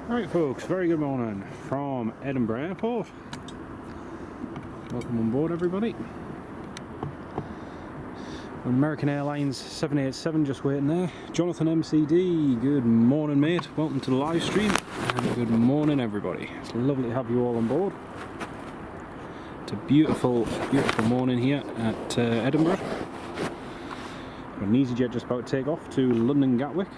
Alright folks, very good morning from Edinburgh Airport. Welcome on board everybody. American Airlines 787 just waiting there. Jonathan MCD, good morning mate, welcome to the live stream and good morning everybody. It's lovely to have you all on board. It's a beautiful, beautiful morning here at Edinburgh. An EasyJet just about to take off to London Gatwick.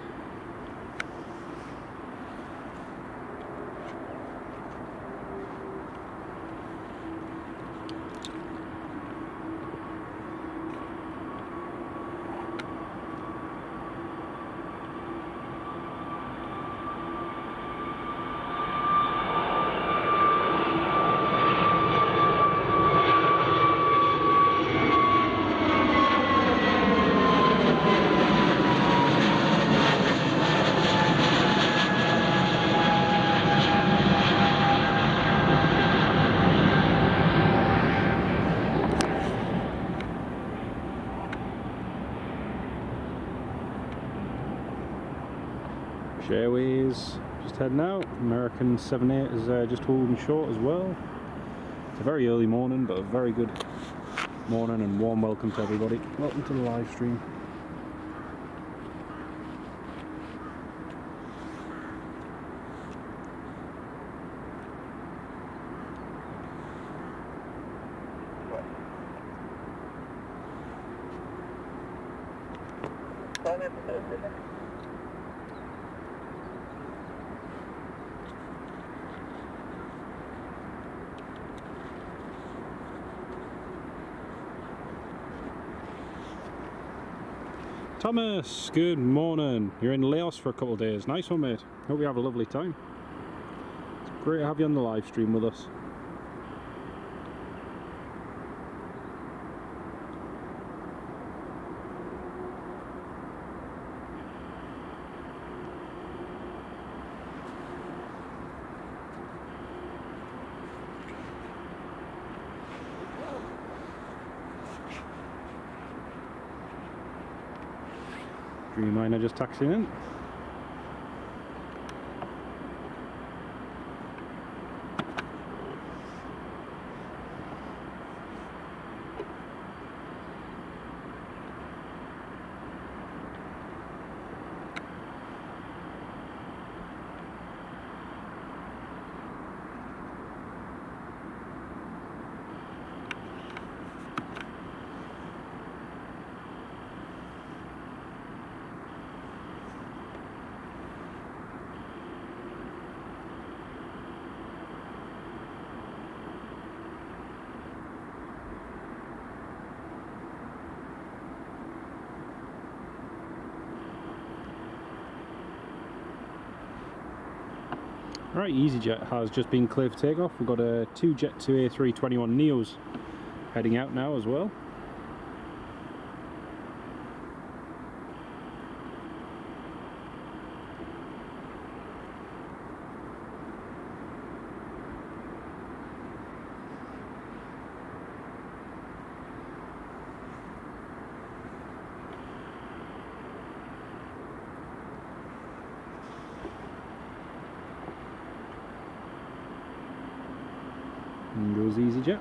Airways just heading out. American 78 is just holding short as well. It's a very early morning, but a very good morning and warm welcome to everybody. Welcome to the live stream. Thomas, good morning. You're in Laos for a couple of days. Nice one, mate. Hope you have a lovely time. It's great to have you on the live stream with us. Dreamliner just taxiing in. Right, EasyJet has just been cleared for takeoff. We've got two Jet2 A321 Neos heading out now as well. And goes EasyJet.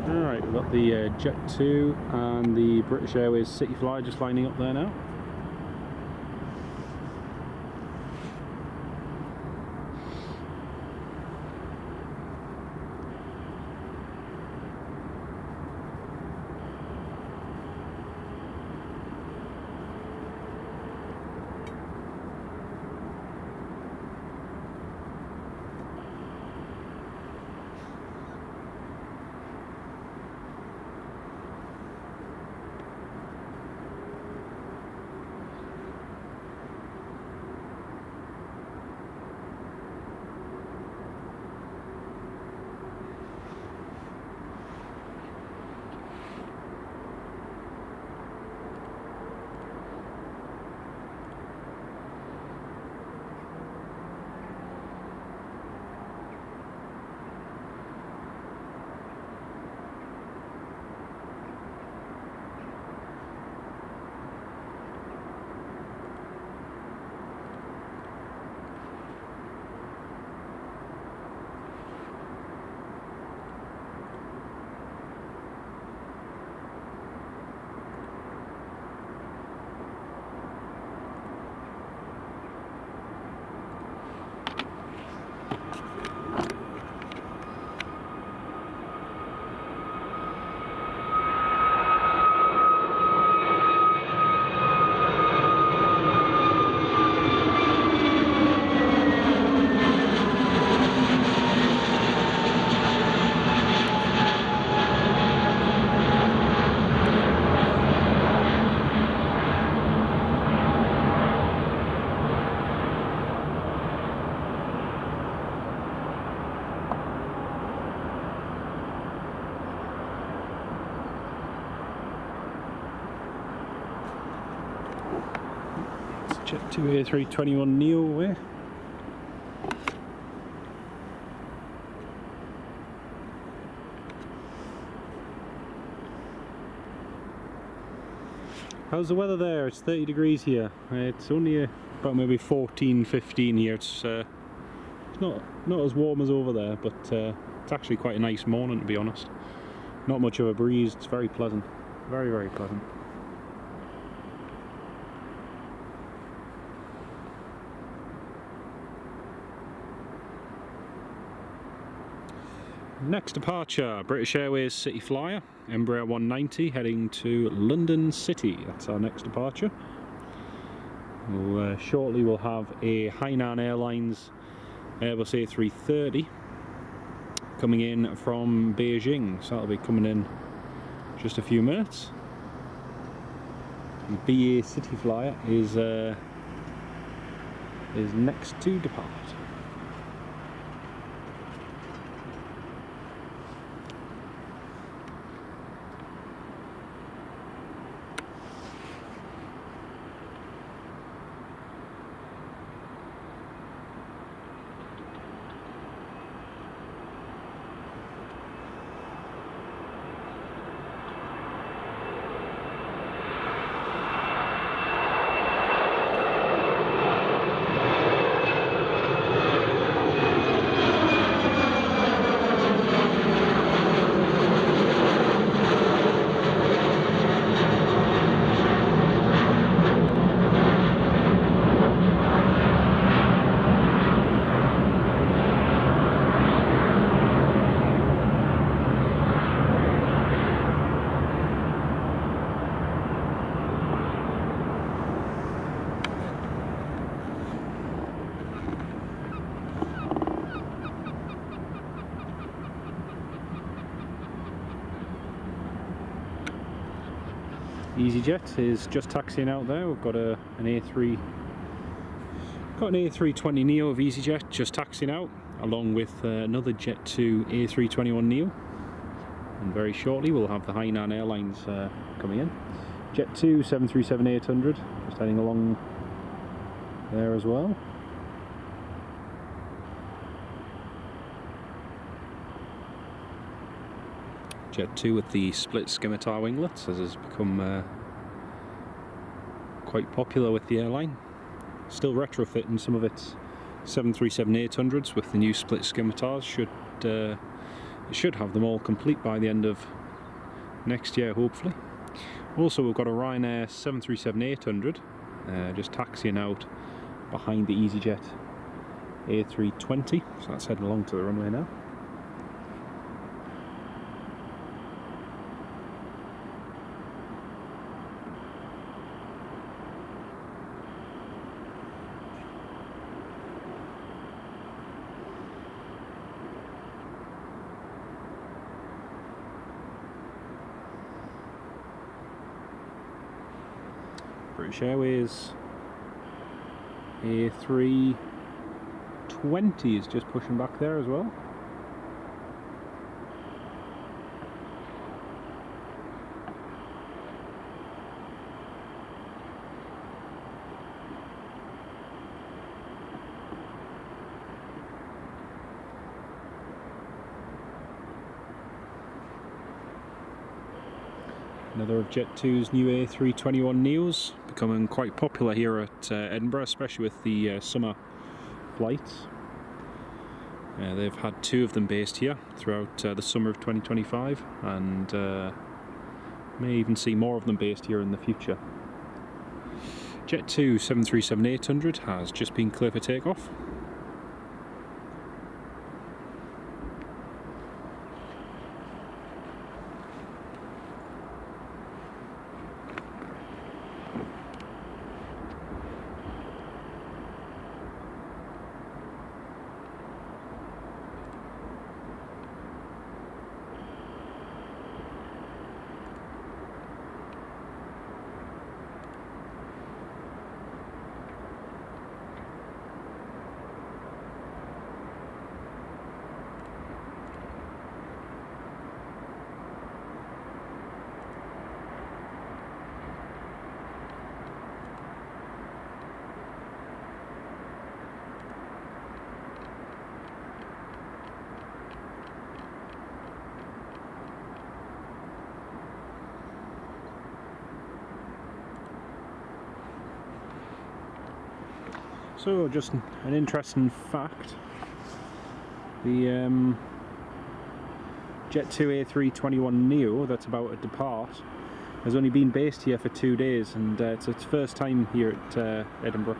Alright, we've got the Jet2 and the British Airways City Fly just lining up there now. Jet 2 A321 Neo away. How's the weather there? It's 30 degrees here. It's only about maybe 14-15 here. It's not as warm as over there, but it's actually quite a nice morning, to be honest. Not much of a breeze. It's very pleasant. Very, very pleasant. Next departure, British Airways City Flyer, Embraer 190 heading to London City. That's our next departure. Shortly we'll have a Hainan Airlines Airbus A330 coming in from Beijing, so that'll be coming in just a few minutes. And BA City Flyer is next to depart. EasyJet is just taxiing out there. We've got an A320 Neo of EasyJet just taxiing out, along with another Jet 2 A321 Neo. And very shortly we'll have the Hainan Airlines coming in. Jet 2 737-800 just heading along there as well. Jet 2 with the split scimitar winglets, as has become quite popular with the airline. Still retrofitting some of its 737-800s with the new split scimitars. It should have them all complete by the end of next year, hopefully. Also, we've got a Ryanair 737-800 just taxiing out behind the EasyJet A320, so that's heading along to the runway now. British Airways A320 is just pushing back there as well. Another of Jet 2's new A321 Neos, becoming quite popular here at Edinburgh, especially with the summer flights. They've had two of them based here throughout the summer of 2025, and may even see more of them based here in the future. Jet 2 737-800 has just been cleared for takeoff. Also, just an interesting fact, the Jet2 A321neo that's about to depart has only been based here for 2 days, and it's its first time here at Edinburgh.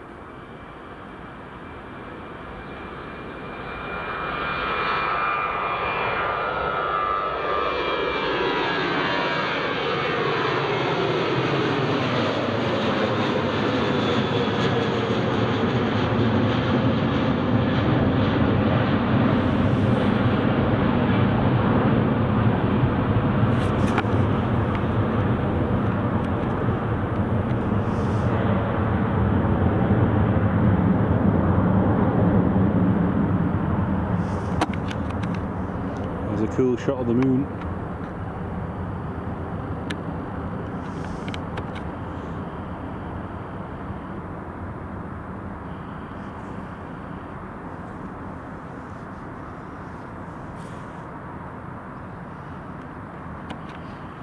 There's a cool shot of the moon.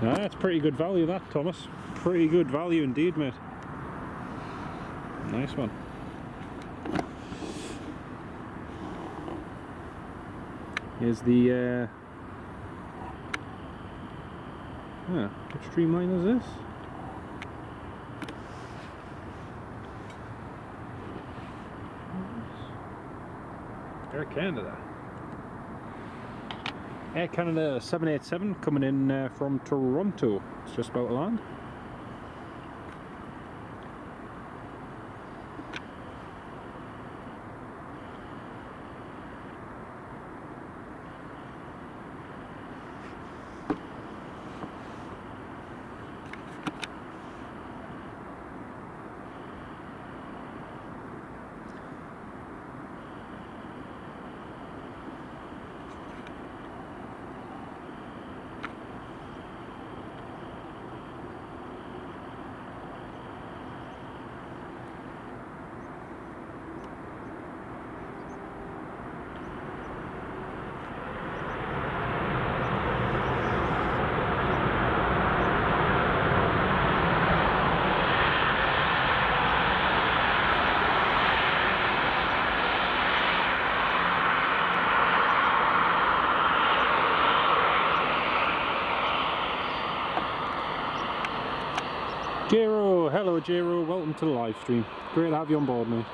That's pretty good value, that, Thomas. Pretty good value indeed, mate. Nice one. Here's the which Dreamliner is this? Air Canada. Air Canada 787 coming in from Toronto. It's just about to land. Jero, hello Jero, welcome to the live stream. Great to have you on board, mate.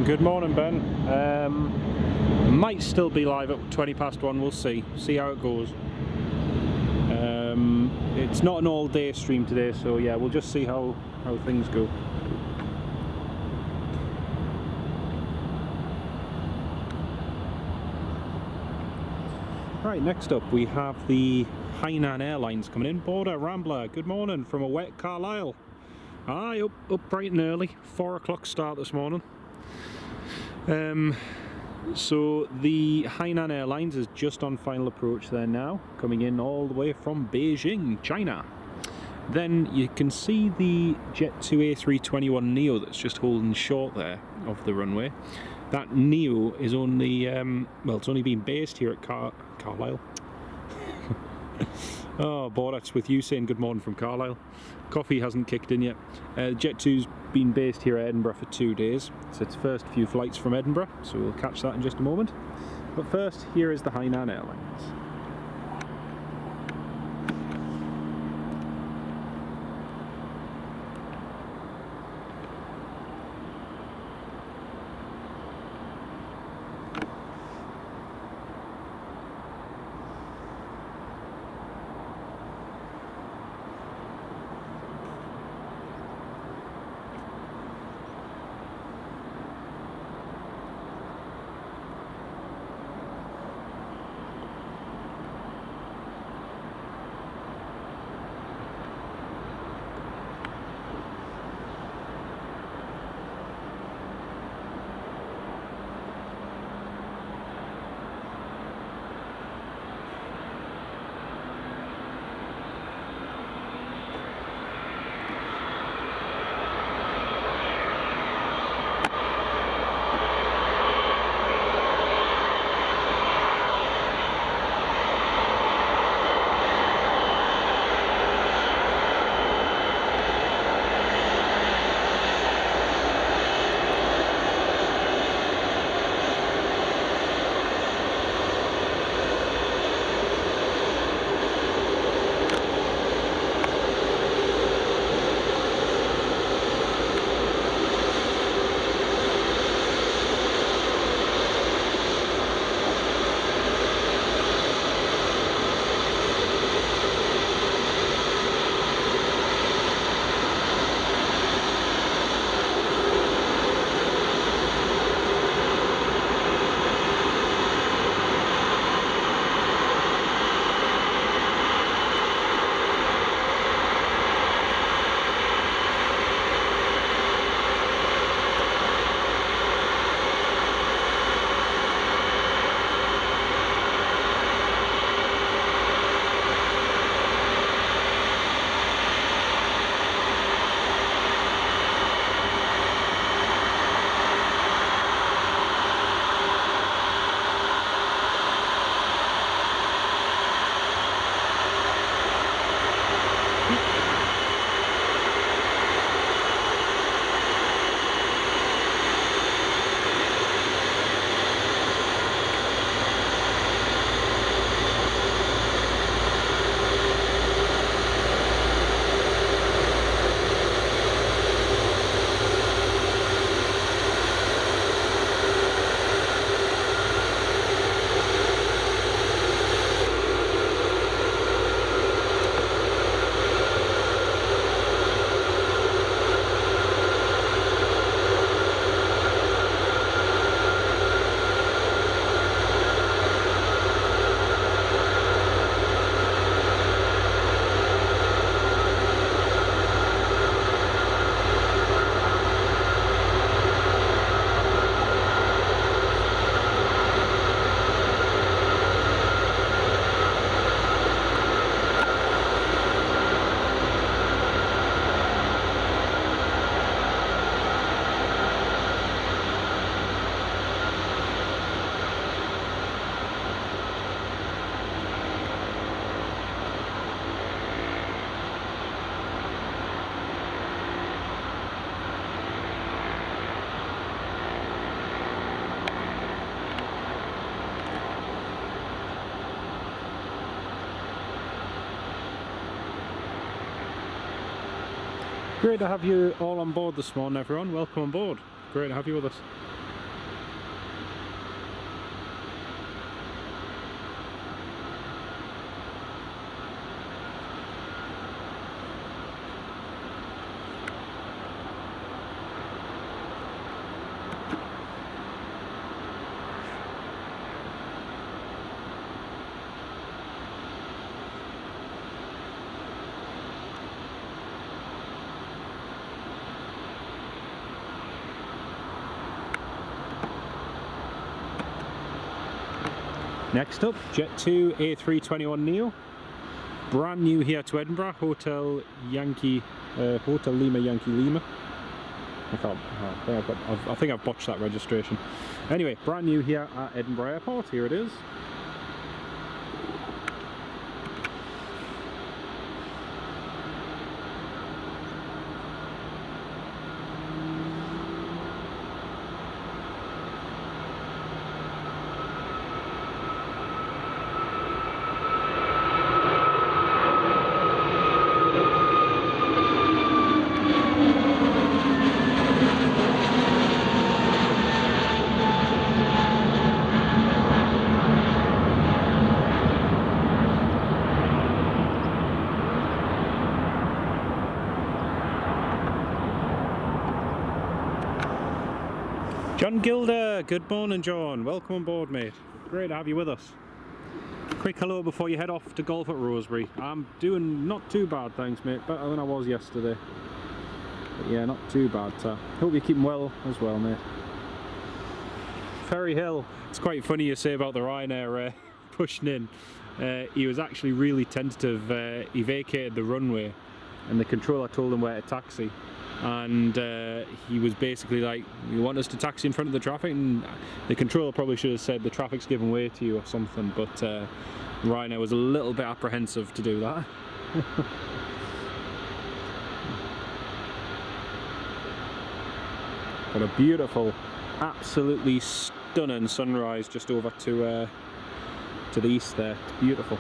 Good morning, Ben. Might still be live at 1:20, we'll see how it goes. it's not an all day stream today, so yeah, we'll just see how things go. Right, next up we have the Hainan Airlines coming in. Border Rambler, good morning from a wet Carlisle. Aye, up bright and early, 4 o'clock start this morning. So the Hainan Airlines is just on final approach there now, coming in all the way from Beijing, China. Then you can see the Jet2 A321neo that's just holding short there of the runway. That neo is only, well, it's only been based here at Carlisle. Oh, boy, that's with you saying good morning from Carlisle. Coffee hasn't kicked in yet. Jet2's been based here at Edinburgh for 2 days. It's its first few flights from Edinburgh, so we'll catch that in just a moment. But first, here is the Hainan Airlines. Great to have you all on board this morning, everyone. Welcome on board. Great to have you with us. Next up, Jet 2 A321neo. Brand new here to Edinburgh, Hotel Lima Yankee Lima. I think I've botched that registration. Anyway, brand new here at Edinburgh Airport. Here it is. John Gilder, good morning John, welcome on board mate, great to have you with us. Quick hello before you head off to golf at Rosebery. I'm doing not too bad thanks mate, better than I was yesterday. But yeah, not too bad. Hope you're keeping well as well mate. Ferry Hill, it's quite funny you say about the Ryanair pushing in. He was actually really tentative. He vacated the runway and the controller told him where to taxi. And he was basically like, you want us to taxi in front of the traffic? And the controller probably should have said the traffic's given way to you or something, but Ryanair was a little bit apprehensive to do that. Got a beautiful, absolutely stunning sunrise just over to the east there. It's beautiful.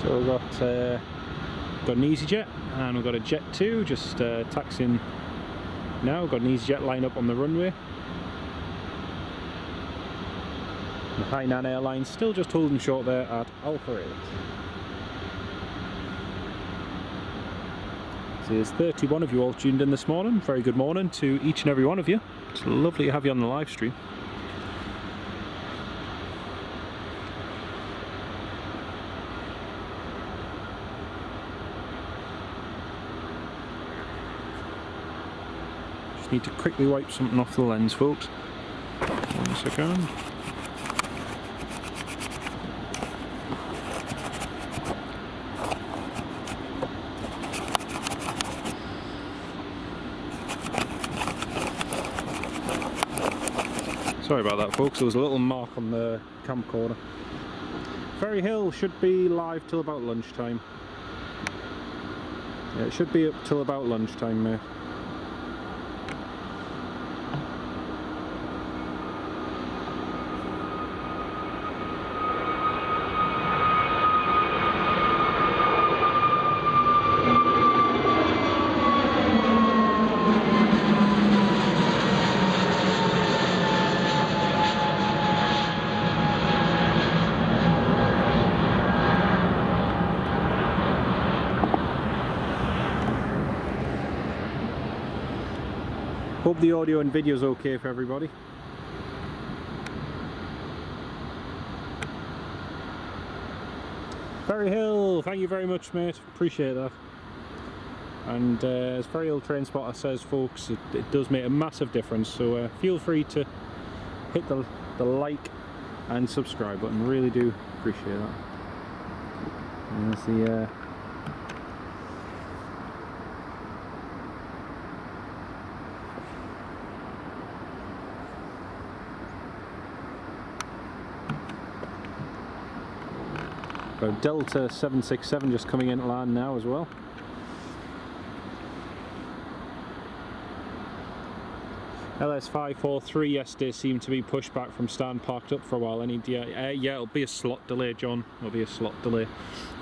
So we've got an EasyJet and we've got a Jet 2 just taxiing now. We've got an EasyJet line up on the runway. The Hainan Airlines still just holding short there at Alpha 8. So there's 31 of you all tuned in this morning. Very good morning to each and every one of you. It's lovely to have you on the live stream. Need to quickly wipe something off the lens folks. 1 second. Sorry about that folks, there was a little mark on the camcorder. Ferry Hill should be live till about lunchtime. Yeah, it should be up till about lunchtime mate. Hope the audio and video is okay for everybody. Ferry Hill, thank you very much mate, appreciate that. And as Ferry Hill Train Spotter says folks, it does make a massive difference, so feel free to hit the like and subscribe button, really do appreciate that. And there's the Delta 767 just coming into land now as well. LS543 yesterday seemed to be pushed back from stand parked up for a while. Yeah, it'll be a slot delay, John. It'll be a slot delay.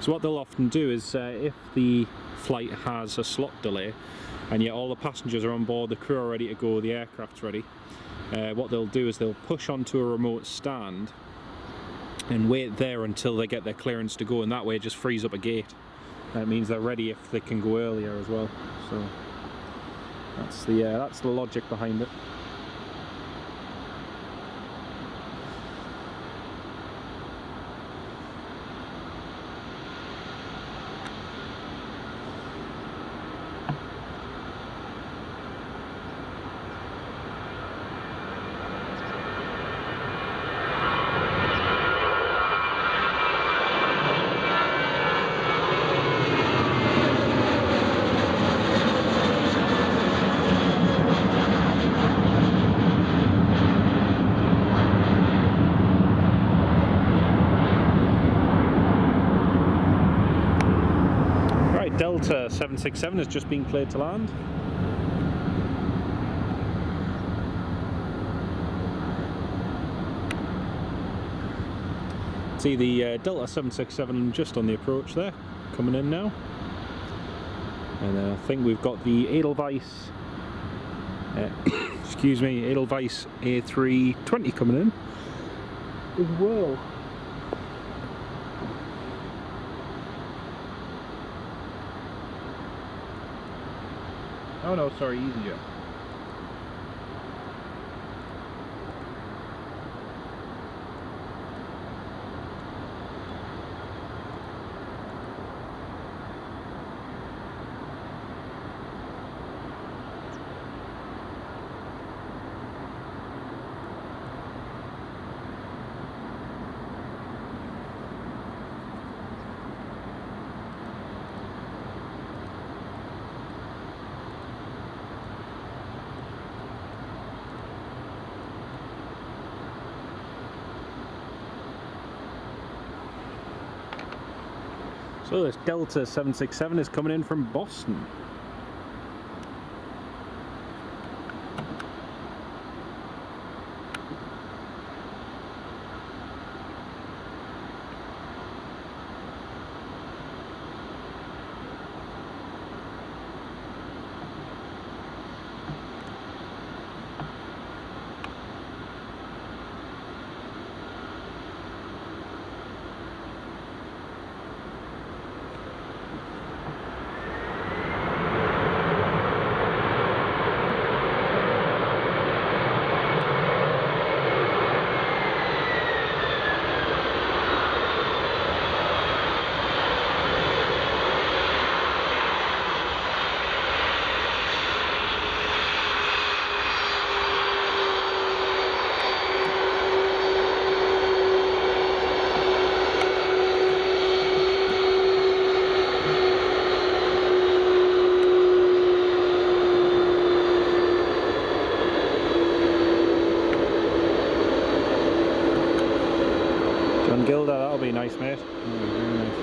So what they'll often do is if the flight has a slot delay and yet all the passengers are on board, the crew are ready to go, the aircraft's ready, what they'll do is they'll push onto a remote stand and wait there until they get their clearance to go, and that way it just frees up a gate. That means they're ready if they can go earlier as well. So that's the logic behind it. Delta 767 has just been cleared to land. See the Delta 767 just on the approach there, coming in now. And I think we've got the Edelweiss, excuse me, Edelweiss A320 coming in as well. Oh no, sorry, EasyJet. So this Delta 767 is coming in from Boston. Gilda, that'll be nice, mate. Very nice.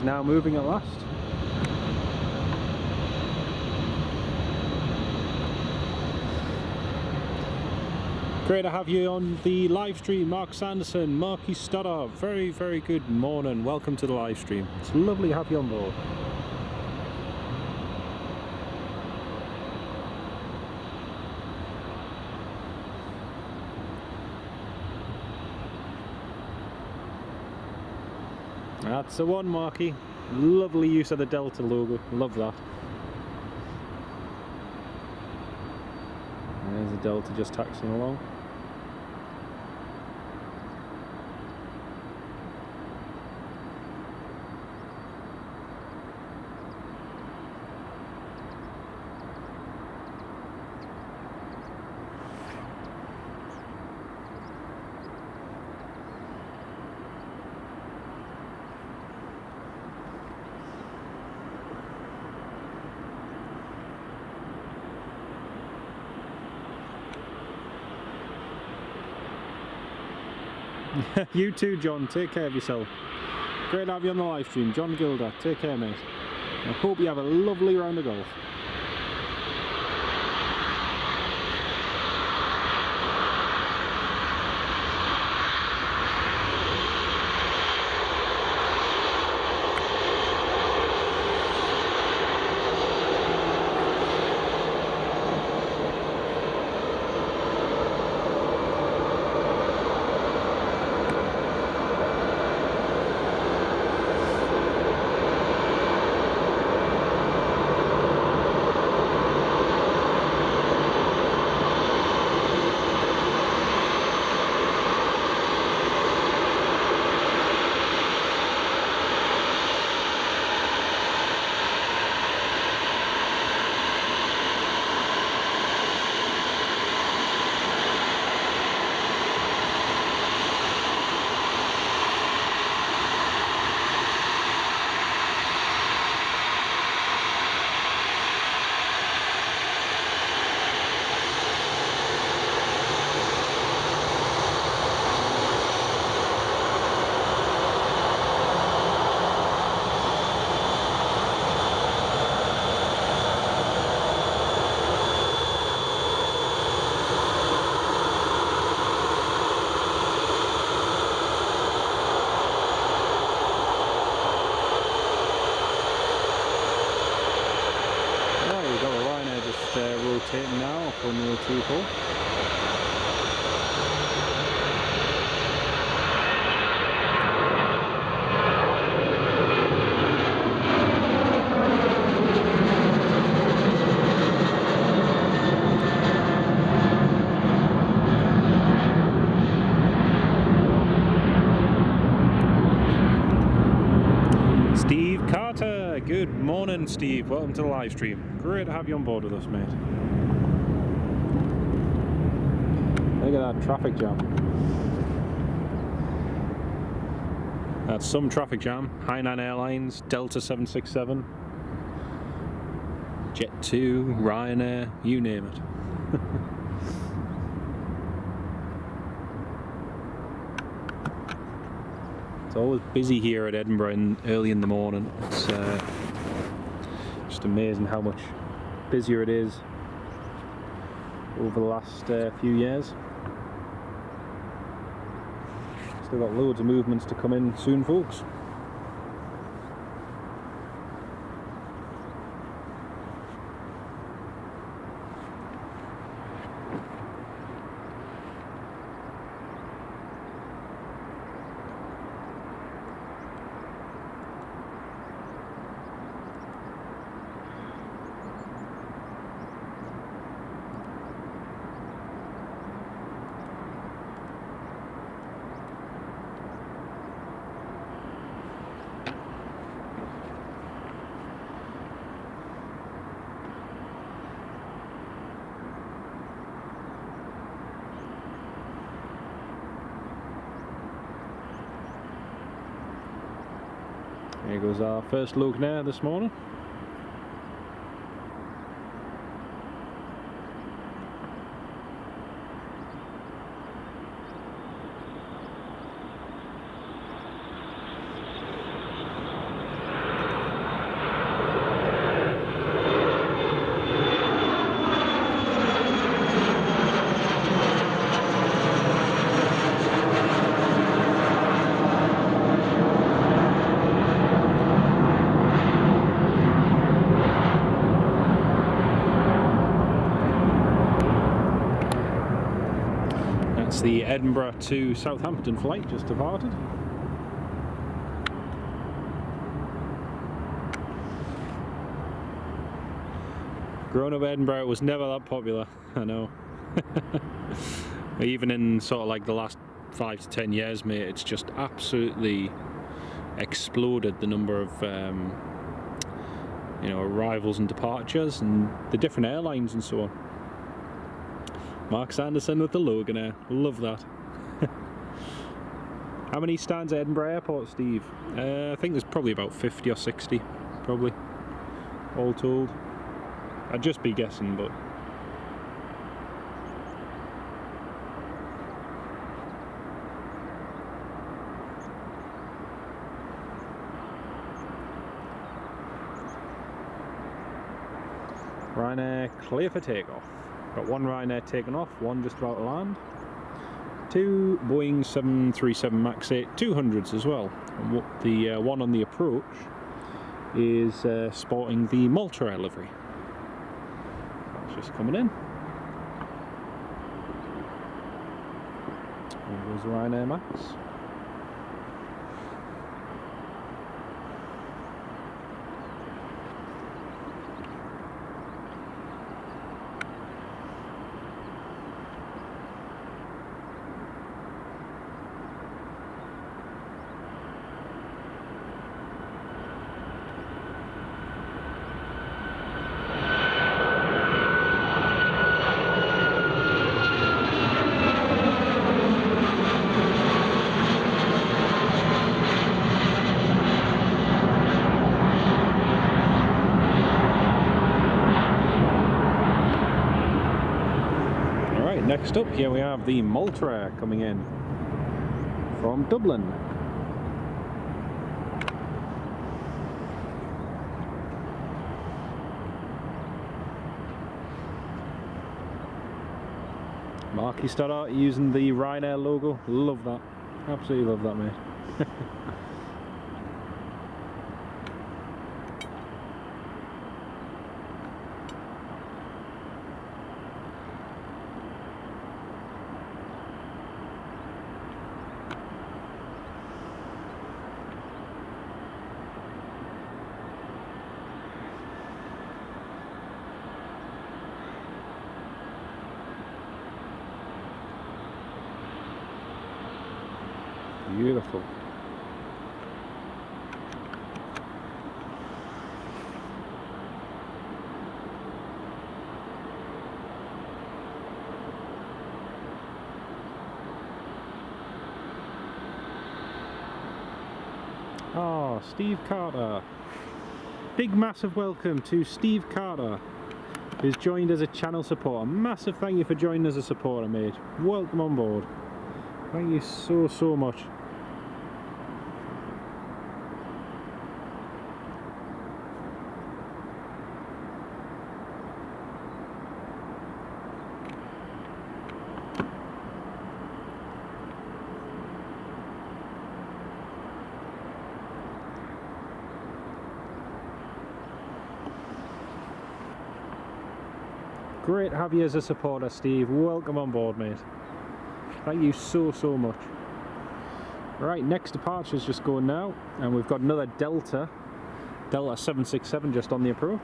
is now moving at last. Great to have you on the live stream, Mark Sanderson, Marky Stoddard. Very, very good morning. Welcome to the live stream. It's lovely to have you on board. That's the one, Marky. Lovely use of the Delta logo. Love that. There's the Delta just taxiing along. You too, John. Take care of yourself. Great to have you on the live stream. John Gilder. Take care, mate. I hope you have a lovely round of golf. Rotating now up on the 2 hole. Steve Carter, good morning, Steve. Welcome to the live stream. Great to have you on board with us, mate. Look at that traffic jam. That's some traffic jam. Hainan Airlines, Delta 767, Jet2, Ryanair, you name it. It's always busy here at Edinburgh early in the morning. It's just amazing how much busier it is over the last few years. Still got loads of movements to come in soon, folks. Here goes our first look now this morning. That's the Edinburgh to Southampton flight just departed. Growing up Edinburgh, it was never that popular, I know. Even in sort of like the last 5 to 10 years, mate, it's just absolutely exploded, the number of you know, arrivals and departures and the different airlines and so on. Mark Sanderson with the Logan Air, love that. How many stands at Edinburgh Airport, Steve? I think there's probably about 50 or 60, probably, all told. I'd just be guessing, but Ryanair clear for takeoff. Got one Ryanair taken off, one just about to land. 2 Boeing 737 MAX 8 200s as well. And what the one on the approach is sporting the Malta Air livery. That's just coming in. There goes the Ryanair MAX. Next up, here we have the Malta Air coming in from Dublin. Marky starter using the Ryanair logo, love that, absolutely love that, mate. Beautiful. Oh, Steve Carter. Big massive welcome to Steve Carter, who's joined as a channel supporter. Massive thank you for joining as a supporter, mate. Welcome on board. Thank you so much. Great to have you as a supporter, Steve. Welcome on board, mate. Thank you so much. Right, next departure's just going now, and we've got another Delta 767 just on the approach.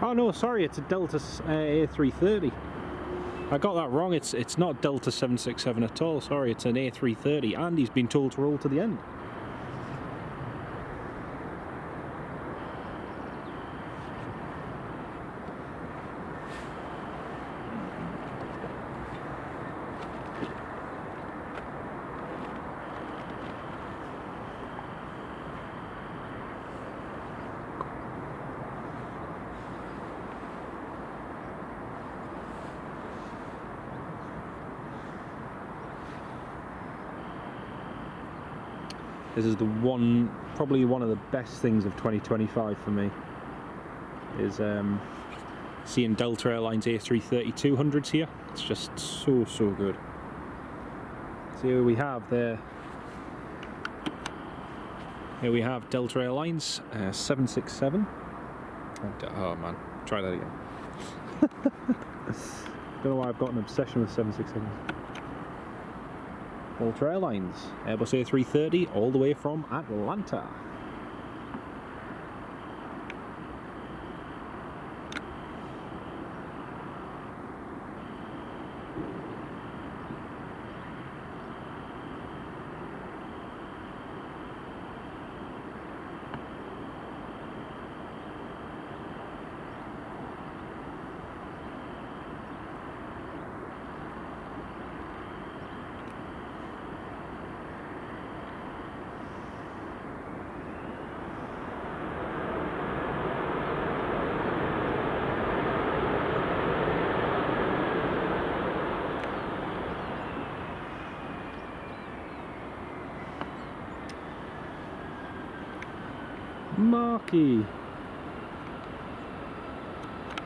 Oh no, sorry, it's a Delta A330. I got that wrong. It's not Delta 767 at all. Sorry, it's an A330, and he's been told to roll to the end. This is probably one of the best things of 2025 for me, is seeing Delta Airlines A330-200s here. It's just so good. So here we have Delta Airlines 767. Oh man, try that again. Don't know why I've got an obsession with 767s. Delta Airlines, Airbus A330, all the way from Atlanta.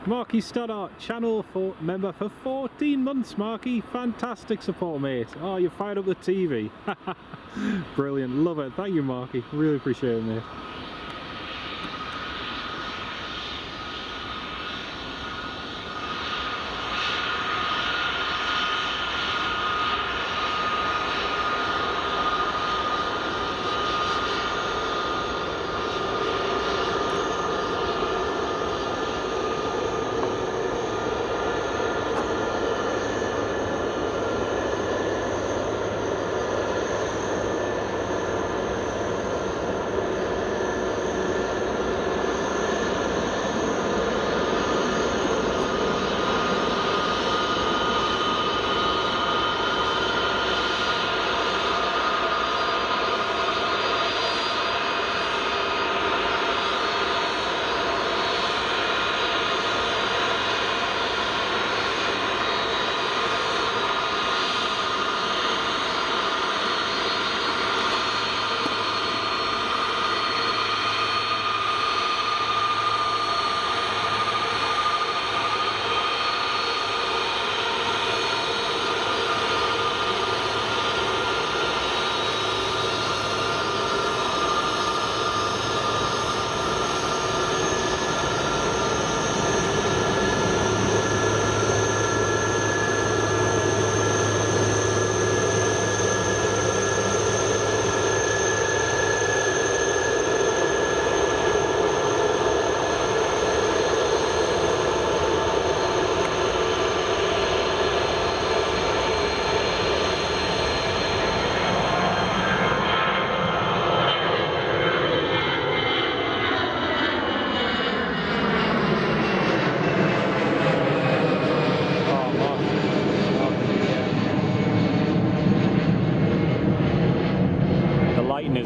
Marky Stoddart, channel member for 14 months, Marky. Fantastic support, mate. Oh, you fired up the TV. Brilliant, love it. Thank you, Marky. Really appreciate it, mate.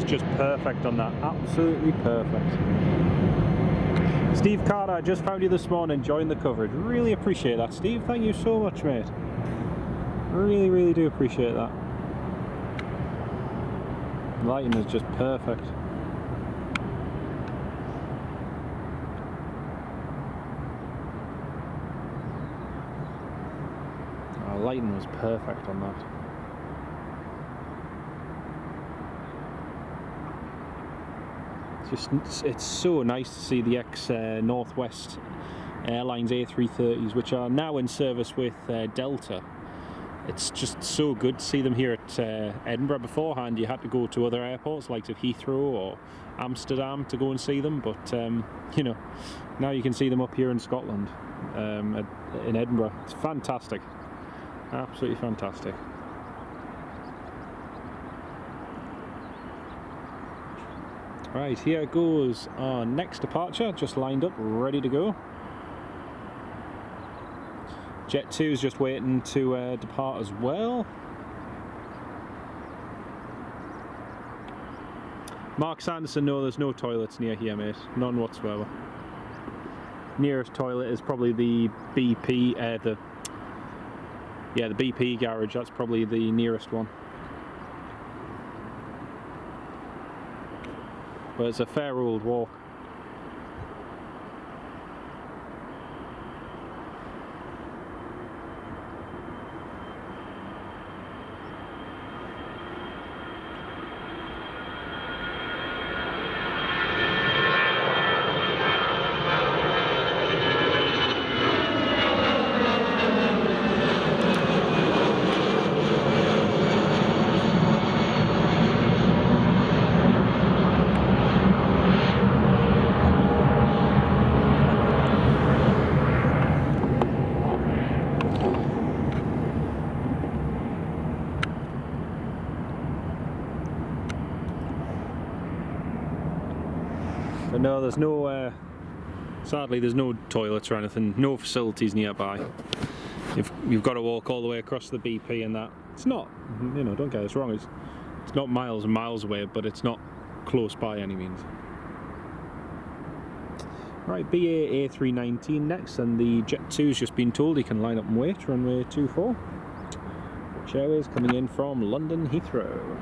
Just perfect on that, absolutely perfect. Steve Carter, I just found you this morning, joined the coverage. Really appreciate that, Steve. Thank you so much, mate. Really do appreciate that. Lighting is just perfect. Oh, lighting was perfect on that. It's so nice to see the ex-Northwest Airlines A330s, which are now in service with Delta, it's just so good to see them here at Edinburgh. Beforehand you had to go to other airports like to Heathrow or Amsterdam to go and see them, but you know, now you can see them up here in Scotland, in Edinburgh. It's fantastic, absolutely fantastic. Right, here goes our next departure, just lined up, ready to go. Jet 2 is just waiting to depart as well. Mark Sanderson, no, there's no toilets near here, mate. None whatsoever. Nearest toilet is probably the BP, the BP garage. That's probably the nearest one. But it's a fair old walk. But no, there's no, sadly there's no toilets or anything, no facilities nearby. You've got to walk all the way across the BP, and that, it's not, you know, don't get us wrong, it's not miles and miles away, but it's not close by any means. Right, BA A319 next, and the Jet 2's just been told he can line up and wait, runway 24. Which Airways coming in from London Heathrow.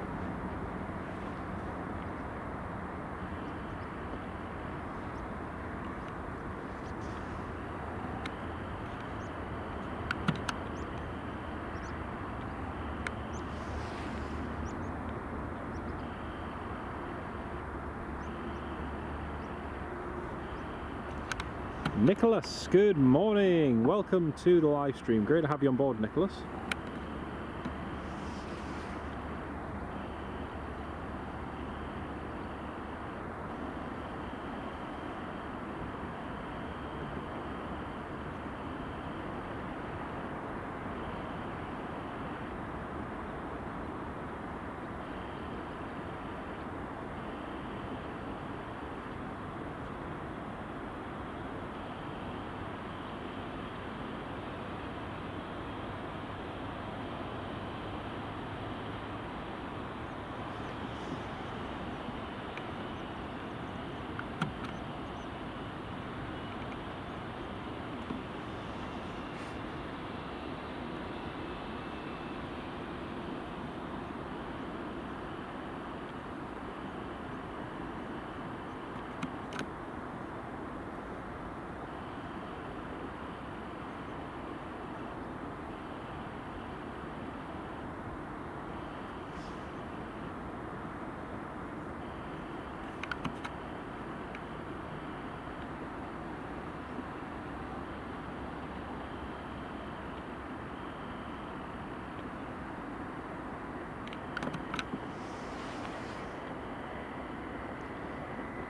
Nicholas, good morning. Welcome to the live stream. Great to have you on board, Nicholas.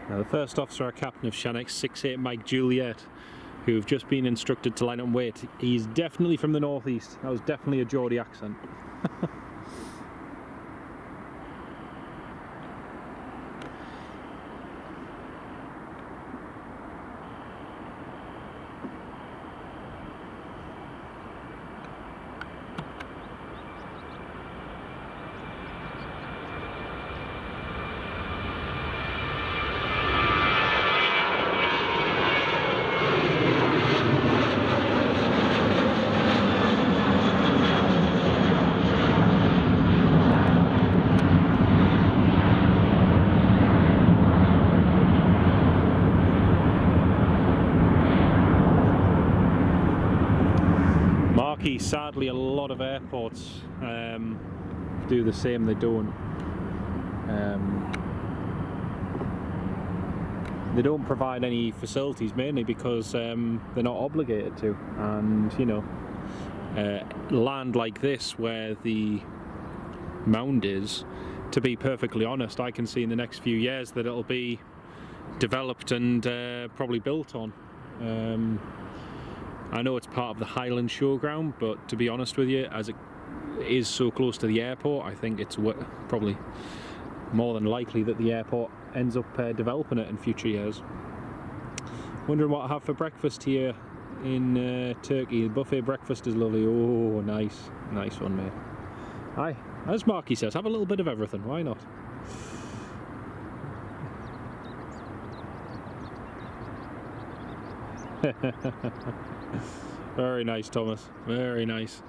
Now the first officer or captain of Shanx 68 Mike Juliet, who've just been instructed to line up and wait. He's definitely from the northeast. That was definitely a Geordie accent. Sadly, a lot of airports do the same. They don't provide any facilities, mainly because they're not obligated to, and you know, land like this where the mound is, to be perfectly honest, I can see in the next few years that it'll be developed and probably built on. I know it's part of the Highland Showground, but to be honest with you, as it is so close to the airport, I think it's probably more than likely that the airport ends up developing it in future years. Wondering what I have for breakfast here in Turkey. The buffet breakfast is lovely. Oh, nice one, mate. Aye, as Marky says, have a little bit of everything, why not? Very nice, Thomas, very nice.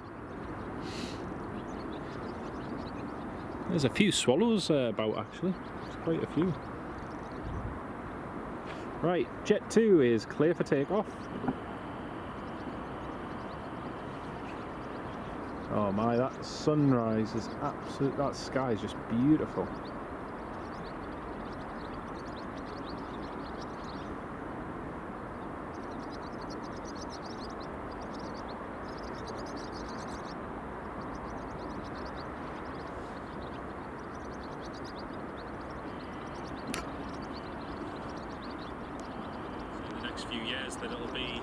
There's a few swallows about, actually. There's quite a few. Right, Jet 2 is clear for takeoff. Oh my, that sunrise is absolute, that sky is just beautiful. Few years that it'll be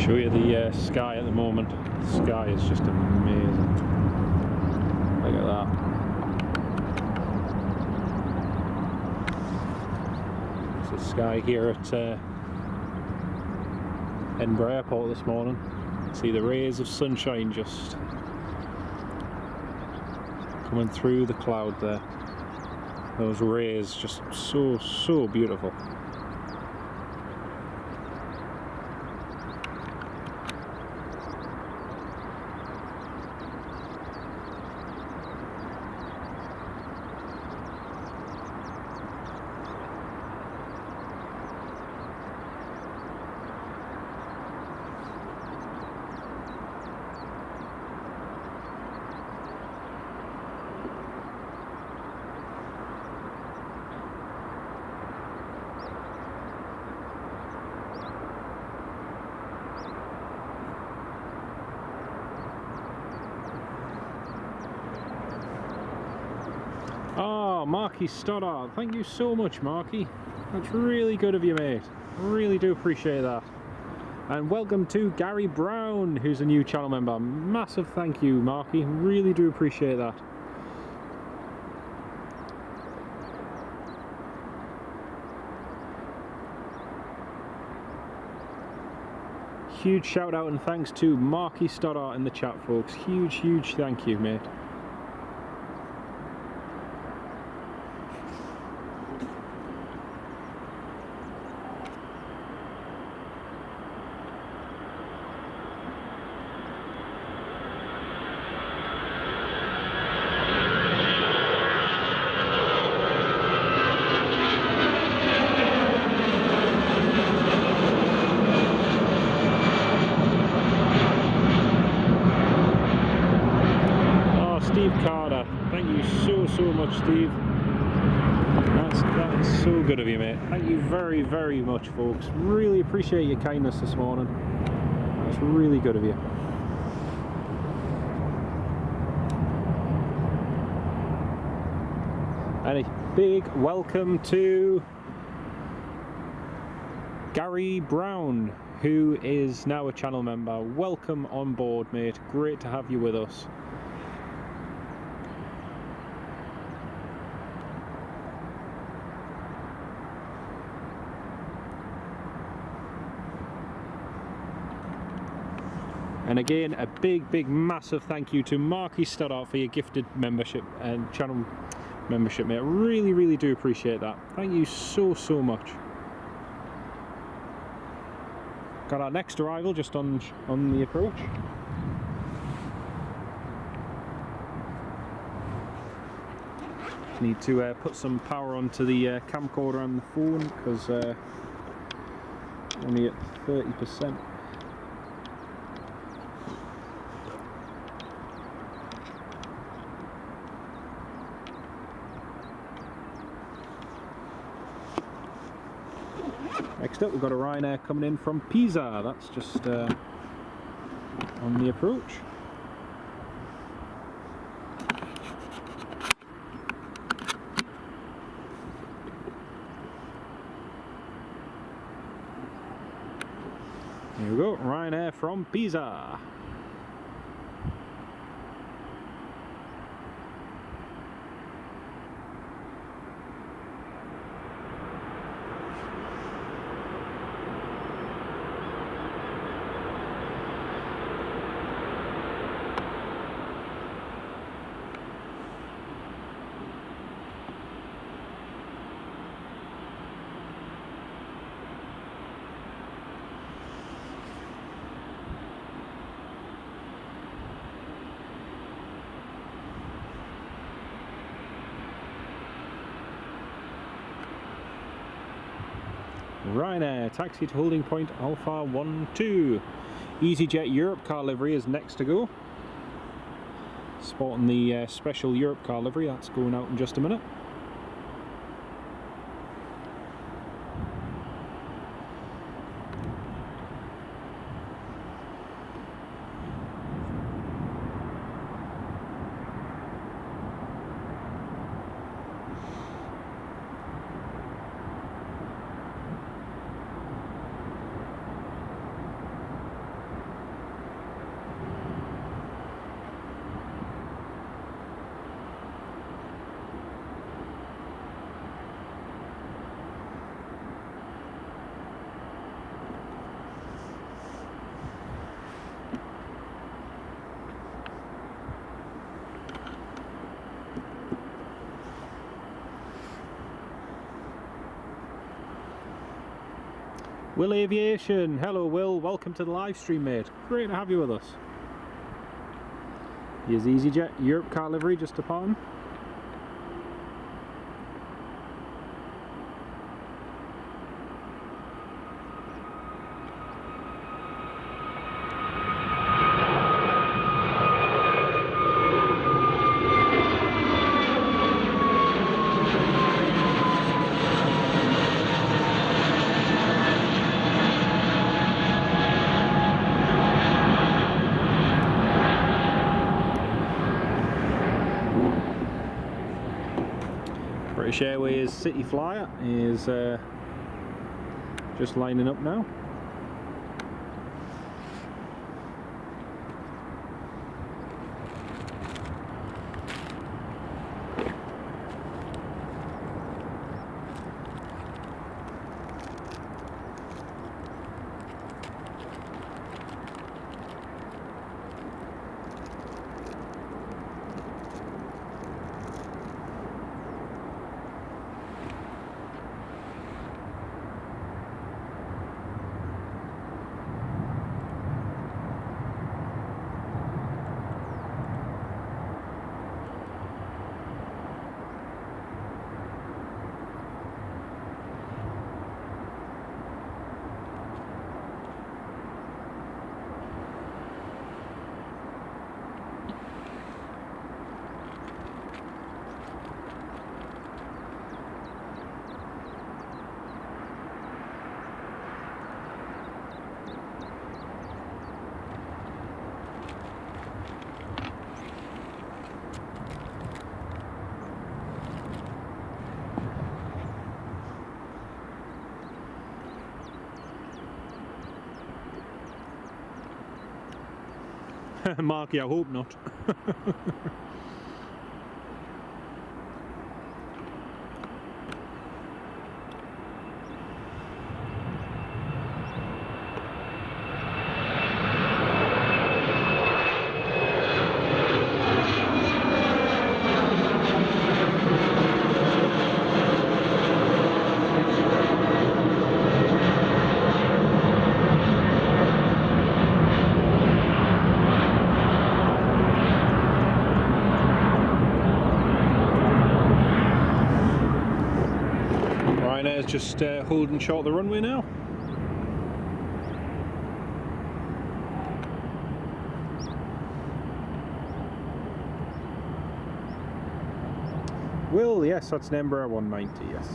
show you the sky at the moment. The sky is just amazing. Look at that. It's the sky here at Edinburgh Airport this morning. See the rays of sunshine just coming through the cloud there. Those rays just so beautiful. Oh, Marky Stoddart, thank you so much, Marky. That's really good of you, mate. Really do appreciate that. And welcome to Gary Brown, who's a new channel member. Massive thank you, Marky. Really do appreciate that. Huge shout out and thanks to Marky Stoddart in the chat, folks. Huge thank you, mate. Thank you so much, Steve. That's so good of you, mate. Thank you very much, folks. Really appreciate your kindness this morning. That's really good of you. And a big welcome to Gary Brown, who is now a channel member. Welcome on board, mate. Great to have you with us. And again, a big massive thank you to Marky Stoddart for your gifted membership and channel membership, mate. I really do appreciate that. Thank you so much. Got our next arrival just on the approach. Need to put some power onto the camcorder and the phone because only at 30%. Next up, we've got a Ryanair coming in from Pisa. That's just on the approach. Here we go, Ryanair from Pisa. Ryanair, taxi to holding point Alpha 12. EasyJet Europe car livery is next to go. Sporting the special Europe car livery, that's going out in just a minute. Will Aviation, hello Will, welcome to the live stream, mate. Great to have you with us. Here's EasyJet Europe car livery just upon. British Airways City Flyer is just lining up now. Marky, I hope not. just holding short the runway now. Will, yes, that's an Edinburgh 190, yes.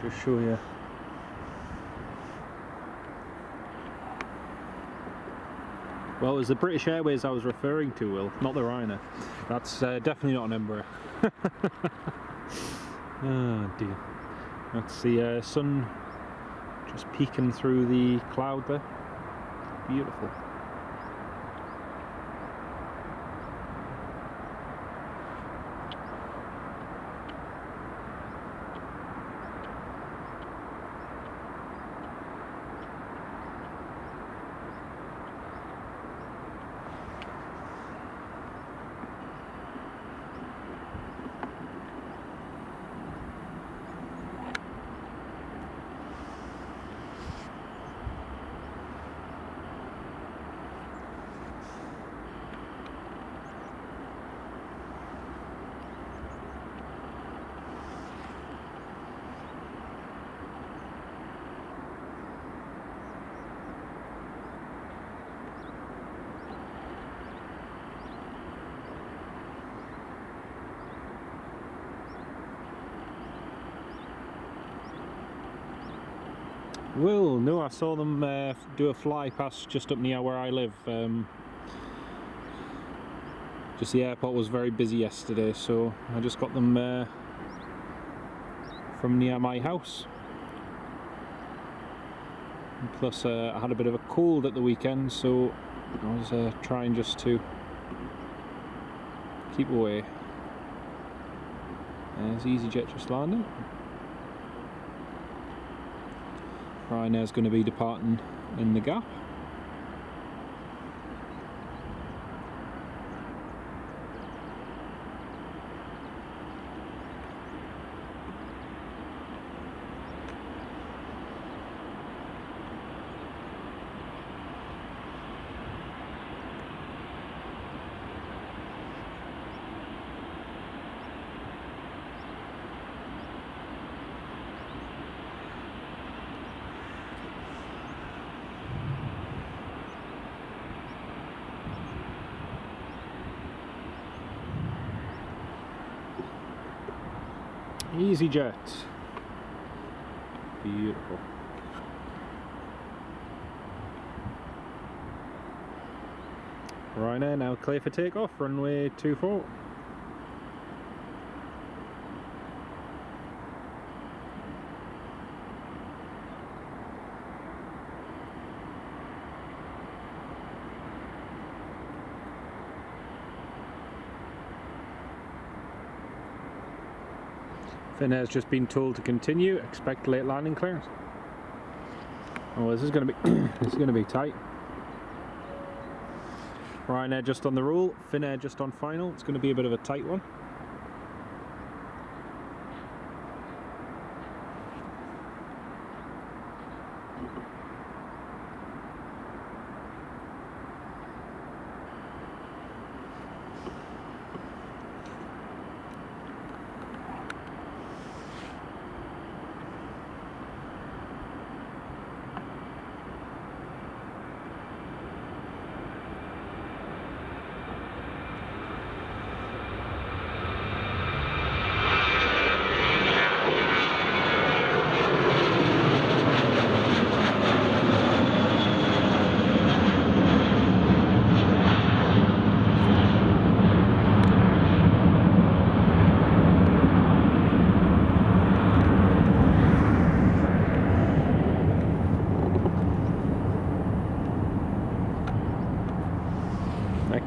Just show you. Well, it was the British Airways I was referring to, Will, not the Ryanair. That's definitely not an Edinburgh. Oh dear. That's the sun just peeking through the cloud there. Beautiful. Well, no, I saw them do a fly past just up near where I live. Just the airport was very busy yesterday, so I just got them from near my house. And plus, I had a bit of a cold at the weekend, so I was trying just to keep away. There's EasyJet just landing. Ryanair's going to be departing in the gap. EasyJet. Beautiful. Ryanair now clear for takeoff, runway 24. Finnair's just been told to continue. Expect late landing clearance. Oh, this is going to be this is going to be tight. Ryanair just on the roll. Finnair just on final. It's going to be a bit of a tight one.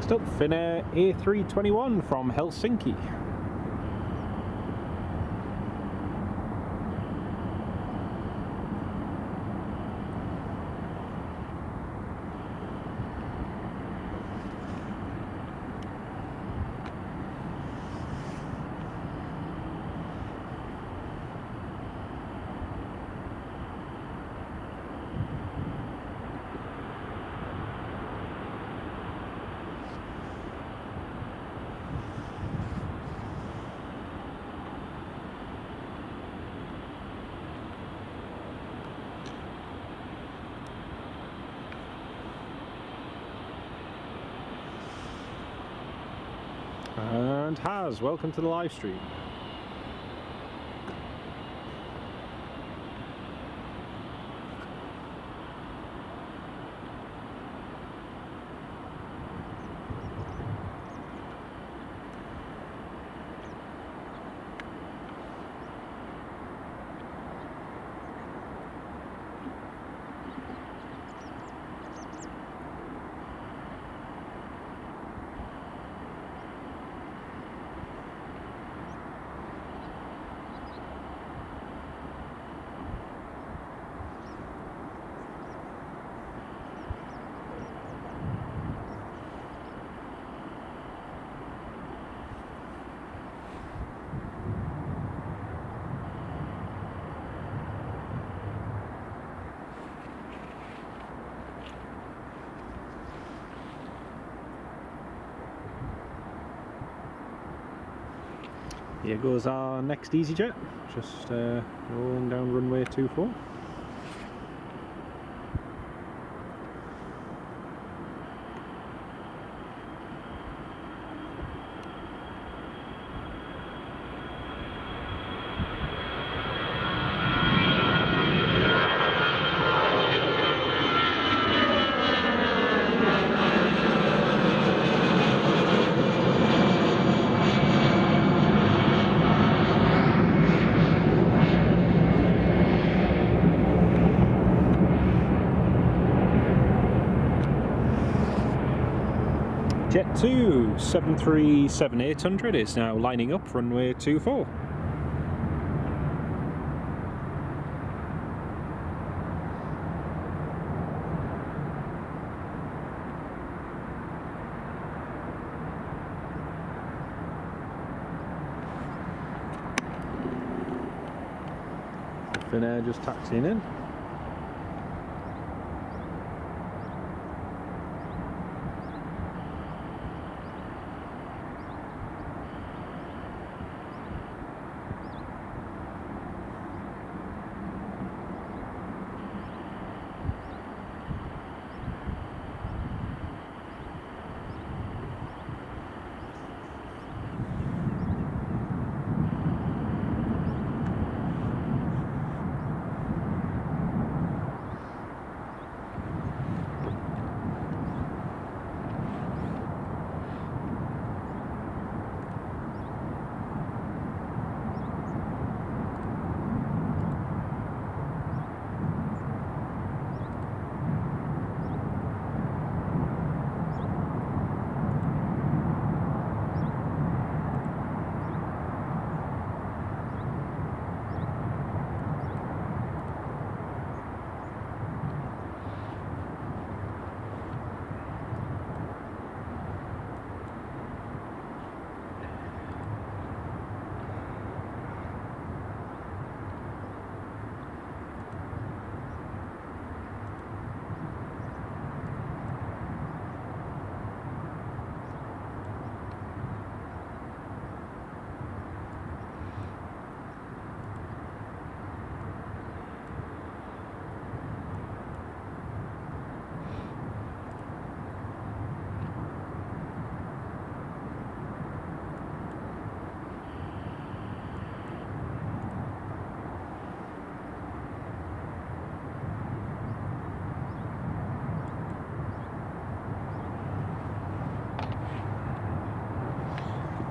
Next up, Finnair A321 from Helsinki. And Haz, welcome to the live stream. Here goes our next EasyJet, just rolling down runway 24. Jet 2 737-800 is now lining up runway 24. Finnair just taxiing in.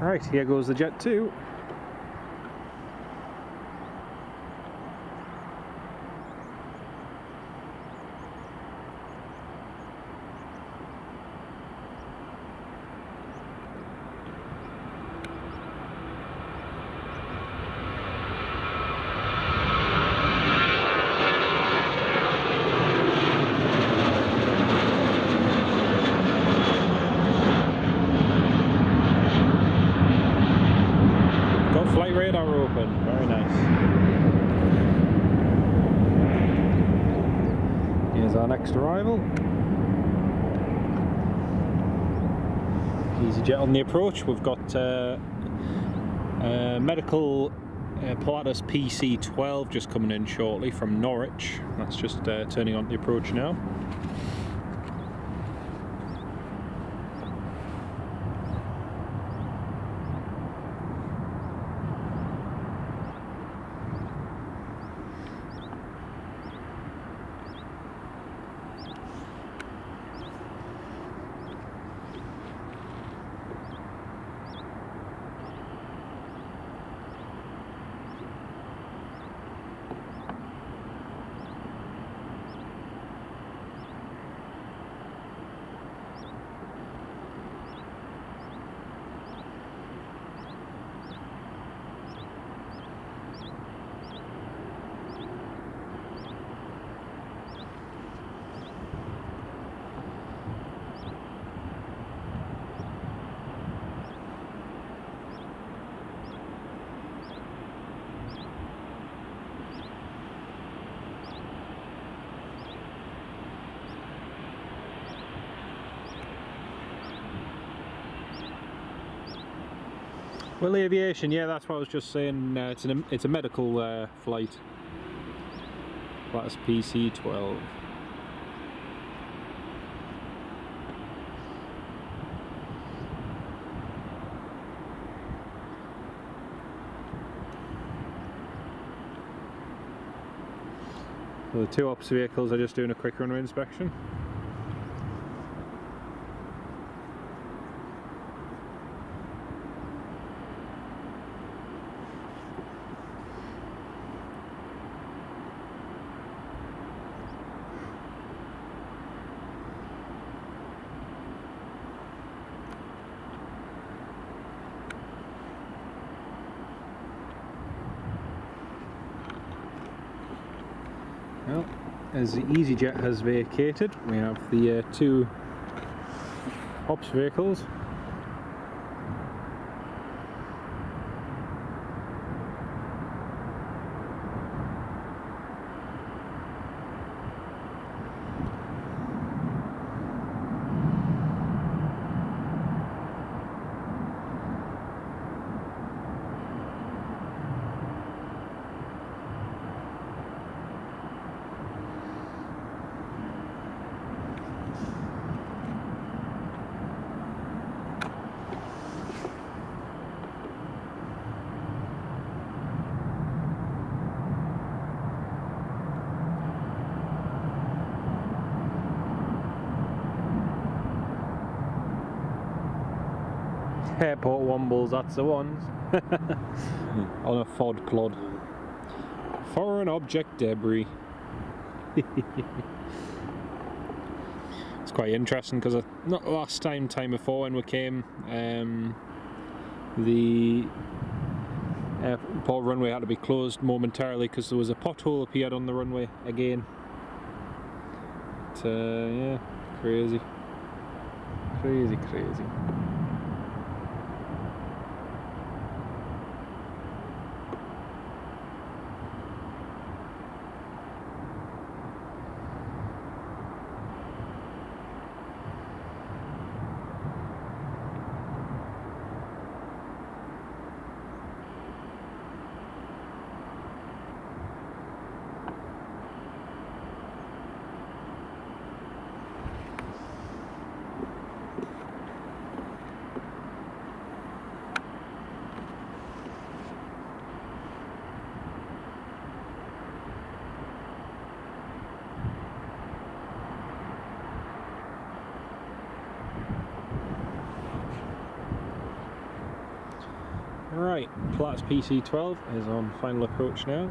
Right, here goes the Jet 2. our next arrival. EasyJet on the approach. We've got medical Pilatus PC-12 just coming in shortly from Norwich. That's just turning on the approach now. Well, aviation, yeah, that's what I was just saying. It's a medical flight. That's PC-12. So the two ops vehicles are just doing a quick runway inspection. Well, as the EasyJet has vacated, we have the two ops vehicles. Airport wombles, that's the ones. On a FOD plod. Foreign object debris. It's quite interesting because not last time before when we came, the airport runway had to be closed momentarily because there was a pothole appeared on the runway again. But, yeah, crazy. Crazy. Right, Pilatus PC-12 is on final approach now.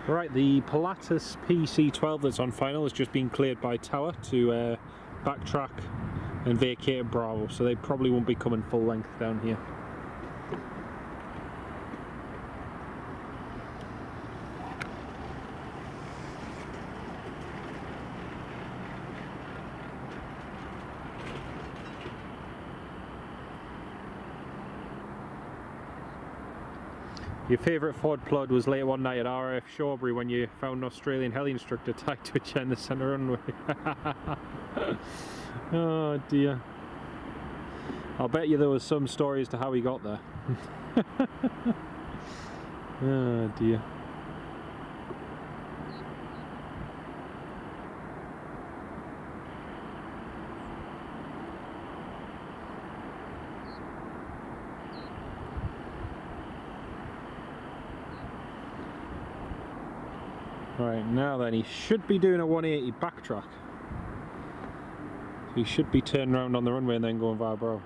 Right, the Pilatus PC12 that's on final has just been cleared by Tower to backtrack and vacate Bravo, so they probably won't be coming full length down here. Your favourite Ford Plod was late one night at RAF Shawbury when you found an Australian heli instructor tied to a chair in the centre runway. Oh dear. I'll bet you there was some story as to how he got there. Oh dear. Right, now then, he should be doing a 180 backtrack. He should be turning around on the runway and then going via Bravo.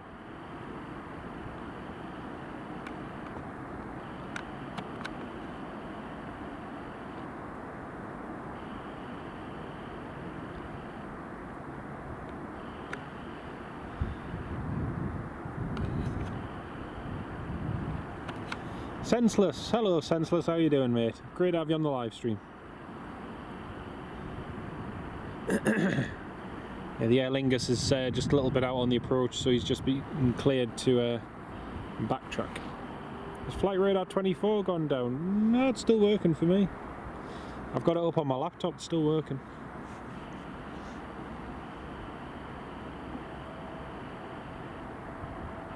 Senseless, hello Senseless, how you doing mate? Great to have you on the live stream. Yeah, the Aer Lingus is just a little bit out on the approach, so he's just been cleared to backtrack. Has flight radar 24 gone down? No, it's still working for me. I've got it up on my laptop, it's still working.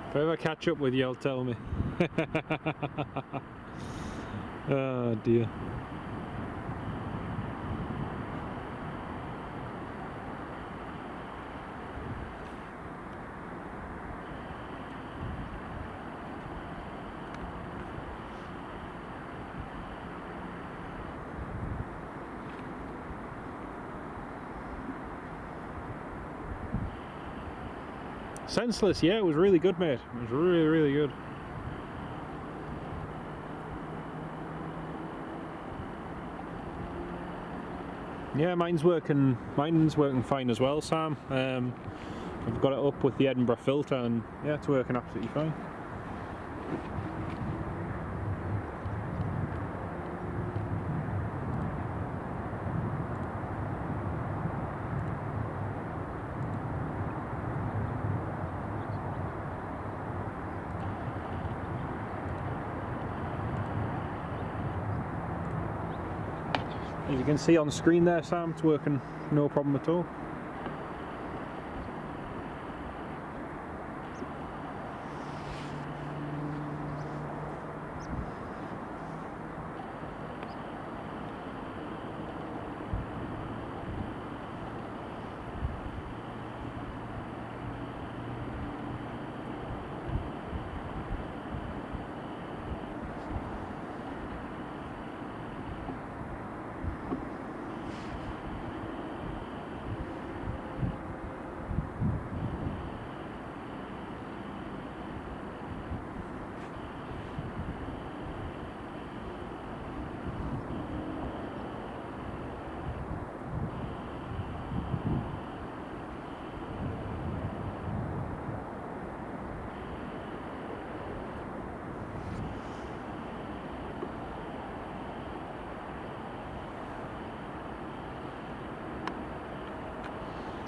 If I ever catch up with you, I'll tell me. Oh dear. Senseless, yeah, it was really good, mate. It was really, really good. Yeah, mine's working fine as well, Sam. I've got it up with the Edinburgh filter and yeah, it's working absolutely fine. As you can see on the screen there, Sam, it's working no problem at all.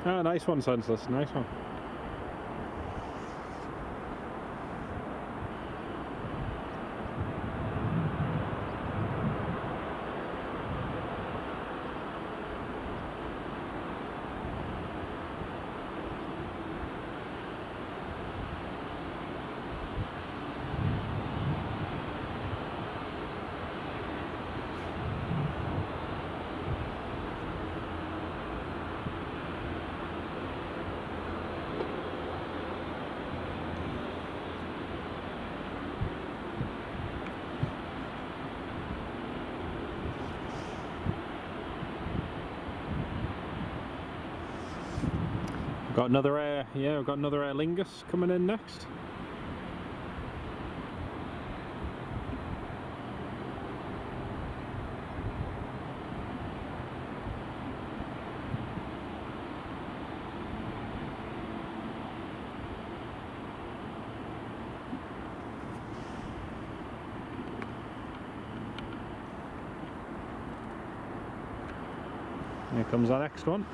Ah, nice one, Senseless, nice one. Got another Air, yeah, we've got another Aer Lingus coming in next. Here comes our next one.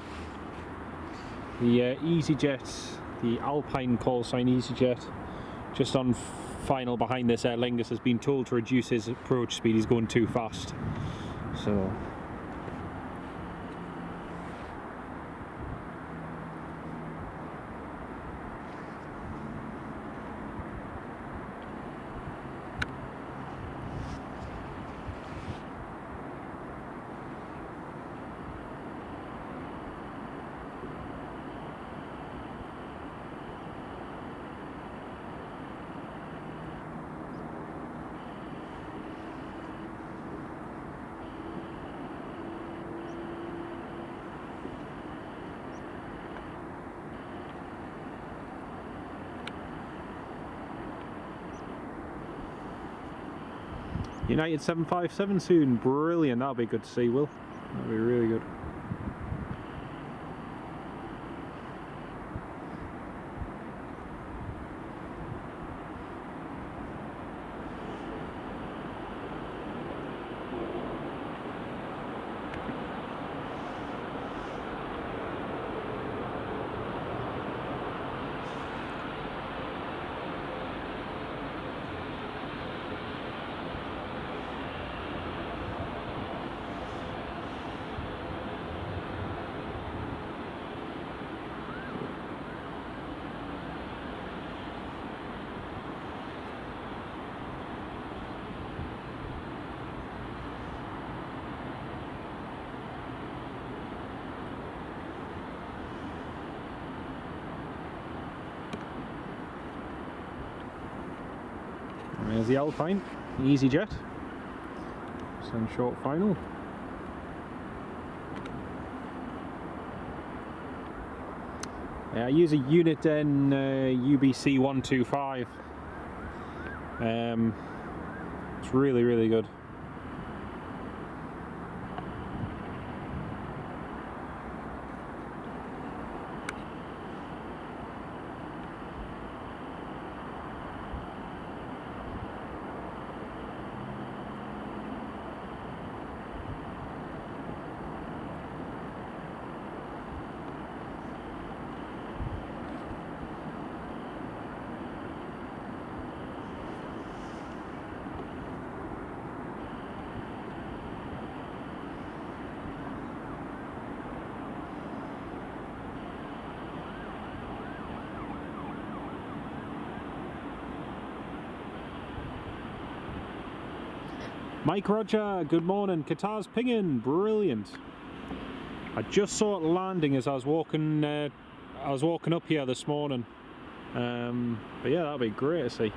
The EasyJet, the Alpine call sign EasyJet, just on final behind this. Aer Lingus has been told to reduce his approach speed. He's going too fast. So. United 757 soon, brilliant, that'll be good to see, Will. That'll be really good. There's the Alpine, EasyJet, send short final. I use a Unit N UBC 125. It's really, really good. Mike Roger, good morning. Qatar's pinging, brilliant. I just saw it landing as I was walking up here this morning. But yeah, that'll be great to see.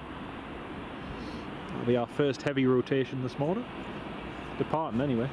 That'll be our first heavy rotation this morning. Departing anyway.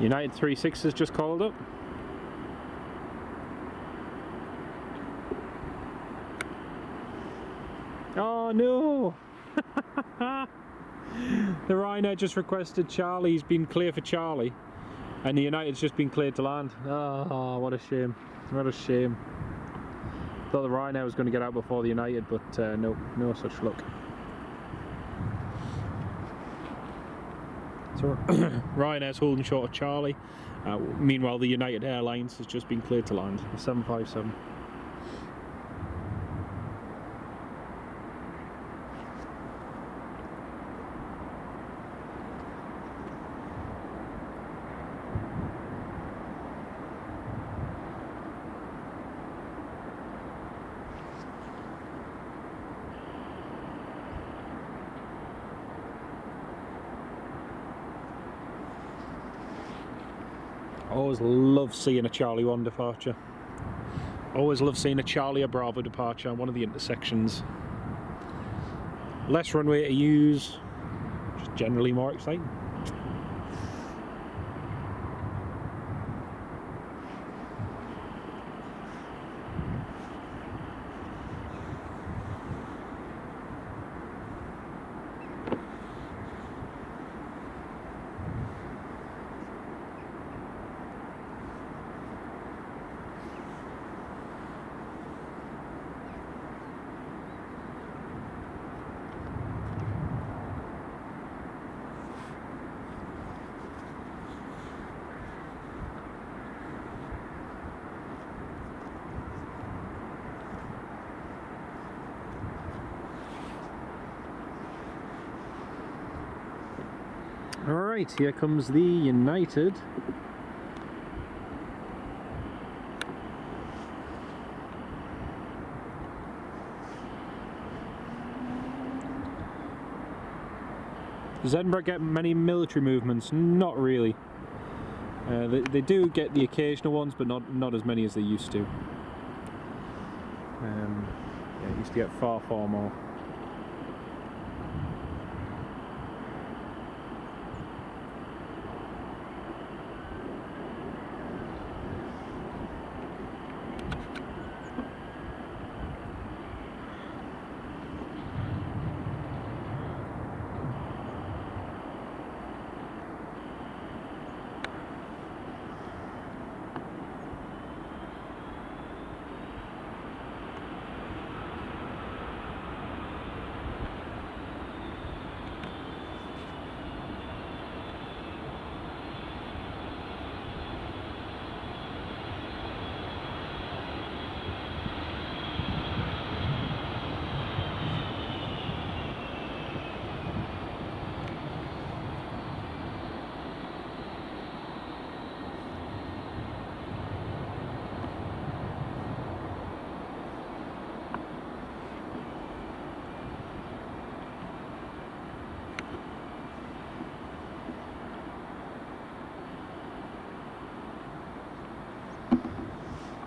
United 36 has just called up. Oh no! The Ryanair just requested Charlie. He's been clear for Charlie, and the United's just been cleared to land. Oh, what a shame! What a shame. Thought the Ryanair was going to get out before the United, but no, no such luck. So Ryanair's holding short of Charlie. Meanwhile, the United Airlines has just been cleared to land. 757. I always love seeing a Charlie 1 departure. Always love seeing a Charlie or Bravo departure on one of the intersections. Less runway to use, just generally more exciting. Alright, here comes the United. Does Edinburgh get many military movements? Not really. They do get the occasional ones, but not as many as they used to. Yeah, it used to get far more.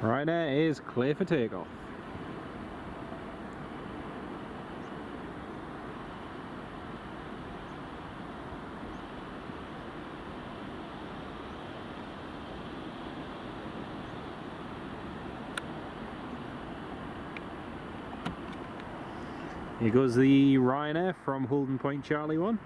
Ryanair is clear for takeoff. Here goes the Ryanair from Holden Point Charlie 1.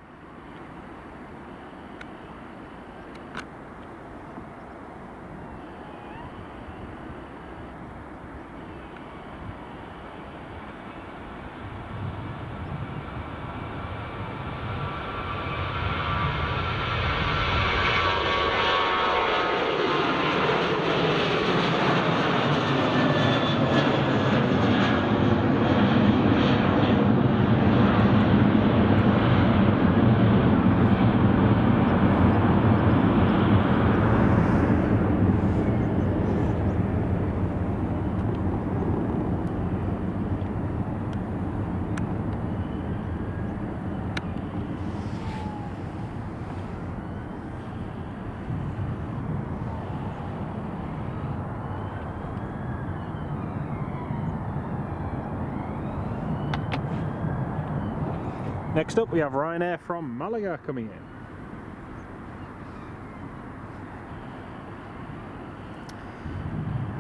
Next up we have Ryanair from Malaga coming in.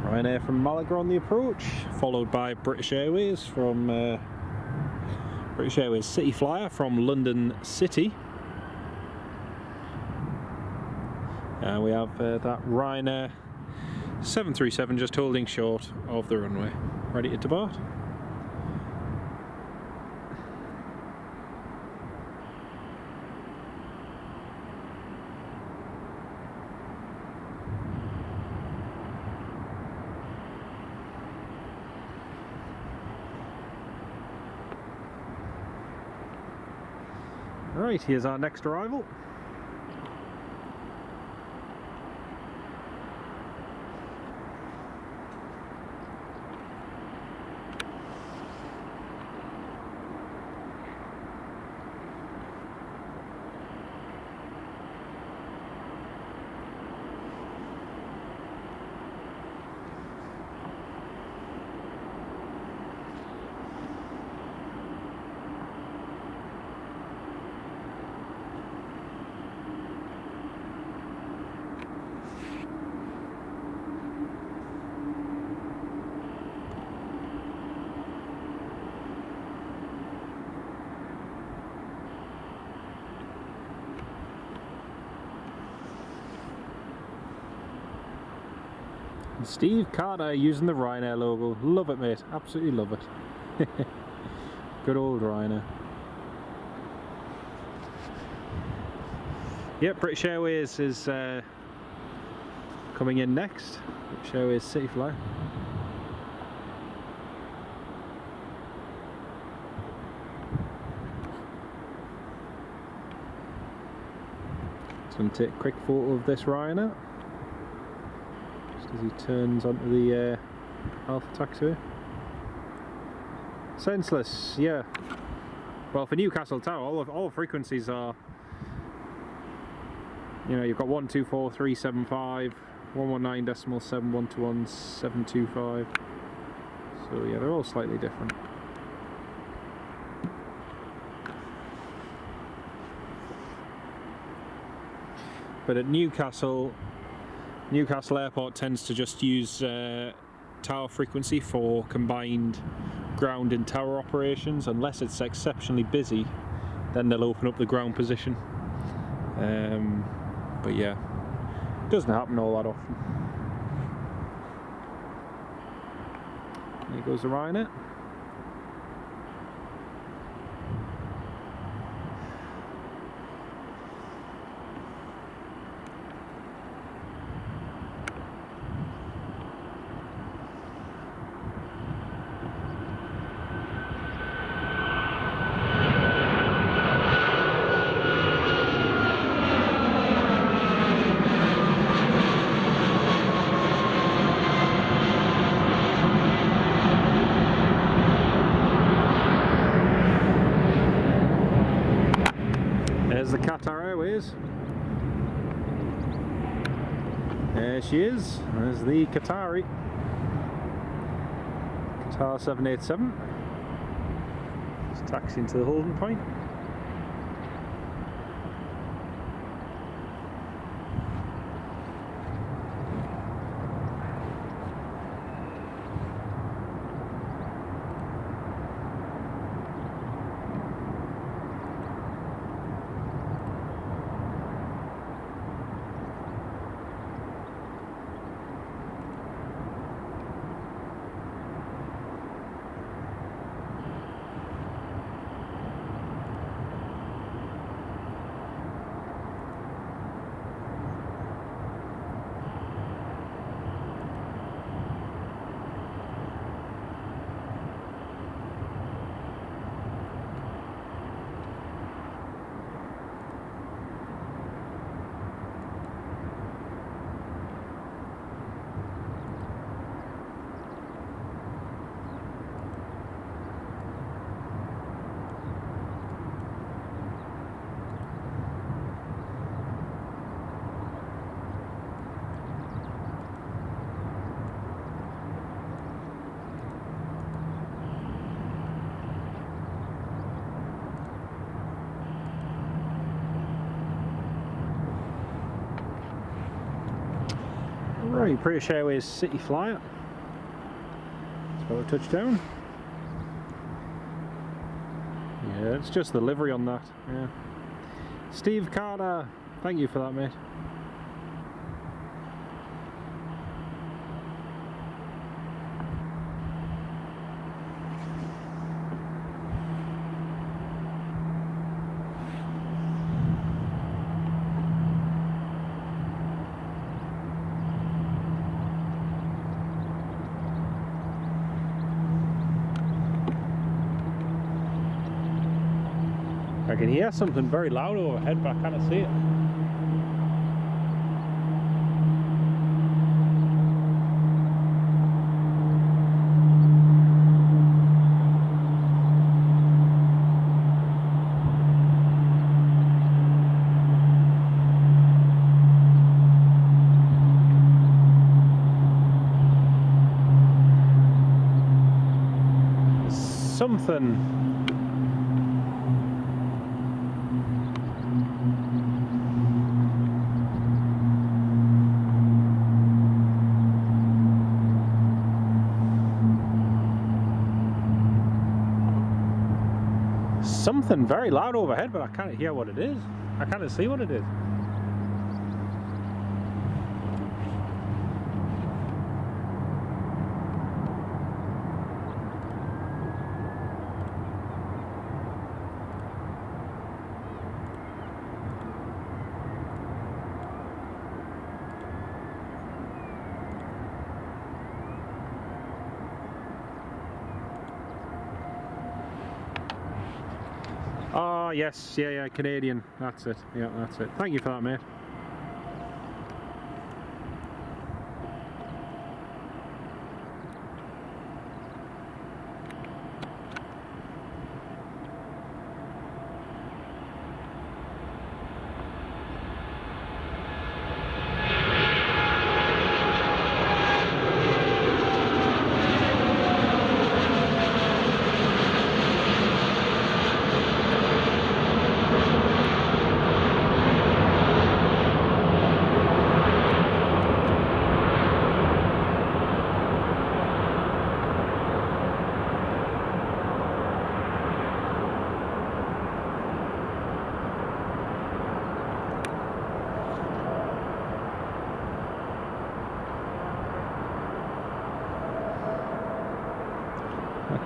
Ryanair from Malaga on the approach, followed by British Airways from British Airways City Flyer from London City. And we have that Ryanair 737 just holding short of the runway, ready to depart. Right, here's our next arrival. Steve Carter using the Ryanair logo. Love it, mate. Absolutely love it. Good old Ryanair. Yep, British Airways is coming in next. British Airways City Fly. Just going to take a quick photo of this Ryanair just as he turns onto the Alpha taxiway. Senseless, yeah. Well, for Newcastle Tower, all frequencies are, you know, you've got 124.375, 119.7, 121.725. So yeah, they're all slightly different. But at Newcastle Airport tends to just use tower frequency for combined ground and tower operations. Unless it's exceptionally busy, then they'll open up the ground position. But yeah, it doesn't happen all that often. There goes the Ryanair. There's the Qatar Airways. There she is. There's the Qatari. Qatar 787. Just taxiing to the holding point. Right, British Airways City Flyer. It's got a touchdown. Yeah, it's just the livery on that. Yeah. Steve Carter, thank you for that, mate. I can hear something very loud overhead, but I can't see it. Something. Something very loud overhead, but I can't hear what it is. I can't see what it is. Oh yes, yeah, Canadian. That's it. Yeah, that's it. Thank you for that, mate.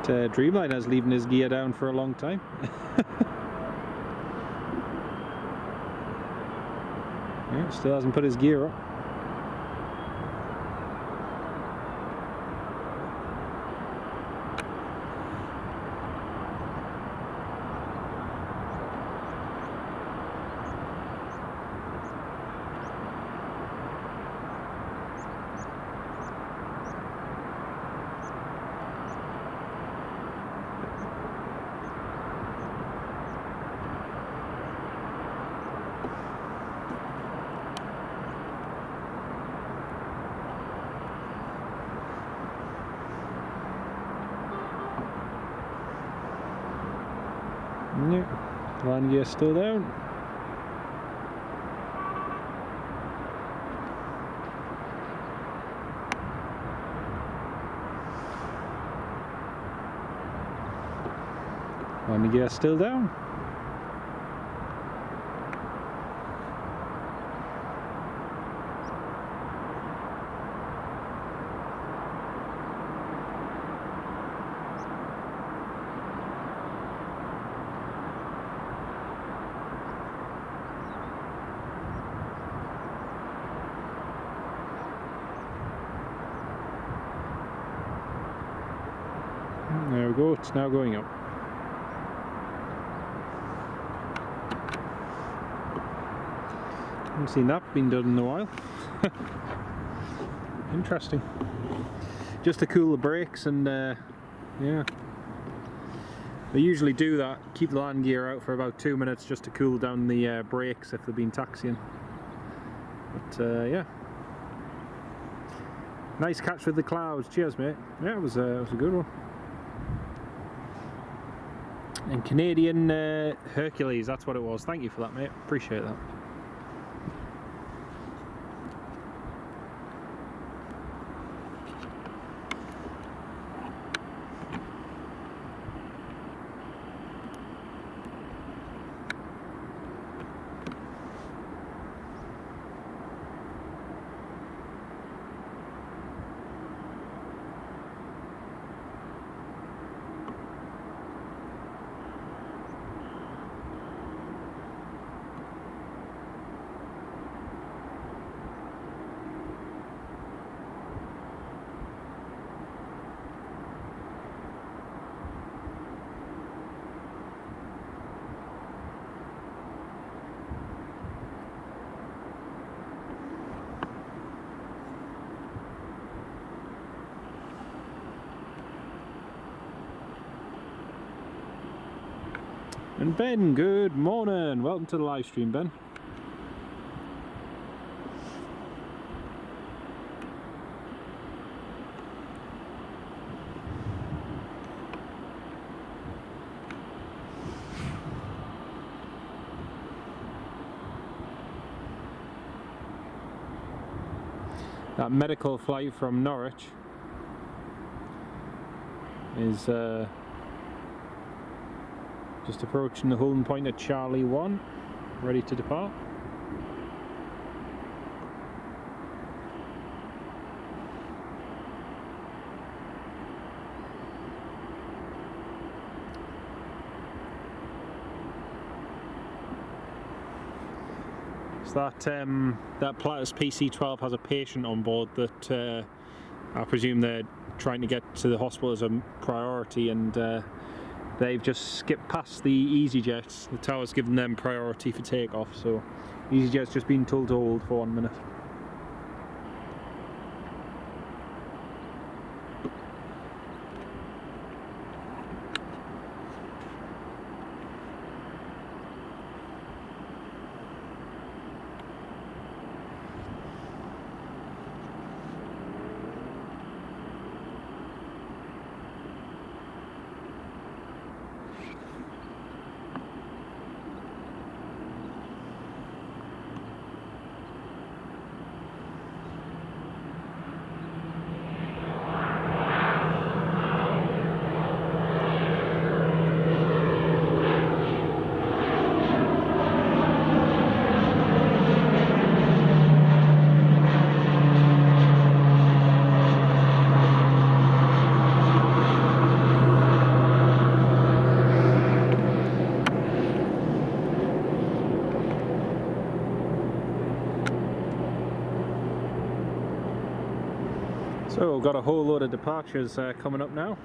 That Dreamliner's leaving his gear down for a long time. Yeah, still hasn't put his gear up. Yeah, land gear still down. Landing gear still down. There we go, it's now going up. Haven't seen that been done in a while. Interesting. Just to cool the brakes, and yeah. They usually do that, keep the land gear out for about 2 minutes just to cool down the brakes if they've been taxiing. But yeah. Nice catch with the clouds, cheers mate. Yeah, it was a good one. And Canadian Hercules, that's what it was. Thank you for that, mate. Appreciate that. And Ben, good morning. Welcome to the live stream, Ben. That medical flight from Norwich is just approaching the holding point at Charlie 1, ready to depart. So that Pilatus PC-12 has a patient on board that I presume they're trying to get to the hospital as a priority, and they've just skipped past the EasyJets. The tower's given them priority for takeoff, so EasyJet's just been told to hold for 1 minute. So we've got a whole load of departures coming up now.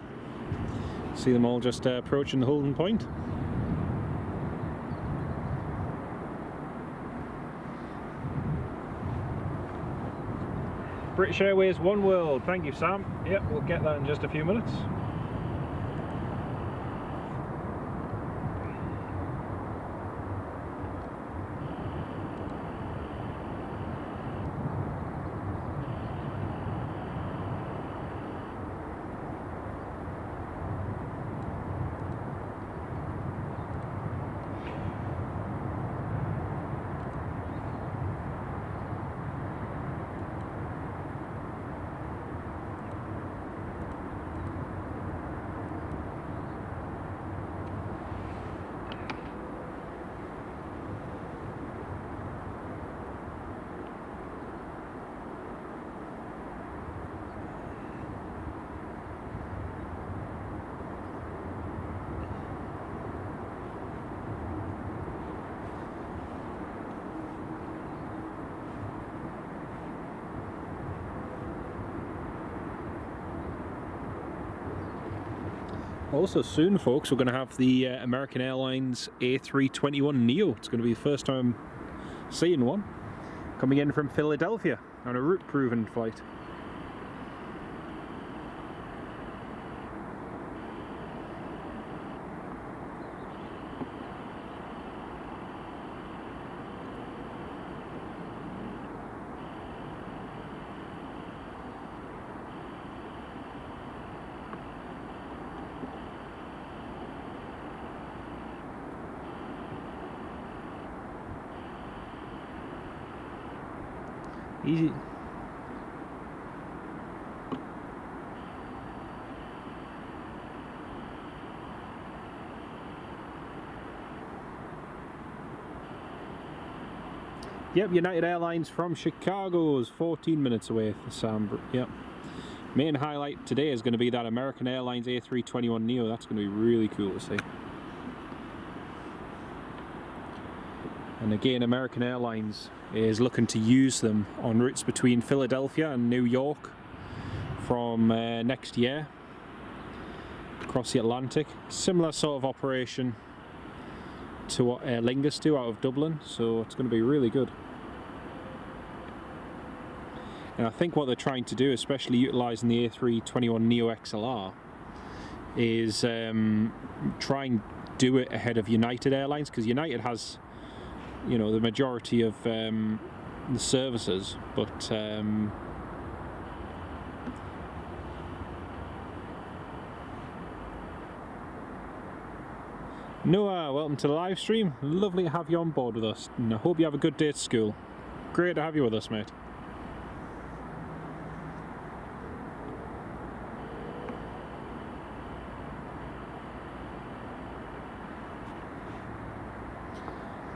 See them all just approaching the holding point. British Airways One World, thank you Sam. Yep, we'll get that in just a few minutes. Also soon, folks, we're going to have the American Airlines A321neo. It's going to be the first time seeing one. Coming in from Philadelphia on a route-proven flight. Easy. Yep, United Airlines from Chicago is 14 minutes away for Sam. Yep. Main highlight today is going to be that American Airlines A321neo. That's going to be really cool to see. And again, American Airlines is looking to use them on routes between Philadelphia and New York from next year across the Atlantic. Similar sort of operation to what Aer Lingus do out of Dublin, so it's going to be really good. And I think what they're trying to do, especially utilising the A321neo XLR, is try and do it ahead of United Airlines, because United has, you know, the majority of the services, but Noah, welcome to the live stream. Lovely to have you on board with us, and I hope you have a good day at school. Great to have you with us, mate.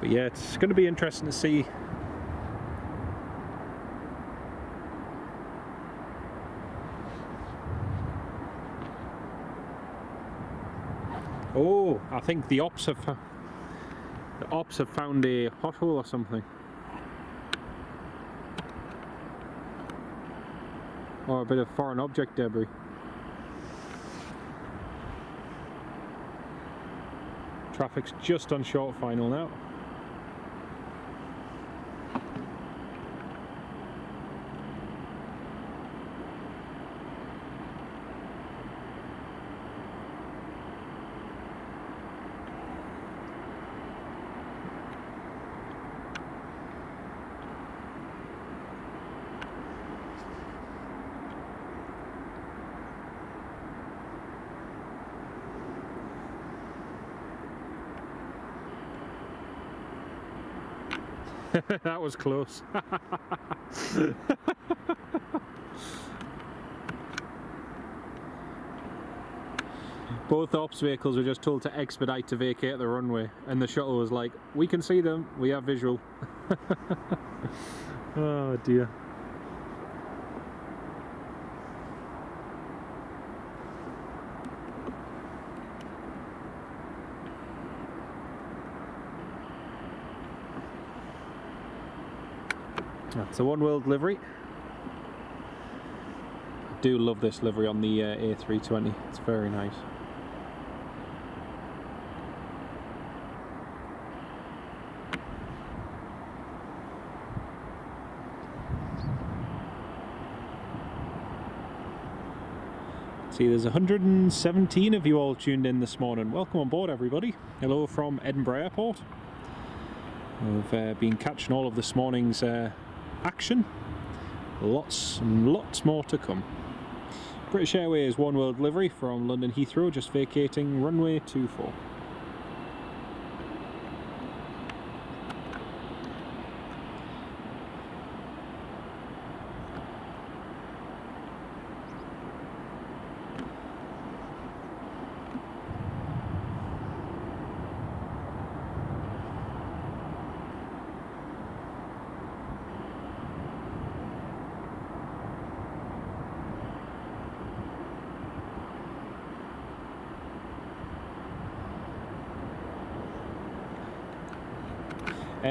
But yeah, it's going to be interesting to see. Oh, I think the ops have found a pothole or something, or a bit of foreign object debris. Traffic's just on short final now. That was close. Both ops vehicles were just told to expedite to vacate the runway, and the shuttle was like, we can see them, we have visual. Oh dear. It's a One World livery. I do love this livery on the A320, it's very nice. See, there's 117 of you all tuned in this morning. Welcome on board, everybody. Hello from Edinburgh Airport. We've been catching all of this morning's action. Lots and lots more to come. British Airways One World livery from London Heathrow, just vacating runway 24.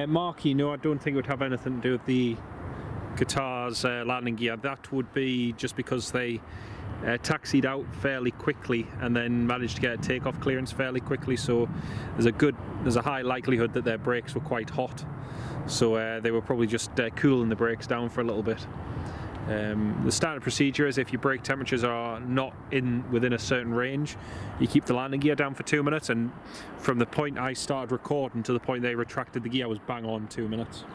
Marky, no, I don't think it would have anything to do with the Qatar's landing gear. That would be just because they taxied out fairly quickly and then managed to get a takeoff clearance fairly quickly, so there's a high likelihood that their brakes were quite hot, so they were probably just cooling the brakes down for a little bit. The standard procedure is if your brake temperatures are not within a certain range, you keep the landing gear down for 2 minutes, and from the point I started recording to the point they retracted the gear was bang on 2 minutes.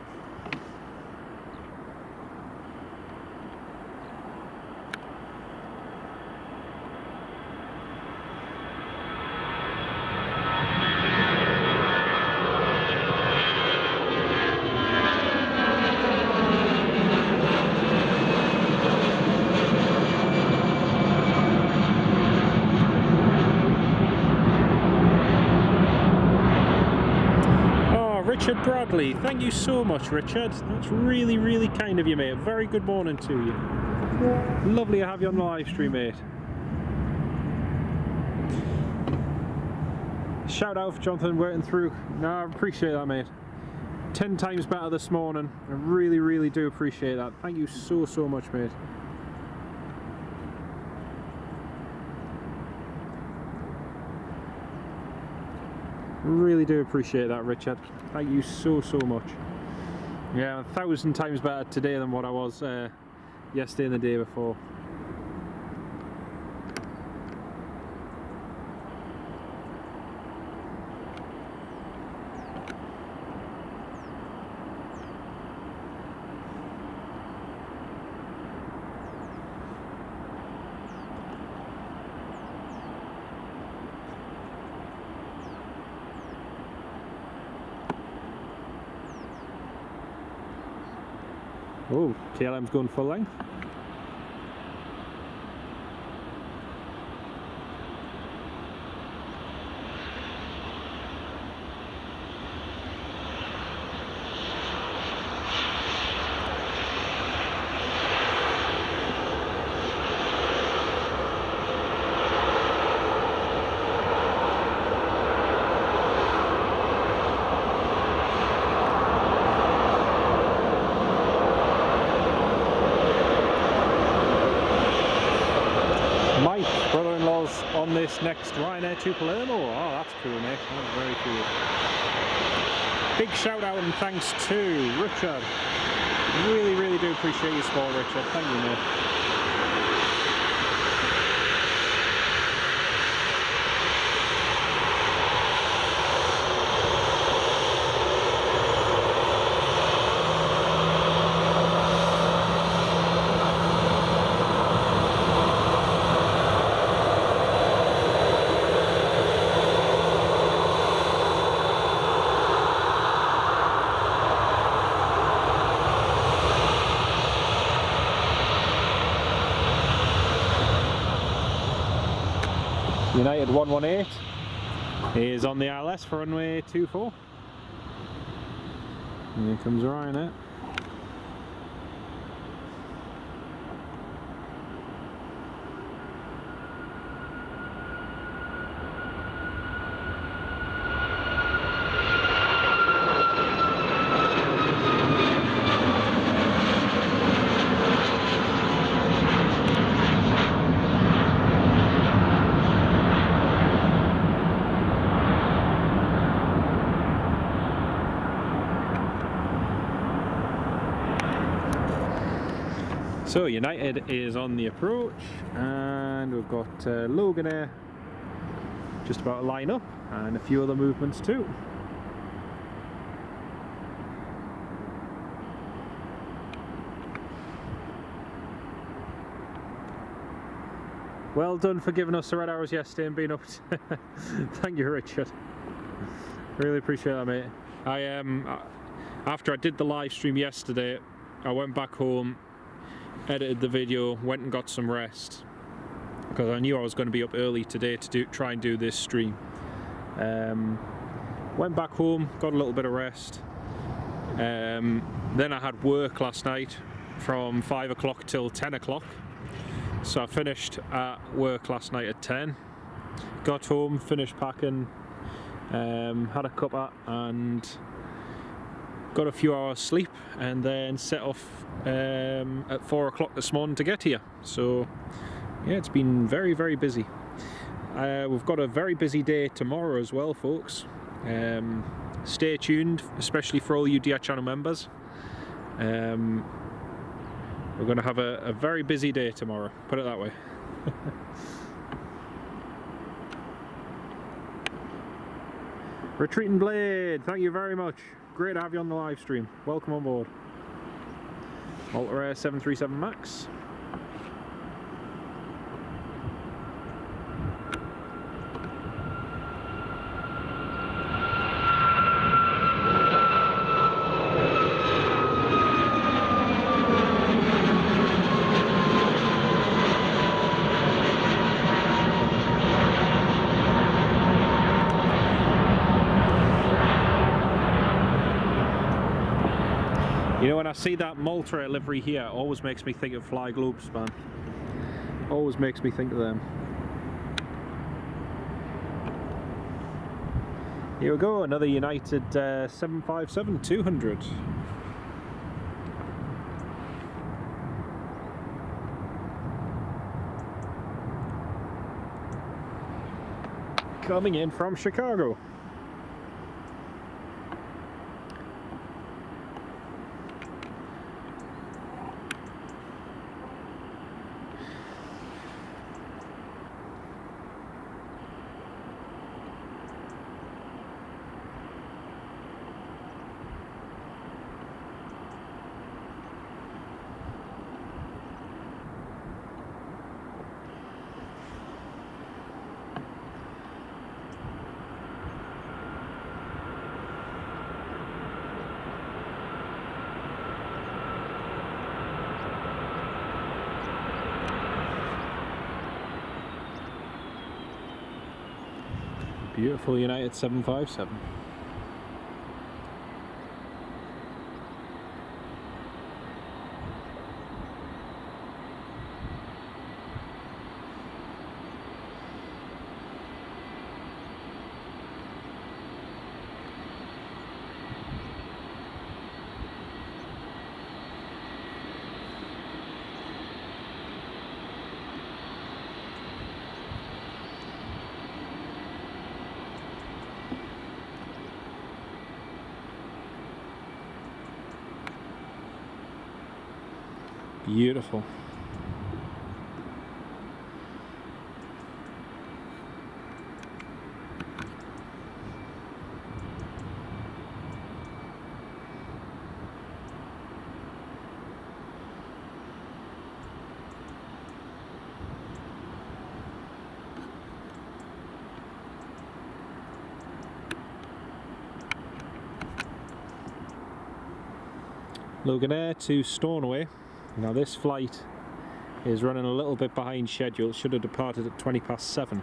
Richard Bradley, thank you so much, Richard. That's really, really kind of you, mate. Very good morning to you. Lovely to have you on the live stream, mate. Shout out for Jonathan working through. No, I appreciate that, mate. 10 times better this morning. I really, really do appreciate that. Thank you so, so much, mate. Really do appreciate that, Richard. Thank you so, so much. Yeah, 1,000 times better today than what I was yesterday and the day before. Oh, KLM's going full length. this next Ryanair to Palermo. Oh, that's cool, mate. That's very cool. Big shout out and thanks to Richard. Really, really do appreciate your support, Richard. Thank you, mate. United 118 is on the ILS for runway 24. And here comes Ryanair. So United is on the approach, and we've got Loganair just about to line up, and a few other movements too. Well done for giving us the red hours yesterday and being up to thank you, Richard. Really appreciate that, mate. After I did the live stream yesterday, I went back home, edited the video, went and got some rest because I knew I was going to be up early today to try and do this stream. Went back home, got a little bit of rest. Then I had work last night from 5 o'clock till 10 o'clock. So I finished at work last night at 10. Got home, finished packing, had a cuppa and got a few hours sleep, and then set off at 4 o'clock this morning to get here. So yeah, it's been very, very busy. We've got a very busy day tomorrow as well, folks. Stay tuned, especially for all you DR channel members. We're going to have a very busy day tomorrow, put it that way. Retreating Blade, thank you very much. Great to have you on the live stream. Welcome on board. Alter Air 737 Max. You know, when I see that Malta livery here, it always makes me think of Fly Globespan. Always makes me think of them. Here we go, another United 757-200. Coming in from Chicago. Beautiful United 757. Beautiful. Logan Air to Stornoway. Now this flight is running a little bit behind schedule. It should have departed at 7:20.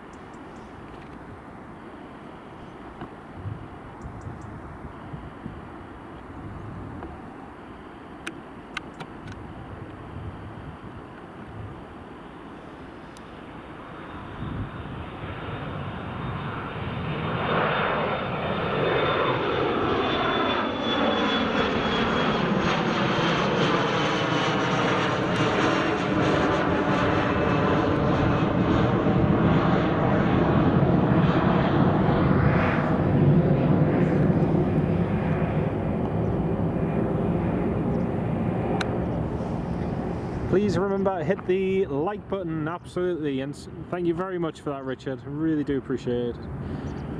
Please remember to hit the like button, absolutely, and thank you very much for that, Richard. I really do appreciate it.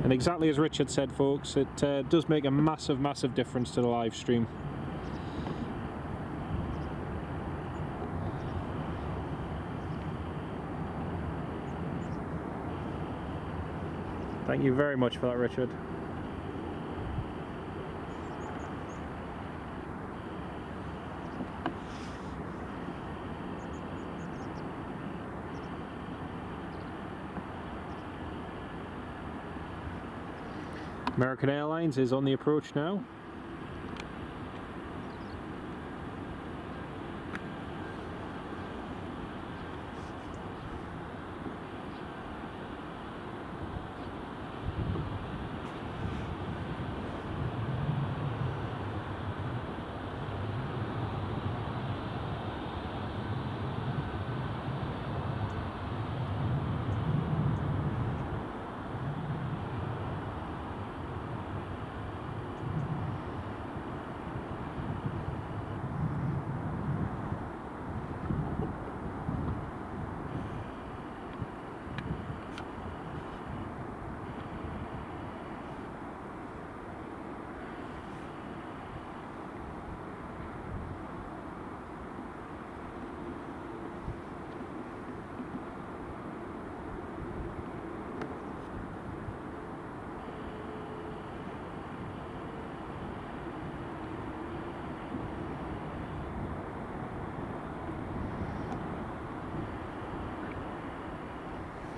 And exactly as Richard said, folks, it does make a massive difference to the live stream. Thank you very much for that, Richard. American Airlines is on the approach now.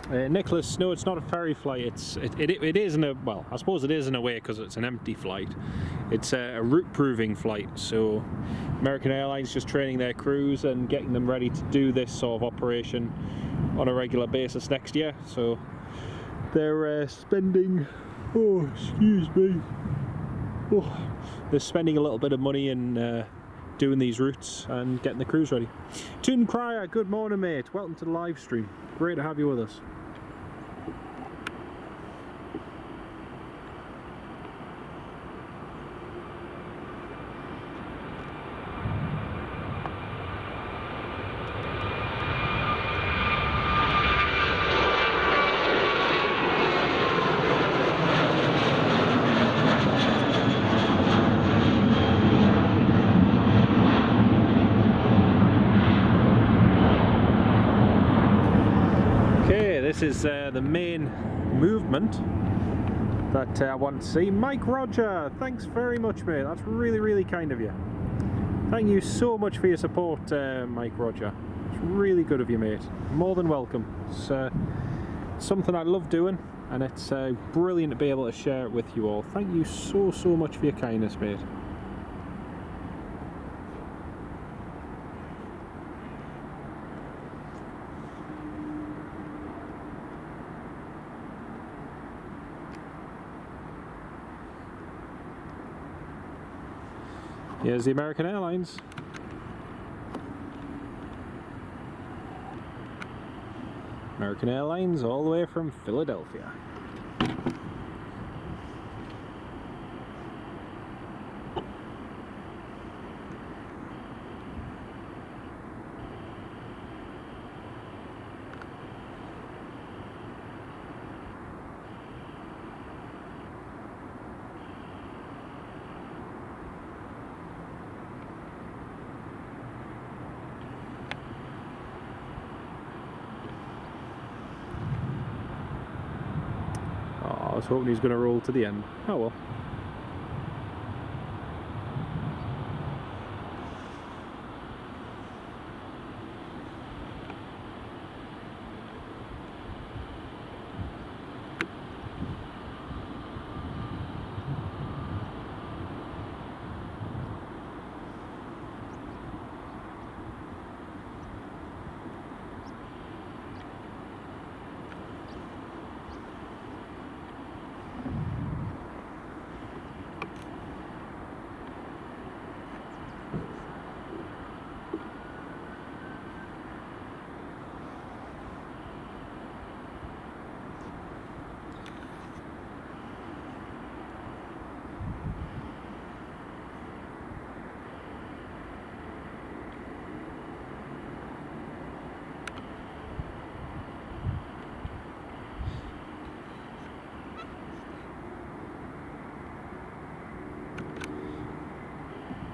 Nicholas, no, it's not a ferry flight. It is in a, well, I suppose it is in a way because it's an empty flight. It's a route proving flight. So American Airlines just training their crews and getting them ready to do this sort of operation on a regular basis next year. So they're spending, oh, excuse me, oh, they're spending a little bit of money in doing these routes and getting the crews ready. Toon Crier, good morning, mate. Welcome to the live stream. Great to have you with us. This is the main movement that I want to see. Mike Roger, thanks very much, mate. That's really kind of you. Thank you so much for your support, Mike Roger. It's really good of you, mate. More than welcome. It's something I love doing, and it's brilliant to be able to share it with you all. Thank you so much for your kindness, mate. Here's the American Airlines. American Airlines all the way from Philadelphia. was hoping he was going to roll to the end. Oh well.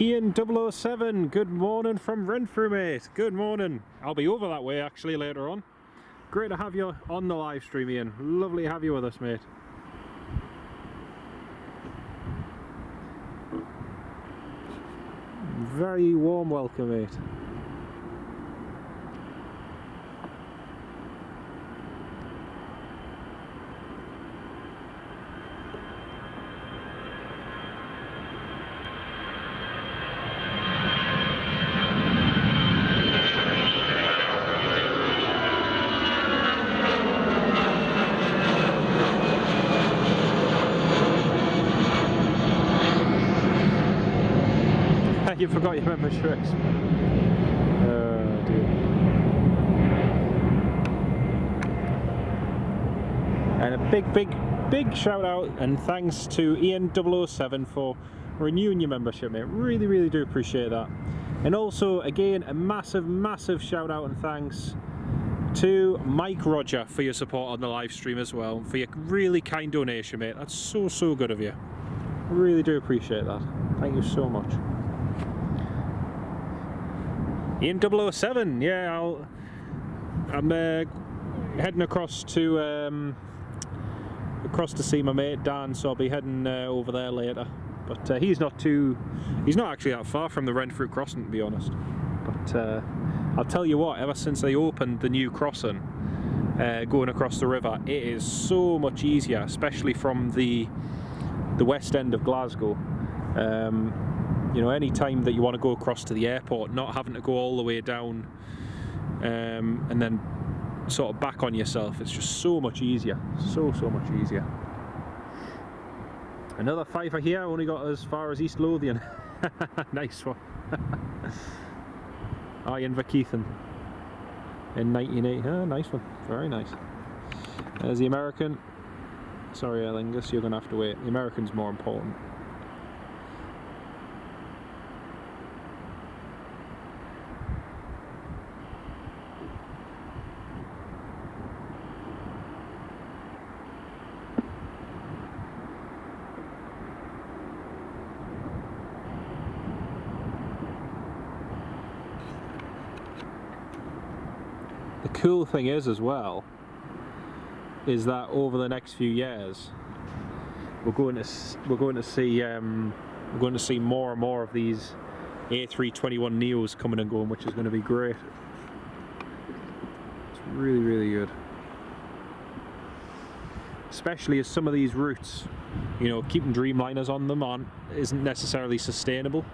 Ian 007, good morning from Renfrew, mate. Good morning. I'll be over that way actually later on. Great to have you on the live stream, Ian. Lovely to have you with us, mate. Very warm welcome, mate. You forgot your memberships. Oh dear. And a big shout out and thanks to Ian 007 for renewing your membership, mate. Really do appreciate that. And also again a massive shout out and thanks to Mike Roger for your support on the live stream as well, for your really kind donation, mate. That's so good of you. Really do appreciate that. Thank you so much. Ian 007, yeah, I'm heading across to see my mate Dan, so I'll be heading over there later. But he's not actually that far from the Renfrew crossing, to be honest. But I'll tell you what, ever since they opened the new crossing going across the river, it is so much easier, especially from the west end of Glasgow. You know, any time that you want to go across to the airport, not having to go all the way down and then sort of back on yourself, it's just so much easier. So much easier. Another fiver here, only got as far as East Lothian. Nice one. Ian Verkeithen in 1980. Oh, nice one. Very nice. There's the American. Sorry, Aer Lingus, you're going to have to wait. The American's more important. The cool thing is as well is that over the next few years we're going to see more and more of these A321 Neos coming and going, which is going to be great. It's really good, especially as some of these routes, you know, keeping Dreamliners on them isn't necessarily sustainable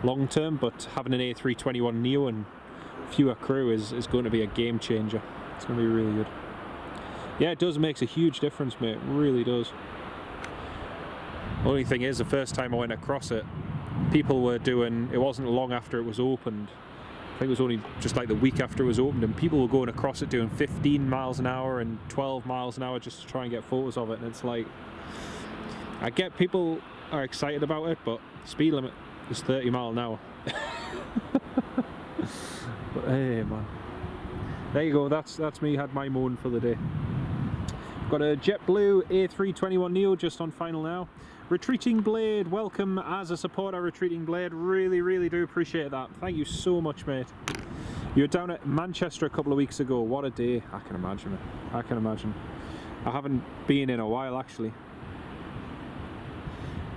long term, but having an A321 Neo and fewer crew is going to be a game changer. It's going to be really good. Yeah, it does, makes a huge difference, mate. It really does. Only thing is, the first time I went across it, people were doing, it wasn't long after it was opened, I think it was only just like the week after it was opened, and people were going across it doing 15 miles an hour and 12 miles an hour just to try and get photos of it. And it's like, I get people are excited about it, but speed limit is 30 miles an hour. But hey man, there you go, that's me, had my moan for the day. Got a JetBlue A321 Neo just on final now. Retreating Blade, welcome as a supporter, Retreating Blade. Really do appreciate that. Thank you so much, mate. You were down at Manchester a couple of weeks ago. What a day. I can imagine it. I can imagine. I haven't been in a while actually.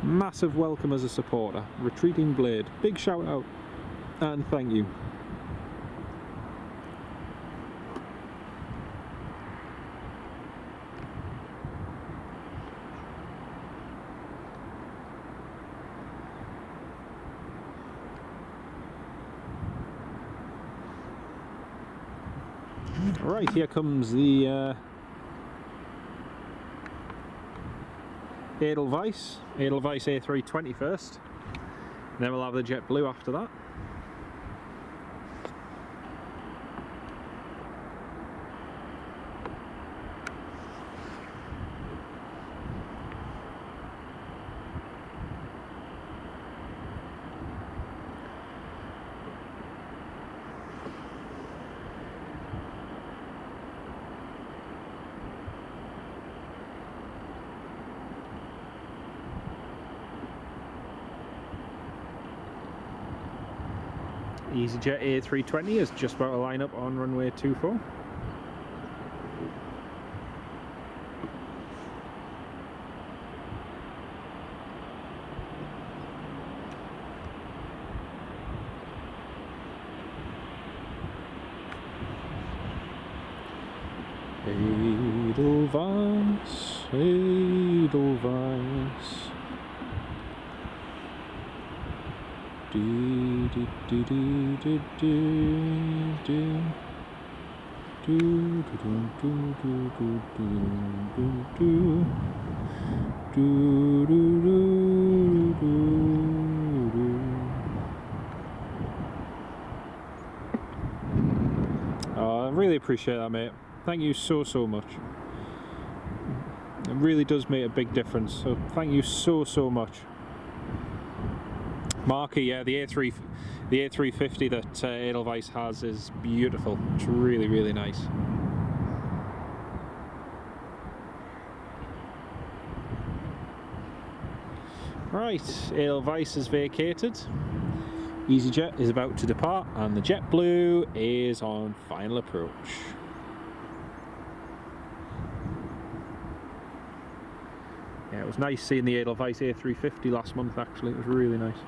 Massive welcome as a supporter. Retreating Blade. Big shout out and thank you. Right, here comes the Edelweiss A320 first, and then we'll have the JetBlue after that. EasyJet A320 is just about to line up on runway 24. Edelweiss, Edelweiss. Do do do do do do do do do do do do do. Oh, I really appreciate that, mate. Thank you so much. It really does make a big difference. So thank you so much. Marker, yeah, the A350 that Edelweiss has is beautiful. It's really nice. Right, Edelweiss is vacated. EasyJet is about to depart, and the JetBlue is on final approach. Yeah, it was nice seeing the Edelweiss A350 last month. Actually, it was really nice.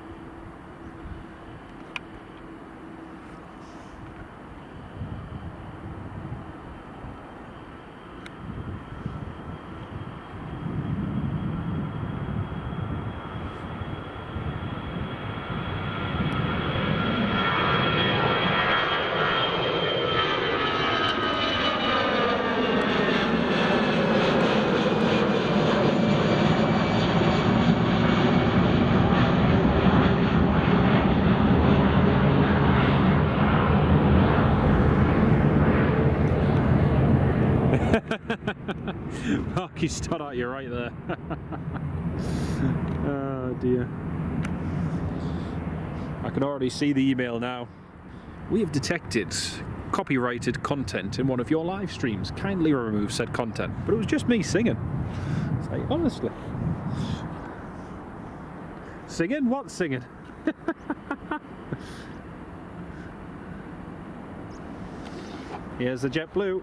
Marky stood at you right there. Oh dear. I can already see the email now. We have detected copyrighted content in one of your live streams. Kindly remove said content. But it was just me singing. It's like, honestly. Singing? What singing? Here's the JetBlue.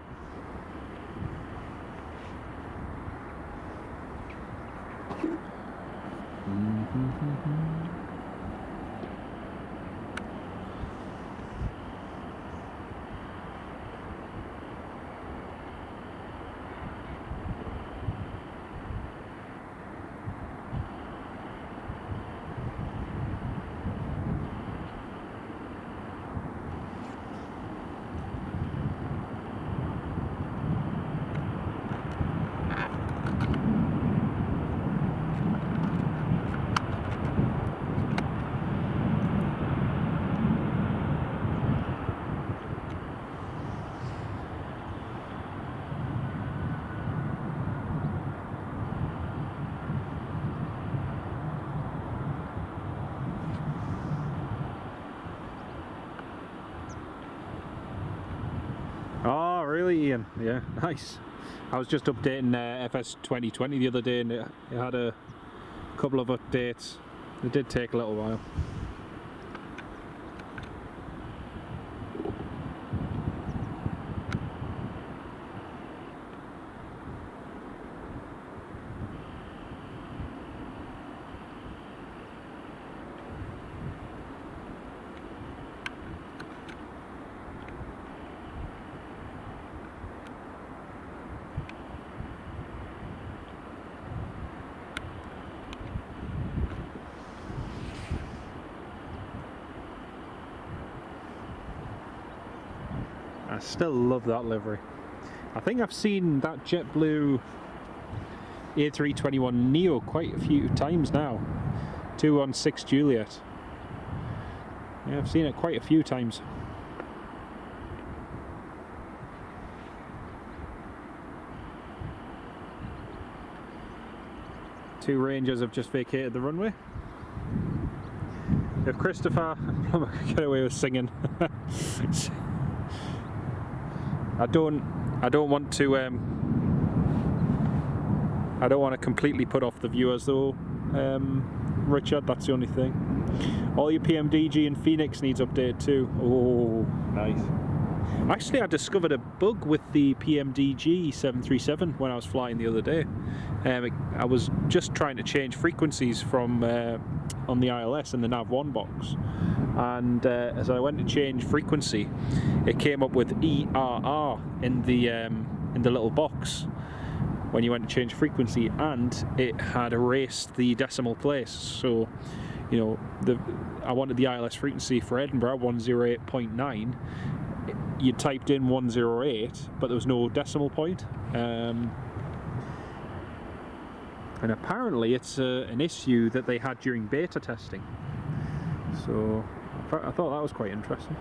Oh, really, Ian? Yeah, nice. I was just updating FS 2020 the other day, and it had a couple of updates. It did take a little while. I still love that livery. I think I've seen that JetBlue A321neo quite a few times now. 216 Juliet. Yeah, I've seen it quite a few times. Two Rangers have just vacated the runway. If Christopher, I'm not gonna get away with singing. I don't want to completely put off the viewers though, Richard. That's the only thing. All your PMDG in Phoenix needs update too. Oh, nice. Actually, I discovered a bug with the PMDG 737 when I was flying the other day. I was just trying to change frequencies from on the ILS in the Nav1 box, and as I went to change frequency, it came up with ERR in the little box when you went to change frequency, and it had erased the decimal place. So, you know, I wanted the ILS frequency for Edinburgh 108.9. You typed in 108, but there was no decimal point. And apparently it's an issue that they had during beta testing. So I thought that was quite interesting.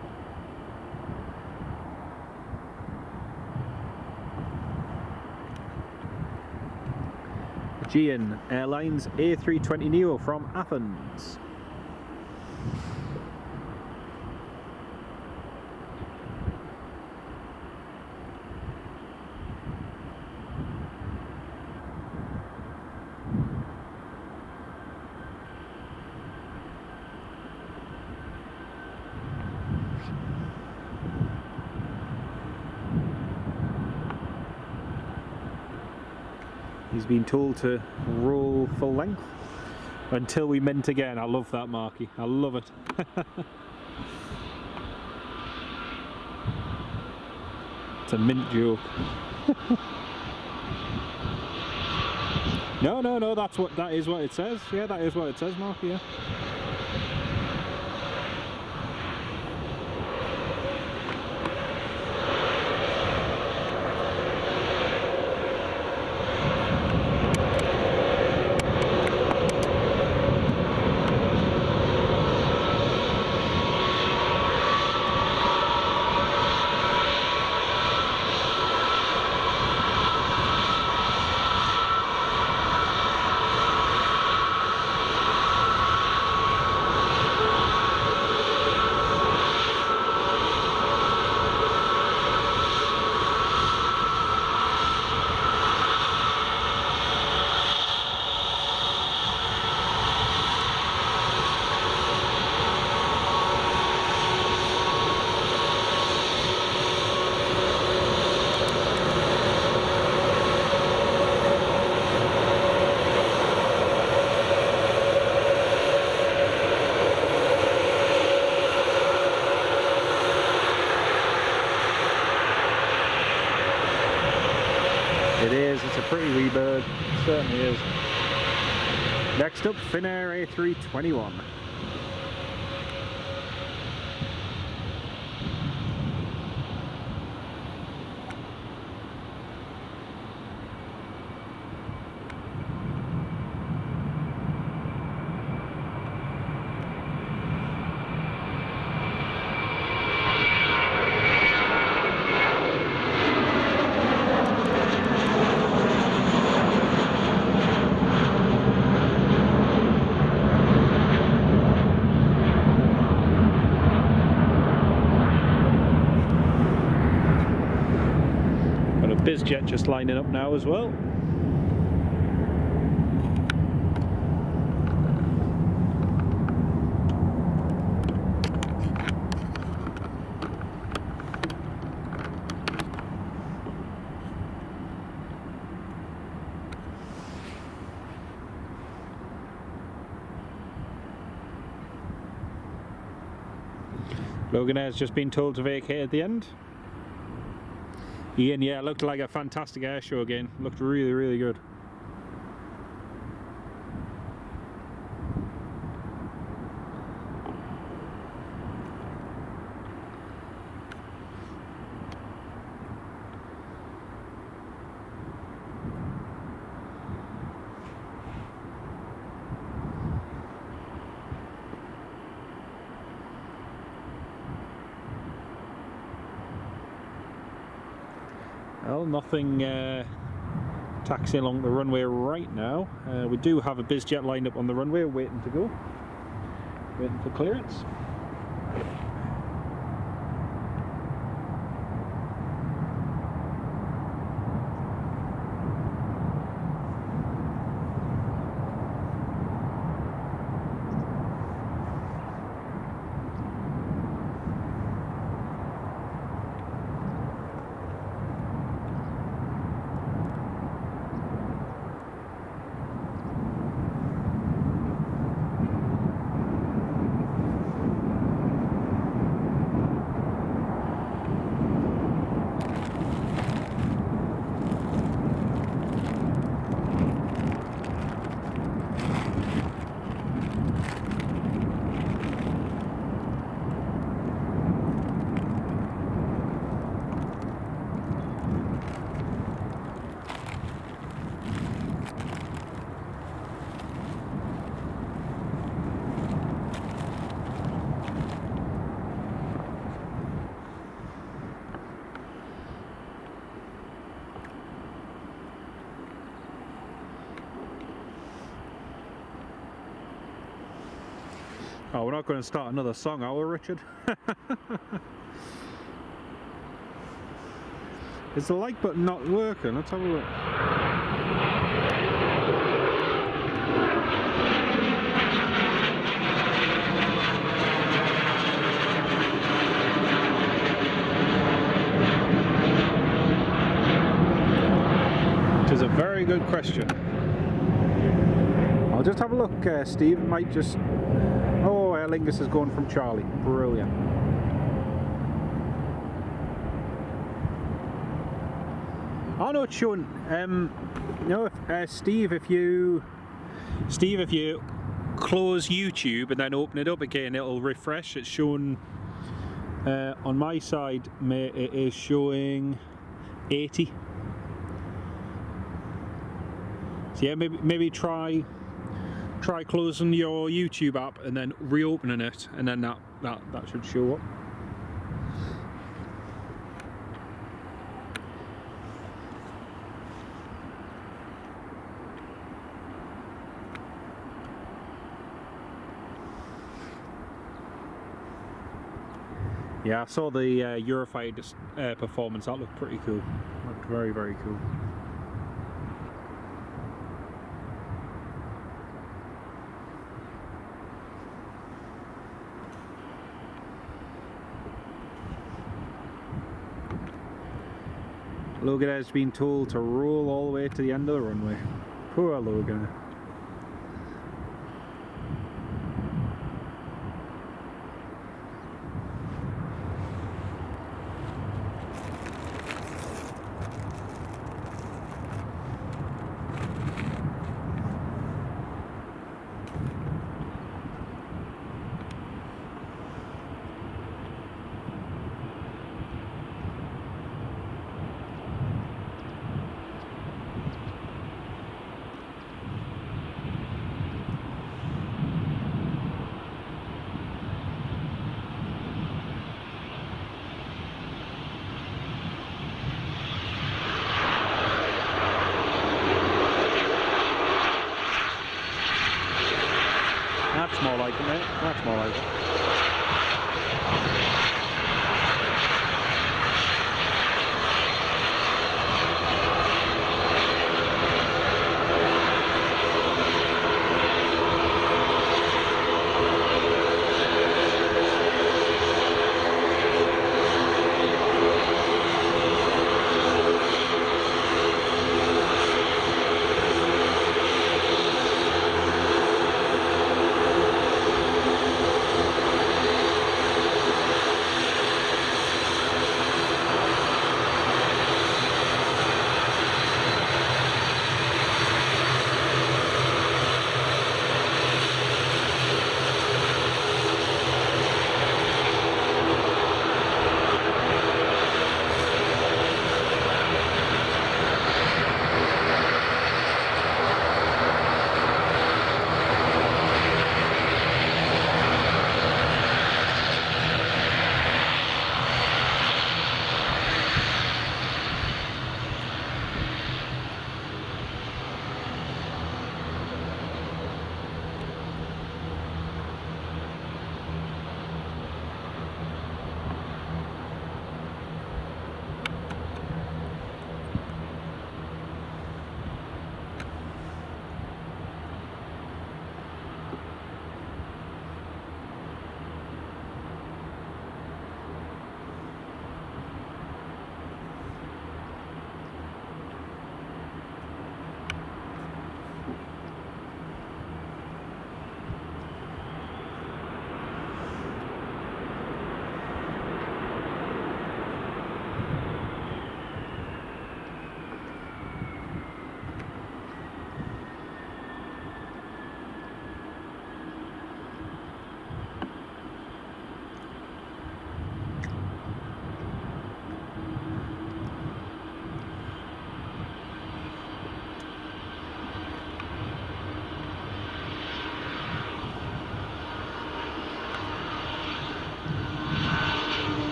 Aegean Airlines A320neo from Athens. He's been told to roll full length until we mint again. I love that, Marky. I love it. It's a mint joke. No, that is what it says. Yeah, that is what it says, Marky. Yeah. It is, it's a pretty wee bird, it certainly is. Next up, Finnair A321. BizJet just lining up now as well. Logan Air's just been told to vacate at the end. Ian, yeah, looked like a fantastic air show again. Looked really, really good. well, nothing taxiing along the runway right now. We do have a BizJet lined up on the runway waiting to go, waiting for clearance. Oh, we're not going to start another song, are we, Richard? Is the like button not working? Let's have a look. It is a very good question. I'll just have a look, Steve. It might just... Oh, Aer Lingus is going from Charlie. Brilliant. Oh no, it's showing. No, Steve, if you close YouTube and then open it up again, it'll refresh. It's showing on my side. It is showing 80. So yeah, maybe try closing your YouTube app and then reopening it, and then that should show up. Yeah, I saw the Eurofied performance. That looked pretty cool. Looked very, very cool. Logan has been told to roll all the way to the end of the runway. Poor Logan. That's more like it, mate. That's more like it.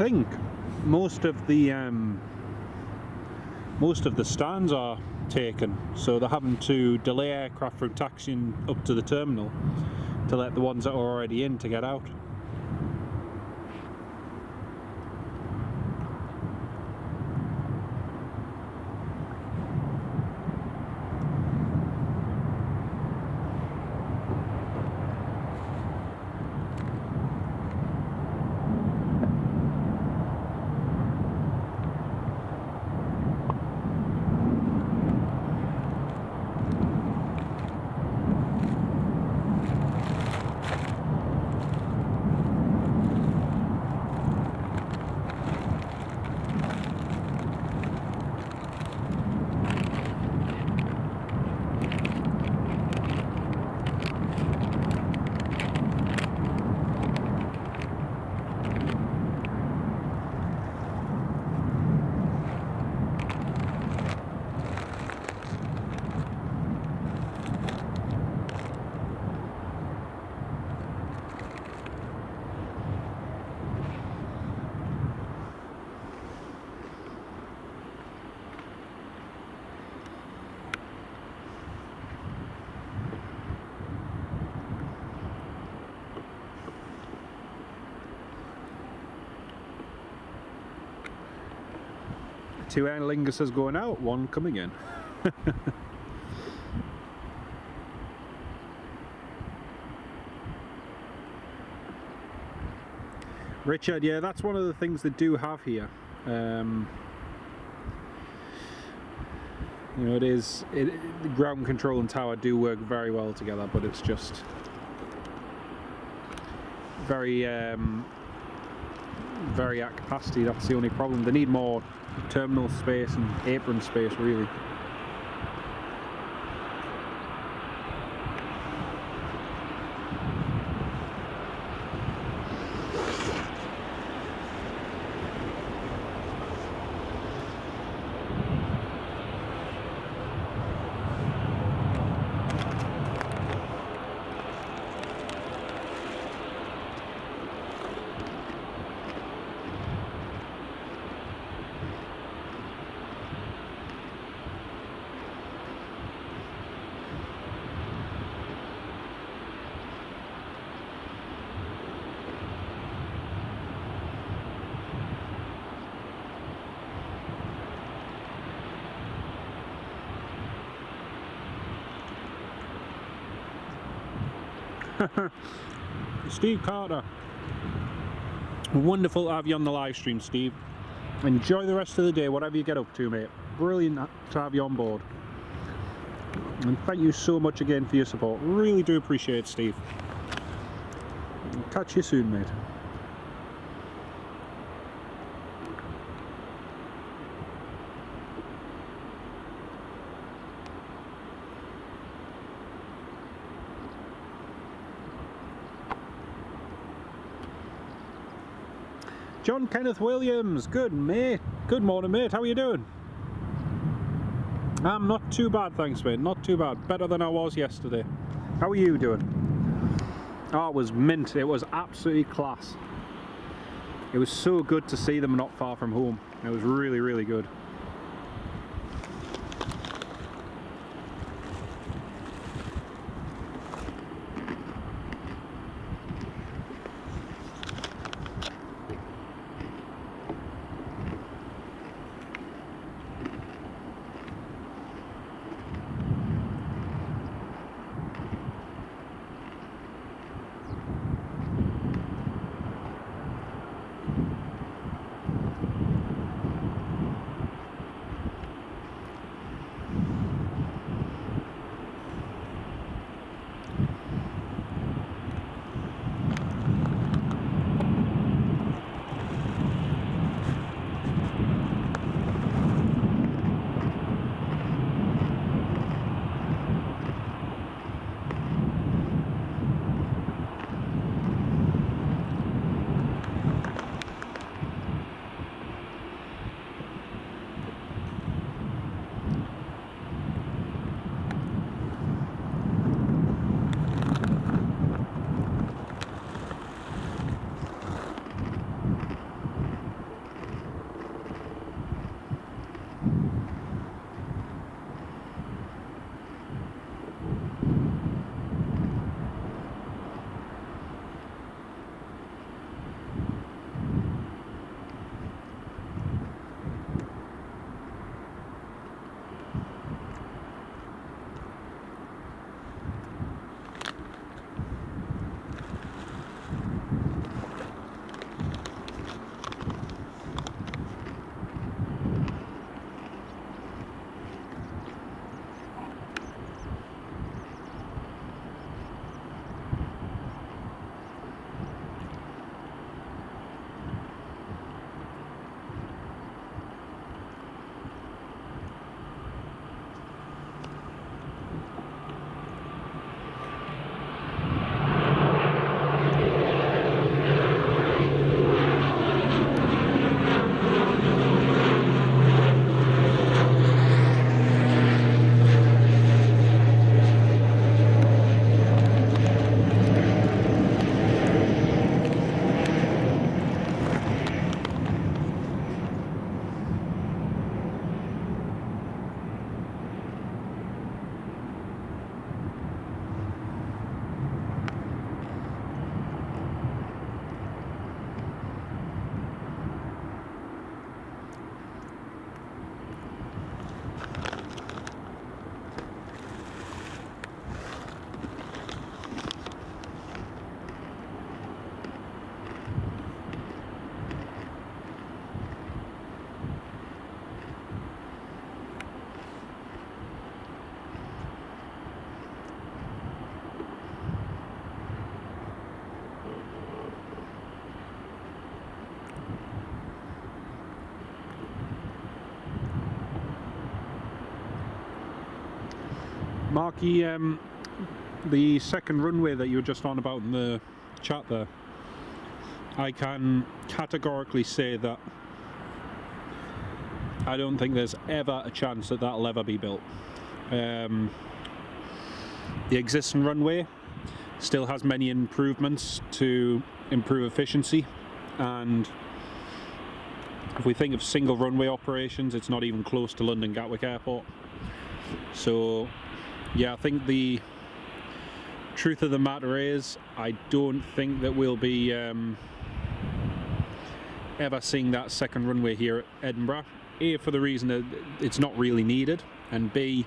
think most of the stands are taken, so they're having to delay aircraft from taxiing up to the terminal to let the ones that are already in to get out. Two Aer Linguses going out, one coming in. Richard, yeah, that's one of the things they do have here. You know, the ground control and tower do work very well together, but it's just very very at capacity. That's the only problem. They need more terminal space and apron space, really. Steve Carter, wonderful to have you on the live stream, Steve. Enjoy the rest of the day, whatever you get up to, mate. Brilliant to have you on board, and thank you so much again for your support. Really do appreciate it, Steve. Catch you soon, mate. John Kenneth Williams, good mate. Good morning, mate. How are you doing? I'm not too bad, thanks, mate. Not too bad. Better than I was yesterday. How are you doing? Oh, it was mint. It was absolutely class. It was so good to see them not far from home. It was really, really good. Marky, the second runway that you were just on about in the chat there, I can categorically say that I don't think there's ever a chance that that'll ever be built. The existing runway still has many improvements to improve efficiency, and if we think of single runway operations, it's not even close to London Gatwick Airport. So yeah, I think the truth of the matter is I don't think that we'll be ever seeing that second runway here at Edinburgh. A, for the reason that it's not really needed, and B,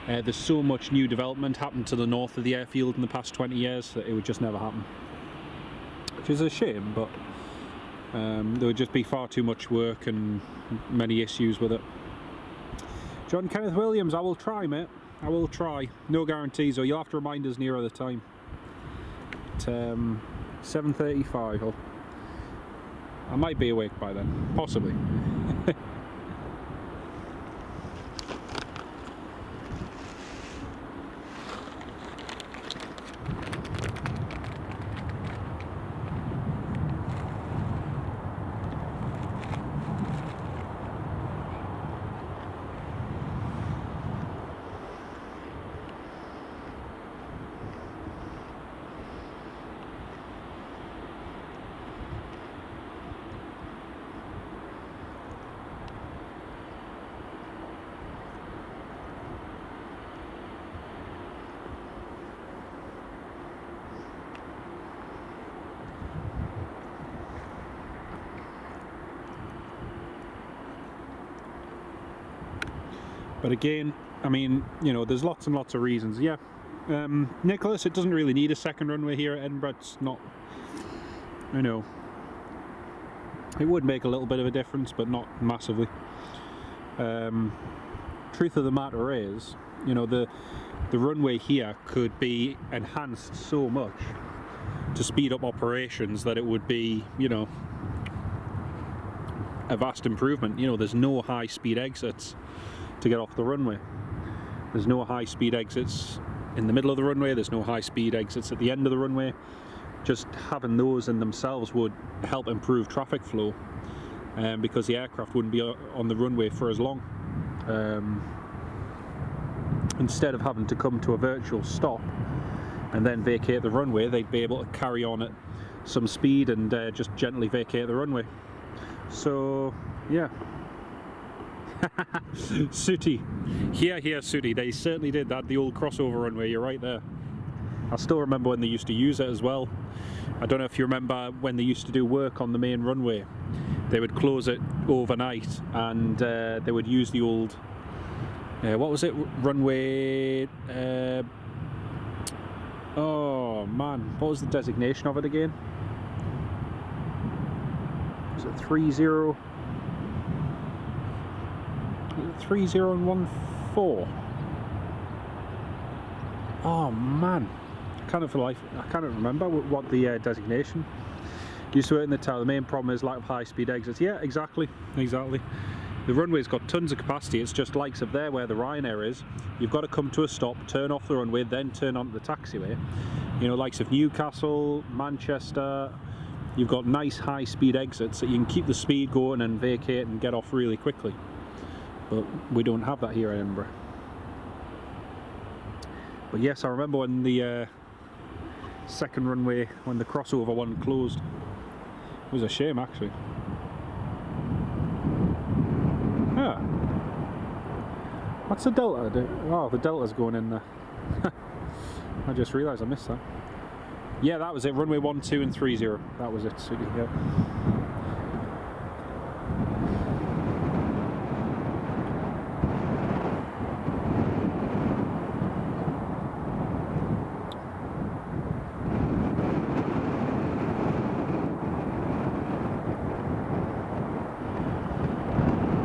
there's so much new development happened to the north of the airfield in the past 20 years that it would just never happen. Which is a shame, but there would just be far too much work and many issues with it. John Kenneth Williams, I will try, mate. I will try. No guarantees, though. You'll have to remind us nearer the time. At 7:35. I might be awake by then, possibly. But again, I mean, you know, there's lots and lots of reasons. Yeah, Nicholas, it doesn't really need a second runway here at Edinburgh. It's not, I know, it would make a little bit of a difference, but not massively. Truth of the matter is, you know, the runway here could be enhanced so much to speed up operations that it would be, you know, a vast improvement. You know, there's no high-speed exits to get off the runway. There's no high-speed exits in the middle of the runway, there's no high-speed exits at the end of the runway. Just having those in themselves would help improve traffic flow, because the aircraft wouldn't be on the runway for as long. Instead of having to come to a virtual stop and then vacate the runway, they'd be able to carry on at some speed and just gently vacate the runway. So yeah. Sooty. Here, Sooty. They certainly did that, the old crossover runway, you're right there. I still remember when they used to use it as well. I don't know if you remember when they used to do work on the main runway. They would close it overnight and they would use the old, what was it, runway, oh man, what was the designation of it again? Was it 30? 3014. Oh man, I can't remember what the designation. Used to work in the tower. The main problem is lack of high-speed exits. Yeah, exactly. The runway's got tons of capacity. It's just likes up there where the Ryanair is. You've got to come to a stop, turn off the runway, then turn onto the taxiway. You know, likes of Newcastle, Manchester. You've got nice high-speed exits that you can keep the speed going and vacate and get off really quickly. But we don't have that here in Edinburgh. But yes, I remember when the second runway, when the crossover one closed. It was a shame, actually. Yeah. What's the Delta? Oh, the Delta's going in there. I just realised I missed that. Yeah, that was it. Runway 12 and 30. That was it. Yeah.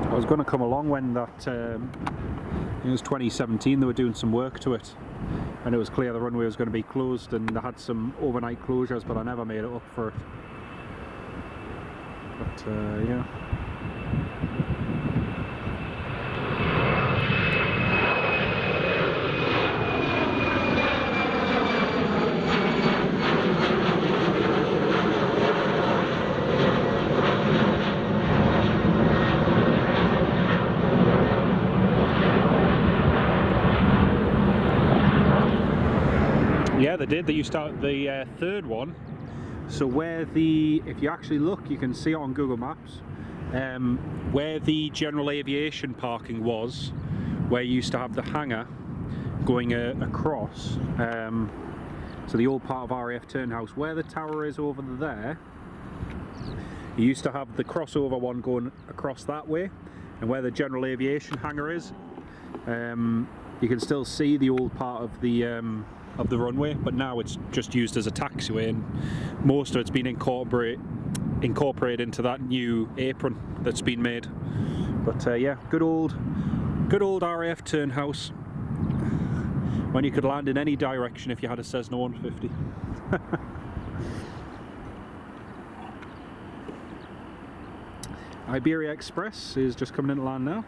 I was going to come along when that, it was 2017, they were doing some work to it and it was clear the runway was going to be closed and they had some overnight closures, but I never made it up for it. But yeah. they did. They used to have the third one. So where the, if you actually look, you can see it on Google Maps, where the general aviation parking was, where you used to have the hangar going across, so the old part of RAF Turnhouse, where the tower is over there, you used to have the crossover one going across that way, and where the general aviation hangar is, you can still see the old part of the runway, but now it's just used as a taxiway, and most of it's been incorporated into that new apron that's been made. But yeah, good old RAF Turnhouse, when you could land in any direction if you had a Cessna 150. Iberia Express is just coming into land now.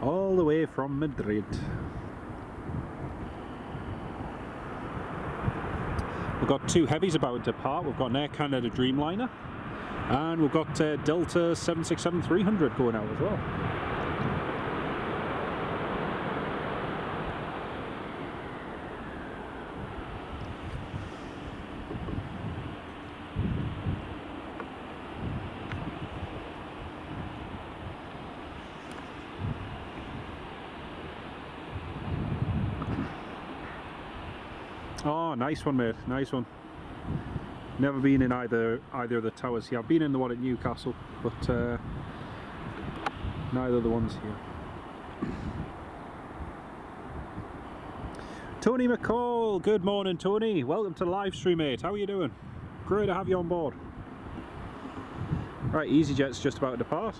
All the way from Madrid. We've got two heavies about to depart. We've got an Air Canada Dreamliner, and we've got Delta 767-300 going out as well. Oh, nice one, mate. Nice one. Never been in either of the towers here. I've been in the one at Newcastle, but neither of the ones here. Tony McCall, good morning, Tony. Welcome to the live stream, mate. How are you doing? Great to have you on board. Right, EasyJet's just about to depart.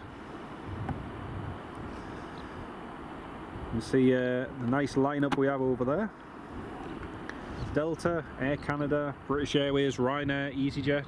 You can see the nice lineup we have over there. Delta, Air Canada, British Airways, Ryanair, EasyJet.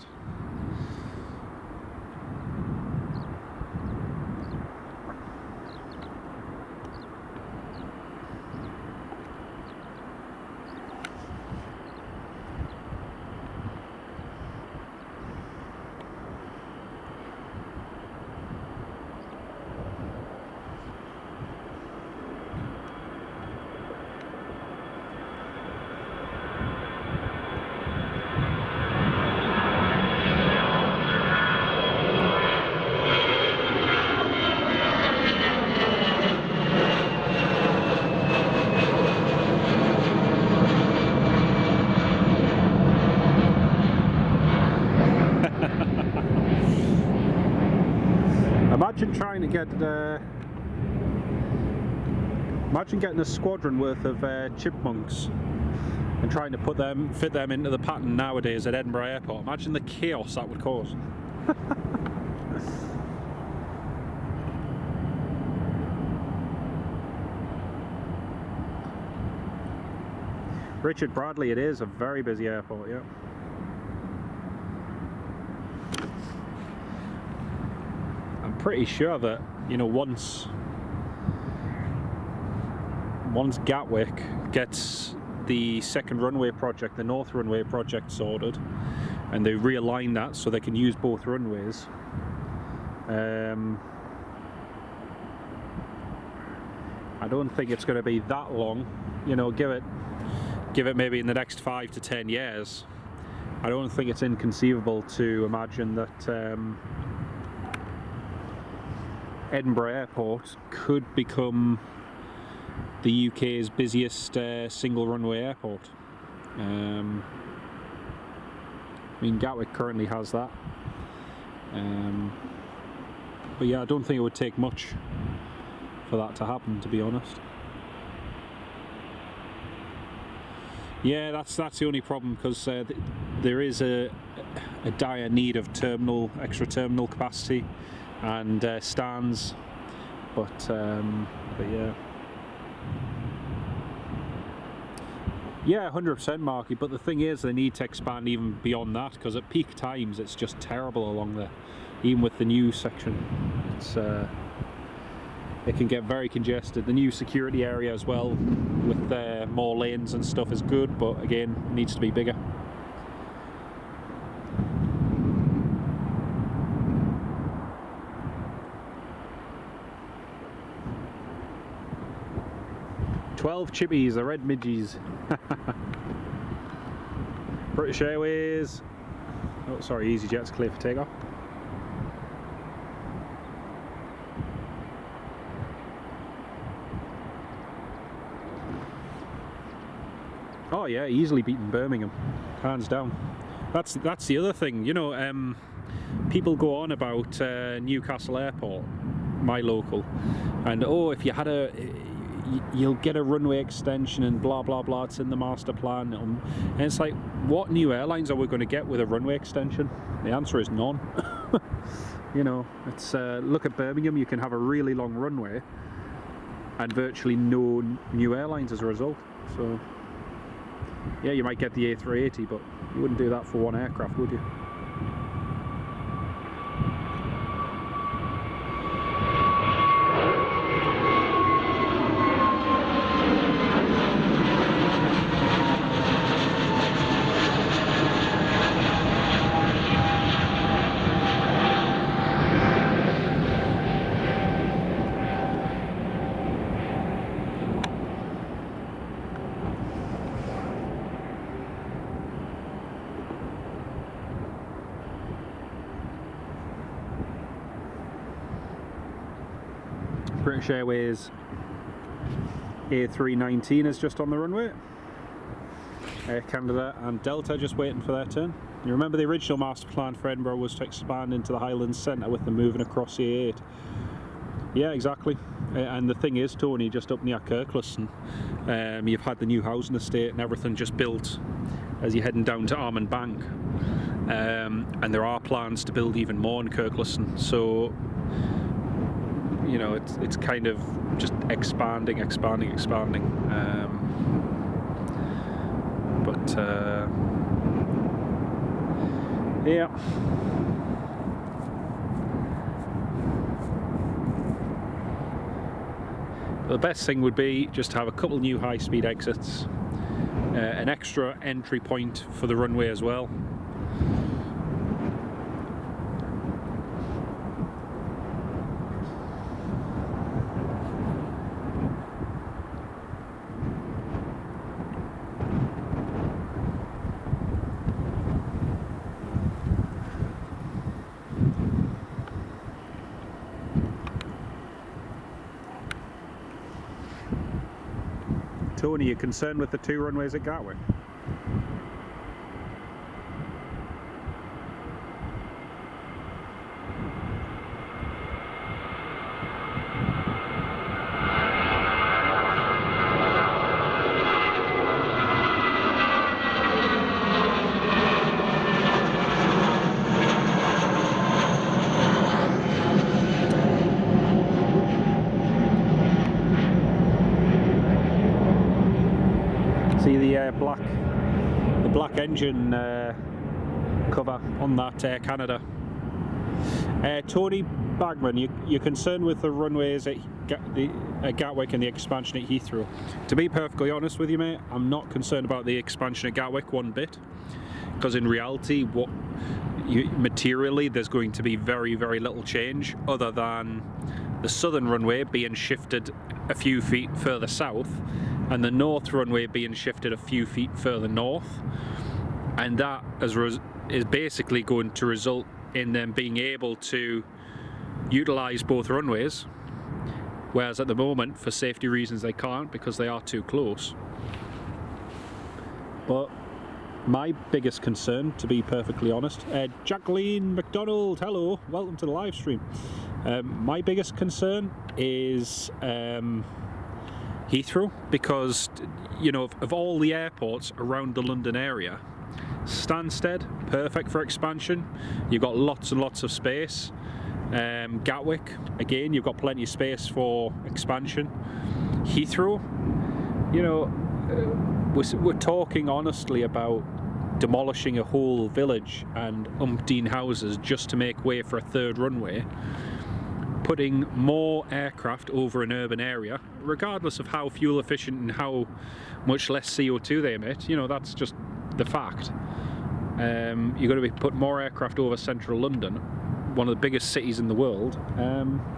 Imagine trying to get, imagine getting a squadron worth of chipmunks and trying to fit them into the pattern nowadays at Edinburgh Airport. Imagine the chaos that would cause. Richard Bradley, it is a very busy airport, yeah. I'm pretty sure that, you know, once Gatwick gets the second runway project, the North Runway project sorted, and they realign that so they can use both runways, I don't think it's going to be that long. You know, give it maybe in the next 5 to 10 years. I don't think it's inconceivable to imagine that Edinburgh Airport could become the UK's busiest single runway airport. I mean, Gatwick currently has that, but yeah, I don't think it would take much for that to happen, to be honest. Yeah, that's the only problem, because there is a dire need of extra terminal capacity and stands, but yeah. Yeah, 100% Marky, but the thing is they need to expand even beyond that, because at peak times it's just terrible along there. Even with the new section, it can get very congested. The new security area as well, with more lanes and stuff, is good, but again, it needs to be bigger. 12 chippies, the red midgies. British Airways. Oh, sorry, EasyJet's clear for takeoff. Oh yeah, easily beaten Birmingham, hands down. That's the other thing, you know. People go on about Newcastle Airport, my local, and oh, if you had you'll get a runway extension and blah blah blah, it's in the master plan. And it's like, what new airlines are we going to get with a runway extension? The answer is none. You know, it's look at Birmingham, you can have a really long runway and virtually no new airlines as a result. So yeah, you might get the A380, but you wouldn't do that for one aircraft, would you? British Airways A319 is just on the runway. Air Canada and Delta just waiting for their turn. You remember the original master plan for Edinburgh was to expand into the Highlands Centre with them moving across the A8. Yeah, exactly. And the thing is, Tony, just up near Kirkliston, you've had the new housing estate and everything just built as you're heading down to Armand Bank. And there are plans to build even more in Kirkliston. So you know, it's kind of just expanding. Yeah. The best thing would be just to have a couple new high-speed exits, an extra entry point for the runway as well. Tony, are you concerned with the two runways at Gatwick? See the black engine cover on that Air Canada. Tony Bagman, you're concerned with the runways at Gatwick and the expansion at Heathrow. To be perfectly honest with you, mate, I'm not concerned about the expansion at Gatwick one bit, because in reality, materially, there's going to be very, very little change other than the southern runway being shifted a few feet further south and the north runway being shifted a few feet further north, and that is basically going to result in them being able to utilize both runways, whereas at the moment for safety reasons they can't because they are too close. But my biggest concern, to be perfectly honest, Jacqueline McDonald, hello, welcome to the live stream. My biggest concern is Heathrow, because you know, of all the airports around the London area, Stansted, perfect for expansion. You've got lots and lots of space. Gatwick, again, you've got plenty of space for expansion. Heathrow, you know, we're talking honestly about demolishing a whole village and umpteen houses just to make way for a third runway, putting more aircraft over an urban area, regardless of how fuel efficient and how much less CO2 they emit. You know, that's just the fact. You're going to be putting more aircraft over central London, one of the biggest cities in the world.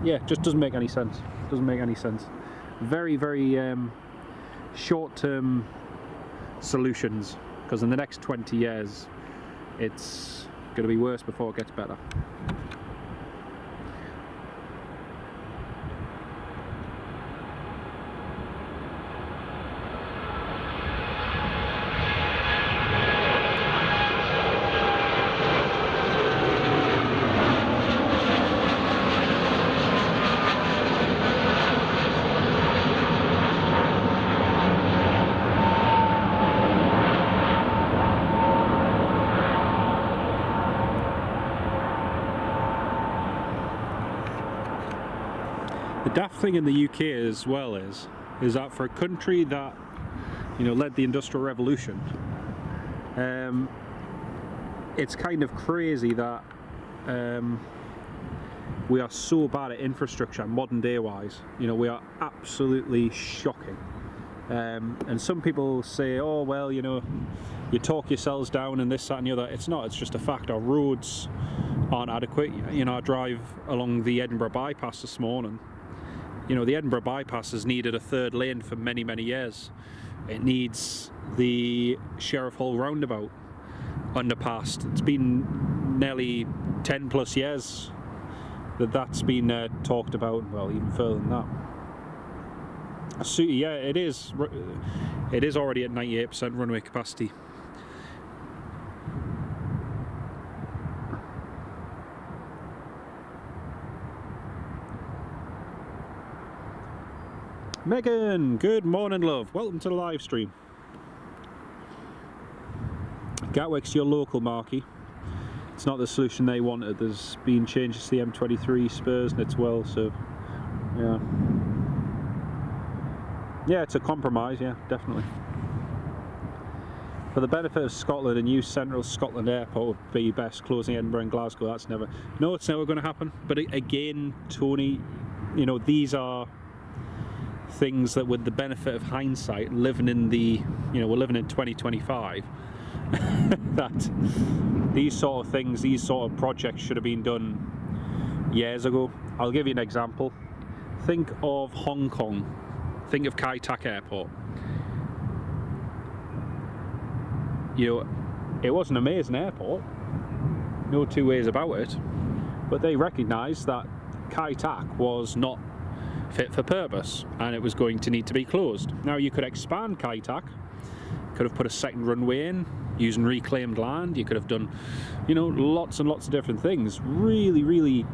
Yeah, just doesn't make any sense. Doesn't make any sense. Very, very short-term solutions, because in the next 20 years it's going to be worse before it gets better. The daft thing in the UK as well is that for a country that, you know, led the Industrial Revolution, it's kind of crazy that we are so bad at infrastructure modern day wise. You know, we are absolutely shocking. And some people say, oh well, you know, you talk yourselves down and this, that and the other. It's not, it's just a fact. Our roads aren't adequate. You know, I drive along the Edinburgh bypass this morning. You know, the Edinburgh bypass has needed a third lane for many, many years. It needs the Sheriff Hall roundabout underpassed. It's been nearly 10 plus years that that's been talked about, well, even further than that. So yeah, it is already at 98% runway capacity. Megan, good morning, love. Welcome to the live stream. Gatwick's your local marquee. It's not the solution they wanted. There's been changes to the M23 Spurs and it's well, so yeah. Yeah, it's a compromise, yeah, definitely. For the benefit of Scotland, a new central Scotland airport would be best. Closing Edinburgh and Glasgow, that's never... No, it's never going to happen. But again, Tony, you know, these are things that, with the benefit of hindsight, living in the, you know, we're living in 2025, that these sort of things, these sort of projects should have been done years ago. I'll give you an example. Think of Hong Kong. Think of Kai Tak Airport. You know, it was an amazing airport, no two ways about it, but they recognised that Kai Tak was not fit for purpose and it was going to need to be closed. Now you could expand Kai Tak, could have put a second runway in using reclaimed land, you could have done, you know, lots and lots of different things, really, really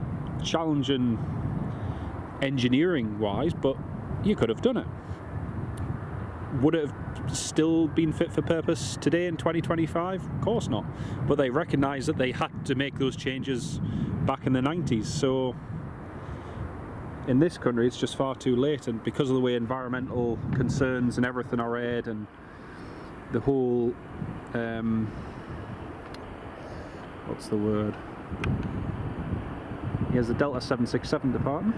challenging engineering wise, but you could have done it. Would it have still been fit for purpose today in 2025? Of course not. But they recognised that they had to make those changes back in the 90s. So in this country it's just far too late, and because of the way environmental concerns and everything are aired, and the whole what's the word? Here's the Delta 767 departing.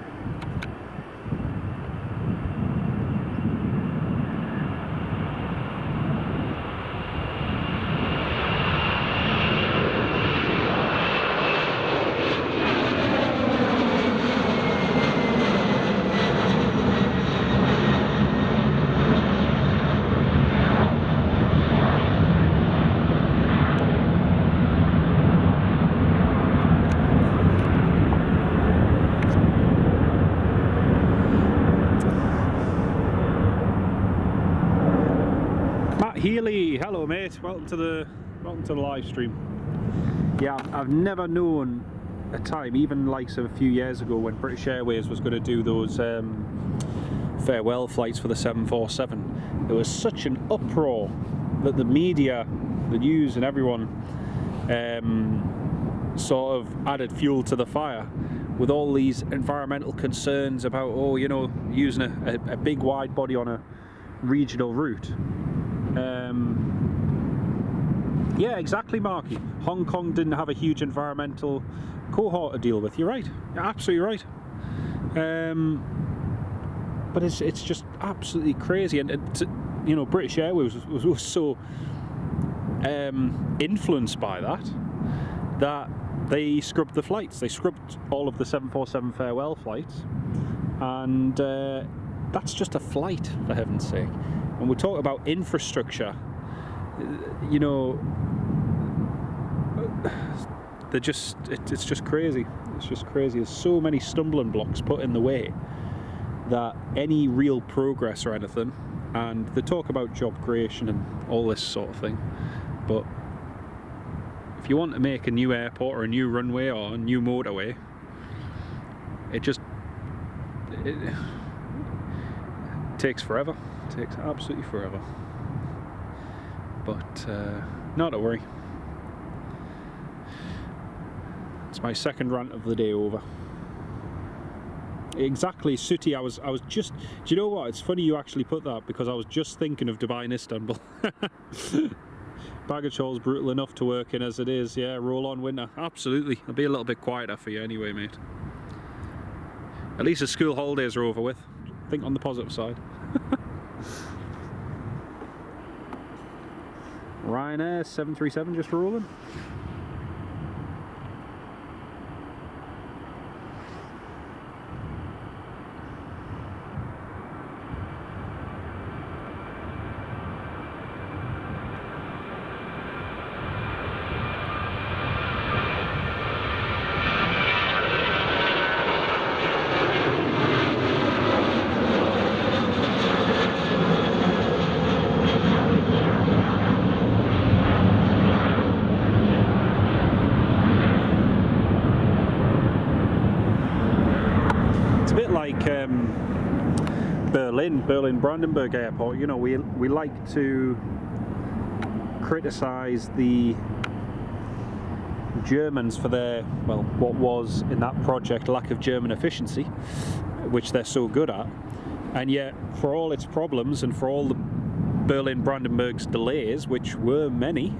Healy, hello mate, welcome to the live stream. Yeah, I've never known a time, even like a few years ago when British Airways was going to do those farewell flights for the 747. There was such an uproar that the media, the news and everyone sort of added fuel to the fire with all these environmental concerns about, oh, you know, using a big wide body on a regional route. Yeah, exactly, Marky. Hong Kong didn't have a huge environmental cohort to deal with. You're right. You're absolutely right. But it's just absolutely crazy, and you know, British Airways was so influenced by that they scrubbed the flights. They scrubbed all of the 747 farewell flights, and that's just a flight, for heaven's sake. when we talk about infrastructure, you know, it's just crazy. It's just crazy. There's so many stumbling blocks put in the way that any real progress or anything, and they talk about job creation and all this sort of thing, but if you want to make a new airport or a new runway or a new motorway, it takes forever. It takes absolutely forever. But not to worry. It's my second rant of the day over. Exactly, Sooty, I was just, do you know what, it's funny you actually put that, because I was just thinking of Dubai and Istanbul. Baggage hall's brutal enough to work in as it is, yeah, roll on winter, absolutely. It'll be a little bit quieter for you anyway, mate. At least the school holidays are over with. Think on the positive side. Ryanair 737 just rolling. Berlin Brandenburg Airport. You know, we like to criticise the Germans for their, well, what was in that project lack of German efficiency, which they're so good at, and yet for all its problems and for all the Berlin Brandenburg's delays, which were many,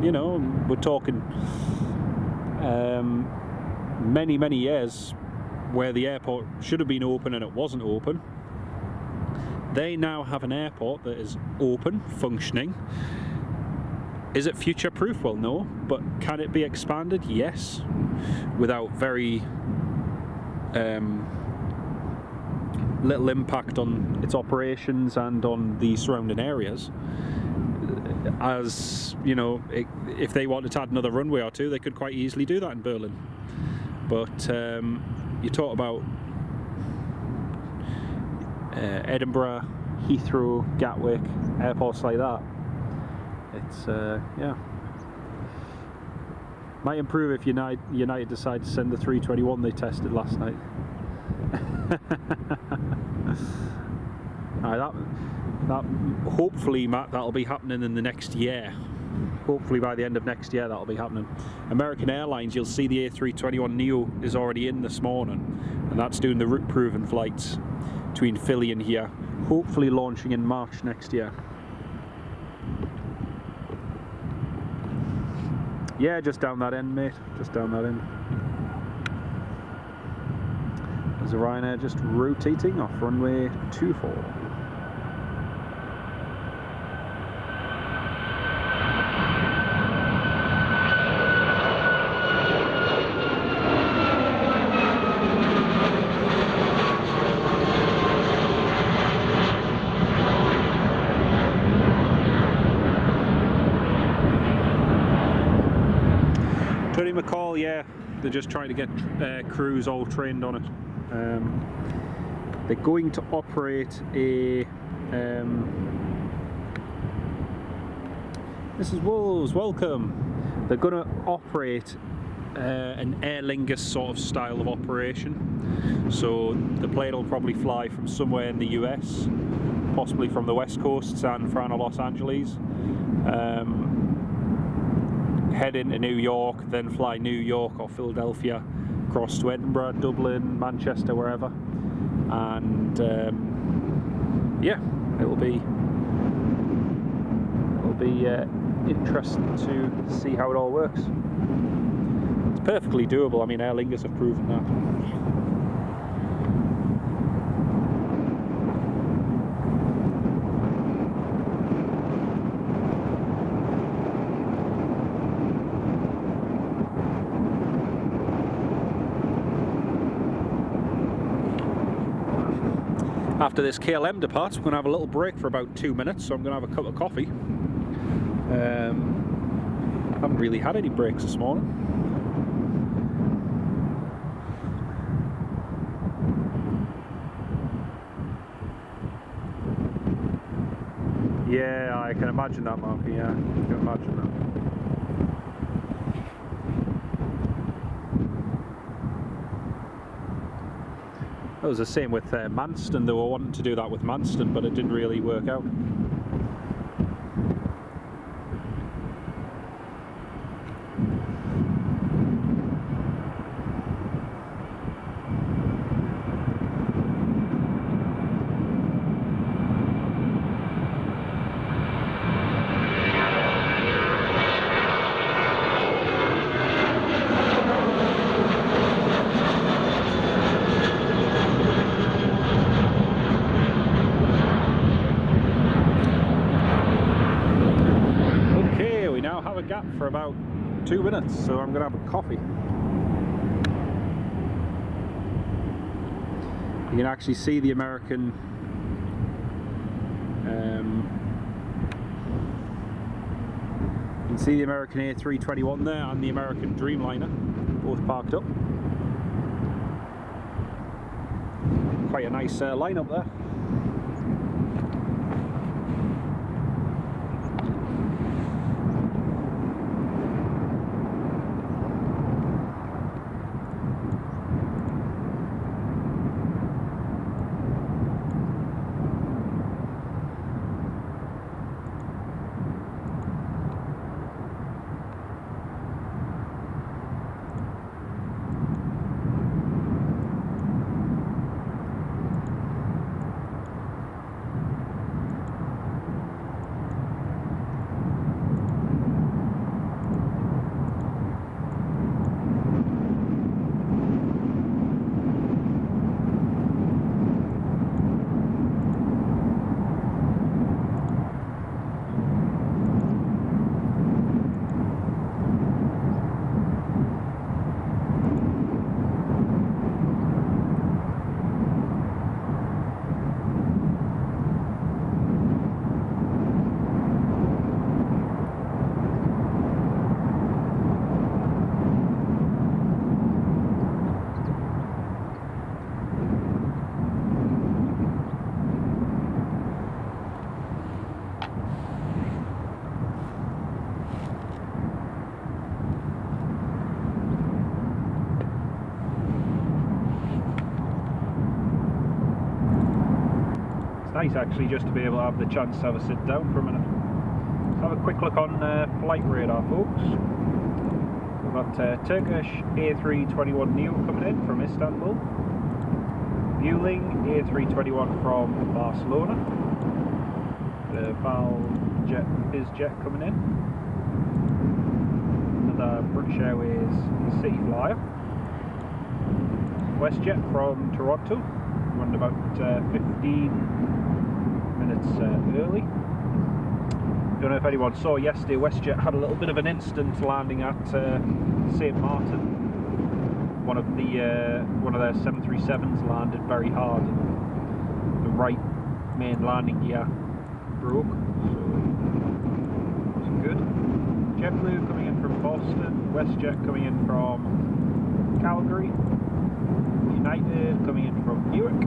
you know, we're talking many years where the airport should have been open and it wasn't open. They now have an airport that is open, functioning. Is it future-proof? Well, no. But can it be expanded? Yes. Without very little impact on its operations and on the surrounding areas. As, you know, if they wanted to add another runway or two, they could quite easily do that in Berlin. But you talk about Edinburgh, Heathrow, Gatwick, airports like that. It's yeah, might improve if United decide to send the 321 they tested last night. That hopefully, Matt, that'll be happening in the next year. Hopefully by the end of next year that'll be happening. American Airlines, you'll see the A321neo is already in this morning, and that's doing the route proven flights between Philly and here, hopefully launching in March next year. Yeah, just down that end, mate, just down that end. There's a Ryanair just rotating off runway 24. McCall, yeah, they're just trying to get crews all trained on it. They're going to operate a Mrs. Wolves, welcome. They're going to operate an Aer Lingus sort of style of operation. So the plane will probably fly from somewhere in the US, possibly from the West Coast, San Fran or Los Angeles. Head into New York, then fly New York or Philadelphia, across to Edinburgh, Dublin, Manchester, wherever, and yeah, it'll be interesting to see how it all works. It's perfectly doable. I mean, Aer Lingus have proven that. After this KLM departs, we're going to have a little break for about 2 minutes, so I'm going to have a cup of coffee. Haven't really had any breaks this morning. Yeah, I can imagine that, Mark. Yeah, I can imagine that. It was the same with Manston. They were wanting to do that with Manston, but it didn't really work out. Gap for about 2 minutes, so I'm going to have a coffee. You can actually see the American you can see the American A321 there and the American Dreamliner both parked up. Quite a nice lineup there. Nice actually just to be able to have the chance to have a sit down for a minute. Let's have a quick look on flight radar, folks. We've got Turkish A321neo coming in from Istanbul, Vueling A321 from Barcelona, BizJet coming in, another British Airways City Flyer, WestJet from Toronto, running about 15 minutes early. Don't know if anyone saw yesterday, WestJet had a little bit of an incident landing at St Martin. One of their 737s landed very hard and the right main landing gear broke, so it wasn't good. JetBlue coming in from Boston, WestJet coming in from Calgary, United coming in from Newark,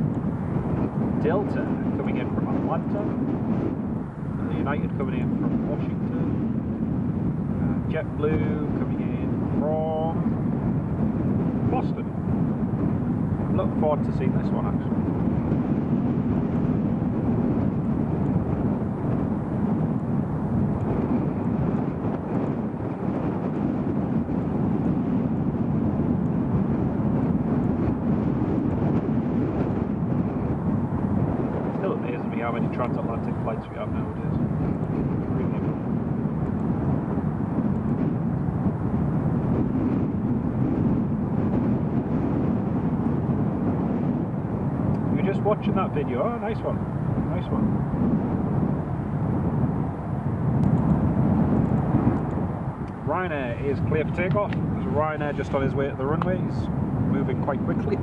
Delta coming in from Atlanta, United coming in from Washington, JetBlue coming in from Boston. I'm looking forward to seeing this one actually. How many transatlantic flights we have nowadays. Really amazing. You're just watching that video. Oh, nice one. Nice one. Ryanair is clear for takeoff. There's Ryanair just on his way to the runway. He's moving quite quickly.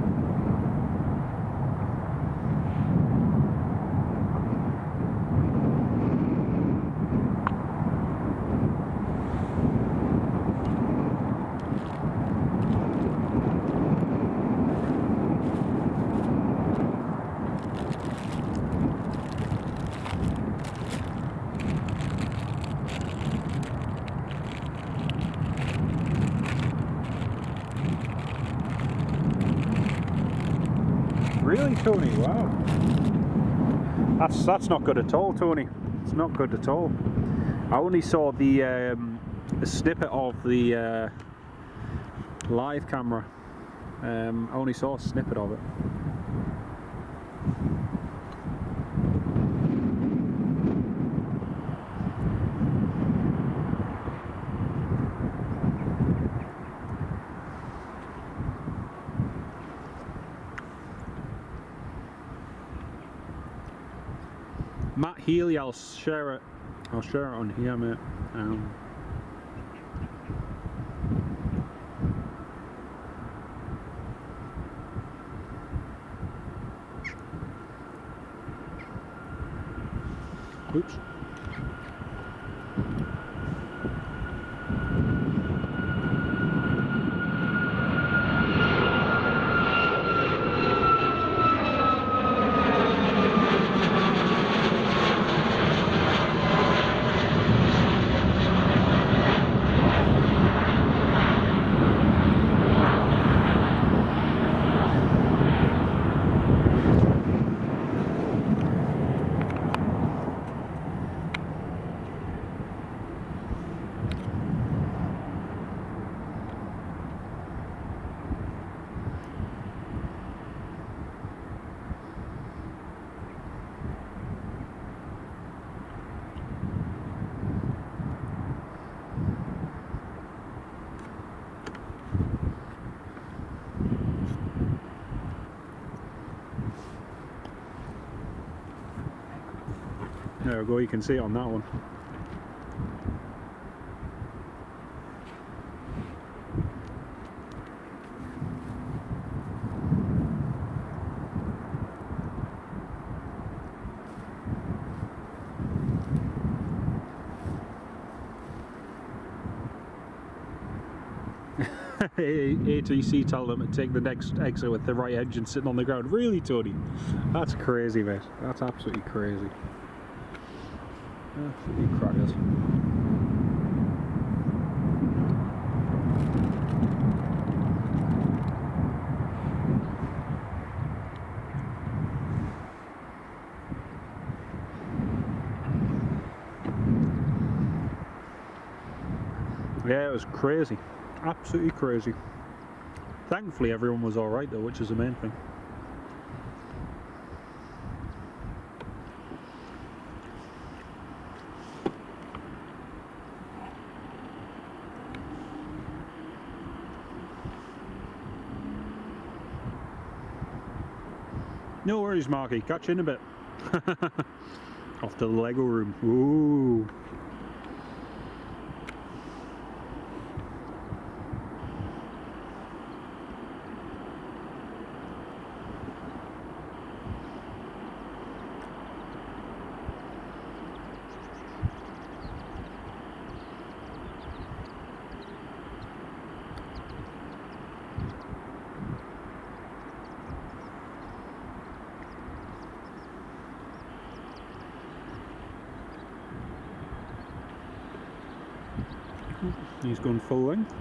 Tony, wow. That's not good at all, Tony. It's not good at all. I only saw the a snippet of the live camera. I only saw a snippet of it. Matt Healy, I'll share it on here, mate. Oops. There we go, you can see it on that one. ATC told them to take the next exit with the right engine sitting on the ground. Really, Tony? That's crazy, mate. That's absolutely crazy. Absolutely crackers. Yeah, it was crazy. Absolutely crazy. Thankfully everyone was alright though, which is the main thing. No worries, Marky. Catch you in a bit. Off to the Lego room. Ooh. He's gone full length.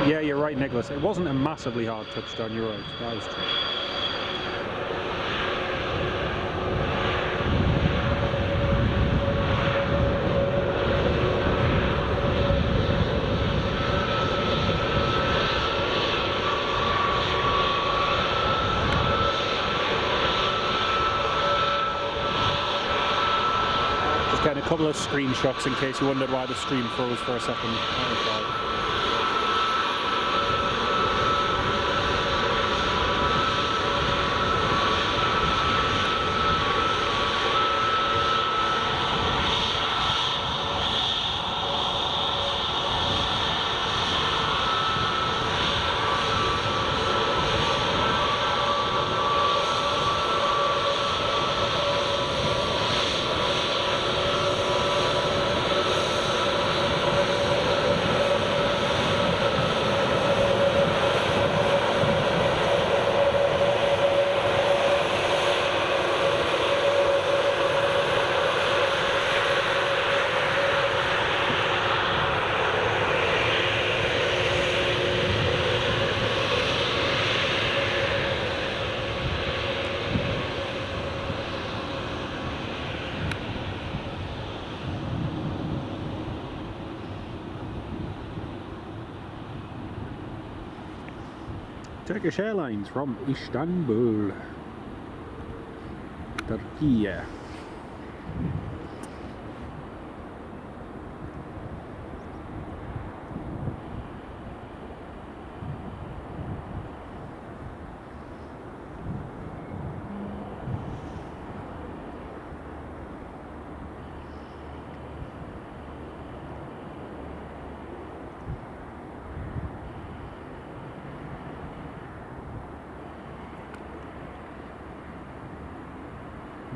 Yeah, you're right, Nicholas. It wasn't a massively hard touchdown, you're right. That was true. Just getting a couple of screenshots in case you wondered why the stream froze for a second. That was right. Turkish Airlines from Istanbul, Turkey.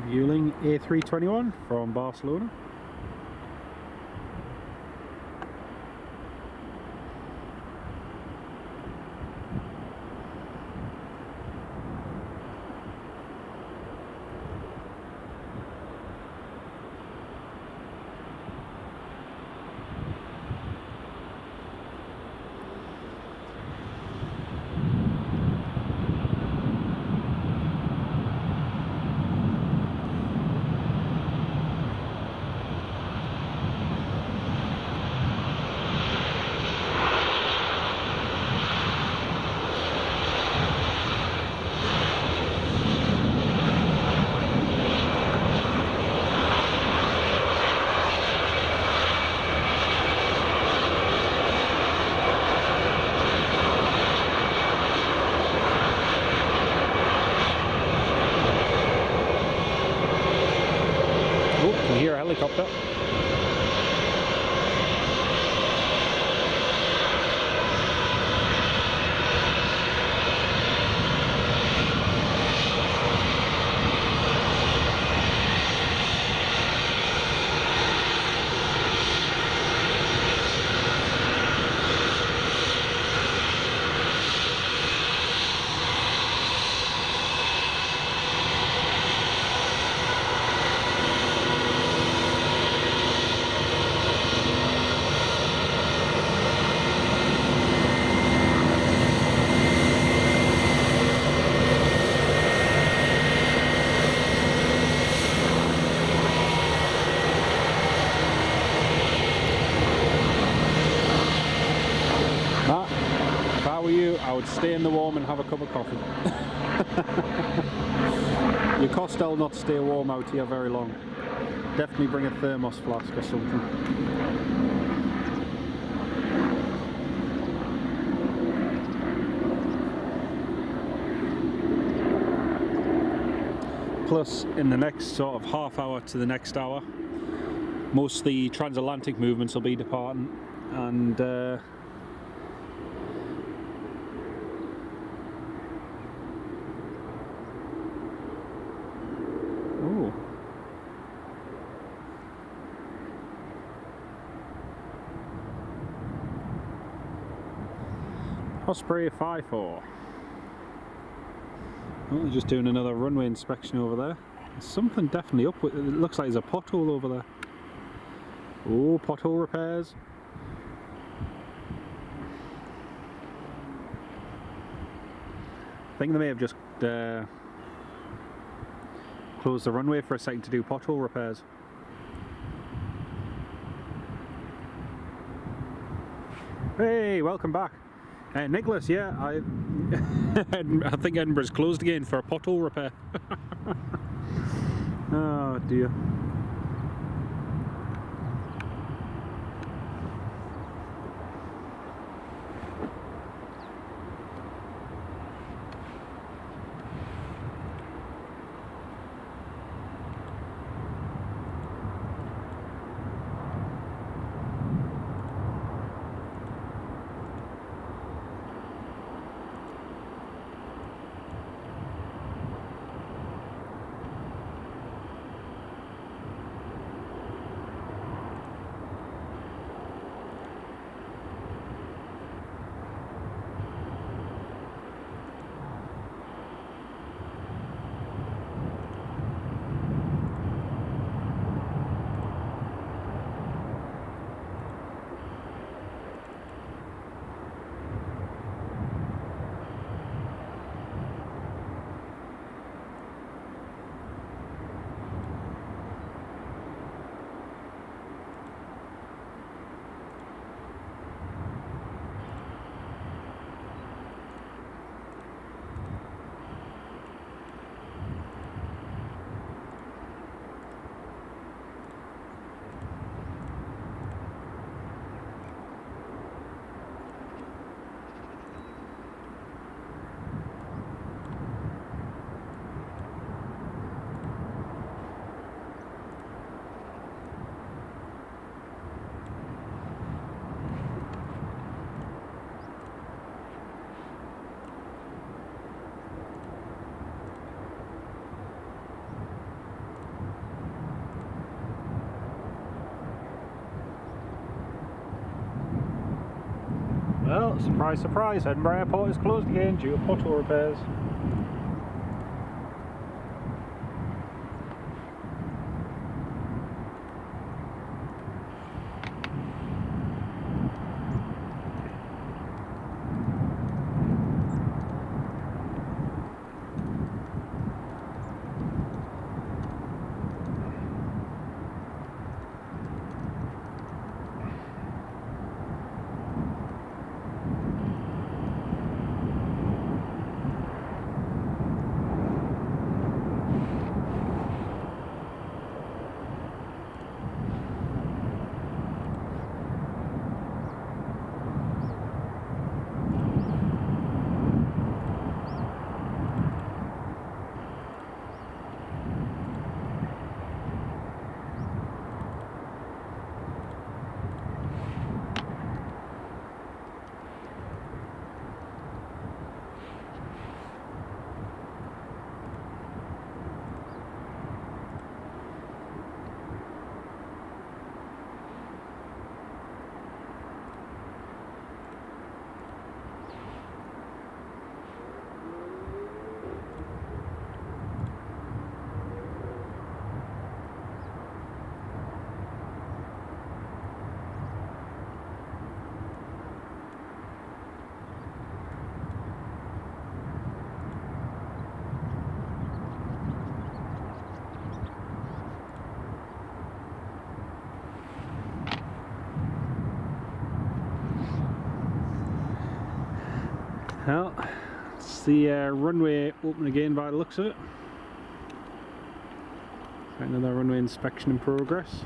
Vueling A321 from Barcelona. Can you hear a helicopter? If I were you, I would stay in the warm and have a cup of coffee. Your Costel not stay warm out here very long. Definitely bring a thermos flask or something. Plus, in the next sort of half hour to the next hour, most of the transatlantic movements will be departing, and Osprey 5-4. Oh, they're just doing another runway inspection over there. There's something definitely up with it. It looks like there's a pothole over there. Oh, pothole repairs. I think they may have just closed the runway for a second to do pothole repairs. Hey, welcome back. Nicholas, yeah, I think Edinburgh's closed again for a pothole repair. Oh dear. Well, surprise, surprise, Edinburgh Airport is closed again due to pothole repairs. Well, it's the runway open again by the looks of it. Another runway inspection in progress.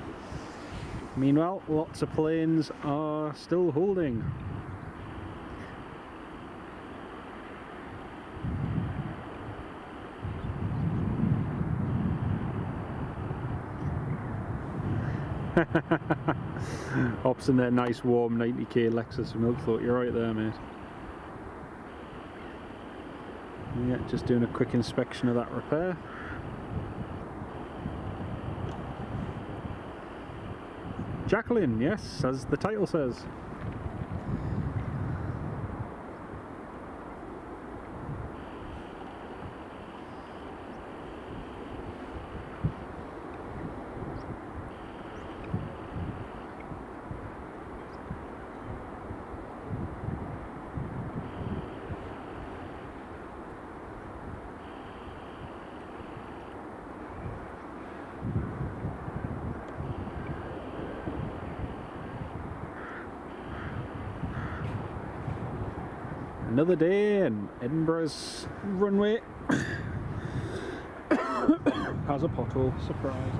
Meanwhile, lots of planes are still holding. Ops in their nice warm 90k Lexus milk thought. You're right there, mate. Yeah, just doing a quick inspection of that repair. Jacqueline, yes, as the title says. Another day and Edinburgh's runway has a pothole. Surprise.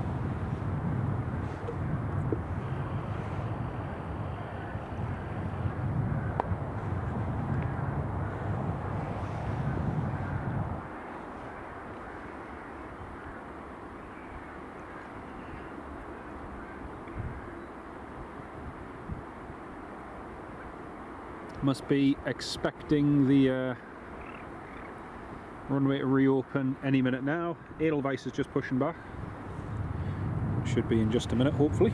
Must be expecting the runway to reopen any minute now. Edelweiss is just pushing back. Should be in just a minute, hopefully.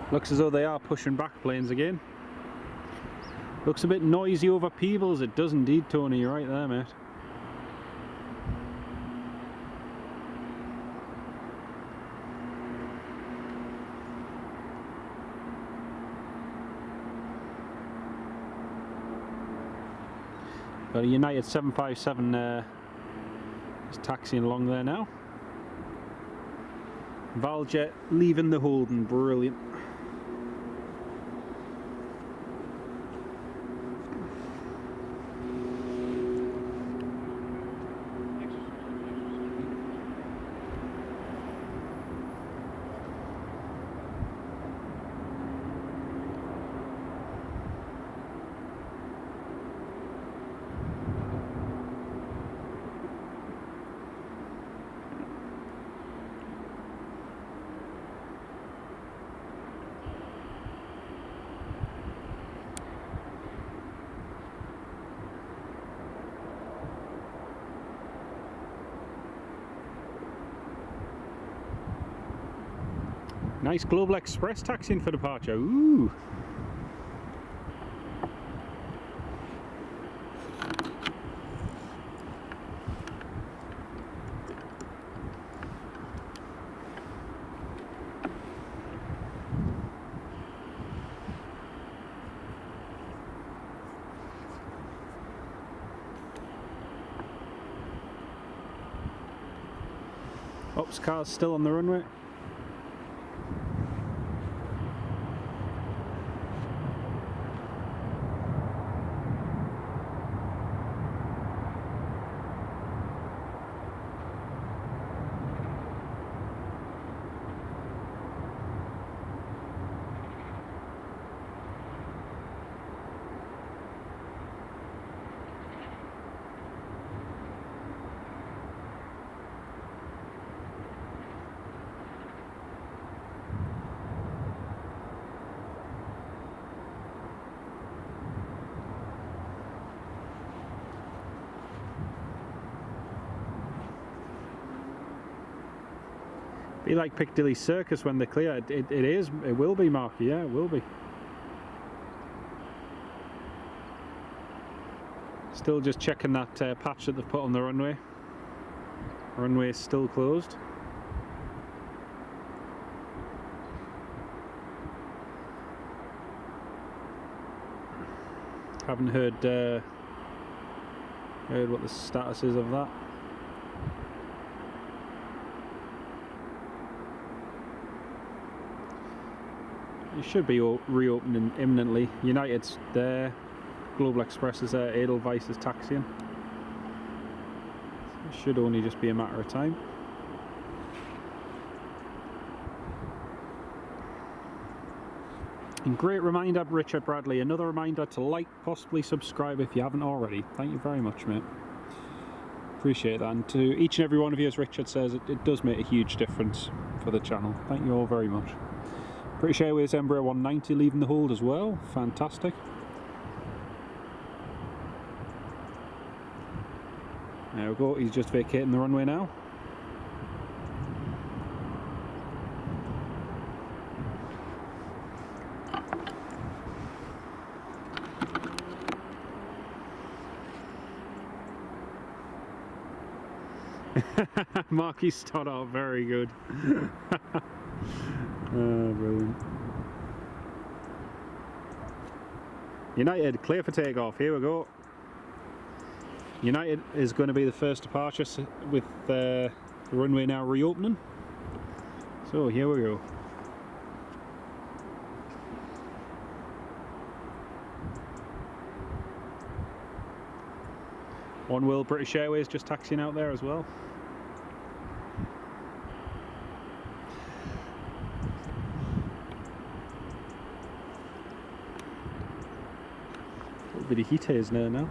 Looks as though they are pushing back planes again. Looks a bit noisy over Peebles. It does indeed, Tony. You're right there, mate. Got a United 757 is taxiing along there now. Valjet leaving the Holden, brilliant. Nice Global Express taxiing for departure. Ooh. Ops car's still on the runway. Be like Piccadilly Circus when they clear. It is. It will be, Mark. Yeah, it will be. Still just checking that patch that they've put on the runway. Runway is still closed. Haven't heard what the status is of that. It should be reopening imminently. United's there, Global Express is there, Edelweiss is taxiing. It should only just be a matter of time. And great reminder, Richard Bradley, another reminder to like, possibly subscribe if you haven't already. Thank you very much, mate. Appreciate that. And to each and every one of you, as Richard says, it does make a huge difference for the channel. Thank you all very much. British Airways Embraer 190 leaving the hold as well. Fantastic. There we go. He's just vacating the runway now. Marky Stoddart, very good. Oh, brilliant. United, clear for takeoff. Here we go. United is going to be the first departure with the runway now reopening. So here we go. One World British Airways just taxiing out there as well. A little bit of heat is there now.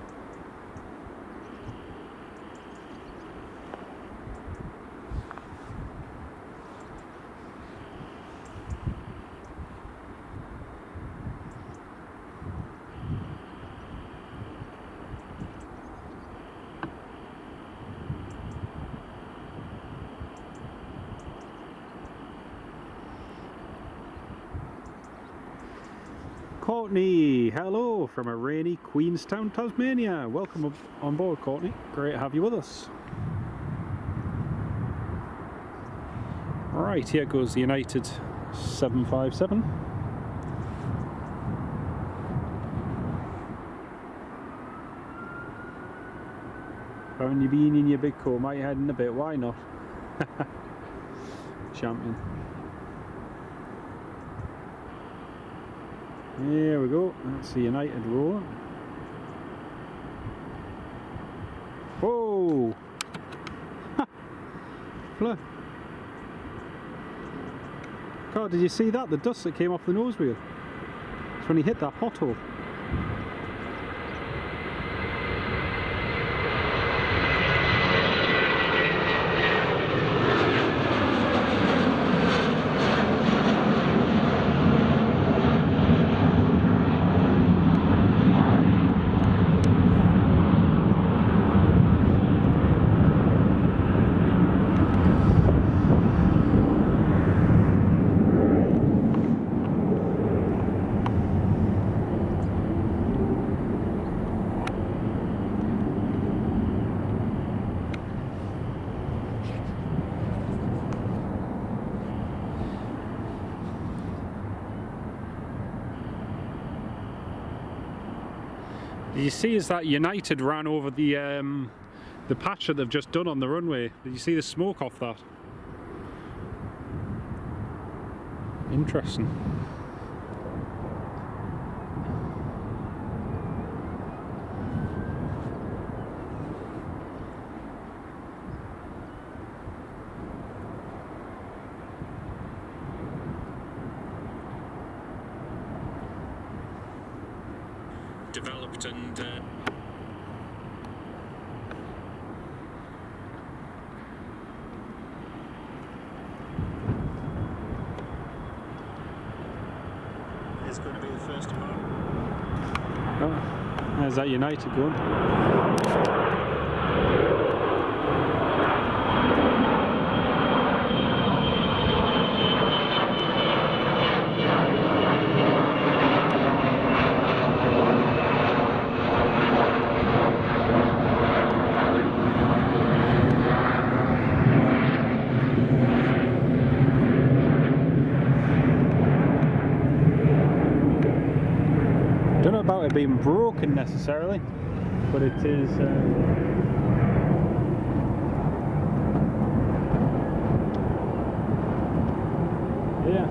Courtney, hello from a rainy Queenstown, Tasmania. Welcome on board, Courtney. Great to have you with us. Right, here goes the United 757. Haven't you been in your big coat? Might head in a bit, why not? Champion. Here we go, that's the United roller. Whoa! Look. God, did you see that? The dust that came off the nose wheel. It's when he hit that pothole. Did you see is that United ran over the patch that they've just done on the runway? Did you see the smoke off that? Interesting. Developed and it's going to be the first tomorrow. oh, there's that United going. Don't know about it being broken necessarily, but it is. Yeah.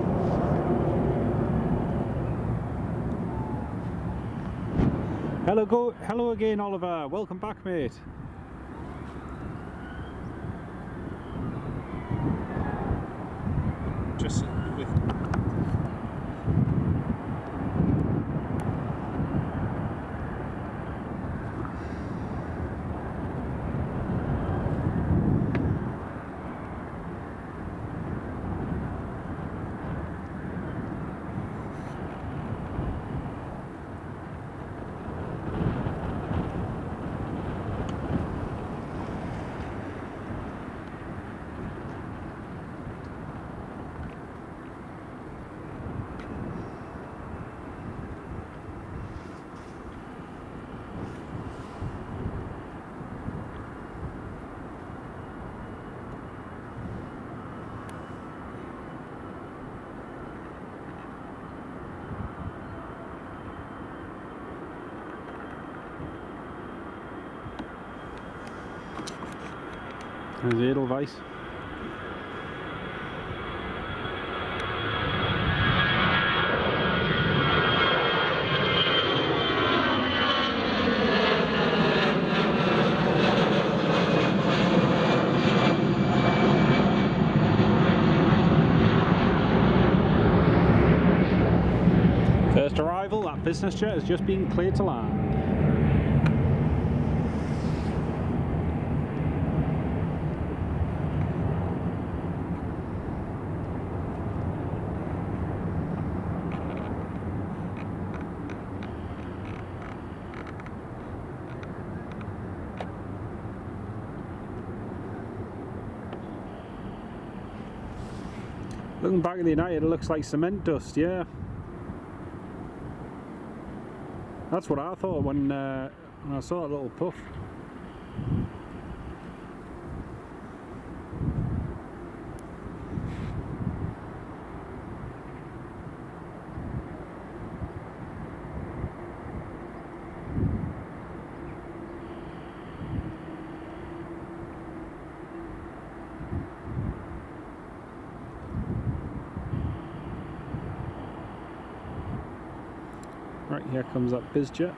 Hello again, Oliver. Welcome back, mate. Just with. There's Edelweiss. First arrival, that business jet has just been cleared to land. Looking back at the United, it looks like cement dust, yeah. That's what I thought when I saw that little puff. Right, here comes that bizjet.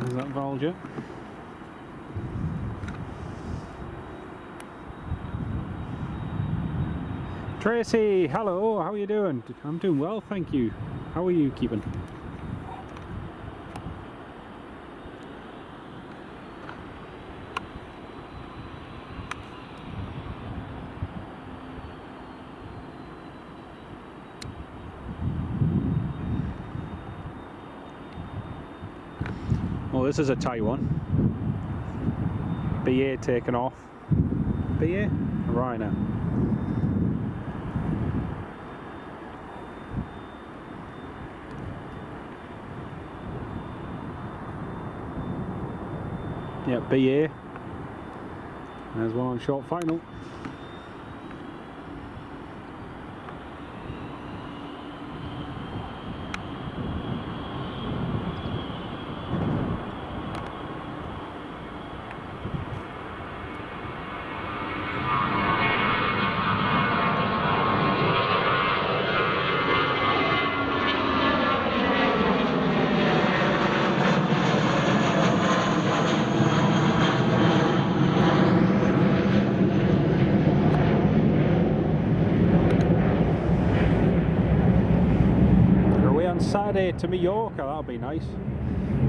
There's that Volga. Tracy, hello, how are you doing? I'm doing well, thank you. How are you keeping? Well, this is a tight one. BA taken off. BA? Right now. Yep, BA. There's one on short final. Saturday to Mallorca, that'll be nice.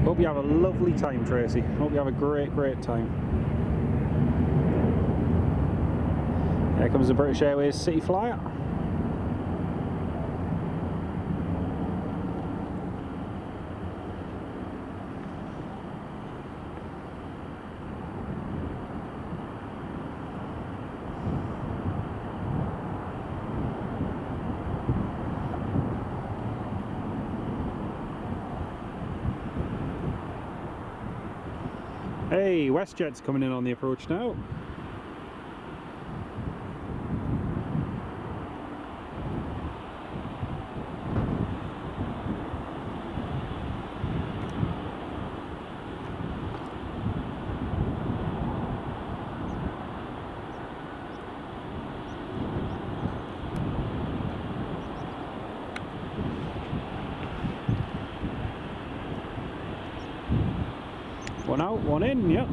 Hope you have a lovely time, Tracy. Hope you have a great time. Here comes the British Airways City Flyer. Hey, WestJet's coming in on the approach now. One out, one in, yep.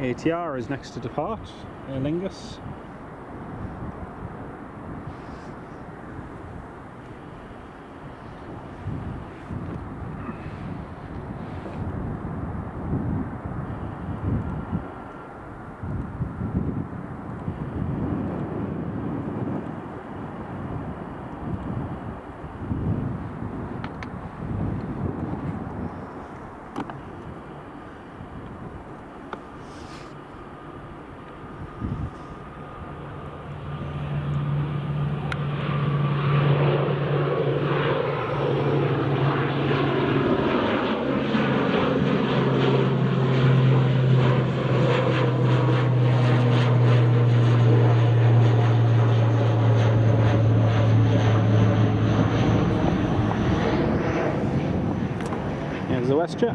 ATR is next to depart, Aer Lingus. There's the WestJet.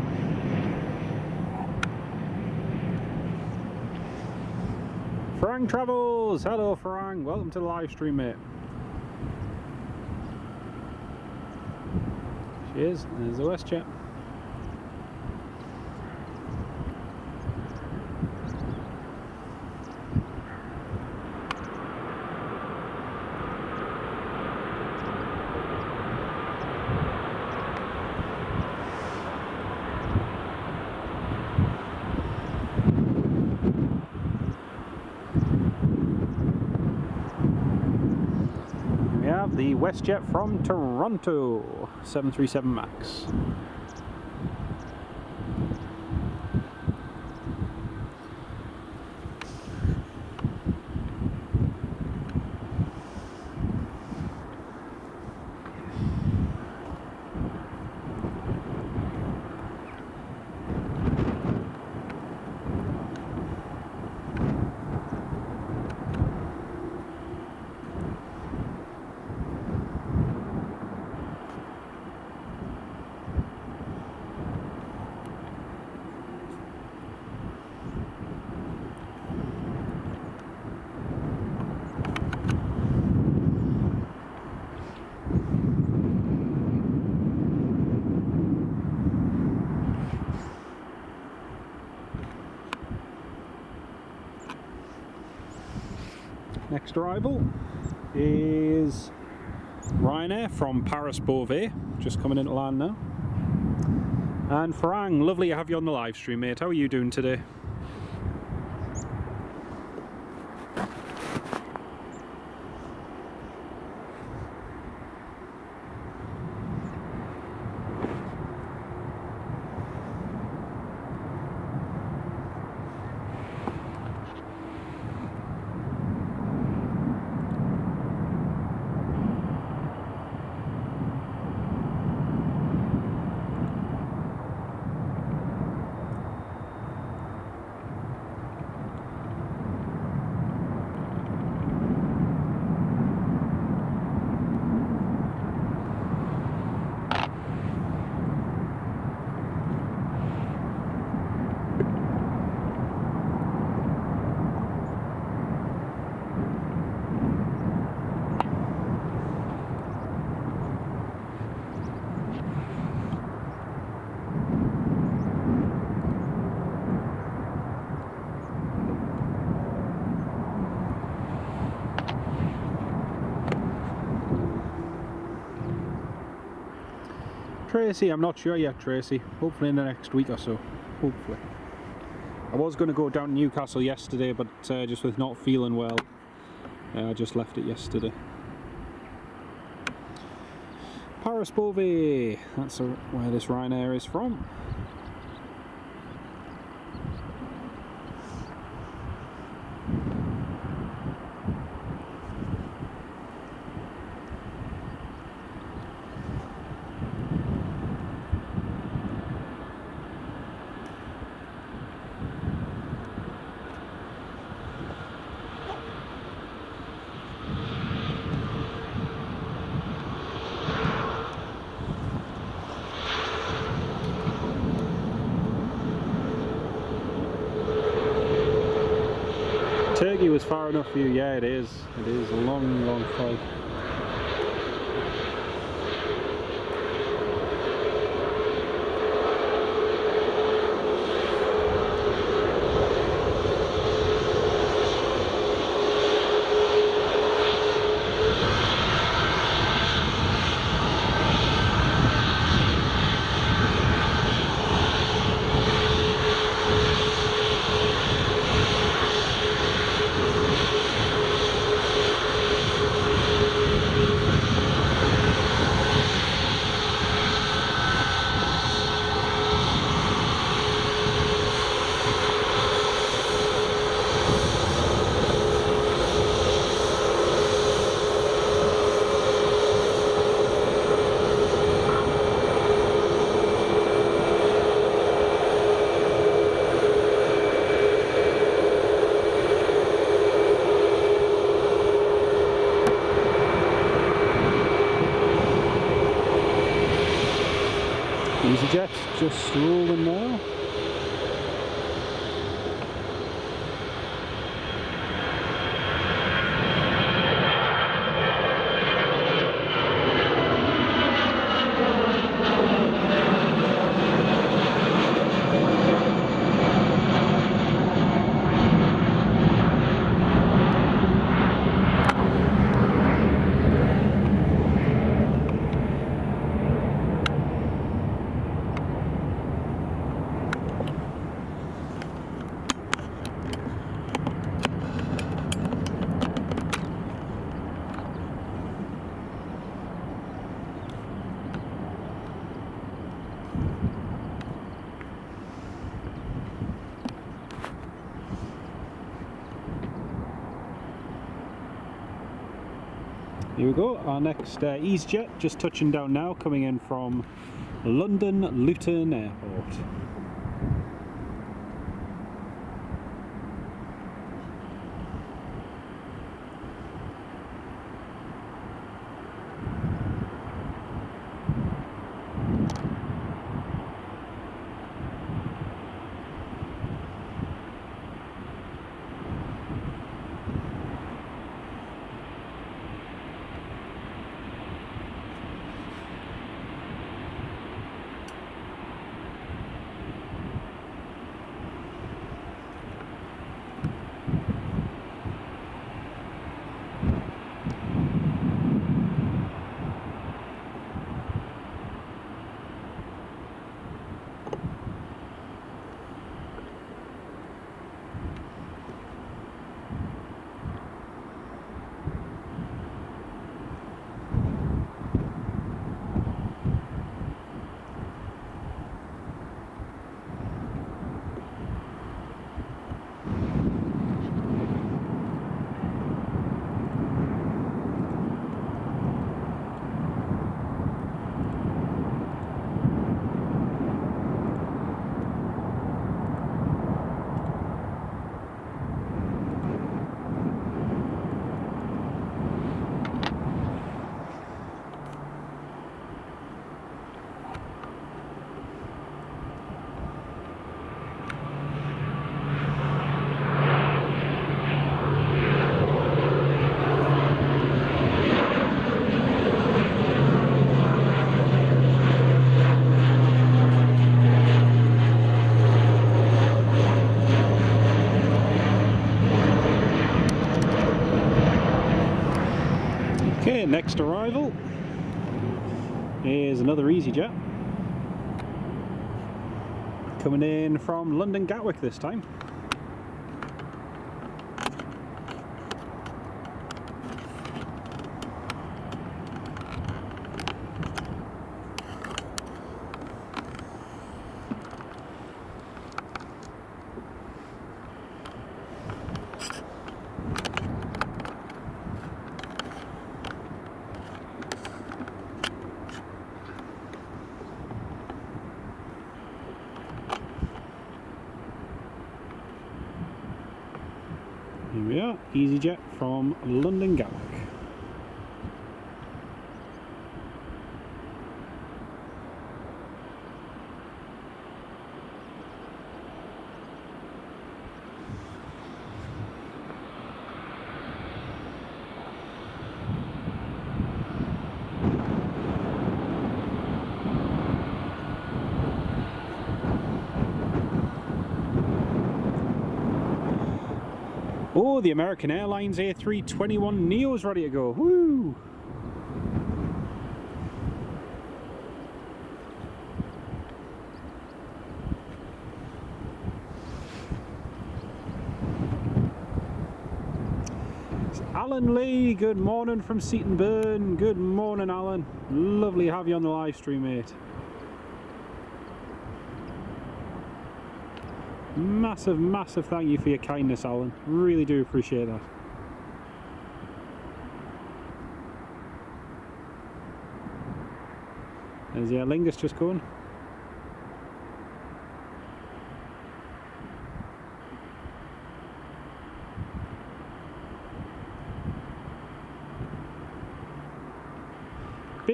Farang Travels! Hello Farang, welcome to the live stream, mate. Cheers, there's the WestJet. The WestJet from Toronto, 737 MAX. Next arrival is Ryanair from Paris Beauvais, just coming into land now. And Farang, lovely to have you on the live stream, mate. How are you doing today? Tracy, I'm not sure yet, Tracy. Hopefully in the next week or so. Hopefully. I was going to go down to Newcastle yesterday, but just with not feeling well, I just left it yesterday. Paris Beauvais, that's where this Ryanair is from. Turkey was far enough for you, yeah it is. It is a long, long flight. EasyJet just rolling now. Here we go, our next EasyJet just touching down now, coming in from London Luton Airport. Okay, next arrival is another EasyJet coming in from London Gatwick this time. Here we are, EasyJet from London Gatwick. Oh, the American Airlines A321neo is ready to go. Woo! It's Alan Lee, good morning from Seatonburn. Good morning, Alan. Lovely to have you on the live stream, mate. Massive thank you for your kindness, Alan. Really do appreciate that. There's the Aer Lingus just going.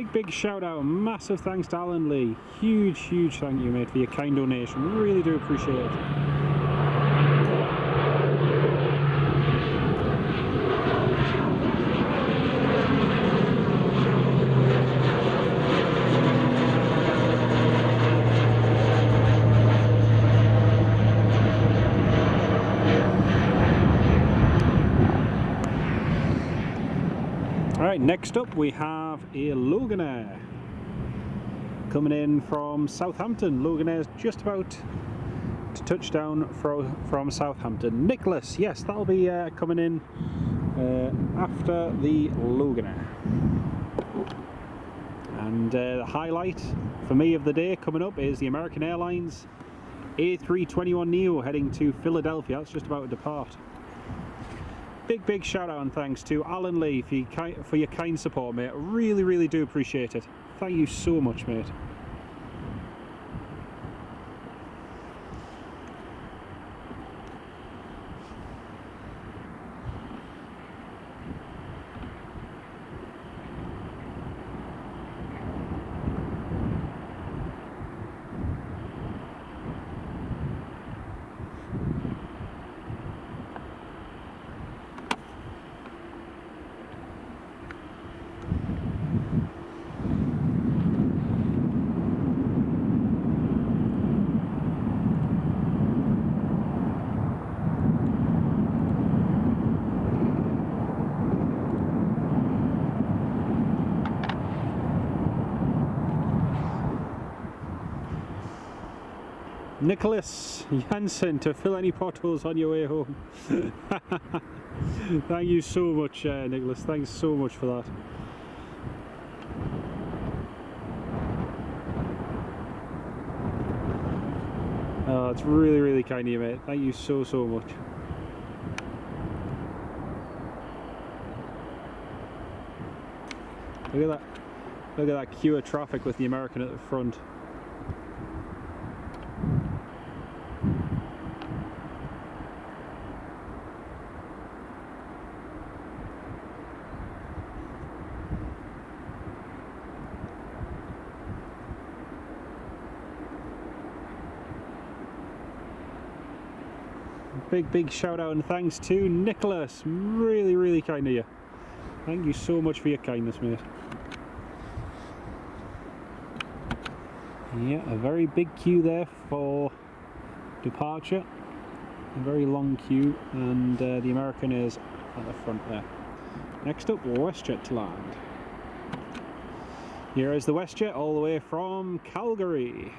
Big shout out, massive thanks to Alan Lee. Huge thank you, mate, for your kind donation. Really do appreciate it. Alright, next up we have a Loganair coming in from Southampton. Loganair is just about to touch down from Southampton. Nicholas, yes, that'll be coming in after the Loganair. And the highlight for me of the day coming up is the American Airlines A321neo heading to Philadelphia. It's just about to depart. Big shout out and thanks to Alan Lee for your kind support, mate. Really do appreciate it. Thank you so much, mate. Nicholas Jansen, to fill any potholes on your way home. Thank you so much, Nicholas. Thanks so much for that. Oh, it's really kind of you, mate. Thank you so much. Look at that. Look at that queue of traffic with the American at the front. Big shout out and thanks to Nicholas. Really kind of you. Thank you so much for your kindness, mate. Yeah, a very big queue there for departure. A very long queue, and the American is at the front there. Next up, WestJet to land. Here is the WestJet all the way from Calgary.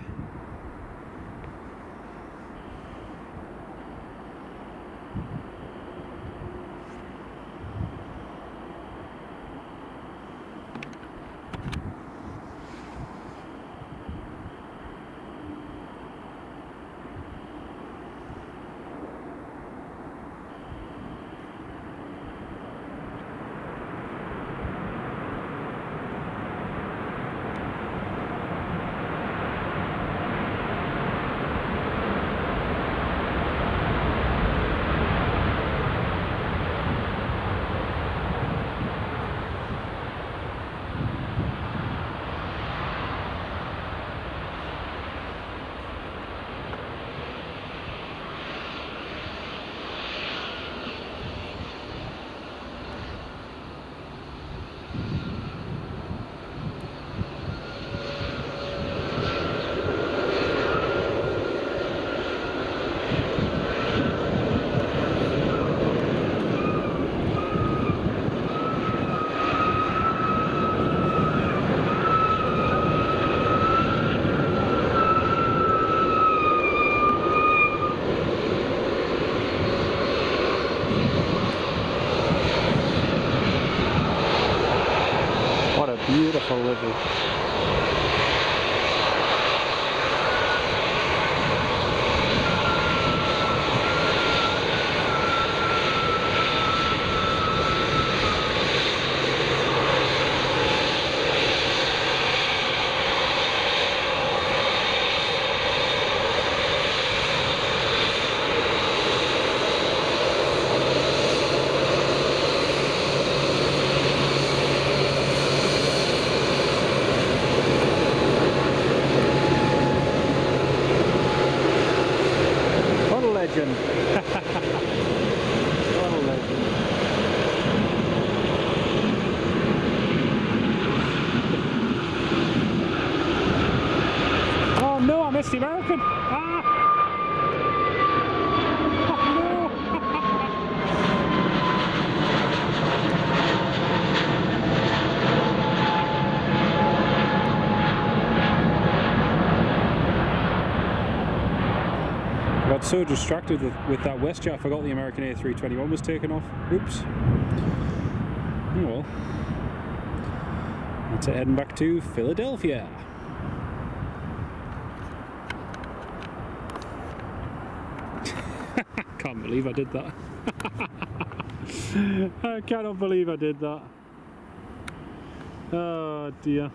missed the American. Ah! Oh, no! I got so distracted with that WestJet, I forgot the American A321 was taken off. Oops. Oh well. That's it, heading back to Philadelphia. Can't believe I did that. I cannot believe I did that. Oh dear.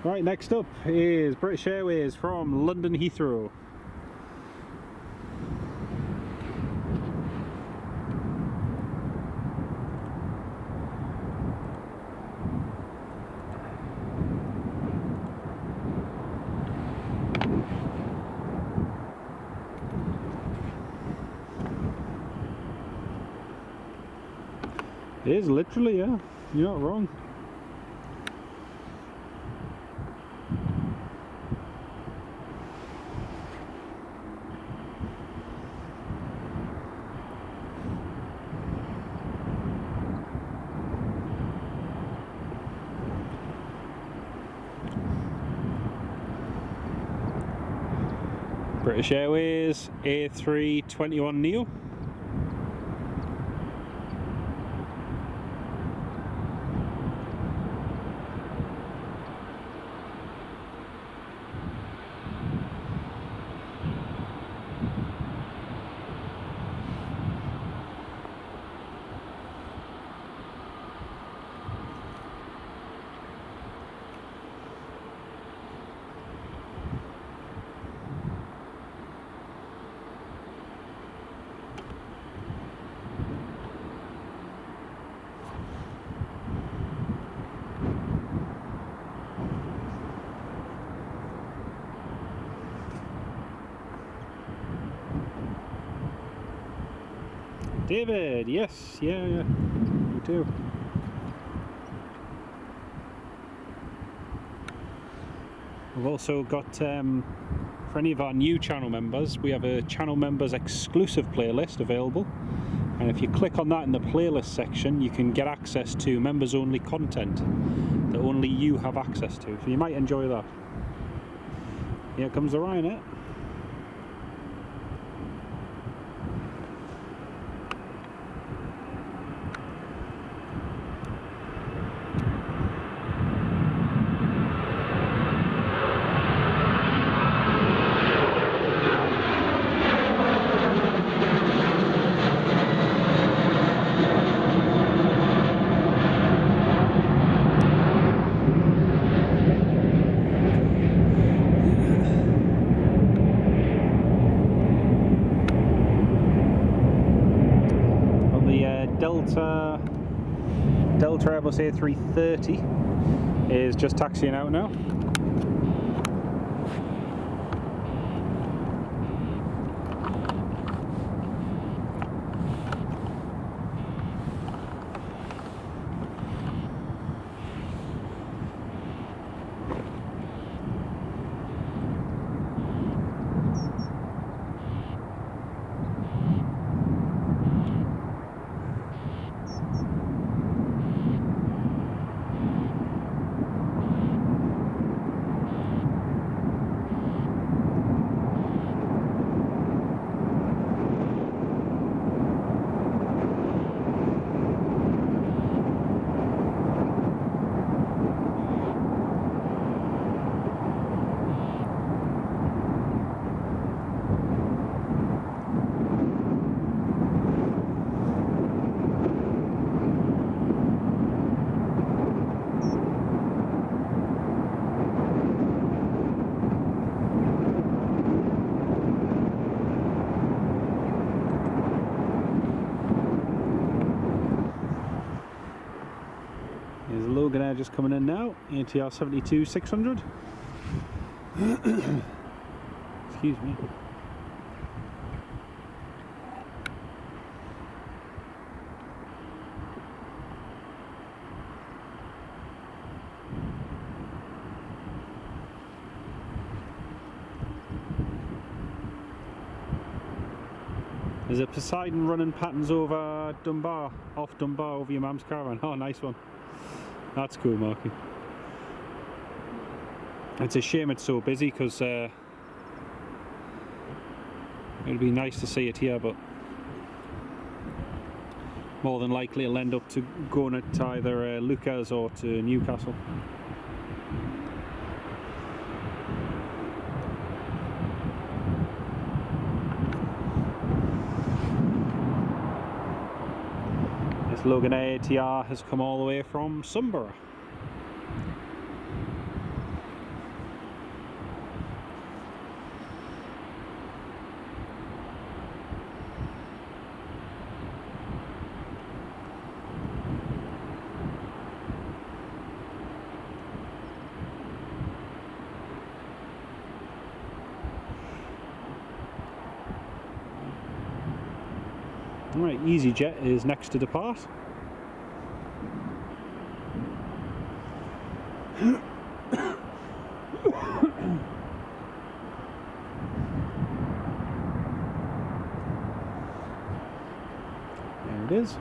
Right, next up is British Airways from London Heathrow. It is literally, yeah, you're not wrong. British Airways A321neo. David, yes, yeah, you do. We've also got, for any of our new channel members, we have a channel members exclusive playlist available. And if you click on that in the playlist section, you can get access to members only content that only you have access to. So you might enjoy that. Here comes the Ryanair. Delta Airbus A330 is just taxiing out now. There's a Logan Air just coming in now, ATR 72-600. Excuse me. There's a Poseidon running patterns over Dunbar, off Dunbar over your mum's caravan. Oh, nice one. That's cool, Marky. It's a shame it's so busy because it'd be nice to see it here, but more than likely it'll end up to going at either Lucas or to Newcastle. This Logan ATR has come all the way from Sunborough. Right, EasyJet is next to depart. There it is.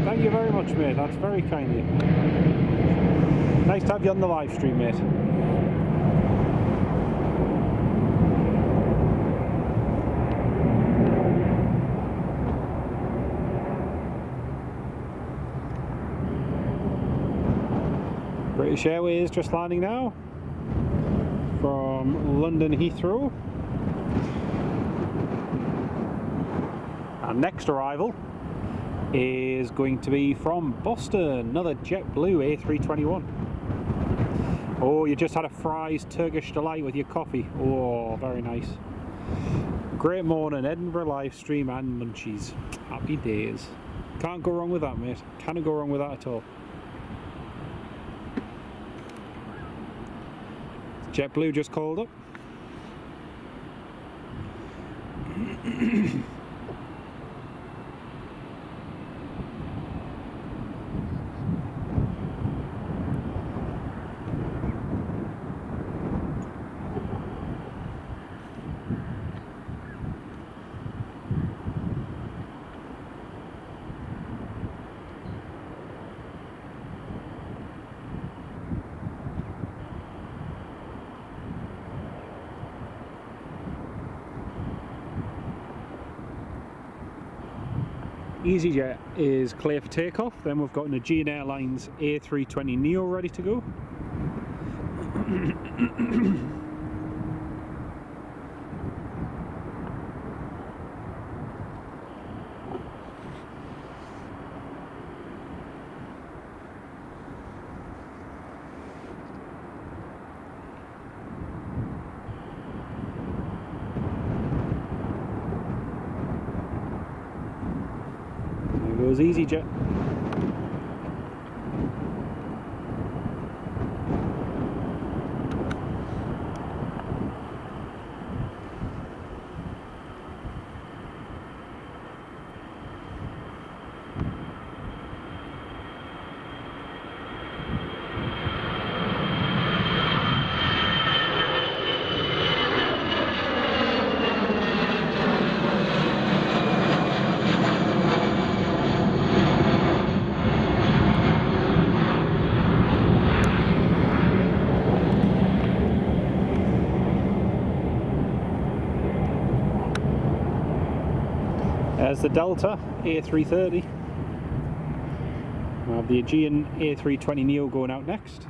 Thank you very much, mate. That's very kind of you. Nice to have you on the live stream, mate. British Airways just landing now from London Heathrow. Our next arrival is going to be from Boston, another JetBlue A321. Oh, you just had a Fry's Turkish Delight with your coffee. Oh, very nice. Great morning, Edinburgh live stream and munchies. Happy days. Can't go wrong with that, mate. Can't go wrong with that at all. JetBlue just called up. EasyJet is clear for takeoff. Then we've got an Aegean Airlines A320 Neo ready to go. Goes EasyJet. There's the Delta A330. We'll have the Aegean A320 Neo going out next.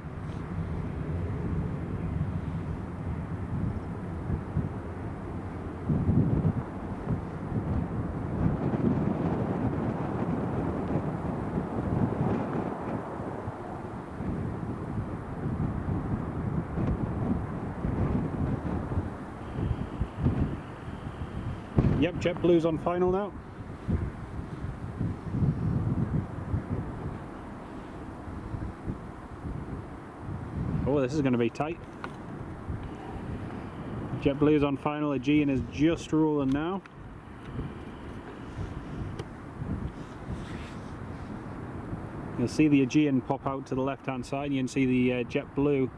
Yep, JetBlue's on final now. Oh, this is going to be tight. JetBlue's on final, Aegean is just rolling now. You'll see the Aegean pop out to the left hand side, and you can see the JetBlue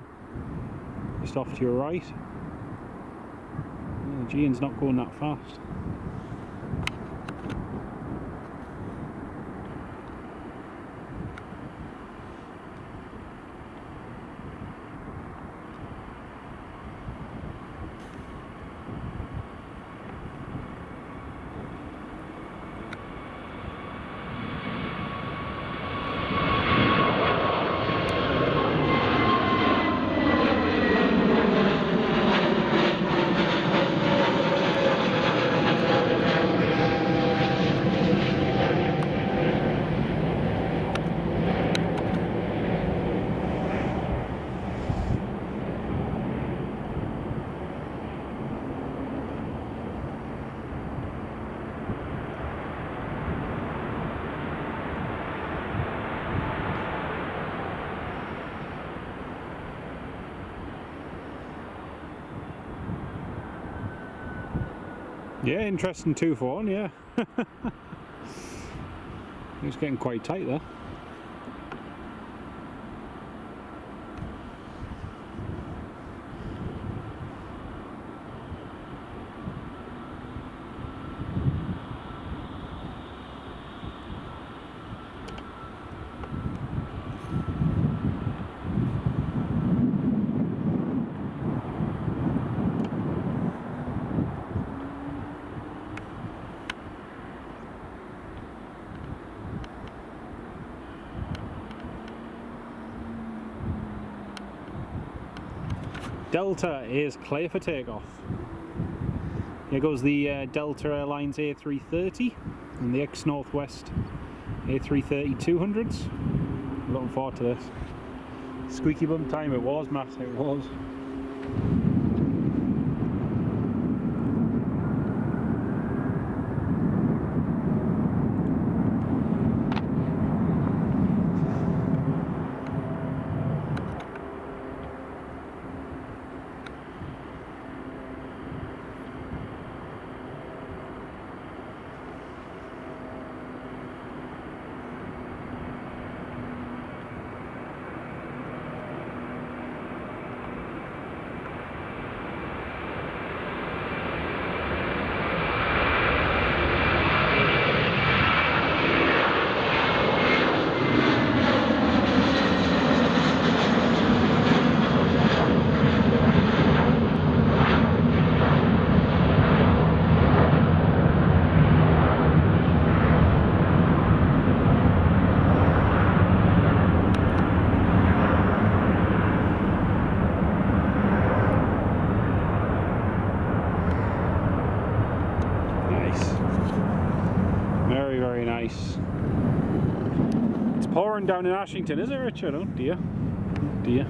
just off to your right. The Aegean's not going that fast. Yeah, interesting 2 for 1, yeah. It's getting quite tight there. Delta is clear for takeoff. Here goes the Delta Airlines A330 and the ex-Northwest A330-200s. Looking forward to this. Squeaky bum time it was, Matt, it was. Very nice. It's pouring down in Ashington, is it, Richard? Oh dear. Oh dear.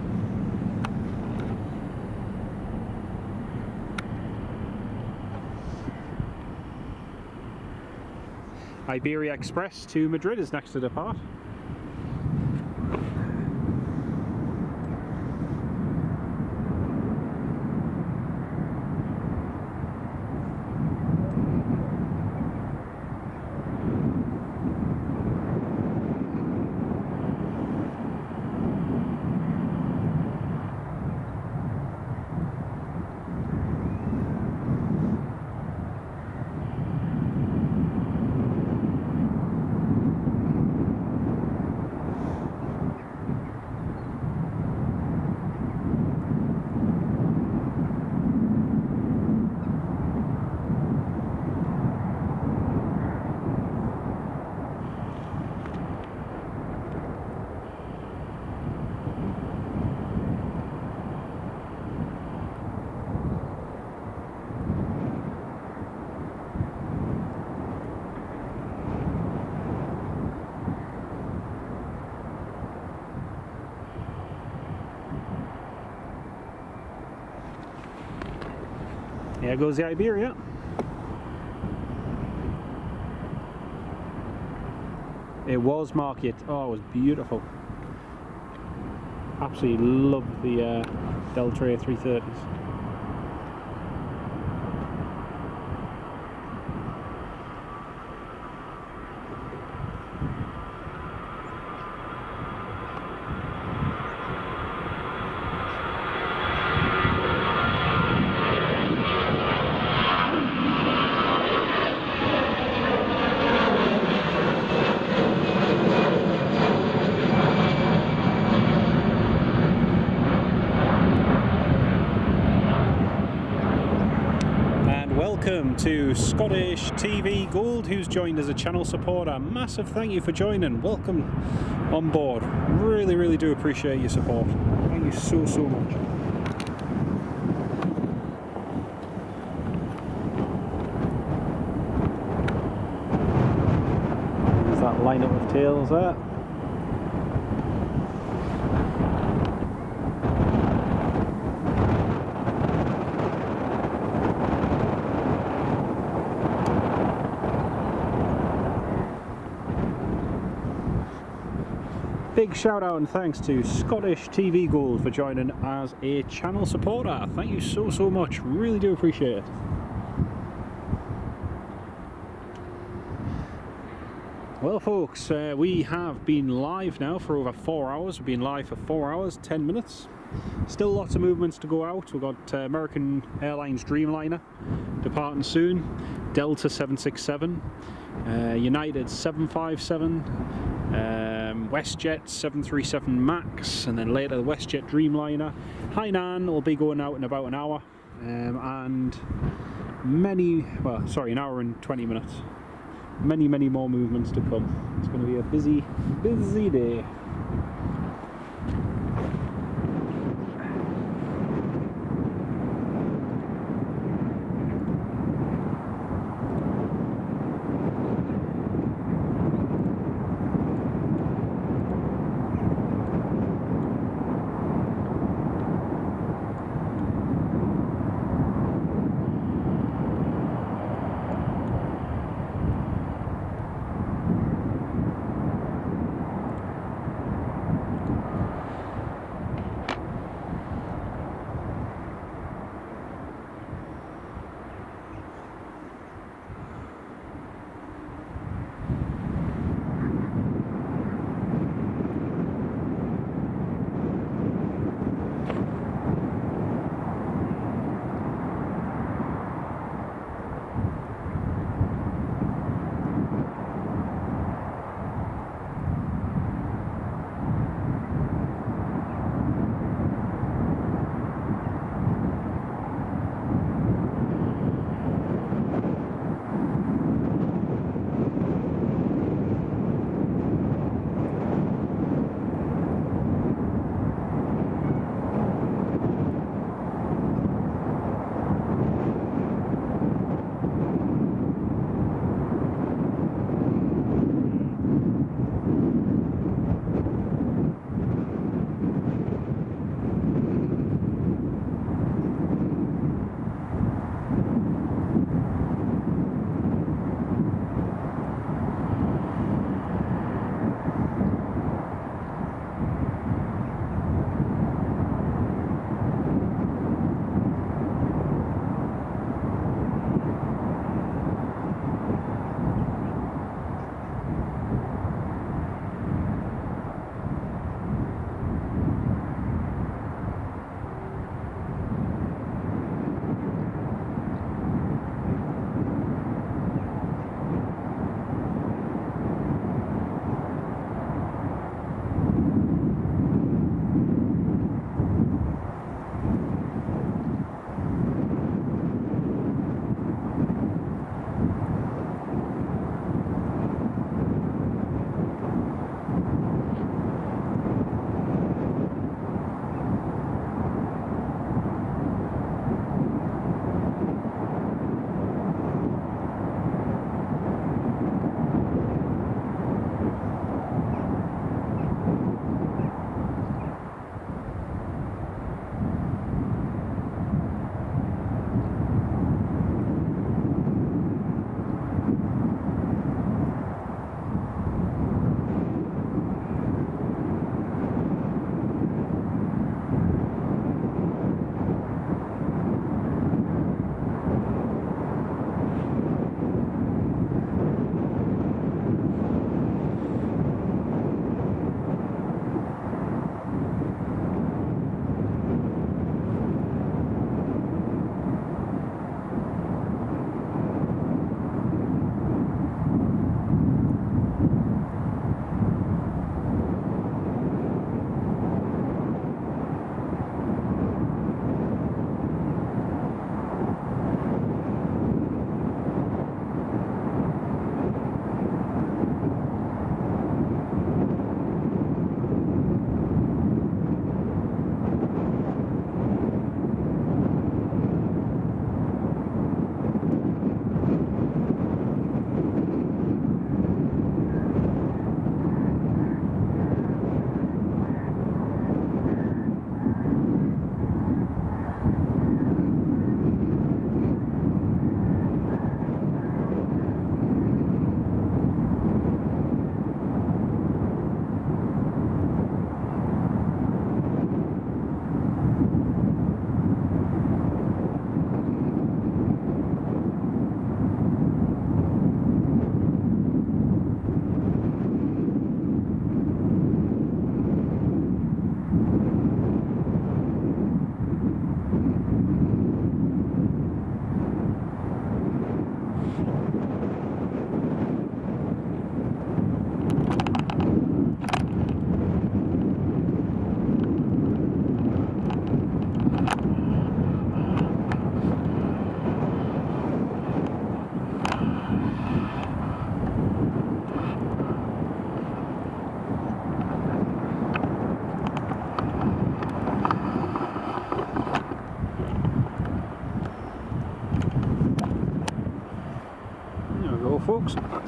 Iberia Express to Madrid is next to depart. There goes the Iberia. It was market. Oh, it was beautiful. Absolutely love the Delta A330s. Welcome to Scottish TV Gold, who's joined as a channel supporter. Massive thank you for joining. Welcome on board. Really do appreciate your support. Thank you so much. There's that lineup of tails there. Big shout out and thanks to Scottish TV Gold for joining as a channel supporter. Thank you so much. Really do appreciate it. Well folks, we have been live now for over 4 hours. We've been live for 4 hours, 10 minutes. Still lots of movements to go out. We've got American Airlines Dreamliner departing soon, Delta 767, United 757, WestJet 737 MAX, and then later the WestJet Dreamliner. Hainan will be going out in about an hour, and an hour and 20 minutes. Many more movements to come. It's going to be a busy day.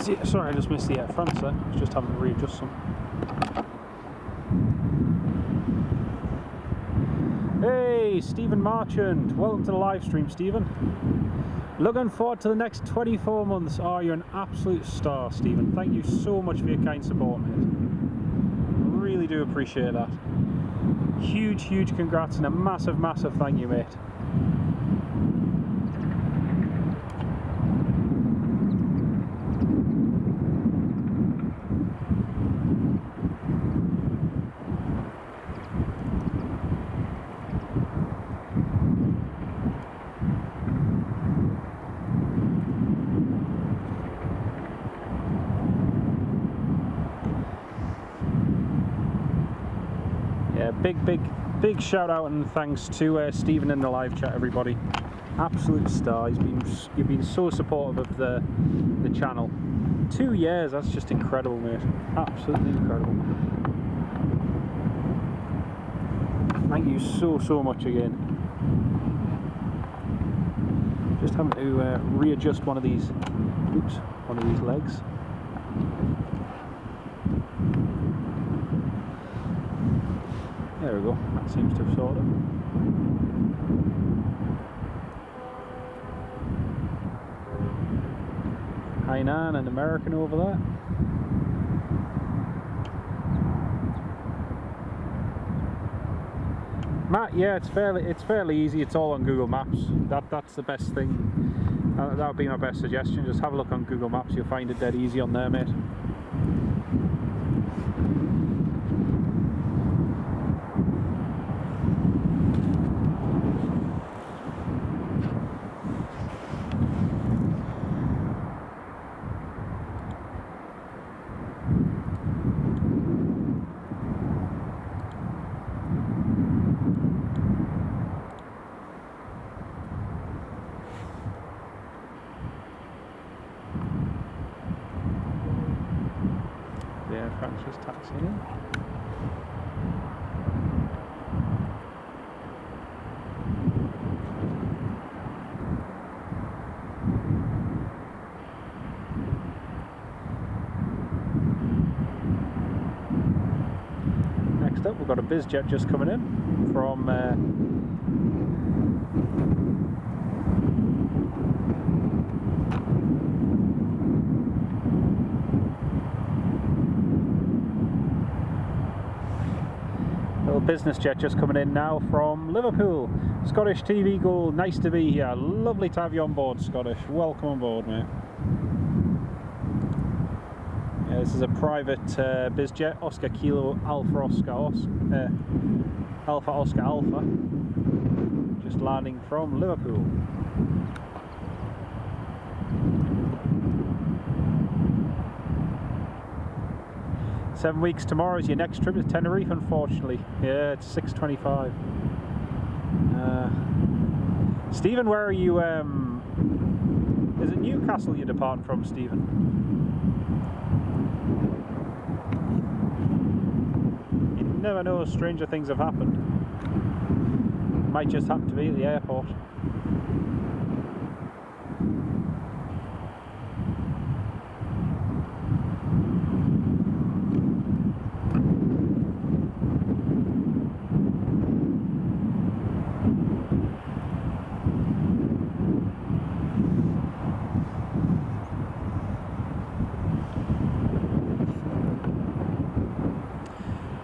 Sorry, I just missed the air France there. I was just having to readjust some. Hey, Stephen Marchant. Welcome to the live stream, Stephen. Looking forward to the next 24 months. Oh, you're an absolute star, Stephen. Thank you so much for your kind support, mate. Really do appreciate that. Huge, huge congrats and a massive, massive thank you, mate. Big shout out and thanks to Stephen in the live chat, everybody. Absolute star. You've been so supportive of the channel. 2 years, that's just incredible, mate. Absolutely incredible. Thank you so much again. Just having to readjust one of these legs. There we go, that seems to have sorted. Hainan and American over there. Matt, yeah, it's fairly easy. It's all on Google Maps. That's the best thing. That would be my best suggestion. Just have a look on Google Maps. You'll find it dead easy on there, mate. Taxi in. Next up, we've got a BizJet just coming in from business jet just coming in now from Liverpool. Scottish TV Gold, nice to be here. Lovely to have you on board, Scottish. Welcome on board, mate. Yeah, this is a private BizJet, Oscar Kilo Alpha Oscar Alpha Oscar Alpha. Just landing from Liverpool. "7 weeks tomorrow is your next trip to Tenerife, unfortunately." Yeah, it's 6:25. Stephen, where are you? Is it Newcastle you're departing from, Stephen? You never know, stranger things have happened. Might just happen to be at the airport.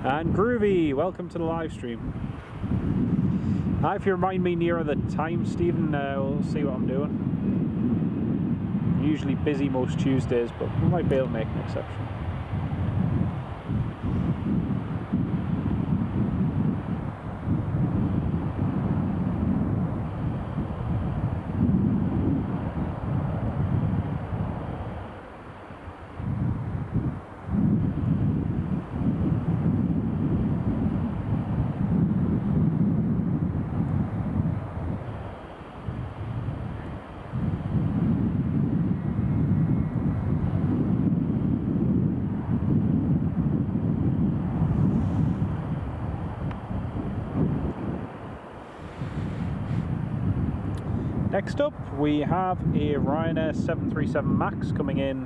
And Groovy, welcome to the live stream. If you remind me nearer the time, Stephen, we'll see what I'm doing. I'm usually busy most Tuesdays, but we might be able to make an exception. Next up, we have a Ryanair 737 MAX coming in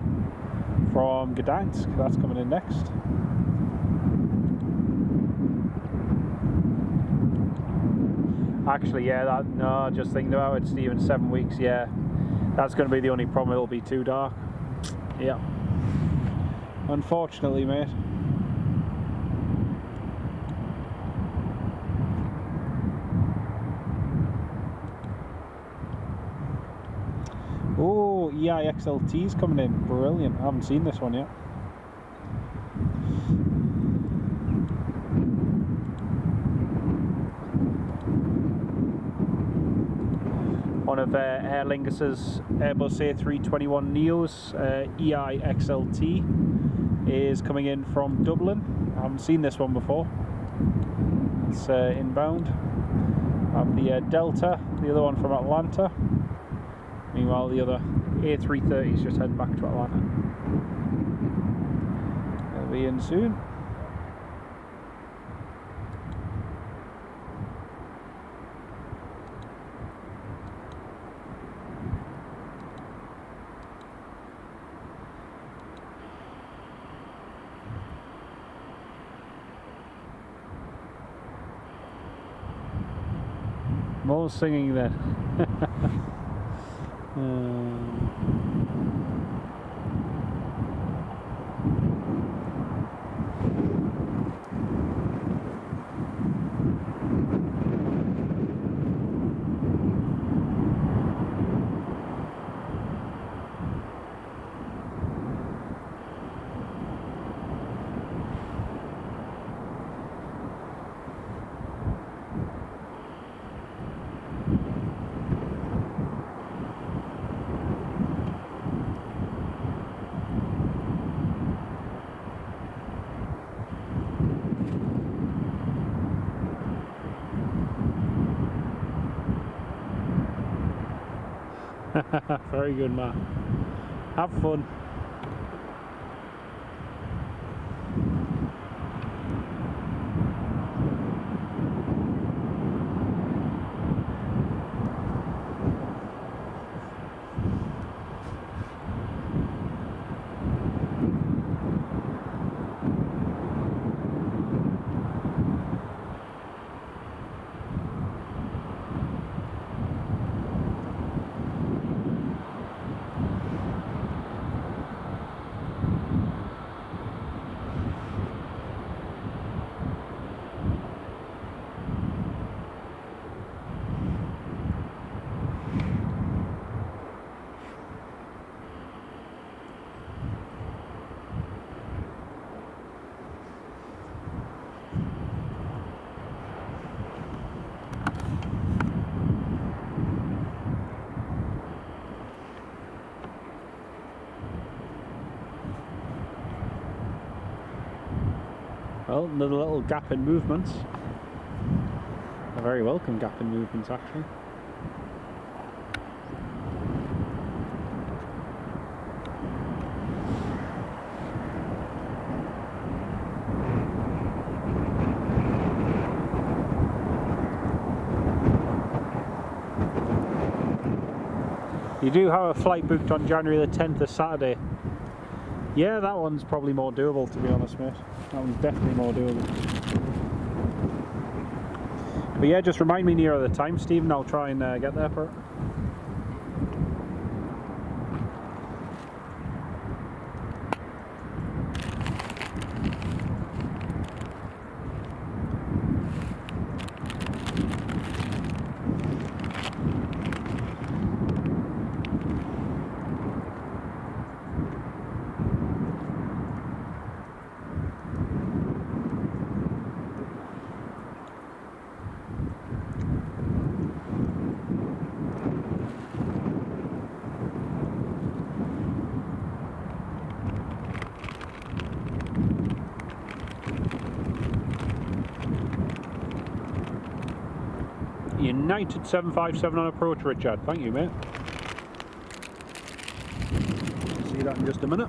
from Gdansk. That's coming in next. Actually, yeah, no, just thinking about it, Stephen, 7 weeks, yeah. That's going to be the only problem, it'll be too dark. Yeah. Unfortunately, mate. Oh, EIXLT's coming in. Brilliant. I haven't seen this one yet. One of Aer Lingus's Airbus A321 Neos, EIXLT, is coming in from Dublin. I haven't seen this one before. It's inbound. I have the Delta, the other one from Atlanta. Meanwhile, the other A330 is just heading back to Atlanta. They'll be in soon. More singing then. Very good, Matt. Have fun. Well, another little gap in movements. A very welcome gap in movements, actually. You do have a flight booked on January the 10th, a Saturday. Yeah, that one's probably more doable, to be honest, mate. That one's definitely more doable. But yeah, just remind me nearer the time, Stephen. I'll try and get there for it. United 757 on approach, Richard. Thank you, mate. See that in just a minute.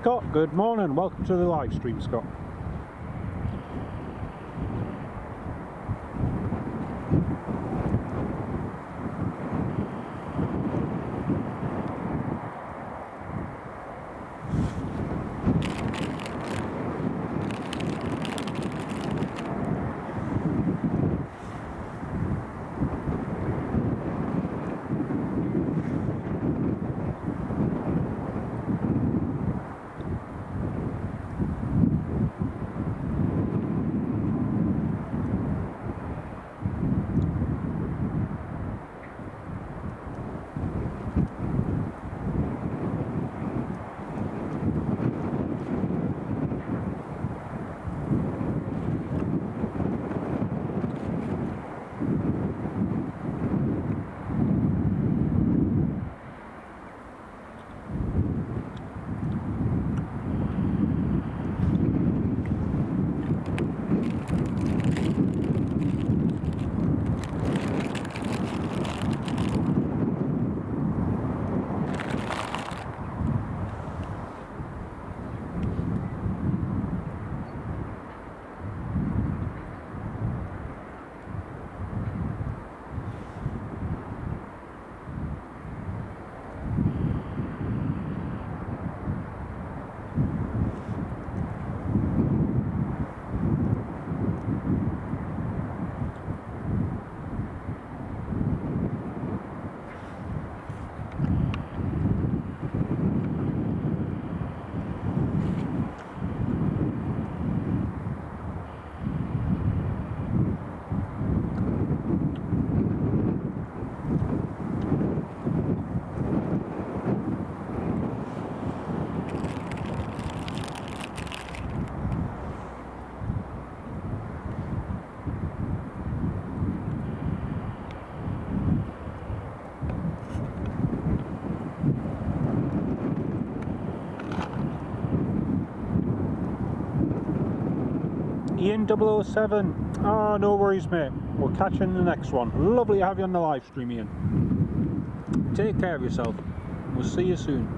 Scott, good morning. Welcome to the live stream, Scott. Ian 007. Oh, no worries, mate. We'll catch you in the next one. Lovely to have you on the live stream, Ian. Take care of yourself. We'll see you soon.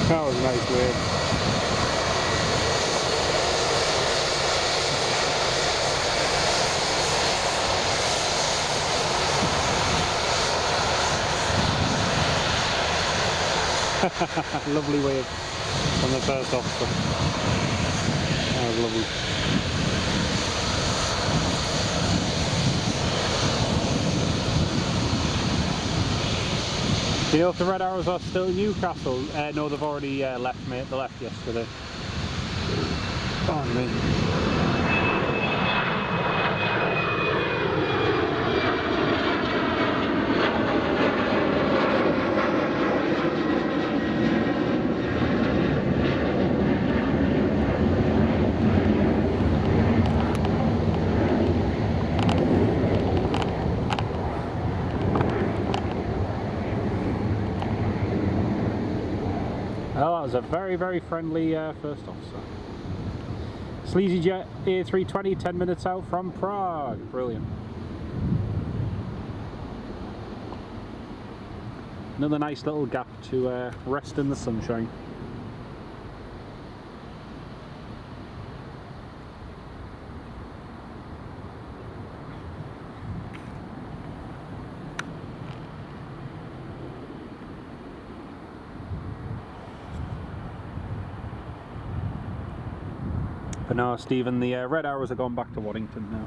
That was a nice wave. Lovely wave from the first officer. That was lovely. Do you know if the Red Arrows are still in Newcastle? No, they've already left, mate. They left yesterday. Oh, me. was a very, very friendly first officer. Sleazy Jet A320, 10 minutes out from Prague. Brilliant. Another nice little gap to rest in the sunshine. But no, Stephen, the red arrows have gone back to Waddington now.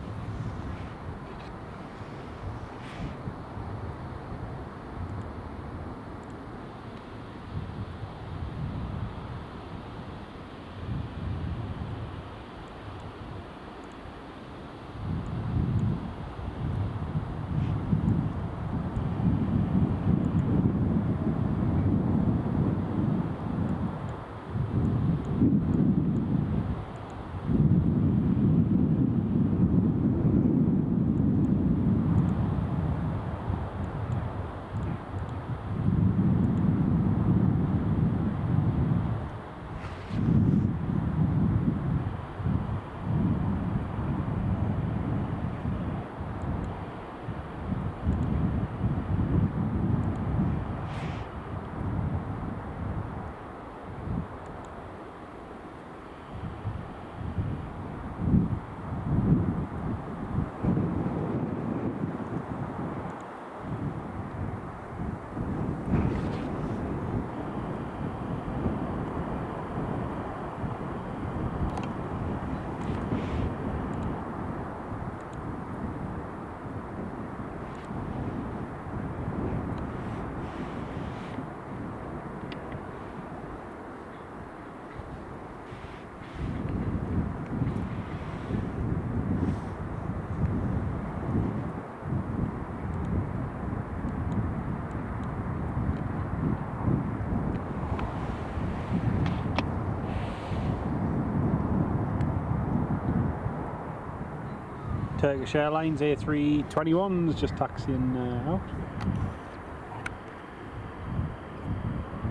Turkish Airlines A321's just taxiing out.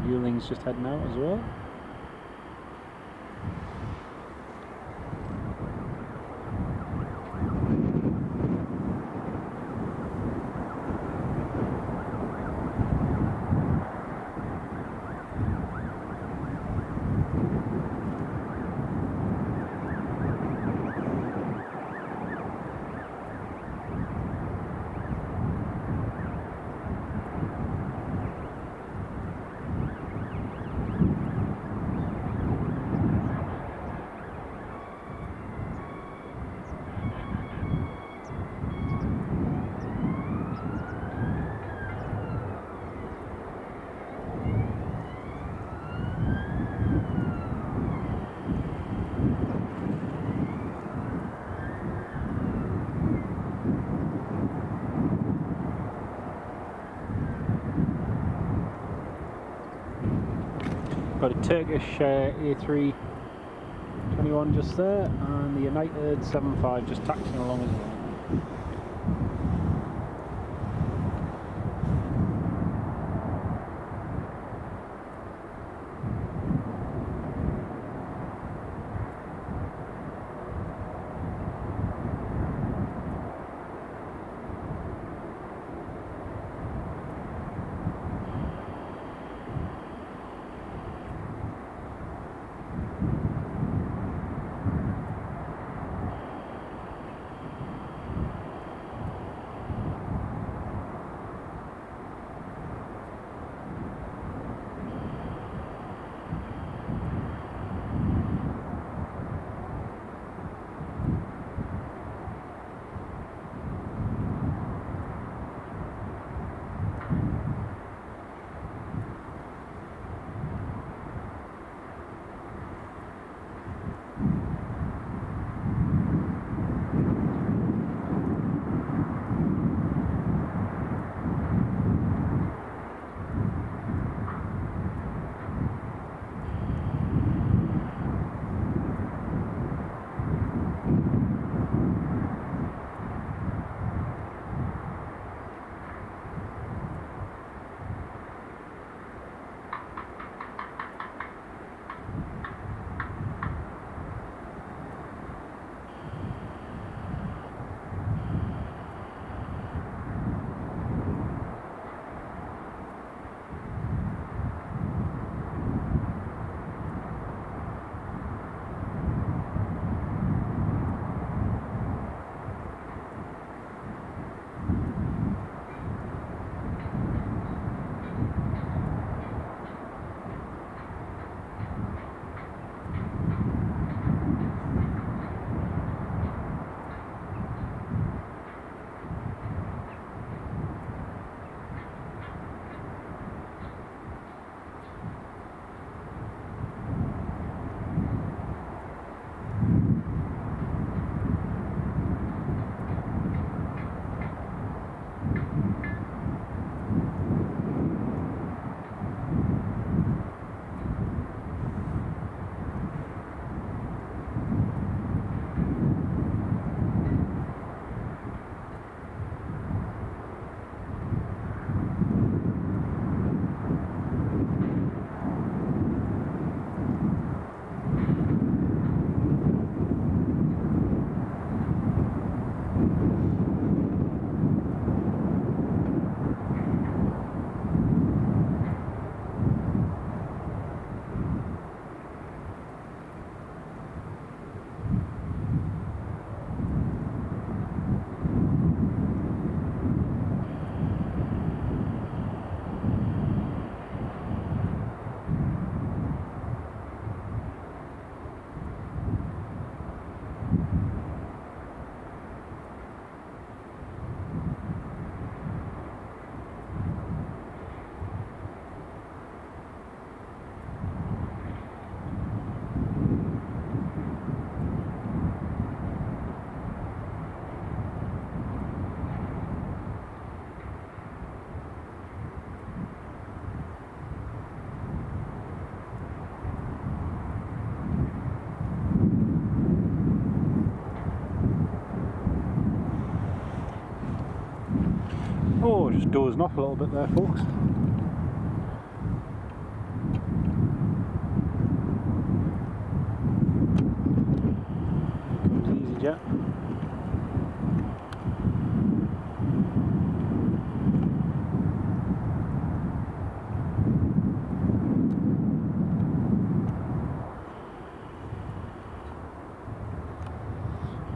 Viewling's just heading out as well. Got a Turkish A321 just there, and the United 75 just taxiing along as well. Oh, just dozing off a little bit there, folks. Here comes EasyJet.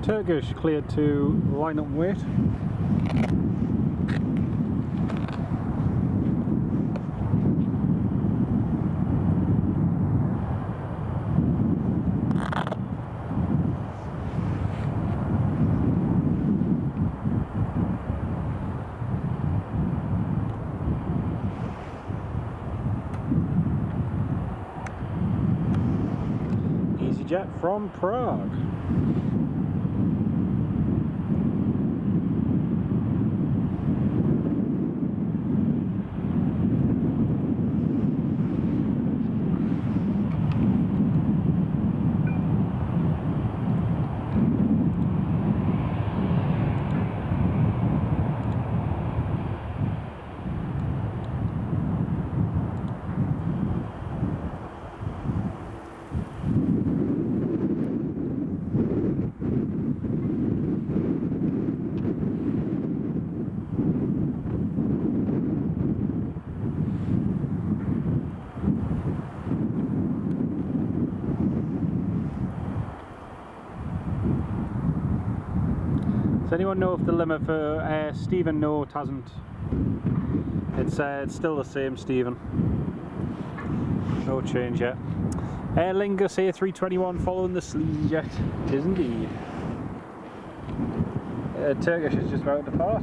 Turkish cleared to line up and wait. EasyJet from Prague. Does anyone know if the limit for Stephen? No, it hasn't. It's still the same, Stephen. No change yet. Aer Lingus A321 following the EasyJet. It is indeed. Turkish is just about to depart.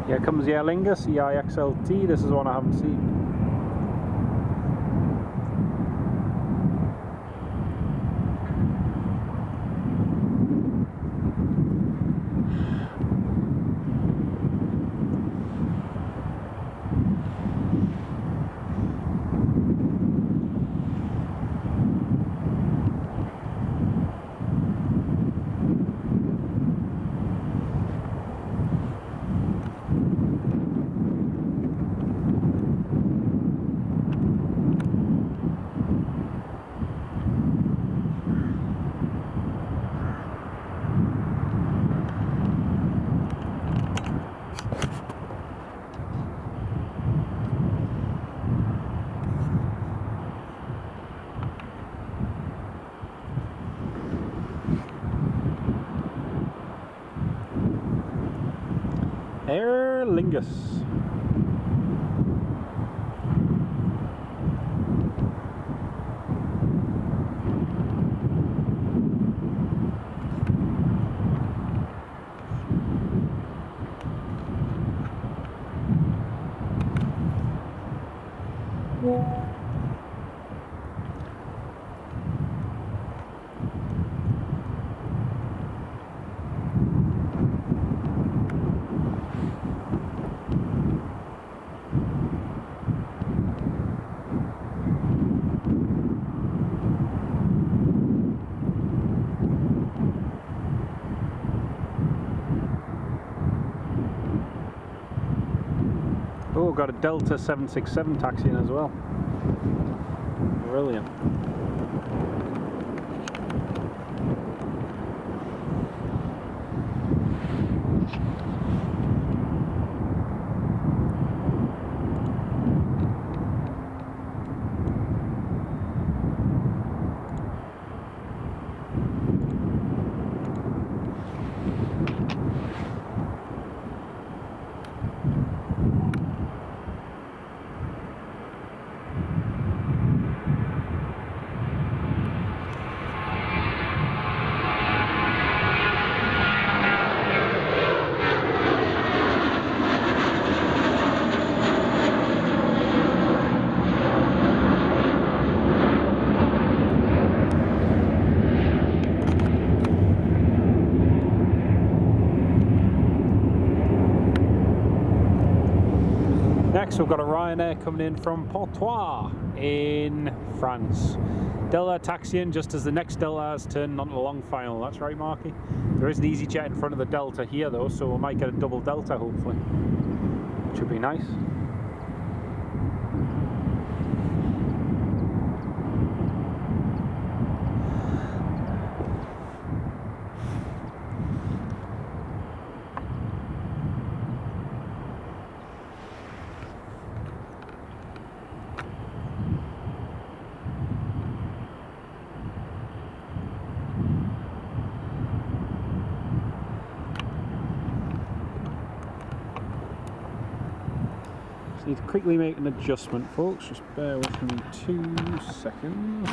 Here comes the Aer Lingus EIXLT. This is one I haven't seen. Aer Lingus. Oh, got a Delta 767 taxiing as well. Brilliant. Next we've got a Ryanair coming in from Portois in France. Delta taxiing just as the next Delta has turned onto the long final. That's right, Marky. There is an EasyJet in front of the Delta here though, so we might get a double Delta hopefully. Which would be nice. Need to quickly make an adjustment, folks. Just bear with me 2 seconds.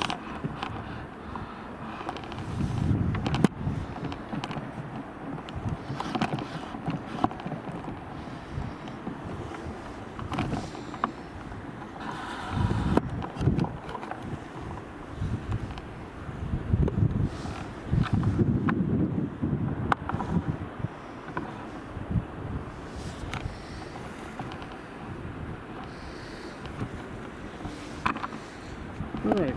Right.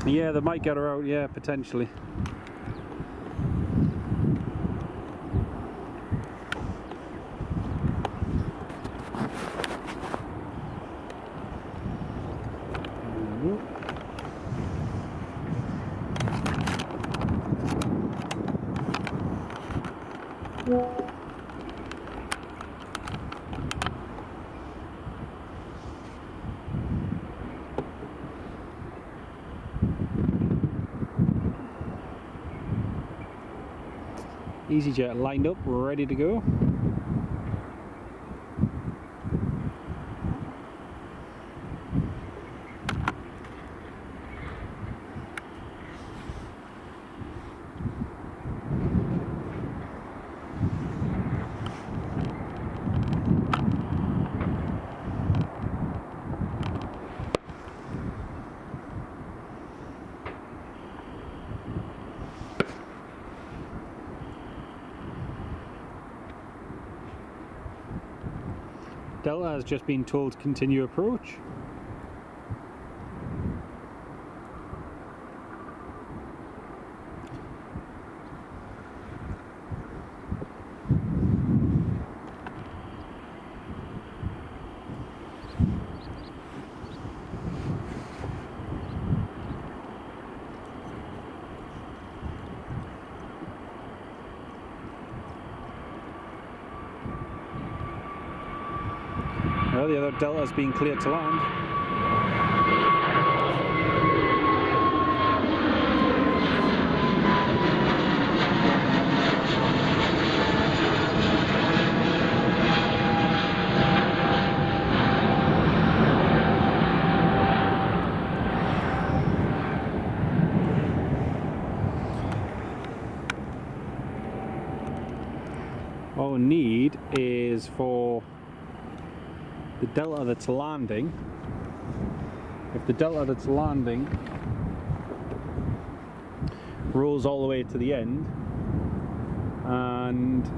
Yeah, they might get her out, yeah, potentially. EasyJet lined up, ready to go. Delta has just been told to continue approach. Well, the other Delta has been cleared to land. All we need is for the Delta that's landing, if the Delta that's landing rolls all the way to the end and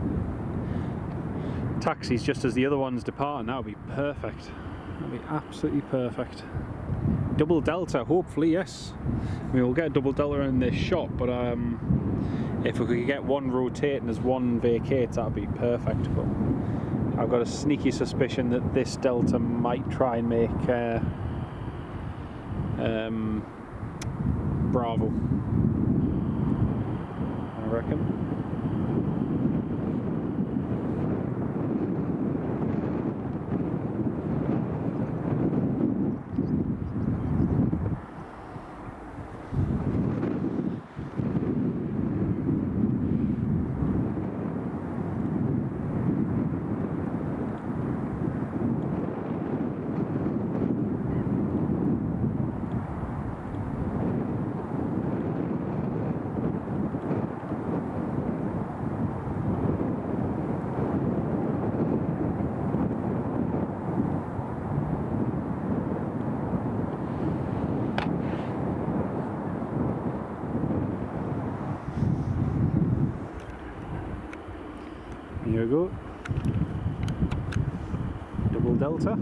taxis just as the other one's departing, that would be perfect. That would be absolutely perfect. Double Delta, hopefully, yes. I mean, we'll get a double Delta in this shot, but if we could get one rotating as one vacates, that would be perfect. But I've got a sneaky suspicion that this Delta might try and make Bravo, I reckon. filter.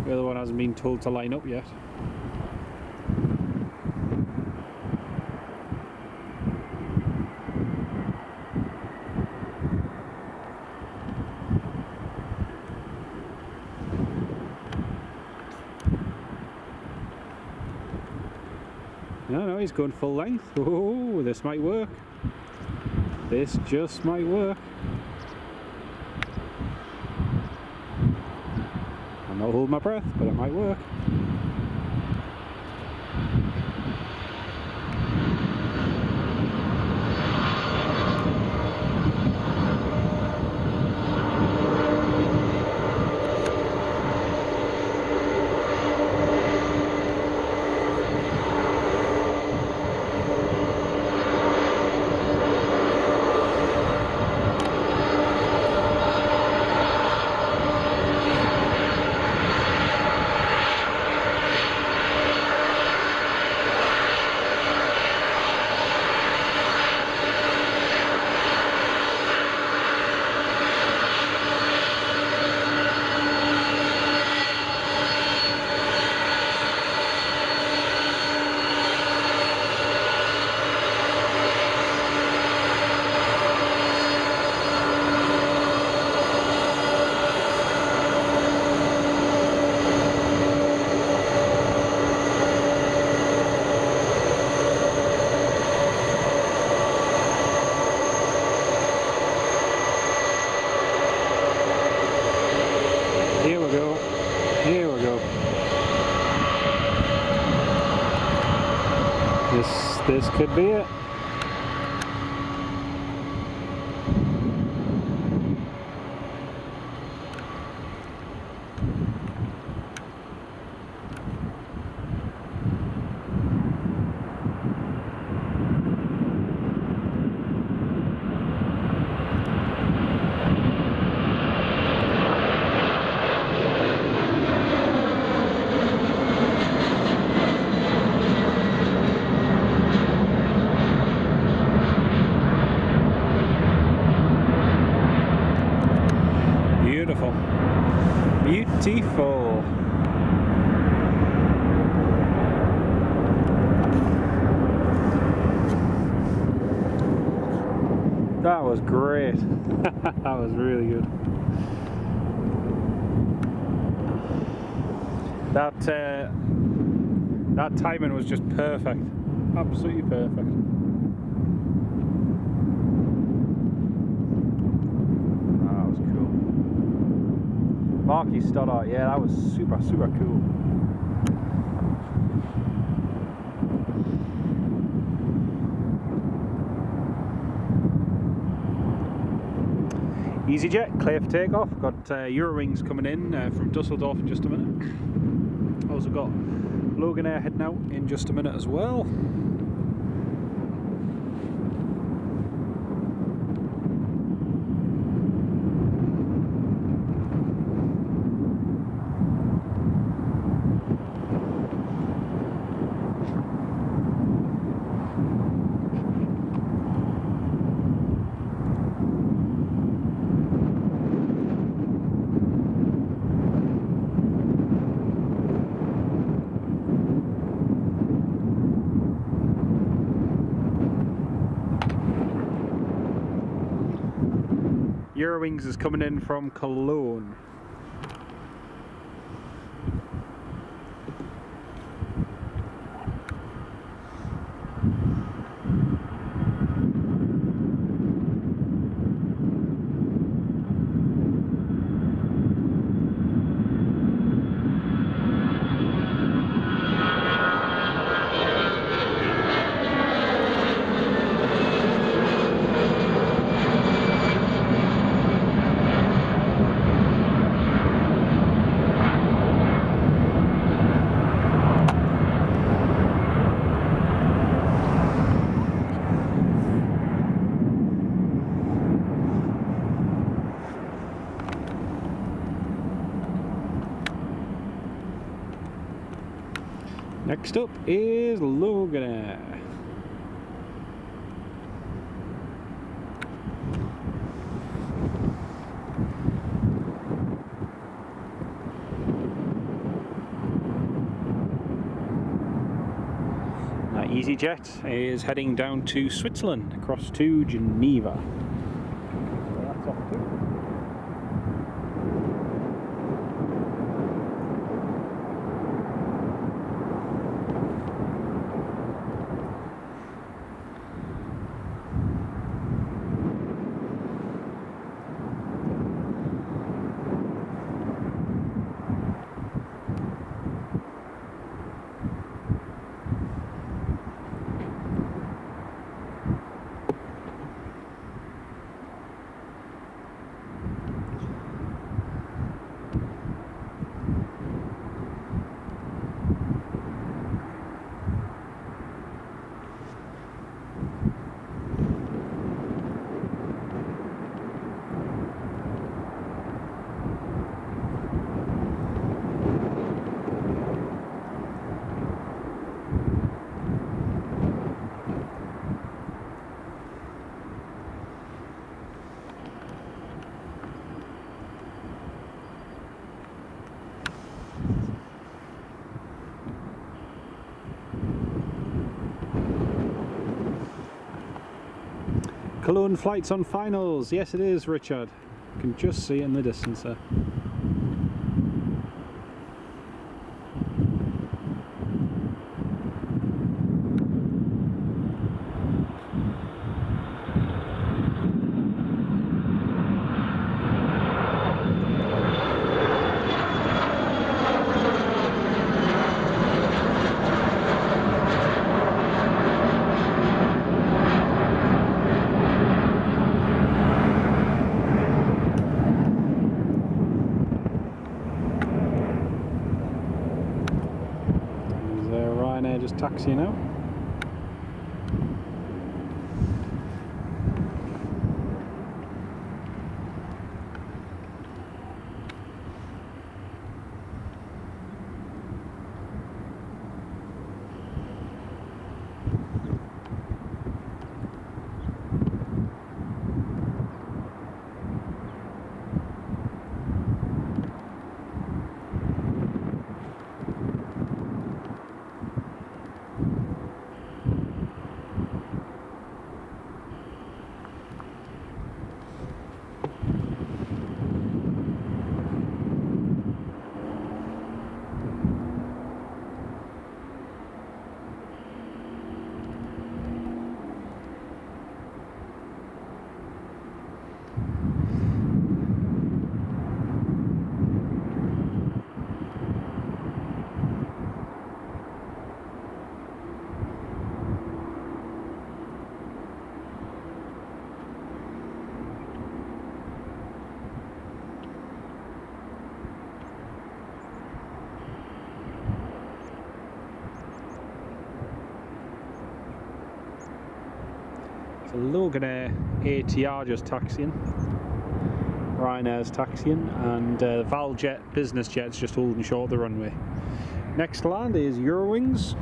The other one hasn't been told to line up yet. No, he's going full length. Oh, this might work. This just might work. I'm not holding my breath, but it might work. Here we go. This could be it. Beautiful. Beautiful. That was great. That was really good. That timing was just perfect. Absolutely perfect. Marky Stoddart, yeah, that was super cool. EasyJet, clear for takeoff. Got Eurowings coming in from Dusseldorf in just a minute. Also got Logan Air heading out in just a minute as well. Eurowings is coming in from Cologne. Next up is Loganair. EasyJet is heading down to Switzerland, across to Geneva. So that's off to. Cologne flights on finals. Yes, it is, Richard. You can just see it in the distance there. Just taxi now. So Loganair ATR just taxiing, Ryanair's taxiing, and Valjet business jet's just holding short the runway. Next land is Eurowings.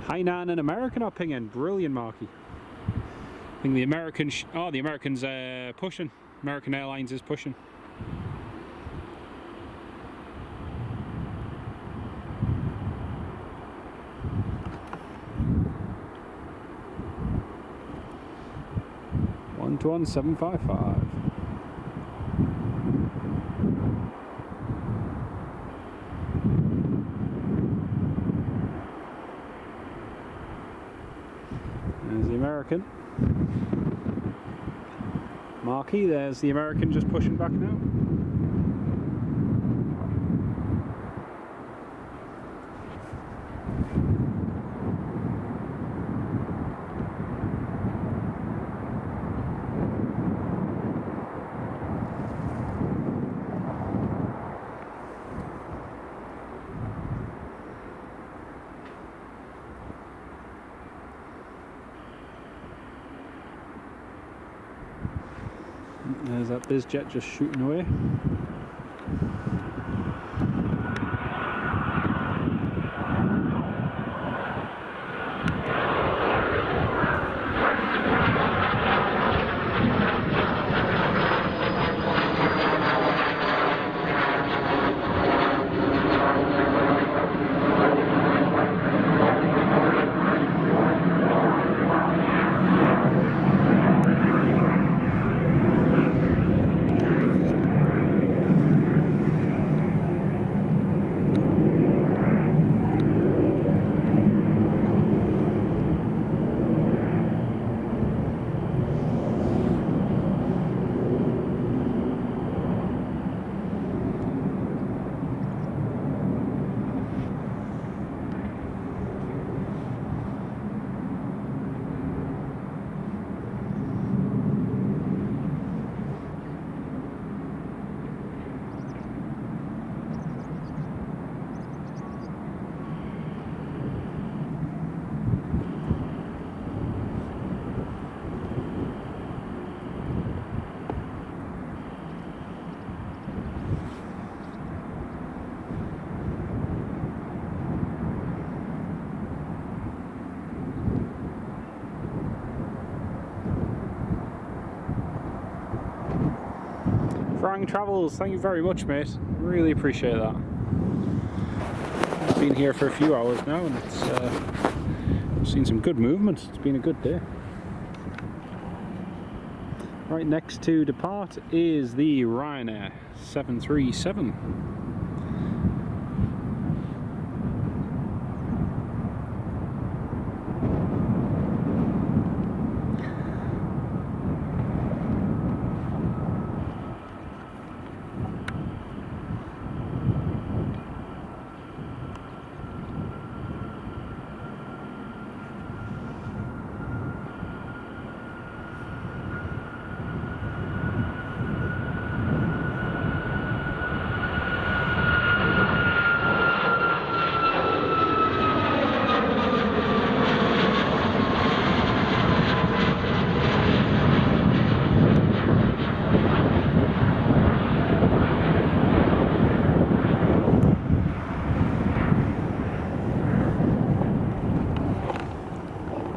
Hainan and American are pinging. Brilliant, Marky. I think the Americans, the Americans pushing. American Airlines is pushing. 721-755. There's the American. Marquee, there's the American just pushing back now. There's that bizjet just shooting away. Frank Travels, thank you very much, mate. Really appreciate that. I've been here for a few hours now and it's I've seen some good movement. It's been a good day. Right next to depart is the Ryanair 737.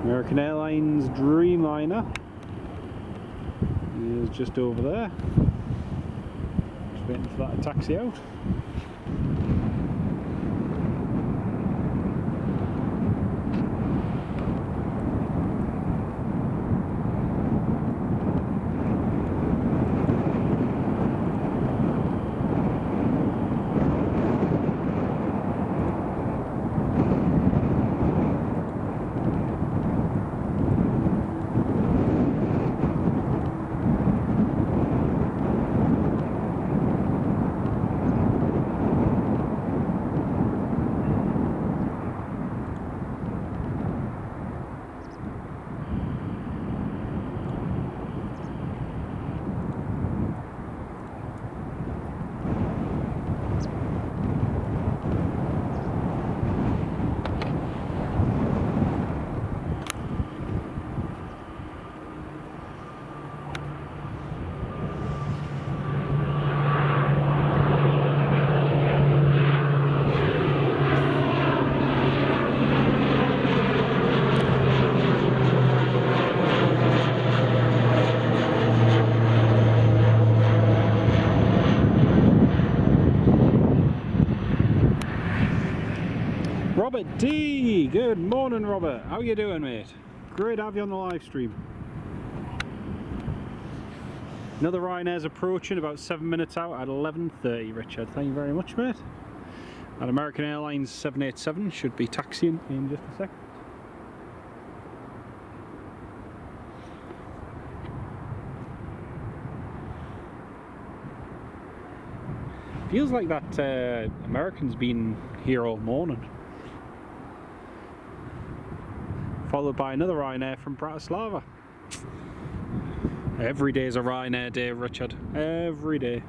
American Airlines Dreamliner is just over there. Just waiting for that to taxi out. Robert D, good morning Robert, how you doing mate? Great to have you on the live stream. Another Ryanair's approaching, about 7 minutes out at 11:30, Richard. Thank you very much, mate. And American Airlines 787 should be taxiing in just a sec. Feels like that American's been here all morning. Followed by another Ryanair from Bratislava. Every day's a Ryanair day, Richard. Every day.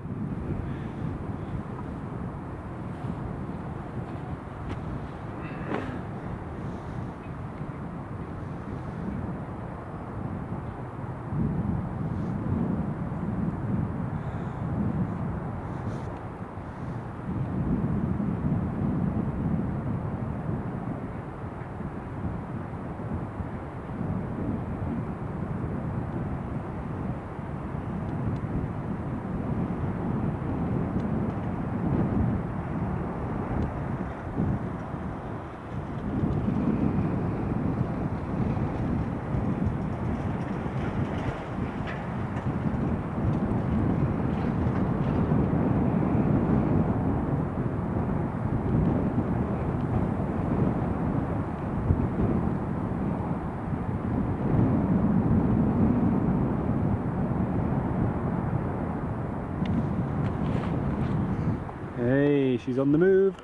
Hey, she's on the move.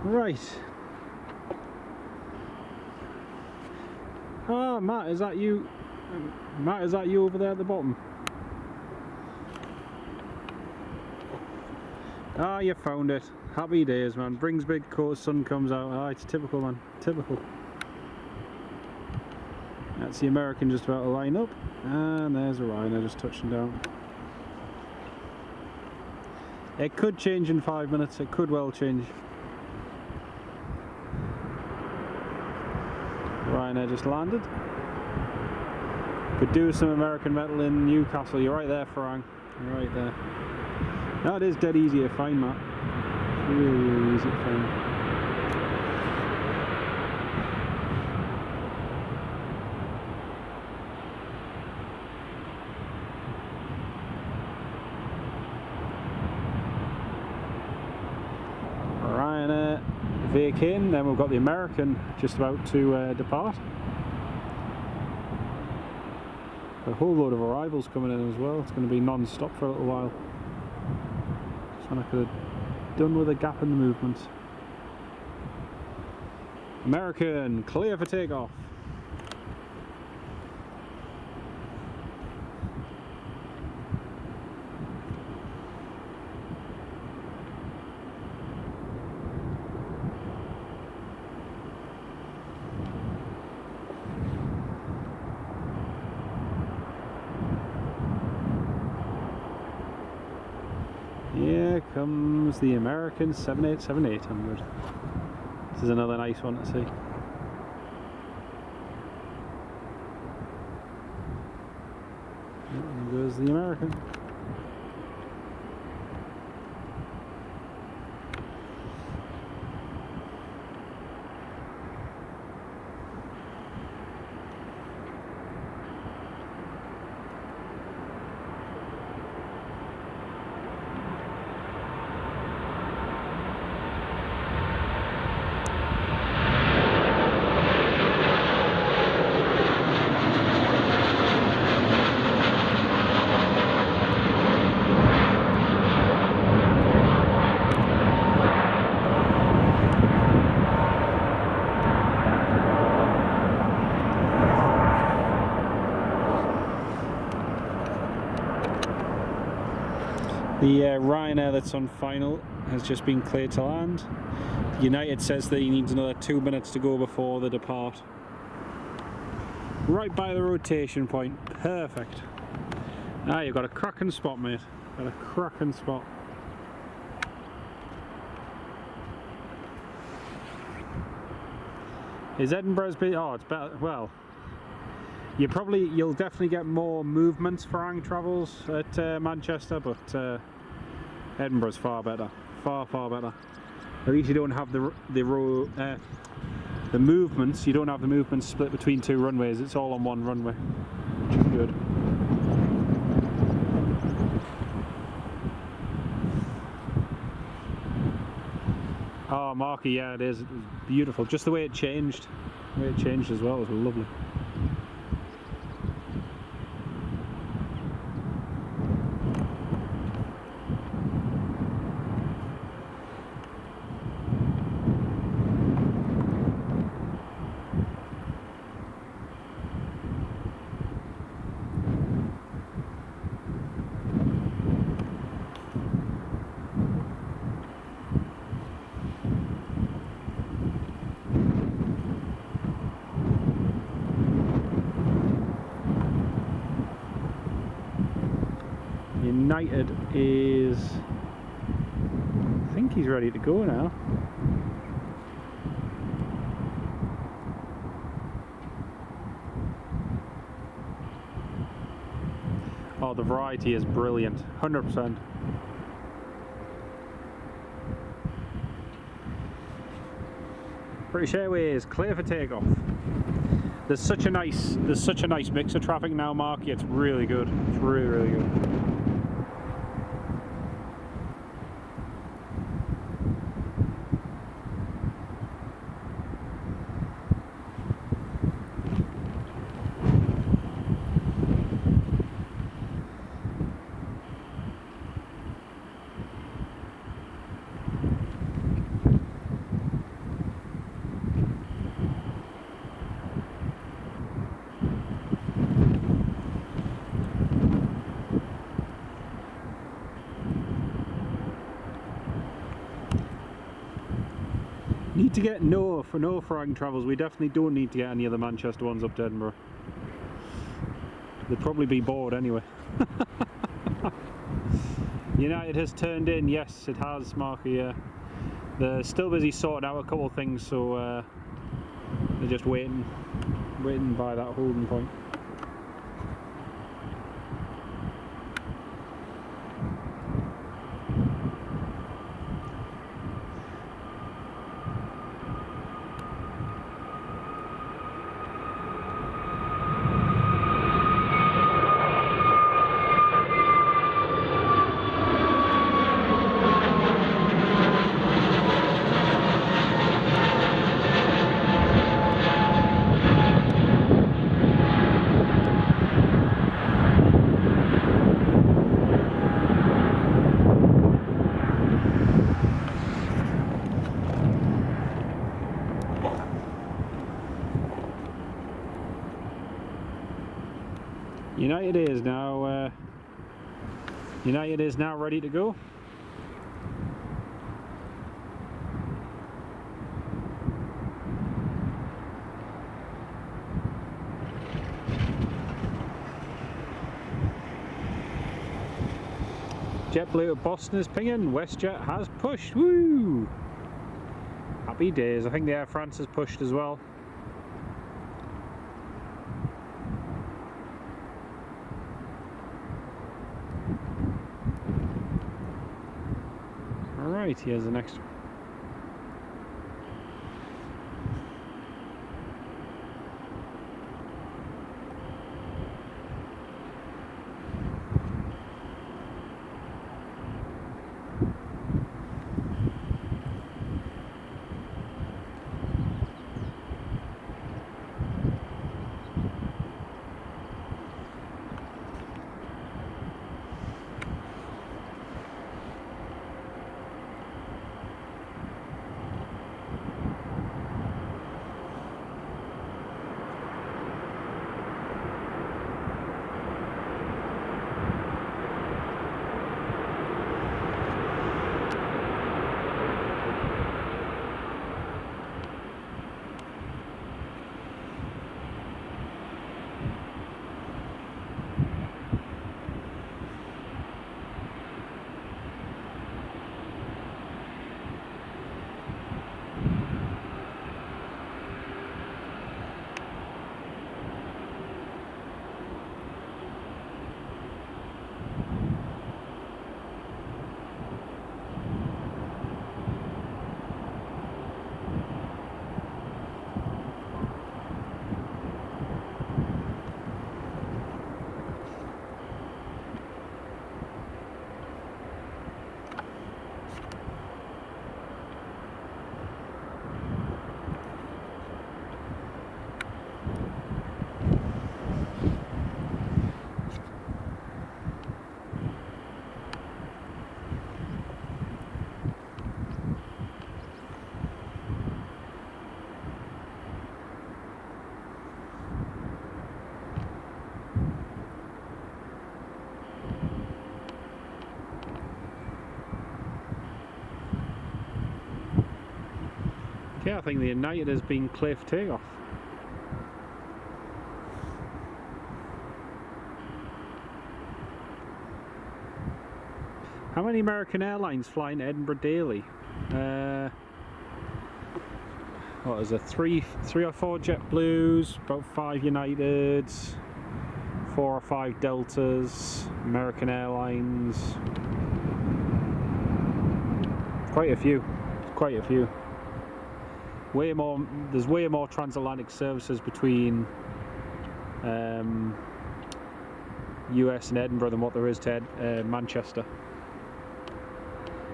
Right. Ah, Matt, is that you? Matt, is that you over there at the bottom? Ah, you found it. Happy days, man. Brings big coat, sun comes out. Ah, it's typical, man. Typical. That's the American just about to line up. And there's a Ryanair just touching down. It could change in 5 minutes. It could well change. Ryanair just landed. Could do some American metal in Newcastle. You're right there, Farang. You're right there. No, it is dead easy to find, Matt. It's really, really easy to find. Ryanair vacating, then we've got the American just about to depart. A whole load of arrivals coming in as well. It's going to be non-stop for a little while. This one I could have done with a gap in the movement. American, clear for takeoff. Here comes the American 787-800. This is another nice one to see. There goes the American. The Ryanair that's on final has just been cleared to land. United says that he needs another 2 minutes to go before they depart. Right by the rotation point. Perfect. Ah, you've got a cracking spot, mate. Got a cracking spot. Is Edinburgh's bit? Oh, it's better. Well, you'll definitely get more movements for Farang travels at Manchester, but Edinburgh's far better, far better. At least you don't have the movements. You don't have the movements split between two runways. It's all on one runway, which is good. Oh, Marky, yeah, it is. It was beautiful. Just the way it changed. The way it changed as well was lovely. United is, I think he's ready to go now. Oh, the variety is brilliant, 100%. British Airways clear for takeoff. There's such a nice mix of traffic now, Mark. It's really good. It's really good. need to get no Farang travels. We definitely don't need to get any of the Manchester ones up to Edinburgh. They'd probably be bored anyway. United has turned in. Yes, it has, Marky. Yeah, they're still busy sorting out a couple of things, so they're just waiting by that holding point. United is now ready to go. JetBlue at Boston is pinging. WestJet has pushed. Woo! Happy days. I think the Air France has pushed as well. Alright, here's the next one. Yeah, I think the United has been cliff takeoff. How many American Airlines fly into Edinburgh daily? What is it? Three or four JetBlues, about 5 Uniteds, 4 or 5 Deltas, American Airlines. Quite a few. Quite a few. Way more. There's way more transatlantic services between US and Edinburgh than what there is to Manchester.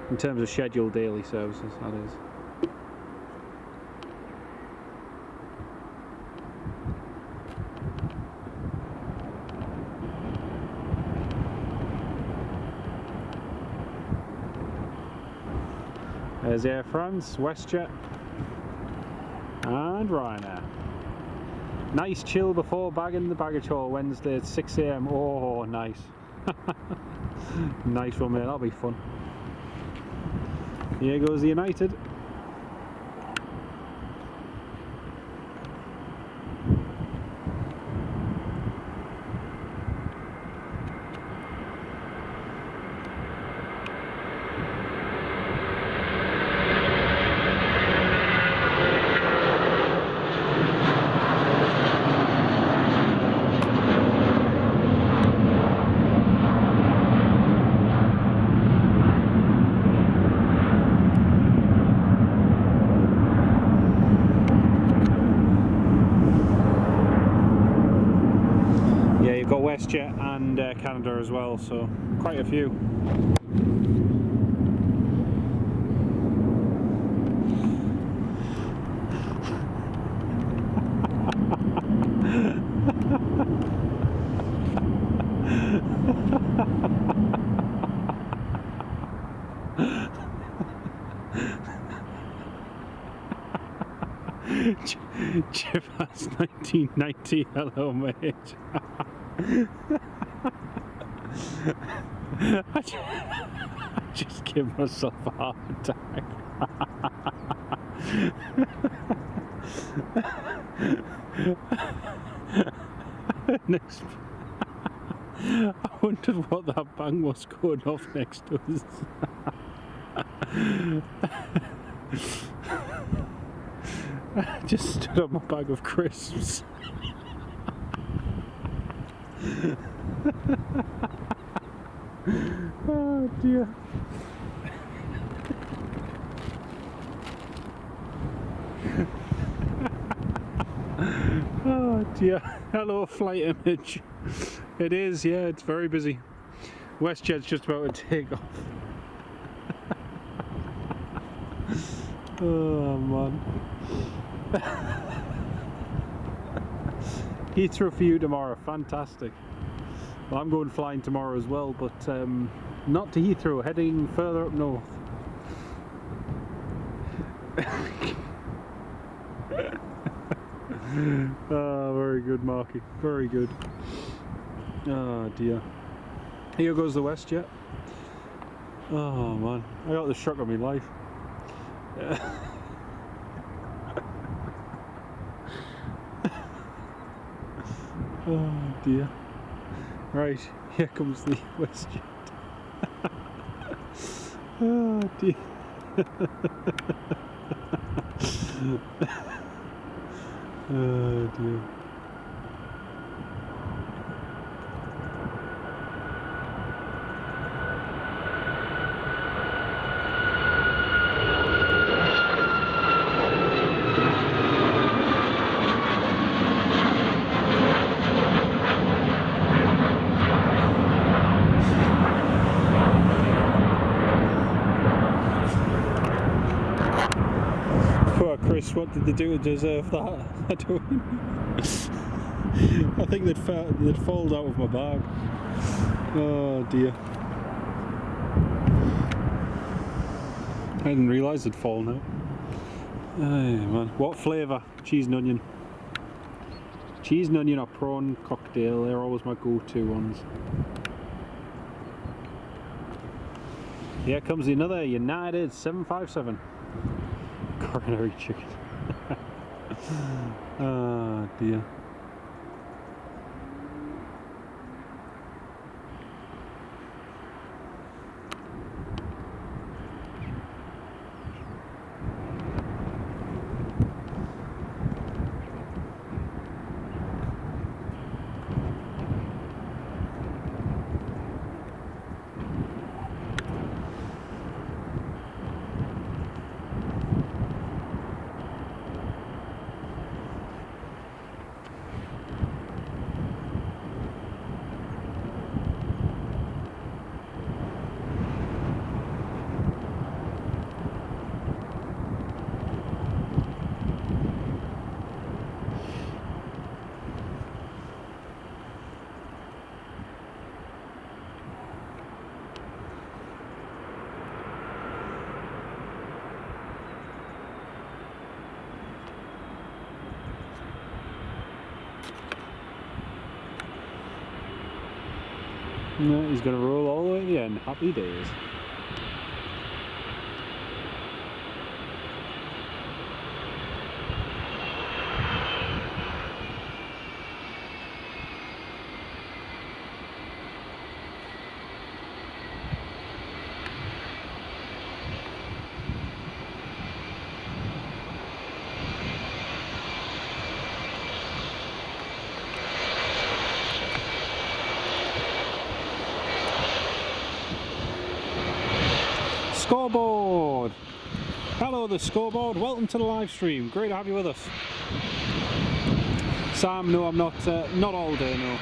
In terms of scheduled daily services, that is. There's Air France, WestJet, and Ryanair. Nice chill before bagging the baggage hall Wednesday at 6 AM. Oh, nice. Nice one, mate. That'll be fun. Here goes the United. WestJet and Air Canada as well, so quite a few. Chip has 1990, hello mate. I just give myself a heart attack. Next, I wondered what that bang was going off next to us. I just stood on my bag of crisps. Oh dear. Oh dear. Hello flight image. It is, yeah, it's very busy. WestJet's just about to take off. Oh man. Heathrow for you tomorrow, fantastic. Well, I'm going flying tomorrow as well, but not to Heathrow, heading further up north. Oh, very good, Marky, very good. Oh dear. Here goes the WestJet. Oh man, I got the shock of my life. Oh dear. Right, here comes the WestJet. Oh dear. Oh dear. Poor Chris, what did they do to deserve that? I don't know. I think they'd fall out of my bag. Oh dear. I didn't realise they'd fallen out. Hey man, what flavour? Cheese and onion. Cheese and onion or prawn cocktail, they're always my go-to ones. Here comes another United 757. Coronary chicken. Oh dear. No, he's going to roll all the way to the end. Happy days. Scoreboard! Hello the scoreboard, welcome to the live stream, great to have you with us. Sam, no, I'm not. Not all day, no.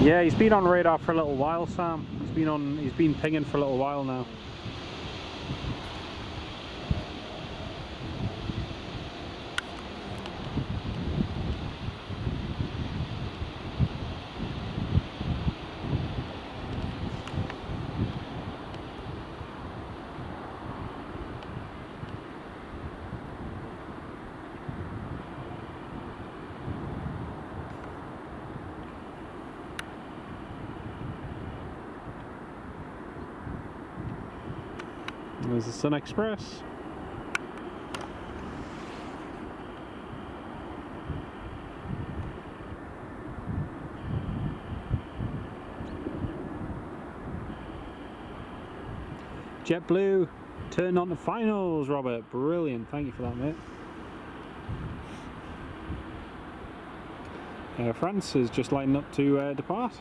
Yeah, he's been on radar for a little while, Sam. He's been pinging for a little while now. There's the Sun Express. JetBlue turned on to finals, Robert. Brilliant. Thank you for that, mate. Air France is just lining up to depart.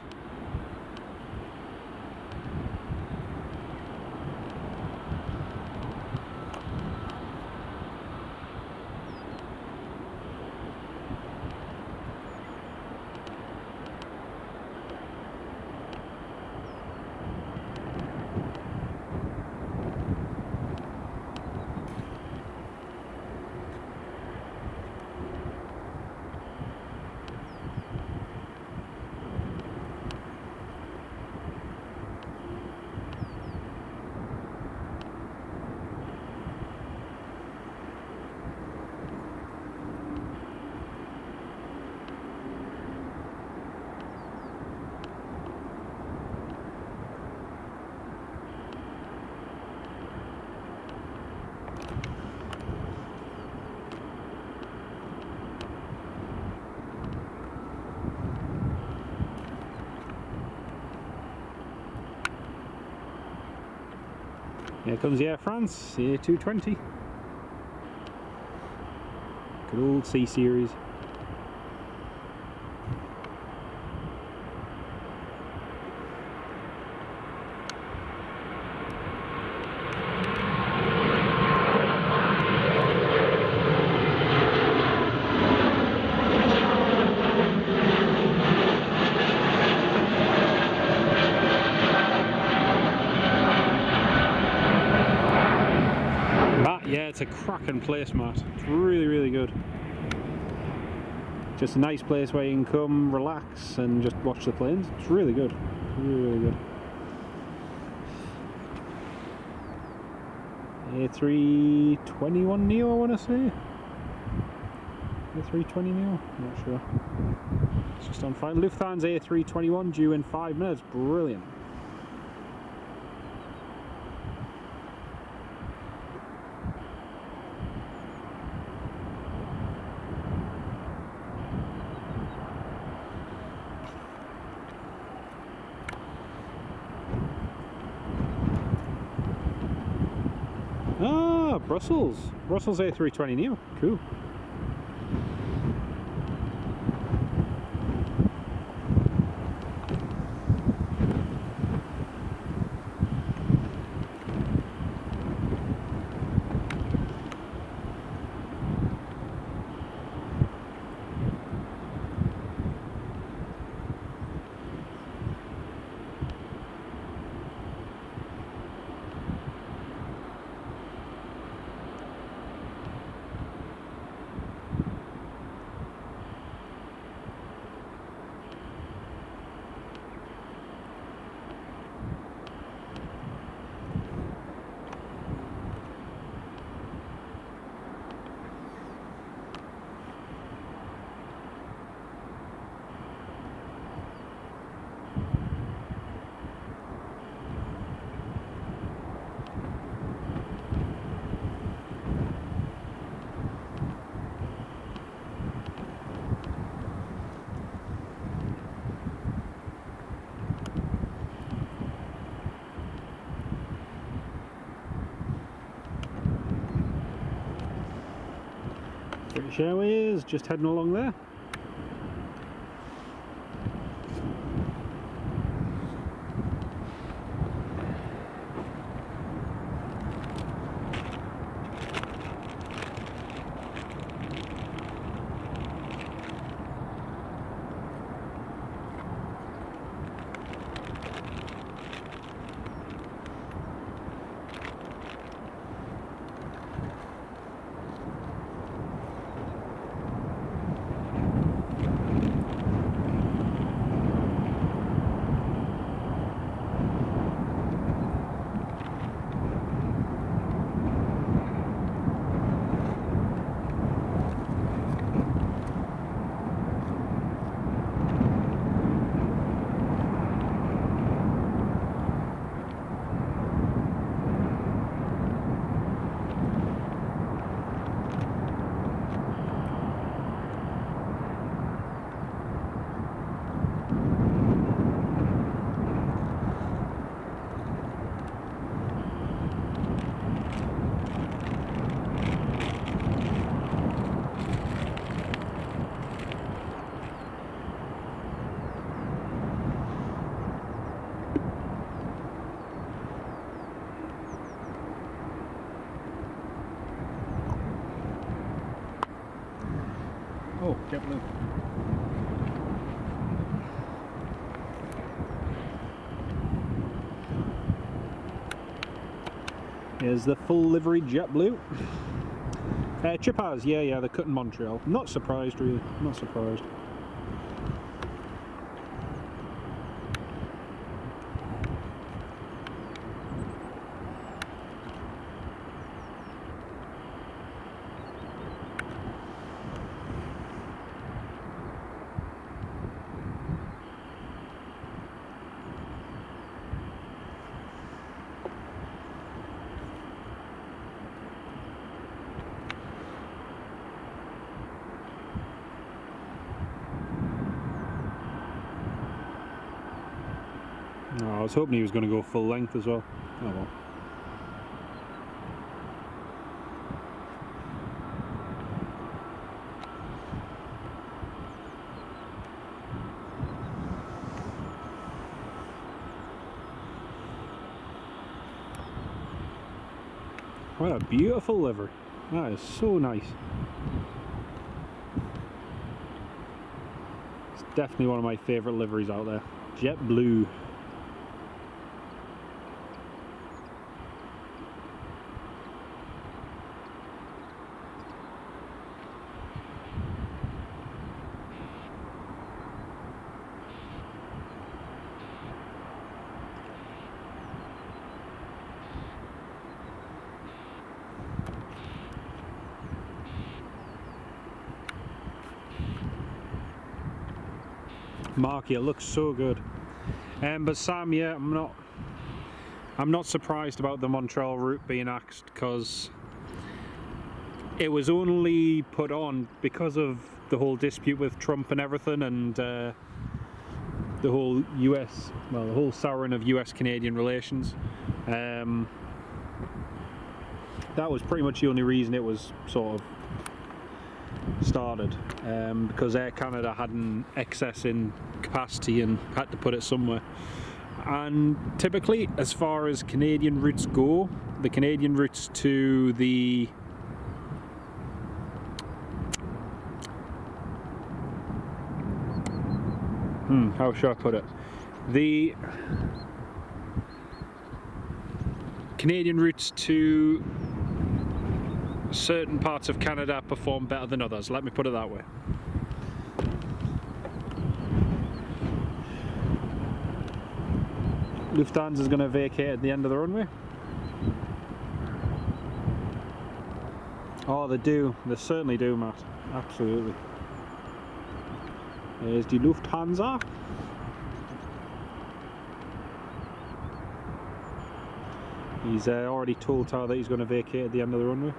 Here comes the Air France, the A220. Good old C series. Yeah, it's a cracking place, Matt. It's really, really good. Just a nice place where you can come, relax, and just watch the planes. It's really good. Really, really good. A321 Neo, I want to say. A320 Neo? I'm not sure. It's just on fire. Lufthansa A321 due in 5 minutes. Brilliant. Ah, Brussels A320 Neo, cool. British Airways, just heading along there. Oh, JetBlue. Here's the full livery JetBlue. Chippers, yeah, they're cut in Montreal. Not surprised, really. Not surprised. Oh, I was hoping he was going to go full length as well. Oh well. What a beautiful livery. That is so nice. It's definitely one of my favourite liveries out there. JetBlue. Marky, it looks so good. But Sam, yeah, I'm not surprised about the Montreal route being axed, because it was only put on because of the whole dispute with Trump and everything, and the whole the whole souring of US-Canadian relations. That was pretty much the only reason it was sort of started, because Air Canada had an excess in capacity and had to put it somewhere. And typically, as far as Canadian routes go, the Canadian routes to the how should I put it? The Canadian routes to certain parts of Canada perform better than others, let me put it that way. Lufthansa is going to vacate at the end of the runway. Oh, they do. They certainly do, Matt. Absolutely. There's the Lufthansa. He's already told Tower that he's going to vacate at the end of the runway.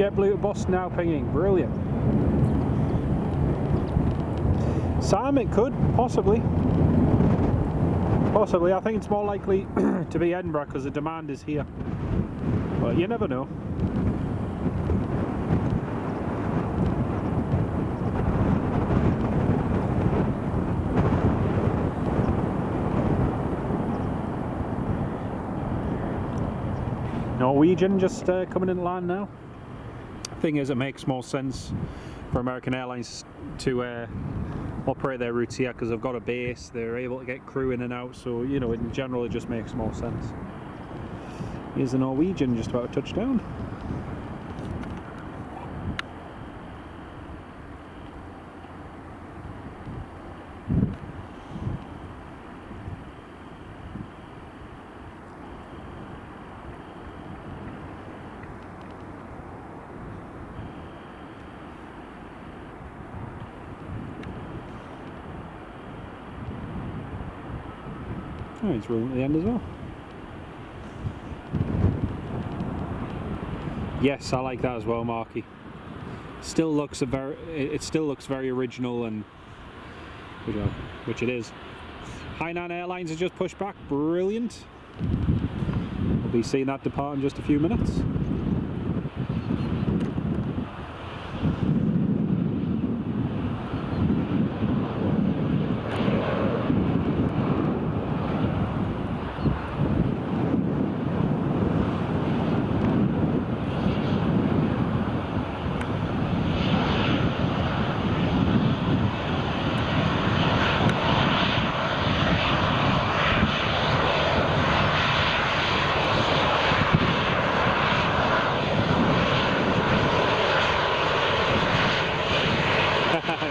JetBlue to Boston now pinging. Brilliant. Sam, it could, possibly. Possibly. I think it's more likely to be Edinburgh because the demand is here. But you never know. Norwegian just coming in line now. Thing is, it makes more sense for American Airlines to operate their routes here because they've got a base, they're able to get crew in and out, so you know, in general it just makes more sense. Here's the Norwegian just about to touch down. Oh, he's rolling at the end as well. Yes, I like that as well, Marky. Still looks it still looks very original, and which it is. Hainan Airlines has just pushed back. Brilliant. We'll be seeing that depart in just a few minutes.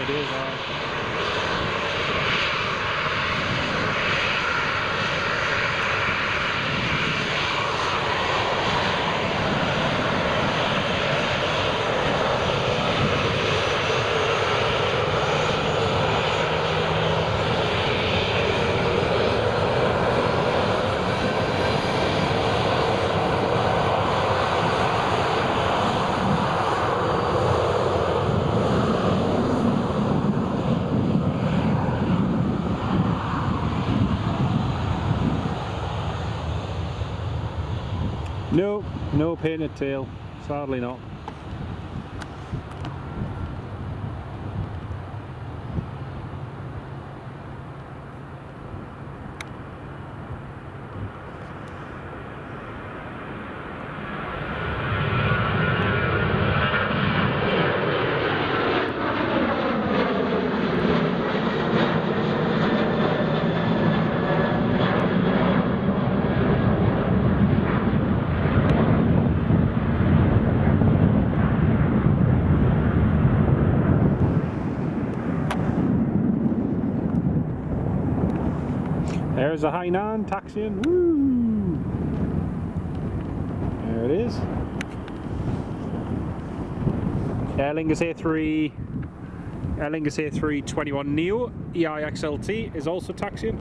It is, No, no painted tail, sadly not. There's a Hainan taxiing. Woo! There it is. Aer Lingus A321 Neo EIXLT is also taxiing.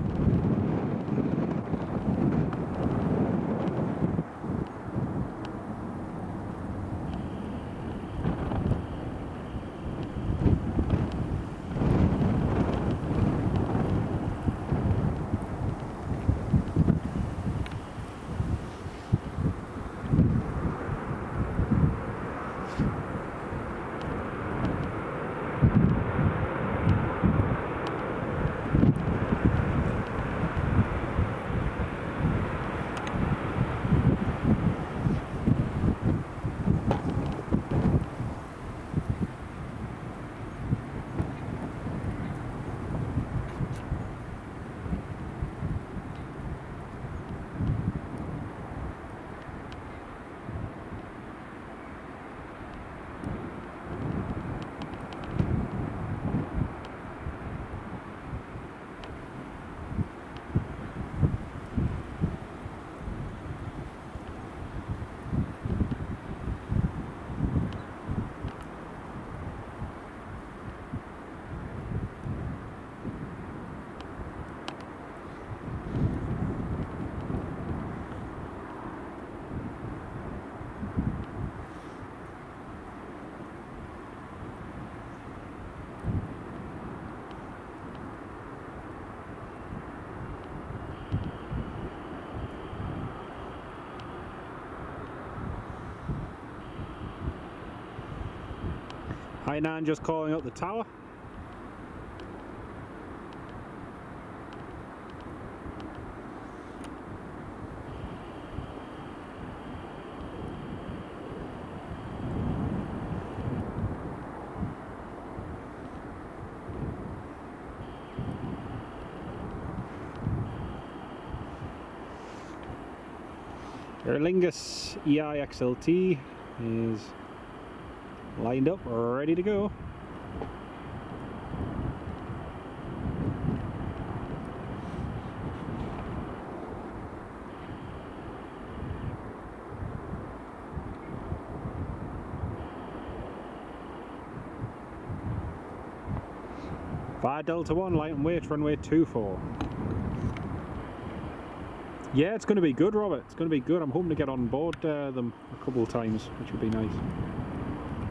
Hainan just calling up the tower. Aer Lingus EIXLT is lined up, ready to go. Via Delta 1, light and weight, runway 24. Yeah, it's going to be good, Robert. It's going to be good. I'm hoping to get on board them a couple of times, which would be nice.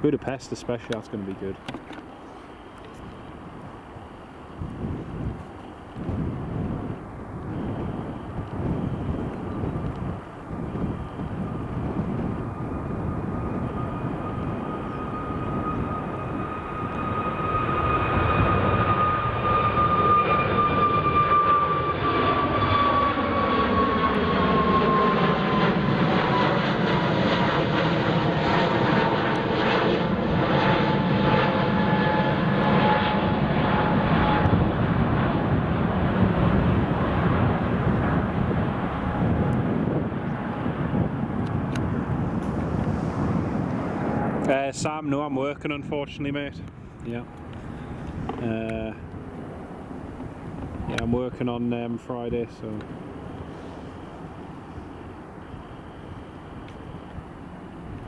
Budapest especially, that's going to be good. Sam, no, I'm working unfortunately, mate. Yeah. Yeah, I'm working on Friday, so.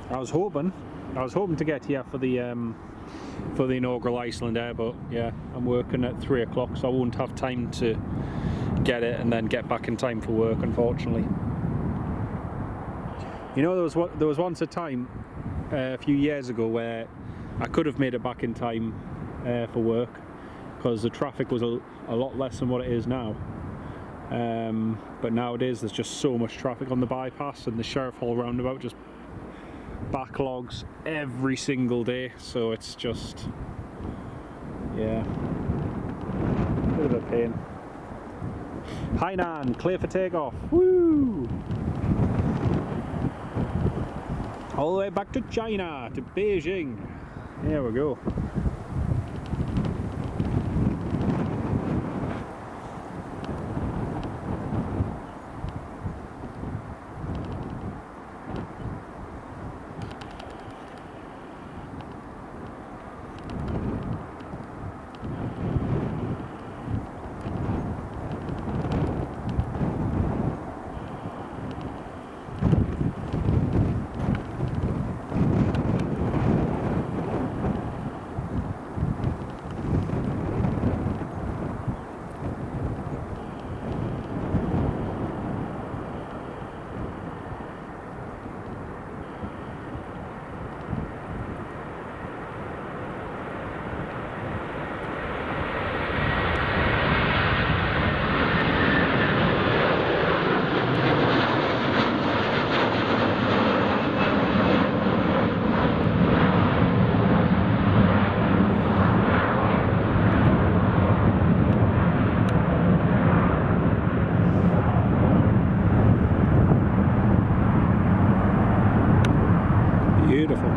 I was hoping to get here for the inaugural Iceland Air, but yeah, I'm working at 3 o'clock, so I won't have time to get it and then get back in time for work, unfortunately. You know, there was once a time a few years ago where I could have made it back in time for work because the traffic was a lot less than what it is now. But nowadays there's just so much traffic on the bypass, and the Sheriff Hall roundabout just backlogs every single day, so it's just, yeah, a bit of a pain. Hainan, clear for takeoff. Woo! All the way back to China, to Beijing. There we go. Beautiful.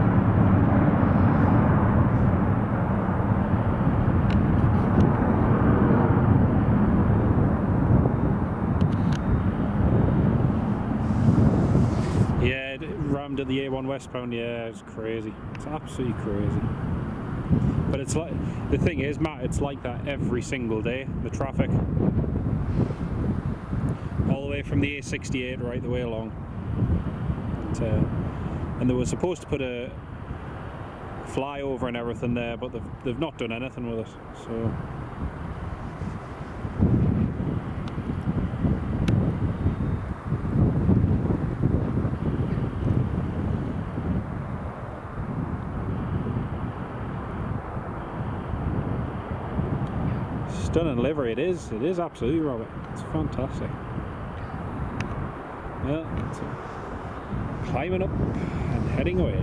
Yeah, it rammed at the A1 westbound. Yeah, it's crazy. It's absolutely crazy. But it's like, the thing is, Matt, it's like that every single day, the traffic. All the way from the A68 right the way along. And they were supposed to put a flyover and everything there, but they've not done anything with it, so. Stunning livery, it is absolutely, Robert. It's fantastic. Yeah, it's climbing up and heading away.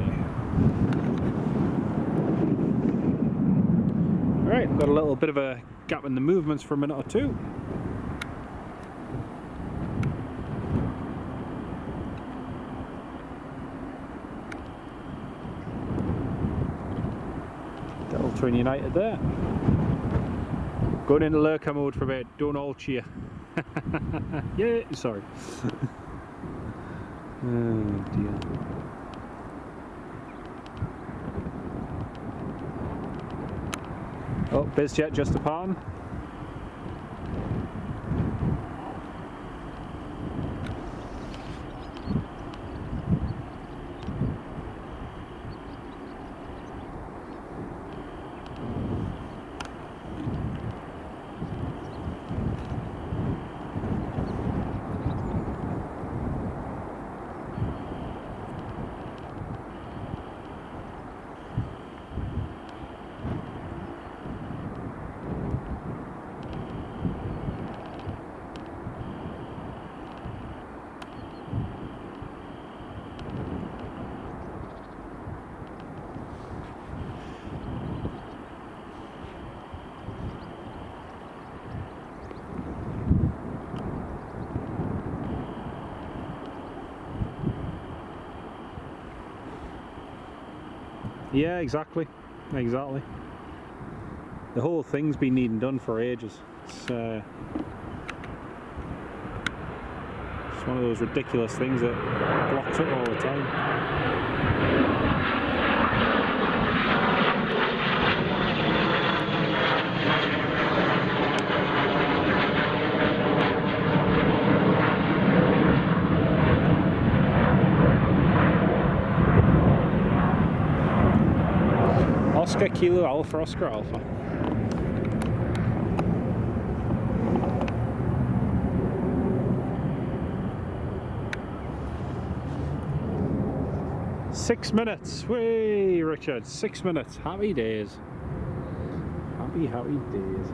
Right, got a little bit of a gap in the movements for a minute or two. Delta and United there. Going into lurker mode for a bit, don't all cheer. Yeah, sorry. Oh dear. Oh, BizJet just departing. Yeah, exactly. The whole thing's been needing done for ages. It's one of those ridiculous things that blocks up all the time. Oscar Kilo Alpha Oscar Alpha. Six minutes. Way, Richard. 6 minutes. Happy days. Happy days.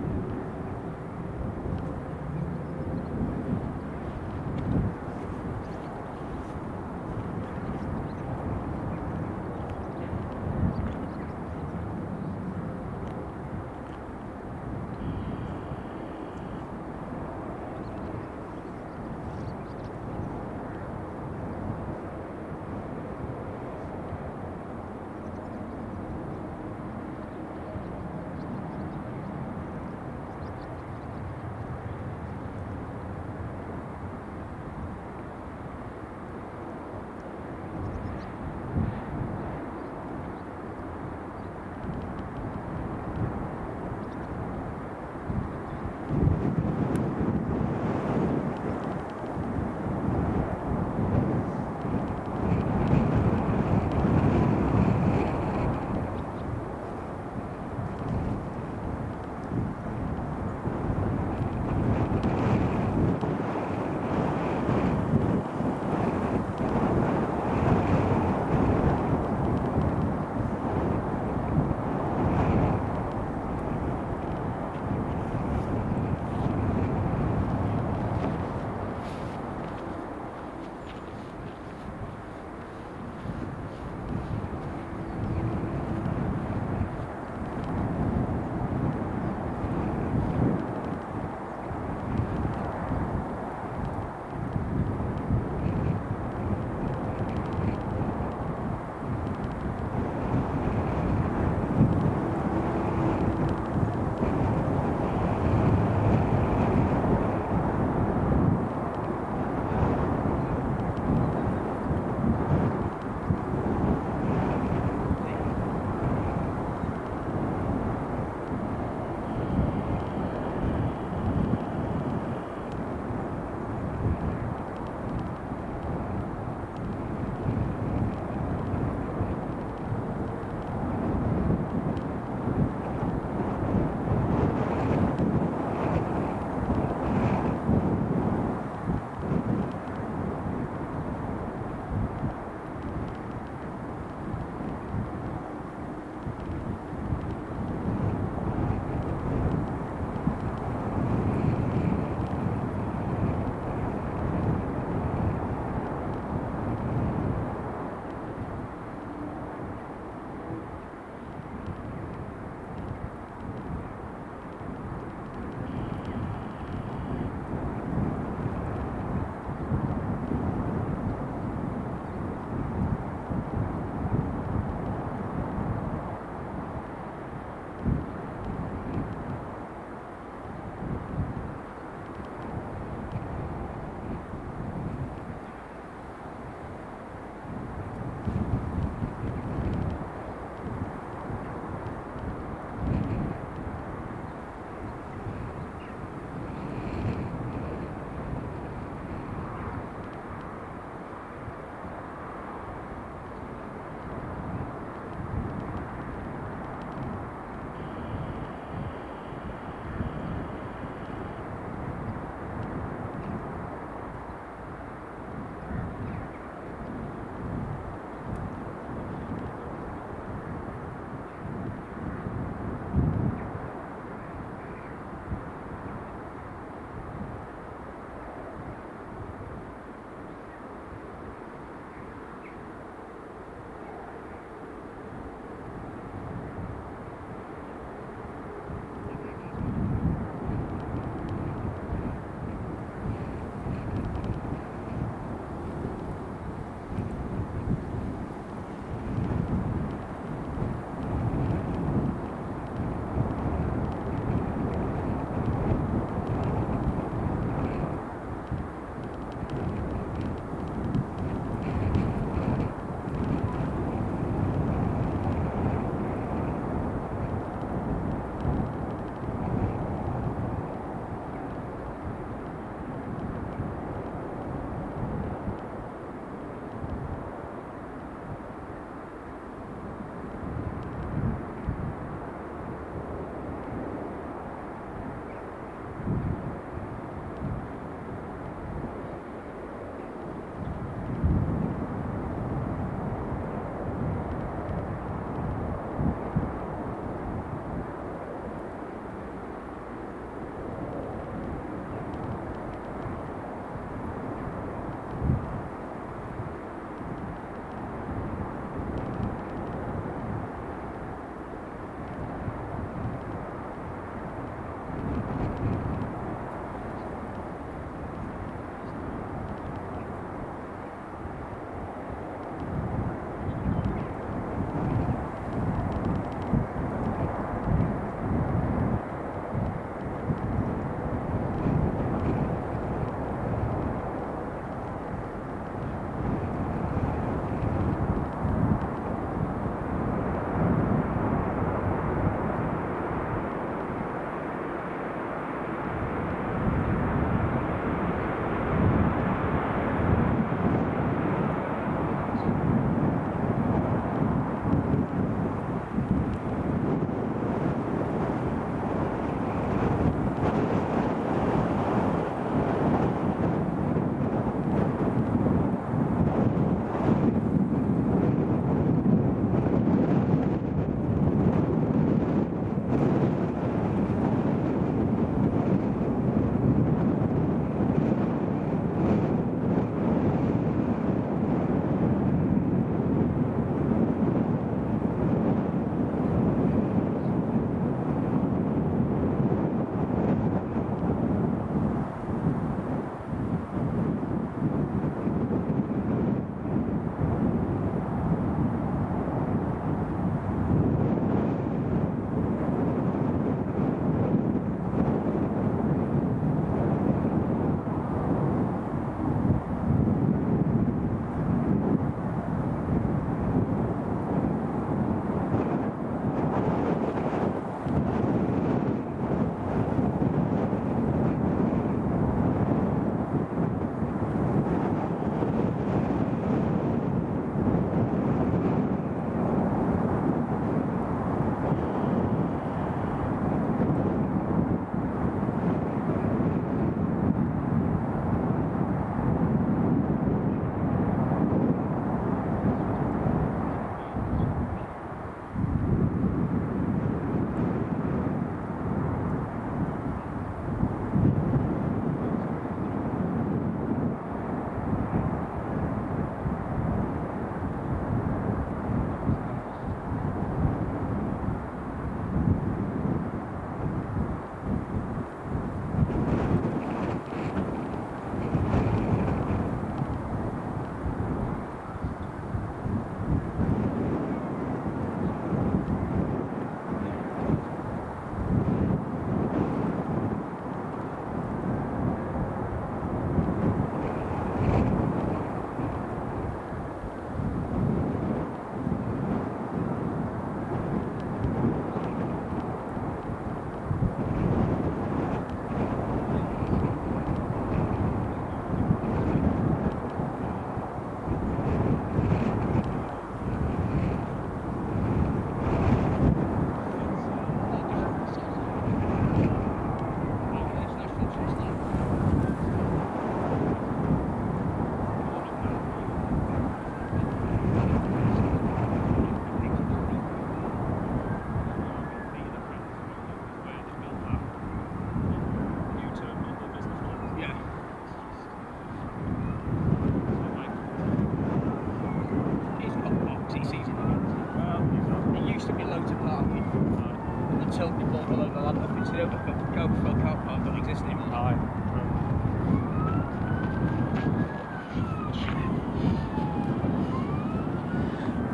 bought a load of land up into the overflow car park, don't exist anymore. Aye.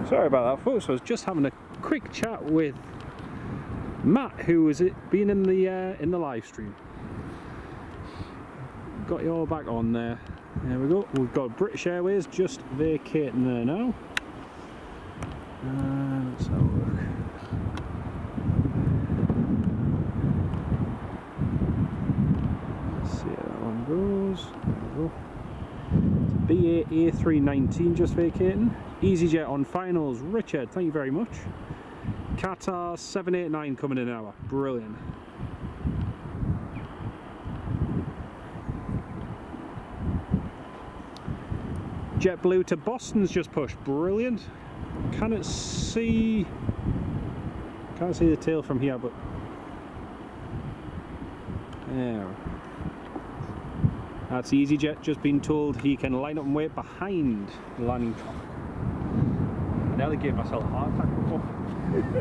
Sorry about that, folks. I was just having a quick chat with Matt, who was been in the live stream. Got you all back on there. There we go. We've got British Airways just vacating there now. Let's have a look. Let's see how that one goes. There we go. BA A319 just vacating. EasyJet on finals. Richard, thank you very much. Qatar 789 coming in an hour. Brilliant. JetBlue to Boston's just pushed. Brilliant. Can't see the tail from here, but there. That's EasyJet just been told he can line up and wait behind the landing traffic. I nearly gave myself a heart attack before.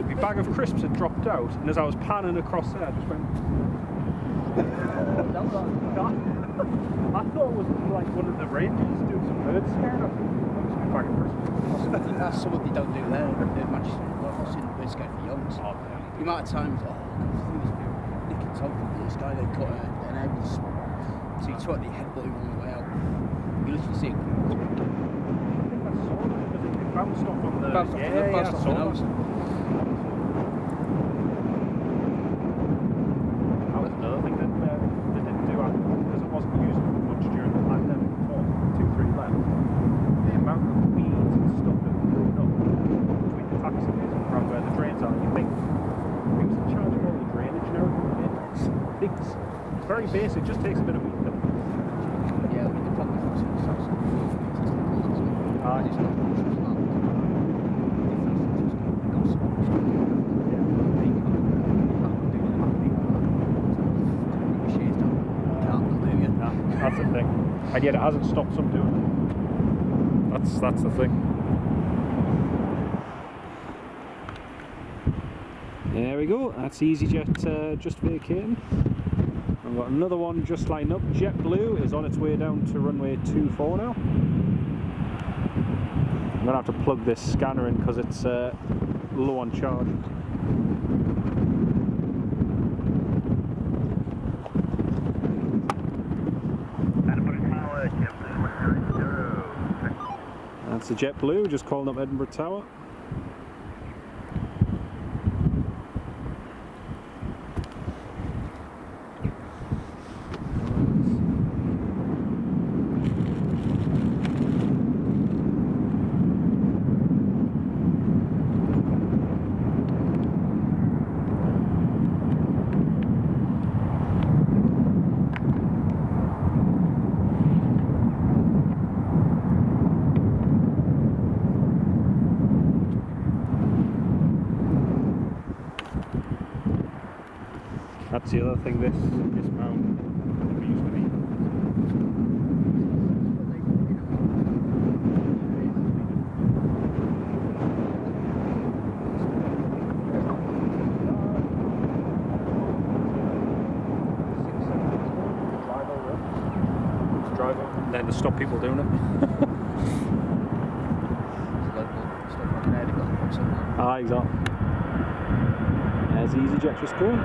My bag of crisps had dropped out, and as I was panning across there, I just went. I thought it was like one of the rangers doing some bird scaring off. My bag of crisps. That's something they don't do there in Manchester. I've seen the bird scared for youngs. The amount of times, nicking top from this guy, they cut an egg, so you try to headbutt him on the way out. You literally see it. Bounced off on the bounced off the nose. That was another thing that they didn't do because it wasn't used much during the pandemic before. 2-3 left. The amount of weeds and stuff that were growing up between the taxiways and around where the drains are, you think who's in charge of all the drainage and everything? It's very basic, it just takes a bit of weed. Yeah, we can probably fix it. That's the thing, and yet it hasn't stopped some doing it. That's the thing. There we go. That's EasyJet just vacating. I've got another one just lined up. JetBlue is on its way down to runway 24 now. I'm gonna have to plug this scanner in because it's low on charge. That's the JetBlue, just calling up Edinburgh Tower. That's the other thing, this mount never used to be. Drive over and then to stop people doing it. Ah, exactly. There's EasyJet just going.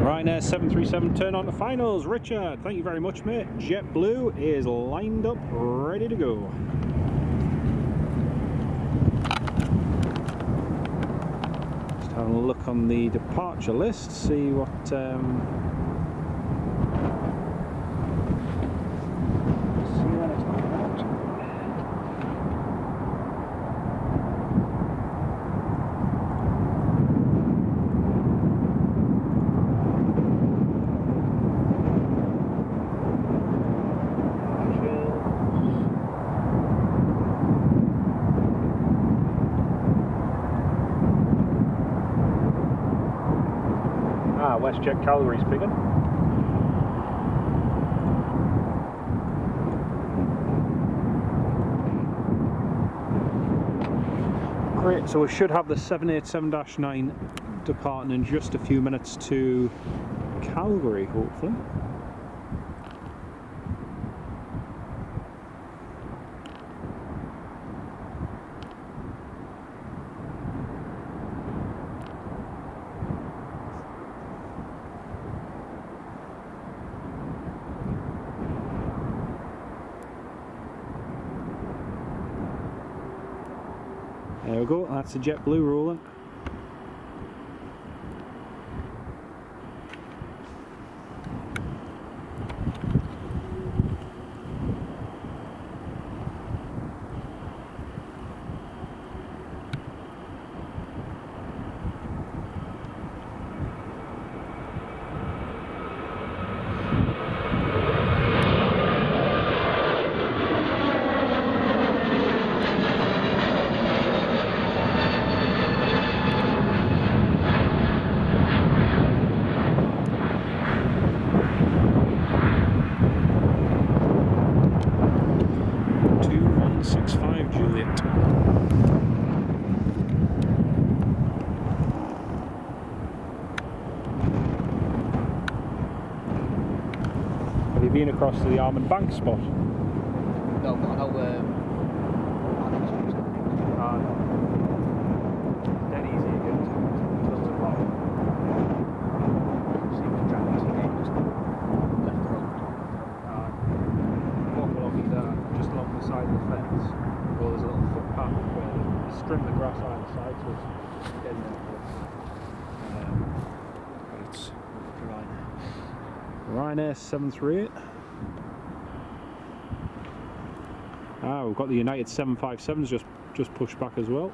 Ryanair 737 turn on to finals. Richard, thank you very much, mate. JetBlue is lined up, ready to go. Just having a look on the departure list, see what WestJet Calgary's picking. Great, so we should have the 787-9 departing in just a few minutes to Calgary, hopefully. There we go, that's a JetBlue rolling. Been across to the Arm and Bank spot. No, I know Dead easy again. Doesn't rock. see the traffic again, just left the road. Walk along either just along the side of the fence, or there's a little footpath where they trim the grass out the side, so it's getting there. But it's Ryanair 738. We've got the United 757s just pushed back as well.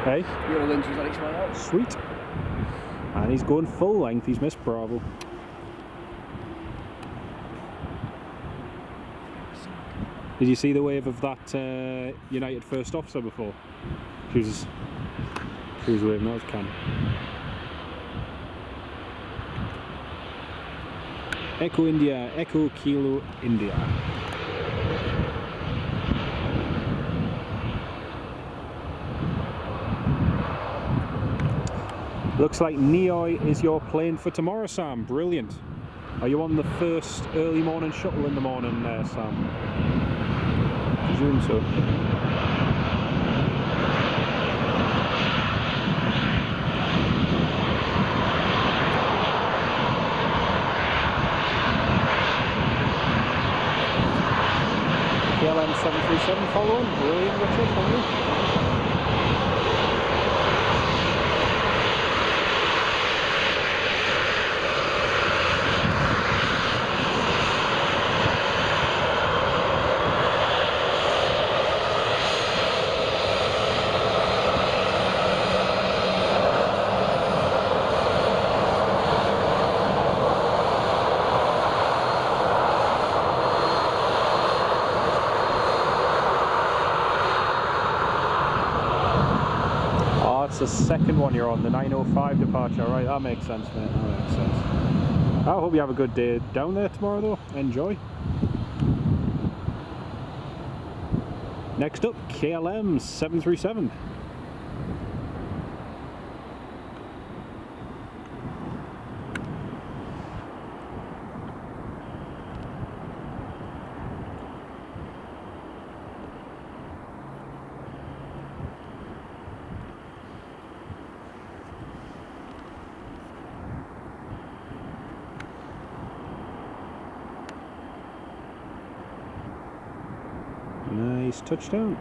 Hey? Euro Lynch's on its way out. Sweet. And he's going full length, he's missed Bravo. Did you see the wave of that United first officer before? She was waving out his can. Echo India, Echo Kilo India. Looks like Nioi is your plane for tomorrow, Sam. Brilliant. Are you on the first early morning shuttle in the morning, Sam? Presume so. KLM 737 following. Brilliant, Richard. Thank you. The second one you're on, the 9:05 departure. Right, that makes sense, mate. That makes sense. I hope you have a good day down there tomorrow, though. Enjoy. Next up, KLM 737. Nice touchdown.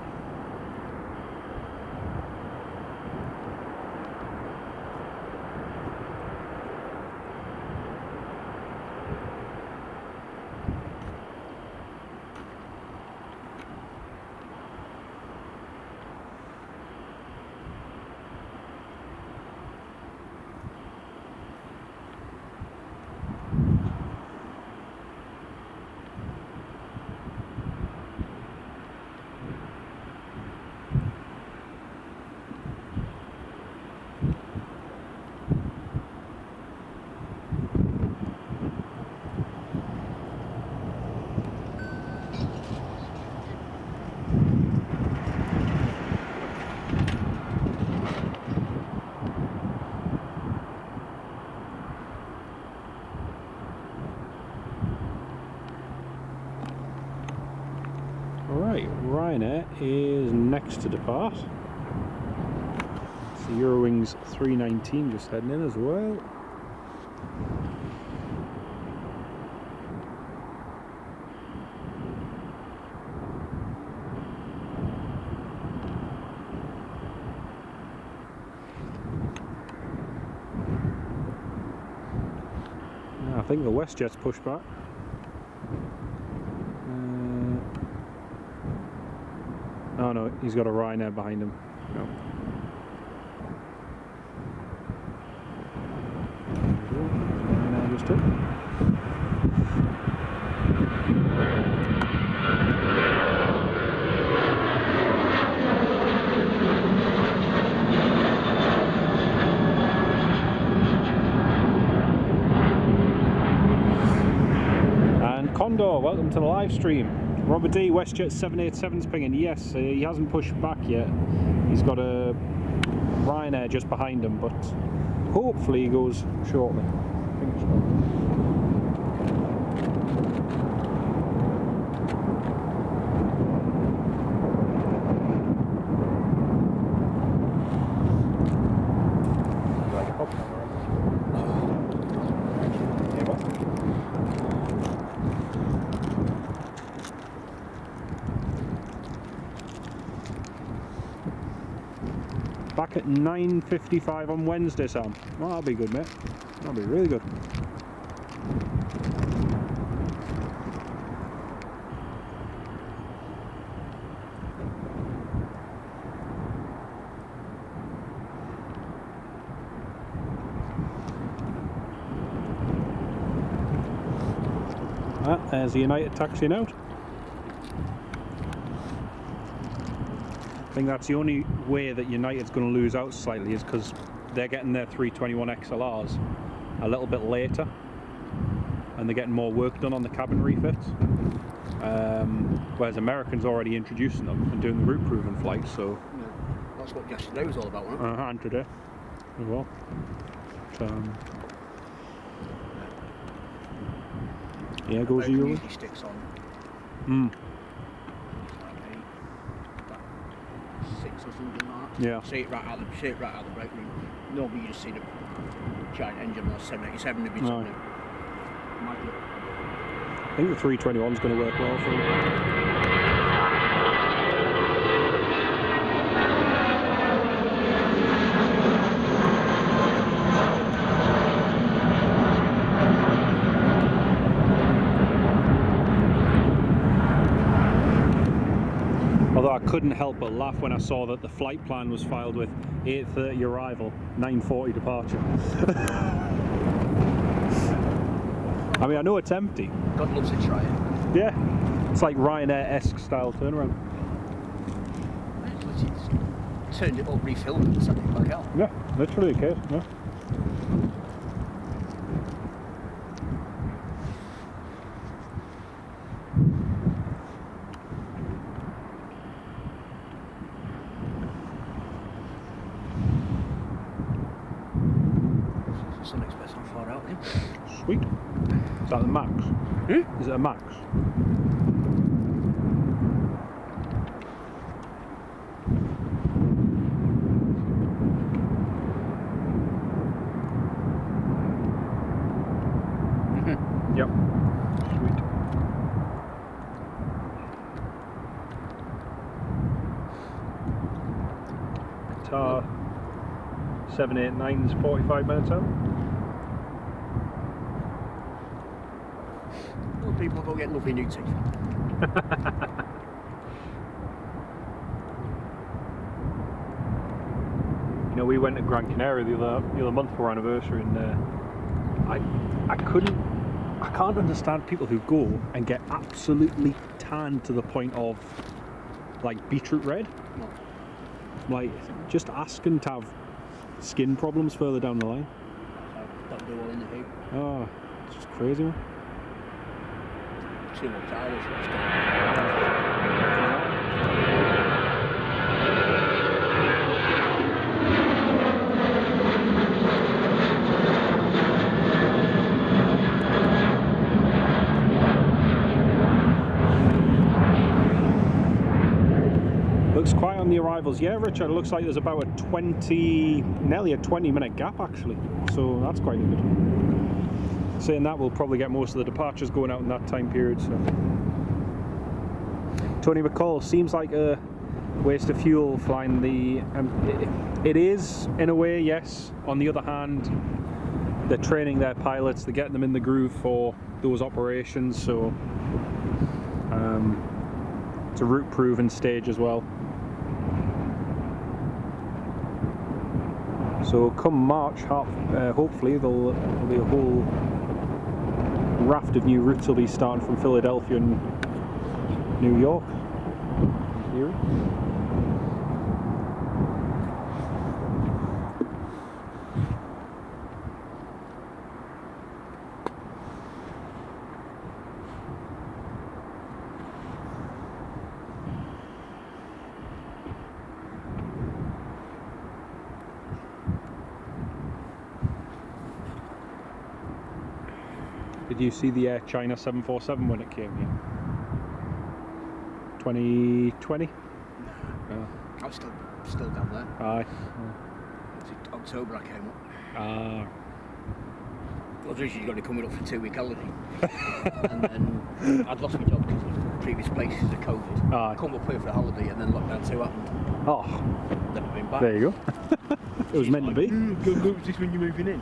Ryanair is next to depart. It's the Eurowings 319 just heading in as well. I think the WestJet's pushed back. Oh no, he's got a Ryanair behind him. No. Ryanair just took. And Condor, welcome to the live stream. Robert D, WestJet 787's pinging. Yes, he hasn't pushed back yet. He's got a Ryanair just behind him, but hopefully he goes shortly. Fingers crossed. Back at 9:55 on Wednesday, Sam. Well, that'll be good, mate. That'll be really good. There's the United taxiing out. I think that's the only way that United's going to lose out slightly is because they're getting their 321 XLRs a little bit later and they're getting more work done on the cabin refits, whereas Americans already introducing them and doing the route proving flights. So Yeah, that's what yesterday was all about, wasn't it? and today as well. So, yeah, goes American Euro. usually sticks on. Six or something like that. Yeah. See it right out of the break room. Normally you just see the giant engine on a 787 to be No. I think the 321's going to work well for them. Although I couldn't help but laugh when I saw that the flight plan was filed with 8:30 arrival, 9:40 departure. I mean, I know it's empty. God loves a try it. Yeah, it's like Ryanair-esque style turnaround. It's turned it up, refilled it, and sent it back out. Yeah, literally a case. Yeah. Sun Express on far out, yeah. Sweet. Is that the Max? Is it a Max? Yep. Sweet. Qatar 789's 45 minutes out. Well, people go get lovely new teeth. You know, we went to Gran Canaria the other month for our anniversary, and I can't understand people who go and get absolutely tanned to the point of like beetroot red. No. Like just asking to have skin problems further down the line. That'll do all in the heat. Oh, it's just crazy, man. Too much hours. Let's go. arrivals, yeah, Richard, it looks like there's about nearly a 20-minute gap actually, so that's quite good. Saying that, we'll probably get most of the departures going out in that time period. So, Tony McCall, seems like a waste of fuel flying the. It is in a way, yes. On the other hand, they're training their pilots, they're getting them in the groove for those operations, so it's a route proven stage as well. So come March, hopefully there'll be a whole raft of new routes will be starting from Philadelphia and New York, in theory. Did you see the Air China 747 when it came here? 2020? No. I was still down there. Aye. October I came up. Ah. I was originally going to come up for a 2-week holiday. And then I'd lost my job because of previous places of COVID. Aye. Come up here for a holiday and then lockdown 2 happened. Oh. Never been back. There you go. It was meant to be. Go move this when you're moving in.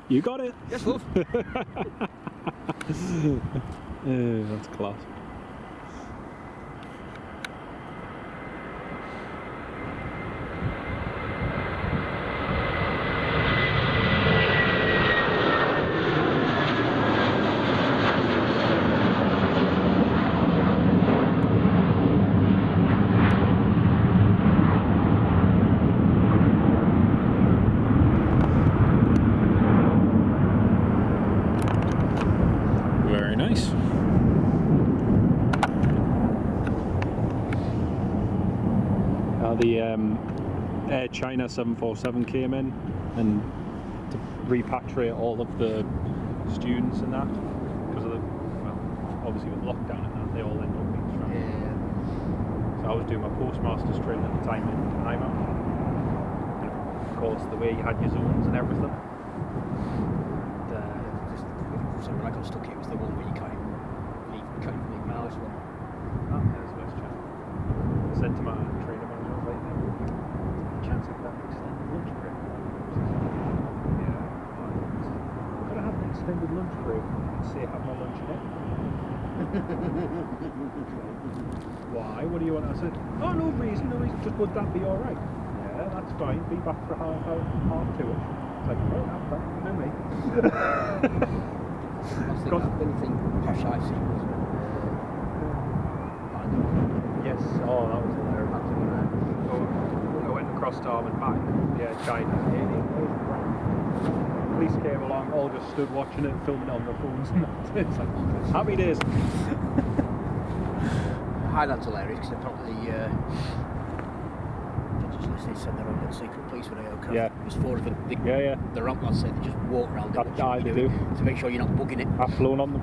You got it. Yes, love. That's class. Very nice. The Air China 747 came in, and to repatriate all of the students and that, because of the, well, obviously with lockdown and that, they all end up being stranded. Yeah. So I was doing my postmaster's training at the time in Aiport, and of course the way you had your zones and everything. So when I got stuck, it was the one where you can't even leave miles one. Oh, there's West Channel. I said to my trainer manager, I was like, chance of that extended lunch break. Yeah. Could I have an extended lunch break and say have my lunch in it? Why? What do you want? I said, oh, no reason, just would that be alright? Yeah, that's fine, be back for half 2ish. It's like, oh, that's fine, you know me. I think the only thing posh I've seen was Yes, oh, that was hilarious. I went across to Arm and back, yeah, China. Police came along, all just stood watching it, filming it on their phones, and that's it. It's like, happy days. Highland's hilarious because they're probably they said they're on secret police with AOK. Yeah. There's 4 of them. The ramp lads said they just walk around it, they do. to make sure you're not bugging it. I've flown on them.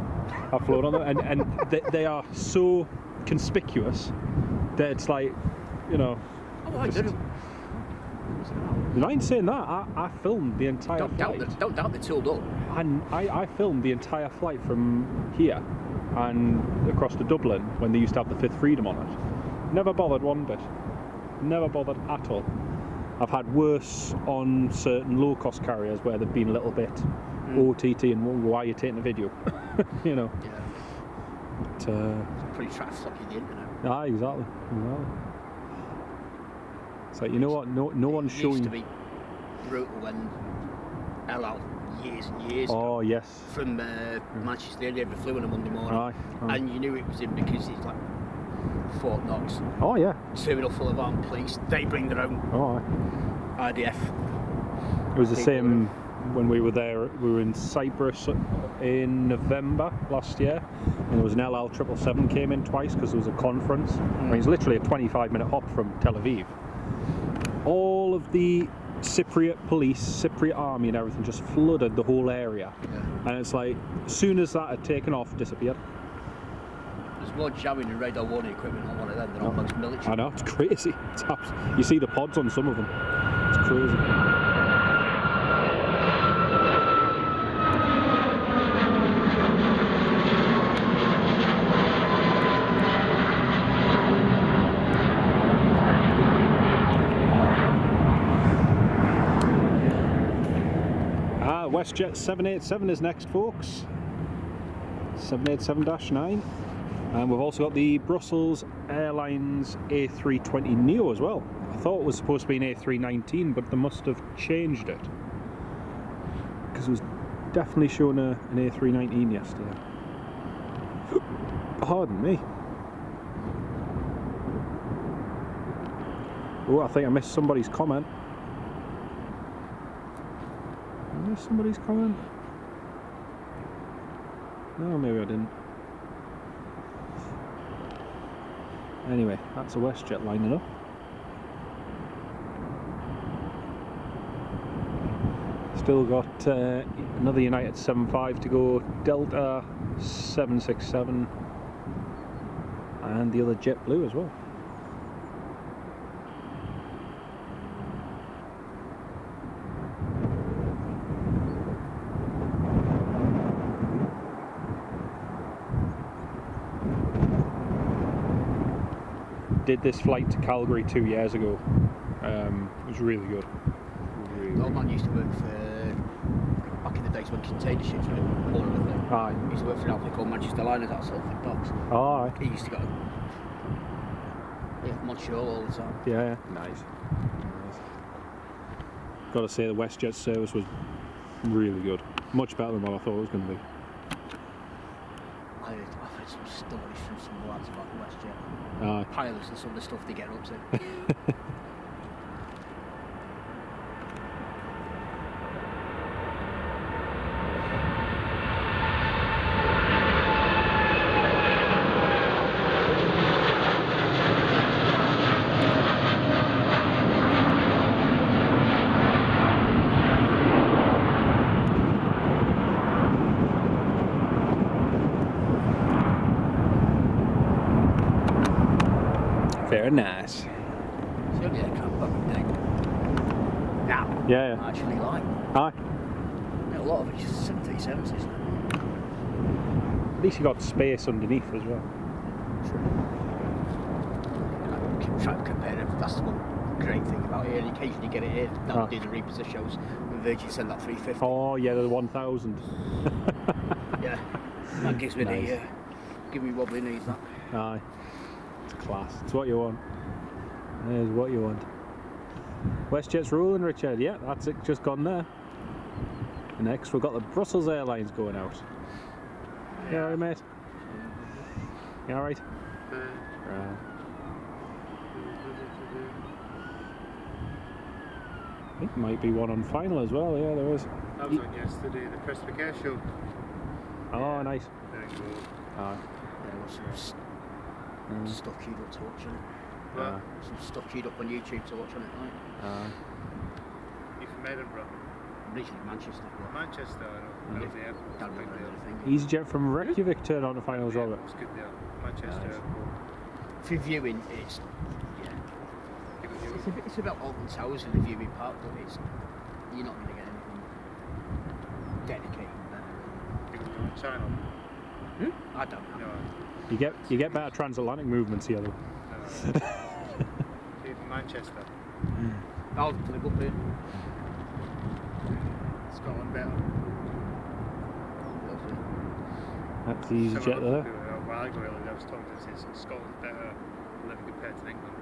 And they are so conspicuous that it's like, you know. Oh, I did. You mind saying that? I filmed the entire flight. Don't doubt they're tooled up. And I filmed the entire flight from here and across to Dublin when they used to have the 5th Freedom on it. Never bothered one bit. Never bothered at all. I've had worse on certain low-cost carriers where they've been a little bit OTT and why are you taking a video? You know. Yeah. But, It's pretty traffic on the internet. ah, exactly. It's like, you know what? No one's It showing. used to be brutal when LL years and years Oh ago, yes. from Manchester, they never flew on a Monday morning, Aye. and you knew it was him because he's like Fort Knox, Oh yeah. terminal full of armed police. They bring their own Oh. Aye. IDF. It was the People same when we were there. We were in Cyprus in November last year, and there was an LL 777 came in twice because there was a conference. I mean, it's literally a 25-minute hop from Tel Aviv. All of the Cypriot police, Cypriot army and everything just flooded the whole area. Yeah. And it's like, as soon as that had taken off, disappeared. There's more jamming and radar warning equipment on one of them than on most military. I know, it's crazy. You see the pods on some of them. It's crazy. WestJet 787 is next, folks. 787-9. And we've also got the Brussels Airlines A320neo as well. I thought it was supposed to be an A319, but they must have changed it, because it was definitely showing an A319 yesterday. Pardon me. Oh, I think I missed somebody's comment. Somebody's comment? No, maybe I didn't. Anyway, that's a WestJet lining up. Still got another United 75 to go, Delta 767, and the other JetBlue as well. Did this flight to Calgary 2 years ago. It was really good. Really old man used to work for, back in the days when container ships were all over the thing. Aye. He used to work for an outfit called Manchester Liners at Salford Docks. Oh, aye. He used to go Montreal all the time. Yeah, nice. Got to say, the WestJet service was really good. Much better than what I thought it was going to be. I've heard some stories from some lads about the WestJet. Aye. Pilots and some of the stuff they get up to. Very nice. It's the only aircraft I think now Yeah, I actually like. Aye. A lot of it's just 737s, isn't it? At least you got space underneath as well. True. And I keep trying to compare them. That's the one great thing about it. And occasionally get it here. Now do the repossess shows. And Virgin send that 350. Oh yeah, the 1000. Yeah. That gives me Nice. the give me wobbly knees. That. Aye. It's class. It's what you want. It is what you want. WestJet's rolling, Richard. Yeah, that's it. Just gone there. Next, we've got the Brussels Airlines going out. You alright, mate? You alright? Right. I think there might be one on final as well. Yeah, there is. That was on yesterday, the Pacific Air Show. Oh, nice. Very cool. Aye. There was some stuff queued up to watch on it. Well, Some stuff queued up on YouTube to watch on it. Like. you from Edinburgh? Originally Manchester. But Manchester, I know. That was the airport. Can't Big remember deal. anything. EasyJet from Reykjavik turned on the finals, Yeah, Robert. it was good there. Manchester Nice. Airport. For viewing, it's it's about Alton Towers in the viewing part, but it's you're not going to get anything dedicated there. China. I don't know. No. You get better transatlantic movements here though. No. Even Manchester. I'll flip up here. Scotland better. That's the EasyJet there. A while ago, I was talking to this, Scotland's better living compared to England.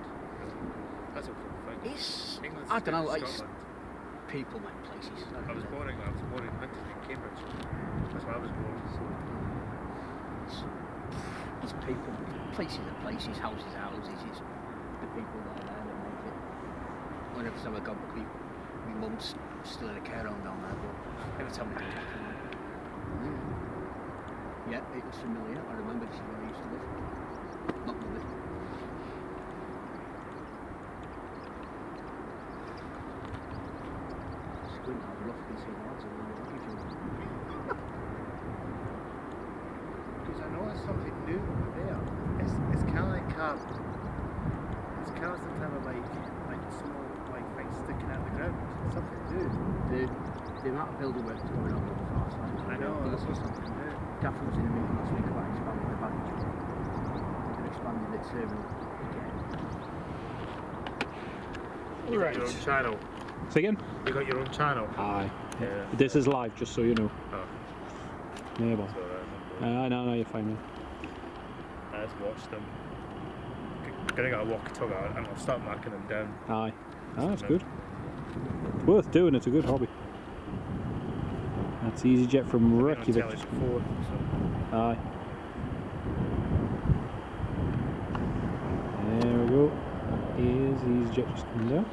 That's a cool thing. England's I don't know, like like Scotland. people make places. I was born in Huntington in Cambridge. That's where I was born. So. It's people. Places are places, houses are houses. It's the people that are there that make it. Whenever time I go, my mum's still in a care home down there, but every time we go back, yeah, it was familiar. I remember this is where I used to live. Not really. Squint out the rough, you can see the lads all over the Because I noticed something new over there. It's kind of like it's kind of some kind of like small like things sticking out of the ground. Something new. The amount of building work that's going on the far side. I know. That's what's something new. Gaffer was in a meeting last week about expanding the baggage bay. They're expanding the terminal again. You got your own channel. Say again? You got your own channel. Aye. Yeah. This is live, just so you know. Oh. Neighbour. So, No, you're fine, mate. I just watched them. Gonna get a walkie-talkie out and I'll start marking them down. Aye. That's good. It's worth doing, it's a good hobby. That's EasyJet from Reykjavik. Before, so. Aye. There we go. Here's EasyJet just coming down.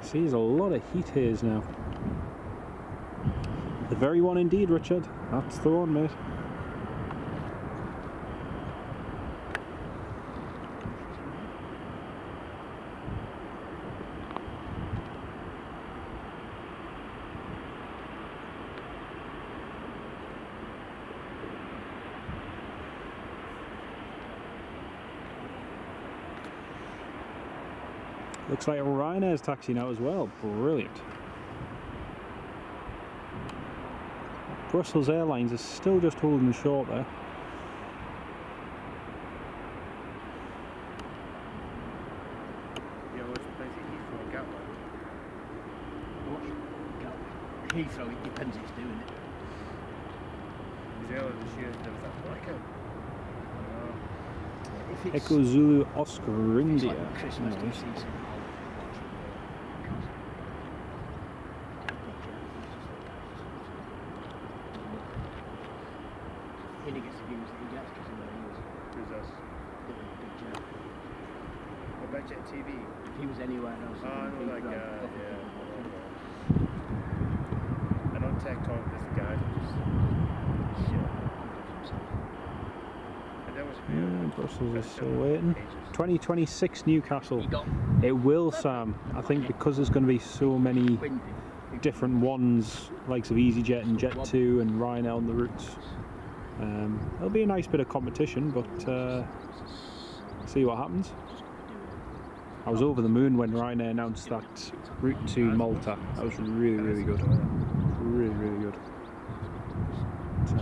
See, there's a lot of heat haze now. The very one indeed, Richard. That's the one, mate. Looks like Ryanair's taxiing out as well. Brilliant. Brussels Airlines is still just holding short there. Yeah, what's the place at Heathrow or Gatwick? Heathrow, it depends who's doing it. Because earlier this year there was that blackout. If it's Echo Zulu Oscar India. like Christmas No. season, he gets the views that he gets because of where he is. Who's us? Big jet. What about Jet TV? If he was anywhere else, Oh, I know that guy, yeah. I know Tech Talk, there's a guy who just and that was Yeah, Brussels is still waiting. Ages. 2026 Newcastle. He got It will, Sam. I think because there's going to be so many windy. different ones, likes of EasyJet and Jet2 and Ryanair on the routes. It'll be a nice bit of competition, but see what happens. I was over the moon when Ryanair announced that route to Malta. That was really, really good. Really, really good. So,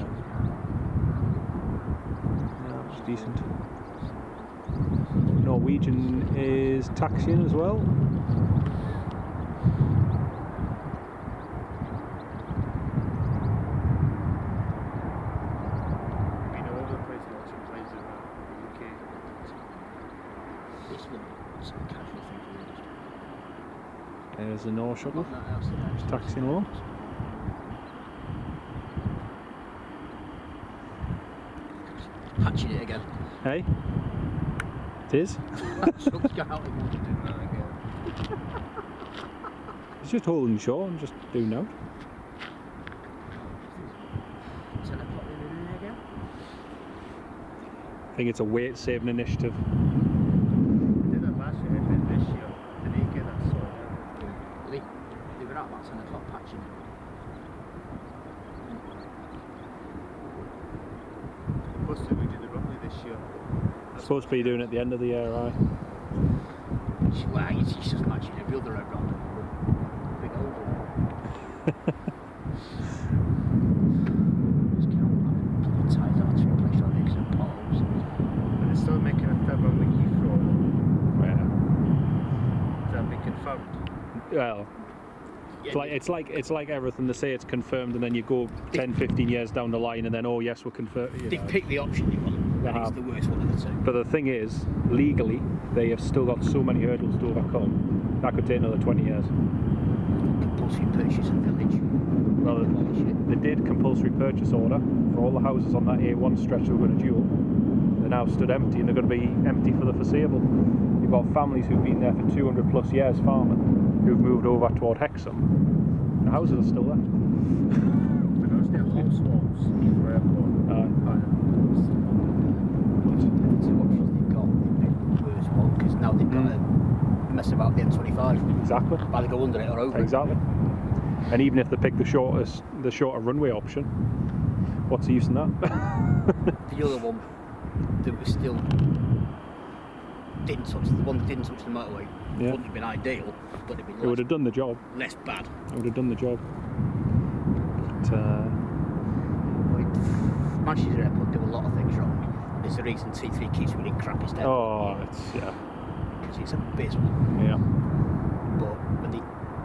yeah, it's decent. Norwegian is taxiing as well. Been all over the place watching plays in the UK. This one, it's a casual thing for the industry. There's the North shuttle Not that else that else. taxiing along. Hatching it again. Hey? It is? Truck's got out again. It's just holding short and just doing no. 10 o'clock in there again. I think it's a weight saving initiative. They did that last year, and this year, did they get that sorted out? They were out about 10 o'clock patching it. Supposed to we did the Rumley this year. Supposed to be doing it at the end of the year, right? Well, it's just matching every other road round. Big old one. Just can't ties out to replace all these potholes. But they're still making a third Rumley Heathrow. Yeah. Has that been confirmed? Well, it's like everything. They say it's confirmed, and then you go 10, 15 years down the line, and then oh yes, we're confirmed. They pick the option they want, and it's the worst one of the two. But the thing is, legally, they have still got so many hurdles to overcome. That could take another 20 years. Compulsory purchase of village. Well, they did compulsory purchase order for all the houses on that A1 stretch that were going to dual. They're now stood empty, and they're going to be empty for the foreseeable. You've got families who've been there for 200 plus years farming, who've moved over toward Hexham. The houses are still there. I noticed they're whole swamps, Edinburgh Airport. The two options they've got, they picked the worst one because now they've got the M25. Exactly. Either go under it or over Exactly. And even if they pick the shorter runway option, what's the use in that? it. The other one that was still didn't touch the motorway wouldn't have been ideal, but it'd be It would have done the job. less bad. It would have done the job. But, Manchester Airport do a lot of things wrong. There's a reason T3 keeps winning crap instead. oh, Because it's abysmal. yeah. But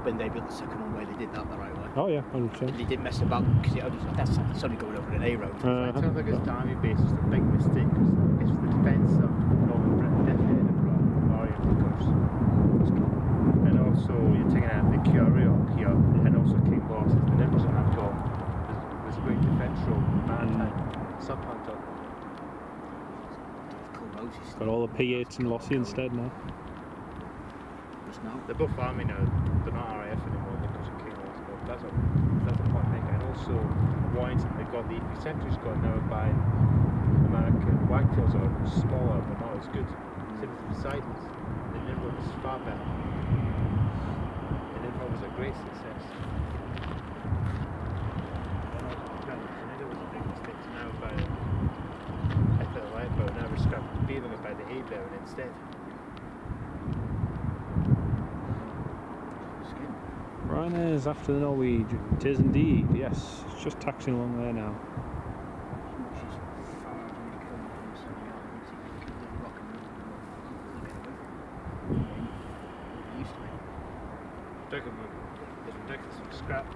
when they built the second runway, they did that the right way. Oh yeah, 100%. They didn't mess about because it's only going over an A road. In terms of its timing base, it's a big mistake because it's the defence of Northern Britain, definitely Edinburgh, because and also you're taking out the Curio here, and also King Boss, the Nimbleton have got there's a great defence road, maritime, subhunter. Cool Moses. Got all the P8s and Lossy instead now. Just now. They're both army now, they're not RAF anymore because of King Boss, but that's a point maker. And also Warrington, they've got the Eccentrics got now by American Wagtails are smaller but not as good. Same as the Poseidons. The Nimrod is far better. The Nimrod was a great success. The Tornado was a big mistake now by I thought right, but now we're scrapping the Beaver by the hay bearing instead. Ryanair's after the Norwegian. It is indeed, yes. It's just taxiing along there now. It's ridiculous. Scrapped.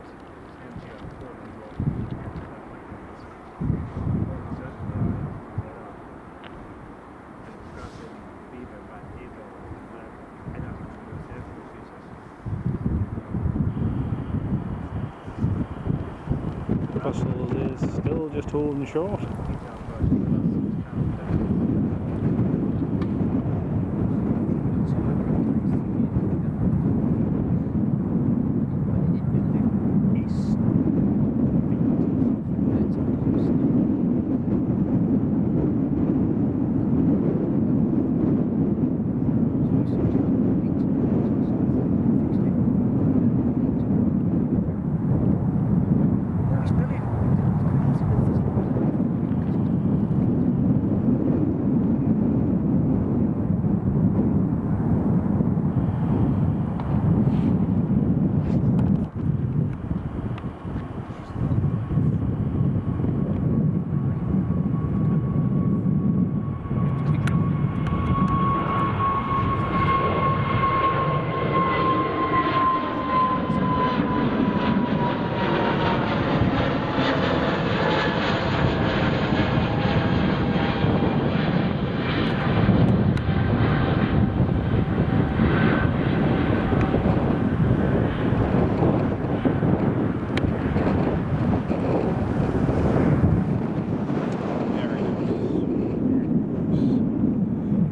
Brussels is still just holding short.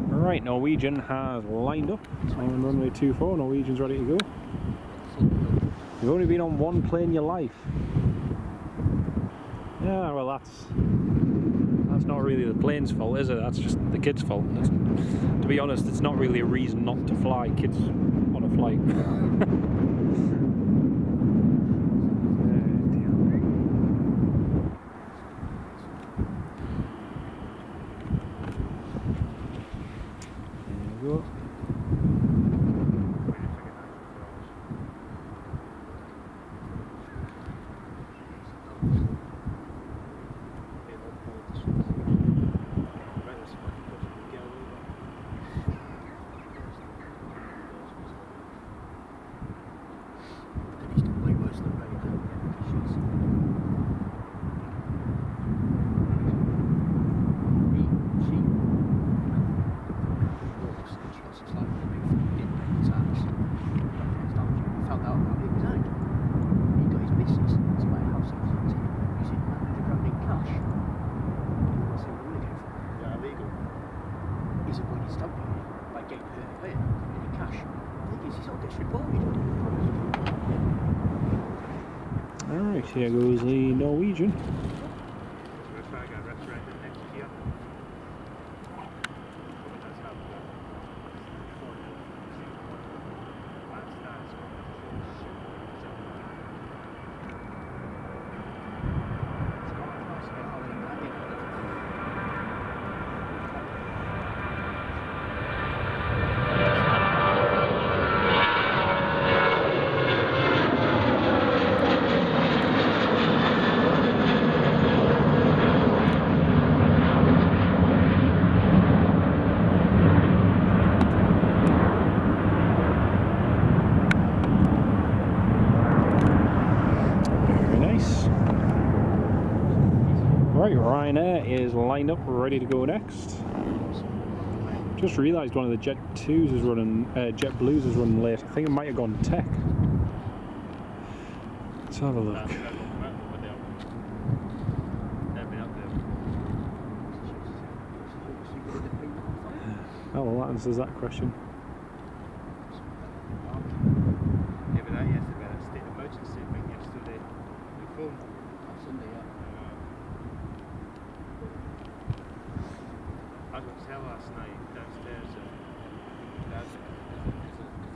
Right, Norwegian has lined up on runway 24. Norwegian's ready to go. You've only been on one plane in your life. Yeah, well that's not really the plane's fault, is it? That's just the kids' fault. To be honest, it's not really a reason not to fly kids on a flight. Alright, here goes the Norwegian. Ryanair is lined up, ready to go next. Just realised one of the Jet 2s is running, Jet Blues is running late. I think it might have gone tech. Let's have a look. Oh, well, that answers that question. Yeah, but that yesterday, that state emergency thing yesterday, the phone. Sunday, yeah. I was going to tell last night downstairs because of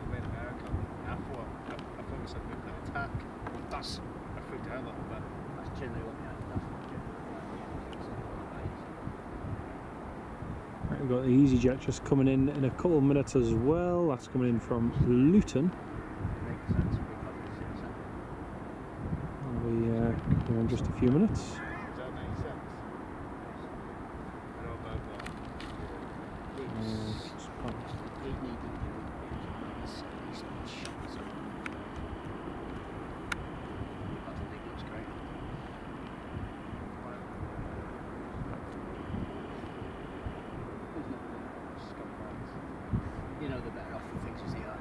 where America, I thought it was a nuclear attack. I freaked out a little bit. That's generally what Right, we've got the EasyJet just coming in a couple of minutes as well. That's coming in from Luton. makes sense. I'll be here in just a few minutes. Does that make sense? I don't know about that. Just past. You know, the better off for things as they are.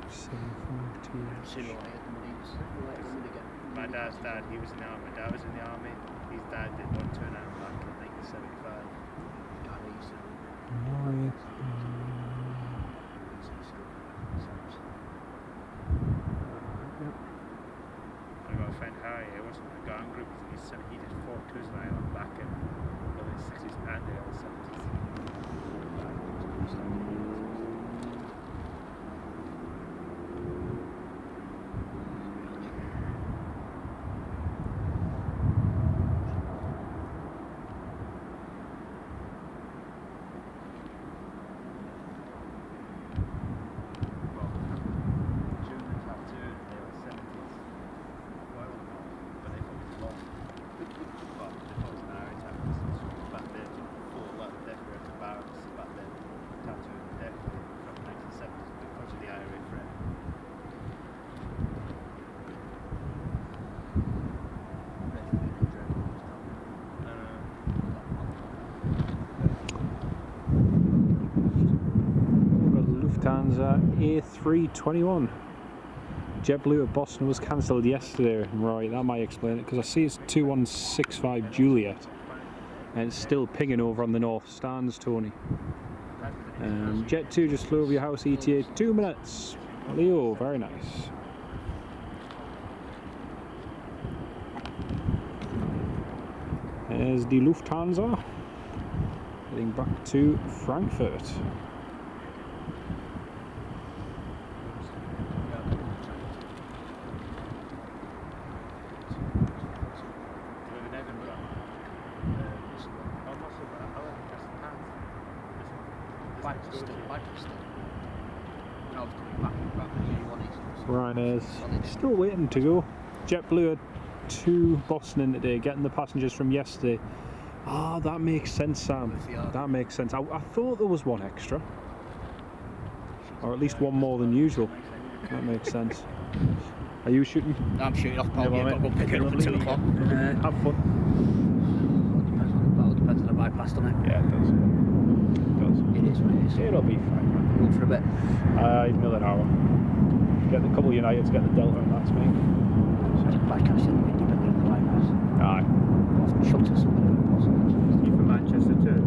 752. Sooner or later, the money get. My dad's dad, he was in the army. My dad was in the army. His dad did one turnout back in 1975. God, they used to. I got a friend Harry, he was in the gang group. He did 4 tours in Ireland back in the late 60s and the early 70s. A321. JetBlue at Boston was cancelled yesterday. Right, that might explain it because I see it's 2165 Juliet and it's still pinging over on the North Stands, Tony. Jet 2 just flew over your house, ETA 2 minutes. Leo, very nice. There's the Lufthansa heading back to Frankfurt. Ryanair's still waiting to go. JetBlue had 2 Boston in today, getting the passengers from yesterday. Ah, that makes sense, Sam. That makes sense. I thought there was 1 extra, or at least 1 more than usual. That makes sense. Are you shooting? No, I'm shooting off, Paul. Yeah, I've got to go pick it up at 2 o'clock. Have fun. Depends on the bypass, doesn't it? Yeah, it does. It is what it is. It'll be fine. Go for a bit. Another hour. Get the couple of Uniteds, get the Delta, and that's me. Bypass in the wind, depending on the bypass. Aye. Off the shut or something. You from Manchester too?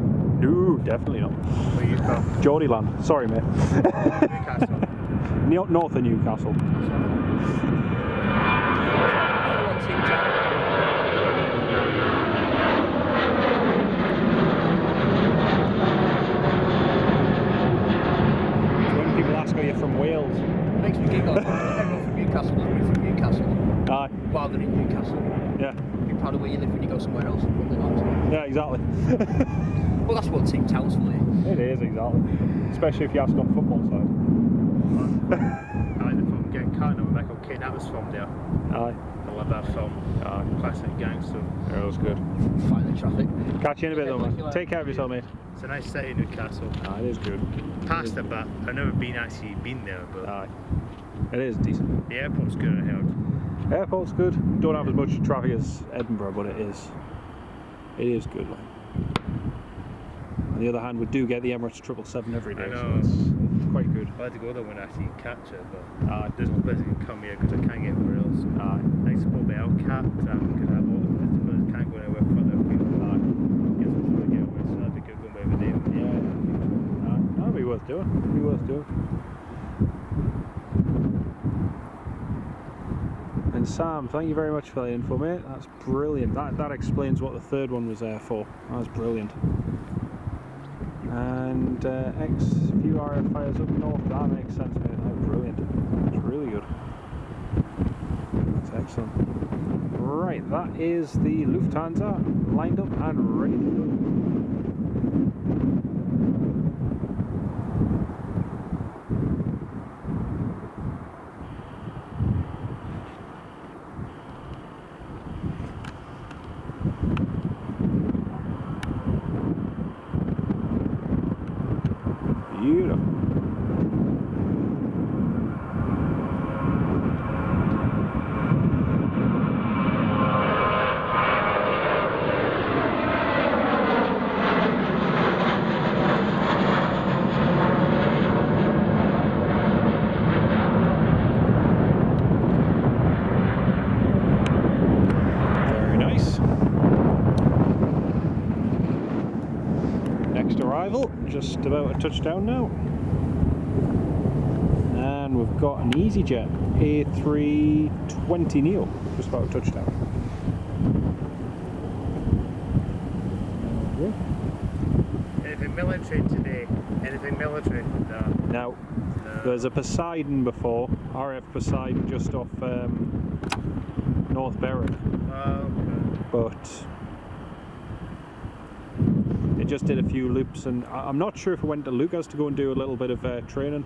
No, definitely not. Where you from? Geordieland. Sorry, mate. Newcastle. North of Newcastle. When people ask, are you from Wales? It makes me giggle. Everyone from Newcastle doesn't move from Newcastle. Aye. Rather than in Newcastle. Yeah. Be proud of where you live when you go somewhere else. Yeah, exactly. Well, that's what team tells for you. It is, exactly. Especially if you ask on football side. I like the film Get Caught with Michael Caine. That was from there. Aye. I love that film. Classic gangster. Yeah, it was good. Fight the traffic. Catch you in a bit though, man. Take care of yourself, mate. It's a nice city, Newcastle. Aye, it is good. Past it, but I've never been there. But Aye. It is decent. the airport's good, I heard. Airport's good. Don't have as much traffic as Edinburgh, but it It is good. Like. On the other hand, we do get the Emirates 777 every day, I know. so it's quite good. I had to go there when I actually catch it, but there's no place I can come here because I can't get anywhere else. I suppose the Cap can have all the places, but I can't go anywhere further afield. I guess we'll try to get away, so that'd be good going by every day. Yeah, that'd be worth doing. It'd be worth doing. And Sam, thank you very much for the info, mate. That's brilliant. That explains what the third one was there for. That was brilliant. And X few RF fires up north. That makes sense, mate. That was brilliant. That's really good. That's excellent. Right, that is the Lufthansa lined up and ready to go. Beautiful. Very nice. Next arrival, just about a touchdown now. And we've got an EasyJet A320neo, just about a touchdown. Anything military today? Anything military? No. Now, there's a Poseidon before, RF Poseidon just off North Berwick, Okay. but it just did a few loops, and I'm not sure if it went to Lucas to go and do a little bit of training.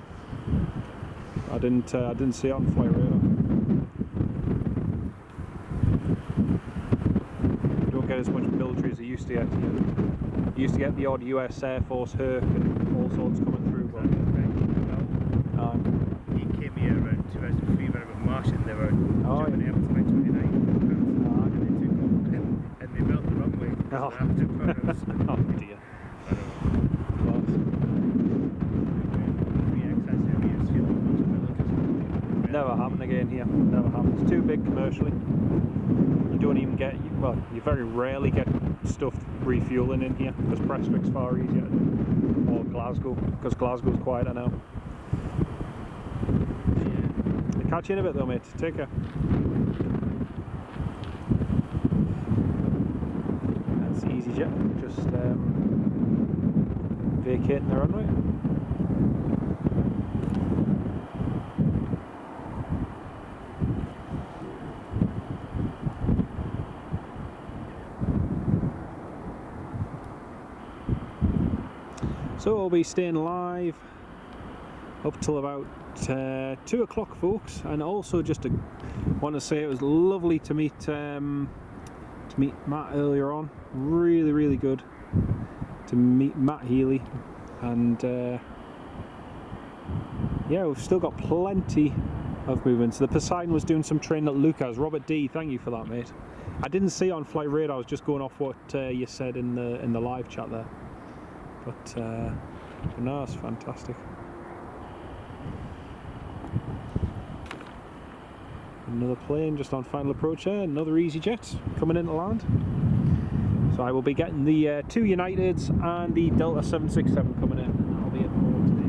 I didn't see it on flight radar. You don't get as much military as you used to get. You used to get the odd US Air Force Herc and all sorts coming through. But he came here around 2003 when I was marching. They were Oh, jumping yeah. Airports by 29 and they took off and they built the runway Oh. after Paris. Oh dear. Class. Never happen again here. Never happens. It's too big commercially. You don't even get, well, you very rarely get stuff refueling in here because Prestwick's far easier to do. Or Glasgow, because Glasgow's quieter now. I'll catch you in a bit though, mate. Take care. That's EasyJet, just vacating the runway. So we'll be staying live up till about 2 o'clock, folks. And also just want to say it was lovely to meet Matt earlier on. Really, really good to meet Matt Healy. And yeah, we've still got plenty of movements. The Poseidon was doing some training at Lucas. Robert D, thank you for that, mate. I didn't see it on flight radar. I was just going off what you said in the live chat there. But no, it's fantastic. Another plane just on final approach there, another EasyJet coming in to land. So I will be getting the 2 Uniteds and the Delta 767 coming in. I'll be at the port today.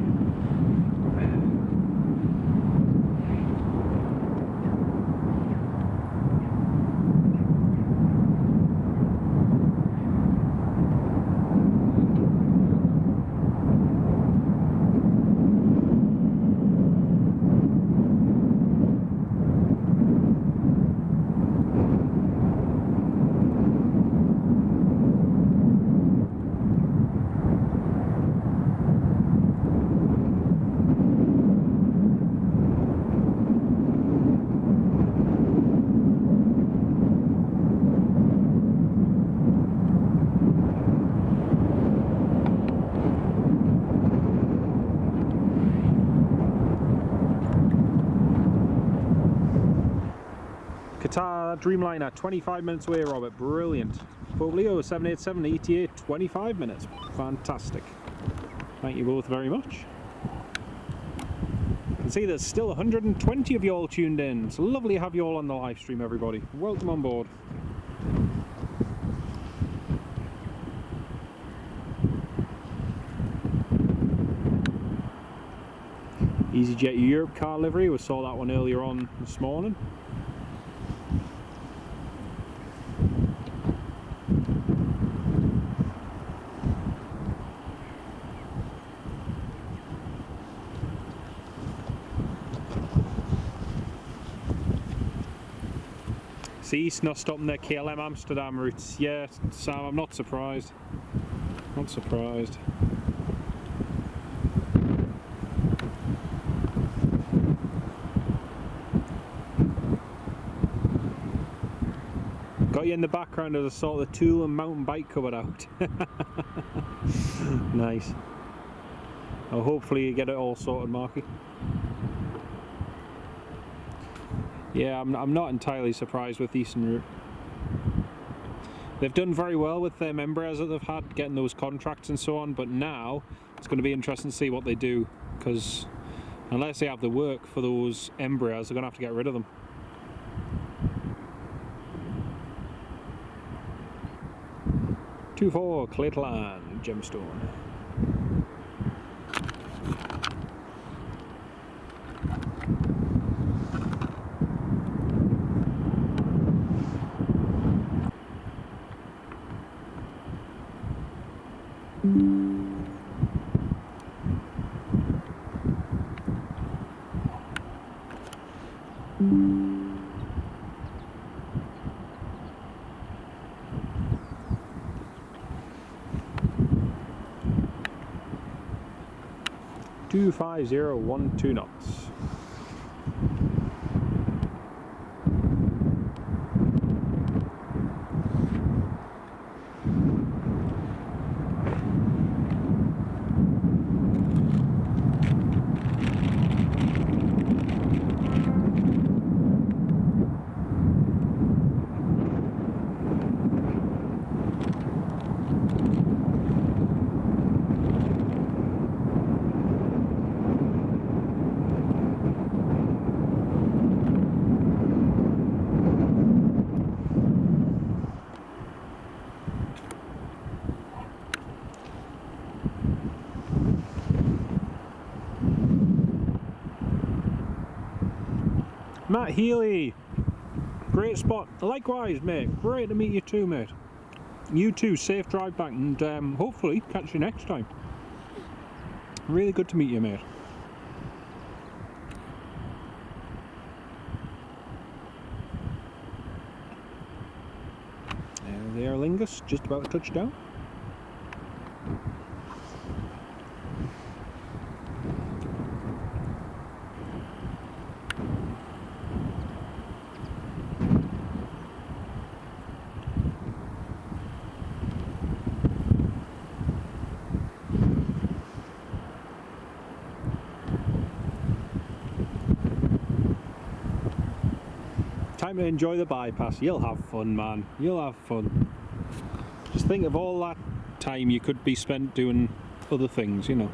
Qatar Dreamliner, 25 minutes away, Robert. Brilliant. Pope Leo 787 ETA 25 minutes. Fantastic. Thank you both very much. I can see there's still 120 of you all tuned in. It's lovely to have you all on the live stream, everybody. Welcome on board. EasyJet Europe car livery, we saw that one earlier on this morning. See, it's not stopping their KLM Amsterdam routes. Yeah, Sam, I'm not surprised. Not surprised. Got you in the background as I saw the tool and mountain bike covered out. Nice. Well, hopefully you get it all sorted, Marky. Yeah, I'm not entirely surprised with Eastern Route. They've done very well with them Embraers that they've had, getting those contracts and so on, but now it's going to be interesting to see what they do, because unless they have the work for those Embraers, they're going to have to get rid of them. Two-4, Clayton, Gemstone. Two 5012 knots. Matt Healy, great spot. Likewise, mate. Great to meet you too, mate. You too. Safe drive back, and hopefully catch you next time. Really good to meet you, mate. There the Aer Lingus, just about to touch down. Time to enjoy the bypass. You'll have fun, man. You'll have fun. Just think of all that time you could be spent doing other things, you know.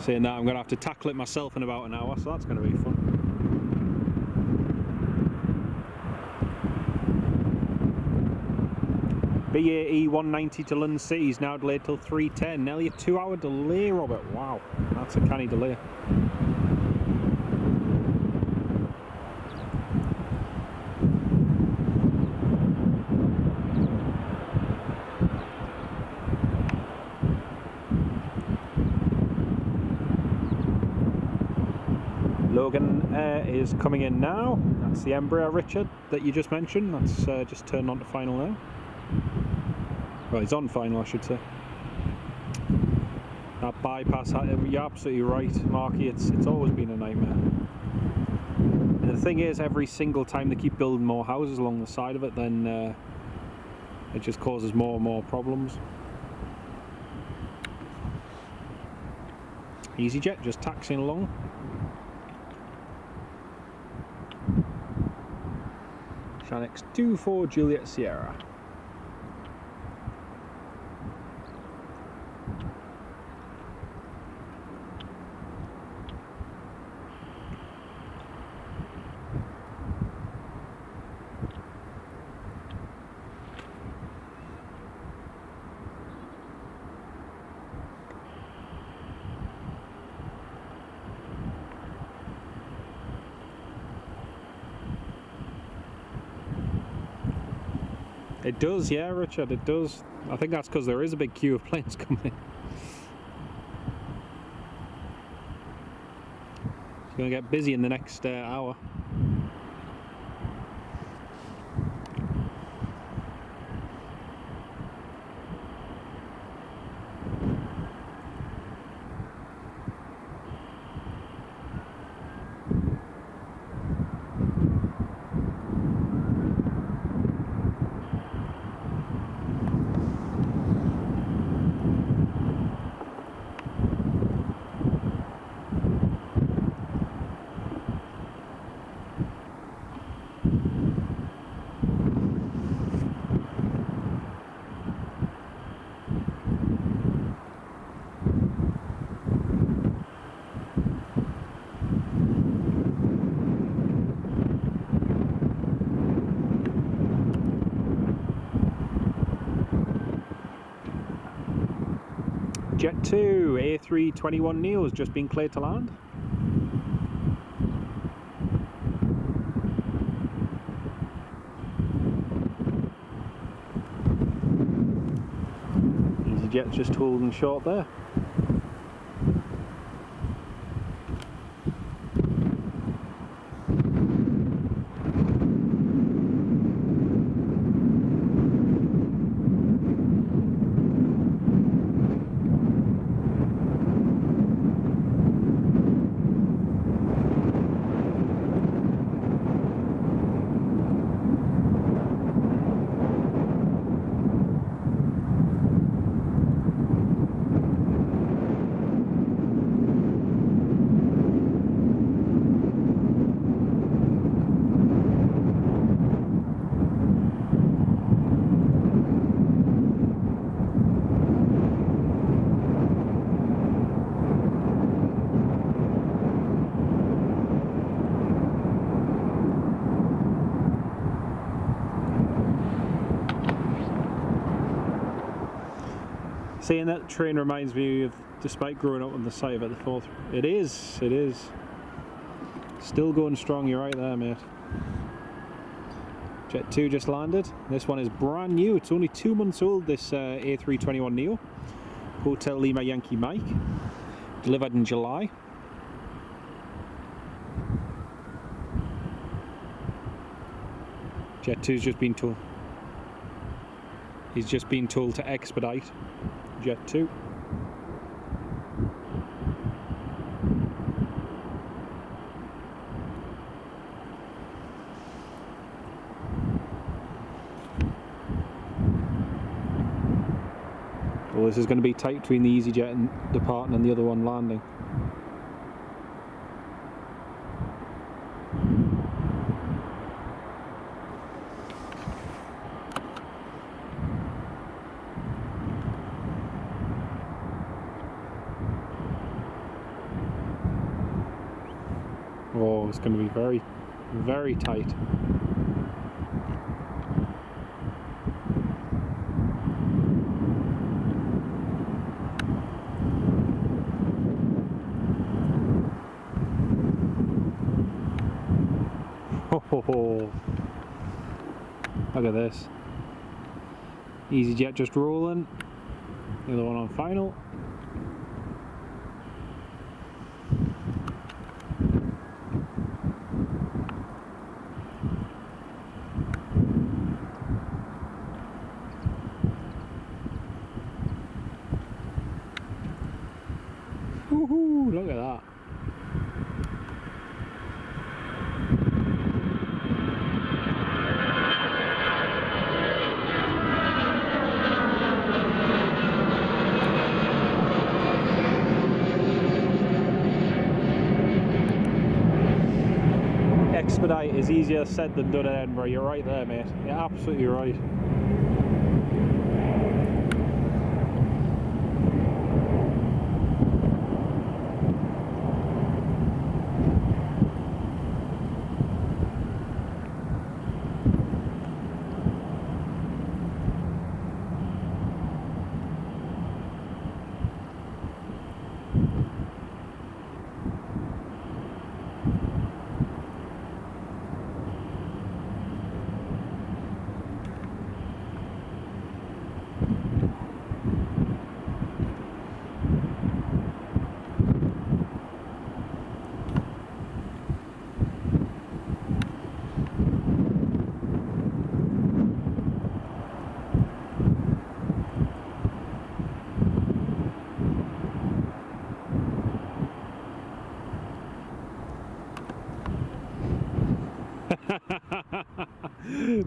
Saying that, I'm going to have to tackle it myself in about an hour, so that's going to be fun. BAE 190 to London City is now delayed till 3:10. Nearly a 2-hour delay, Robert. Wow, that's a canny delay. Logan is coming in now. That's the Embraer, Richard, that you just mentioned. That's just turned on to final now. Well, he's on final, I should say. That bypass, you're absolutely right, Marky. It's always been a nightmare. And the thing is, every single time they keep building more houses along the side of it, then it just causes more and more problems. EasyJet just taxiing along. Shanix 24 Juliet Sierra. It does, yeah, Richard, it does. I think that's because there is a big queue of planes coming in. It's going to get busy in the next hour. Jet 2 A321neo has just been cleared to land. EasyJet's just holding short there. Seeing that train reminds me of, despite growing up on the site of it, the fourth. It is. Still going strong, you're right there, mate. Jet 2 just landed. This one is brand new. It's only 2 months old, this A321neo. Hotel Lima Yankee Mike. Delivered in July. Jet 2's just been told. He's just been told to expedite Jet 2. Well, this is going to be tight between the EasyJet and departing and the other one landing. Oh, it's going to be very, very tight. Oh, look at this. EasyJet just rolling. The other one on final. Woohoo, look at that. expedite is easier said than done at Edinburgh. You're right there, mate. You're absolutely right.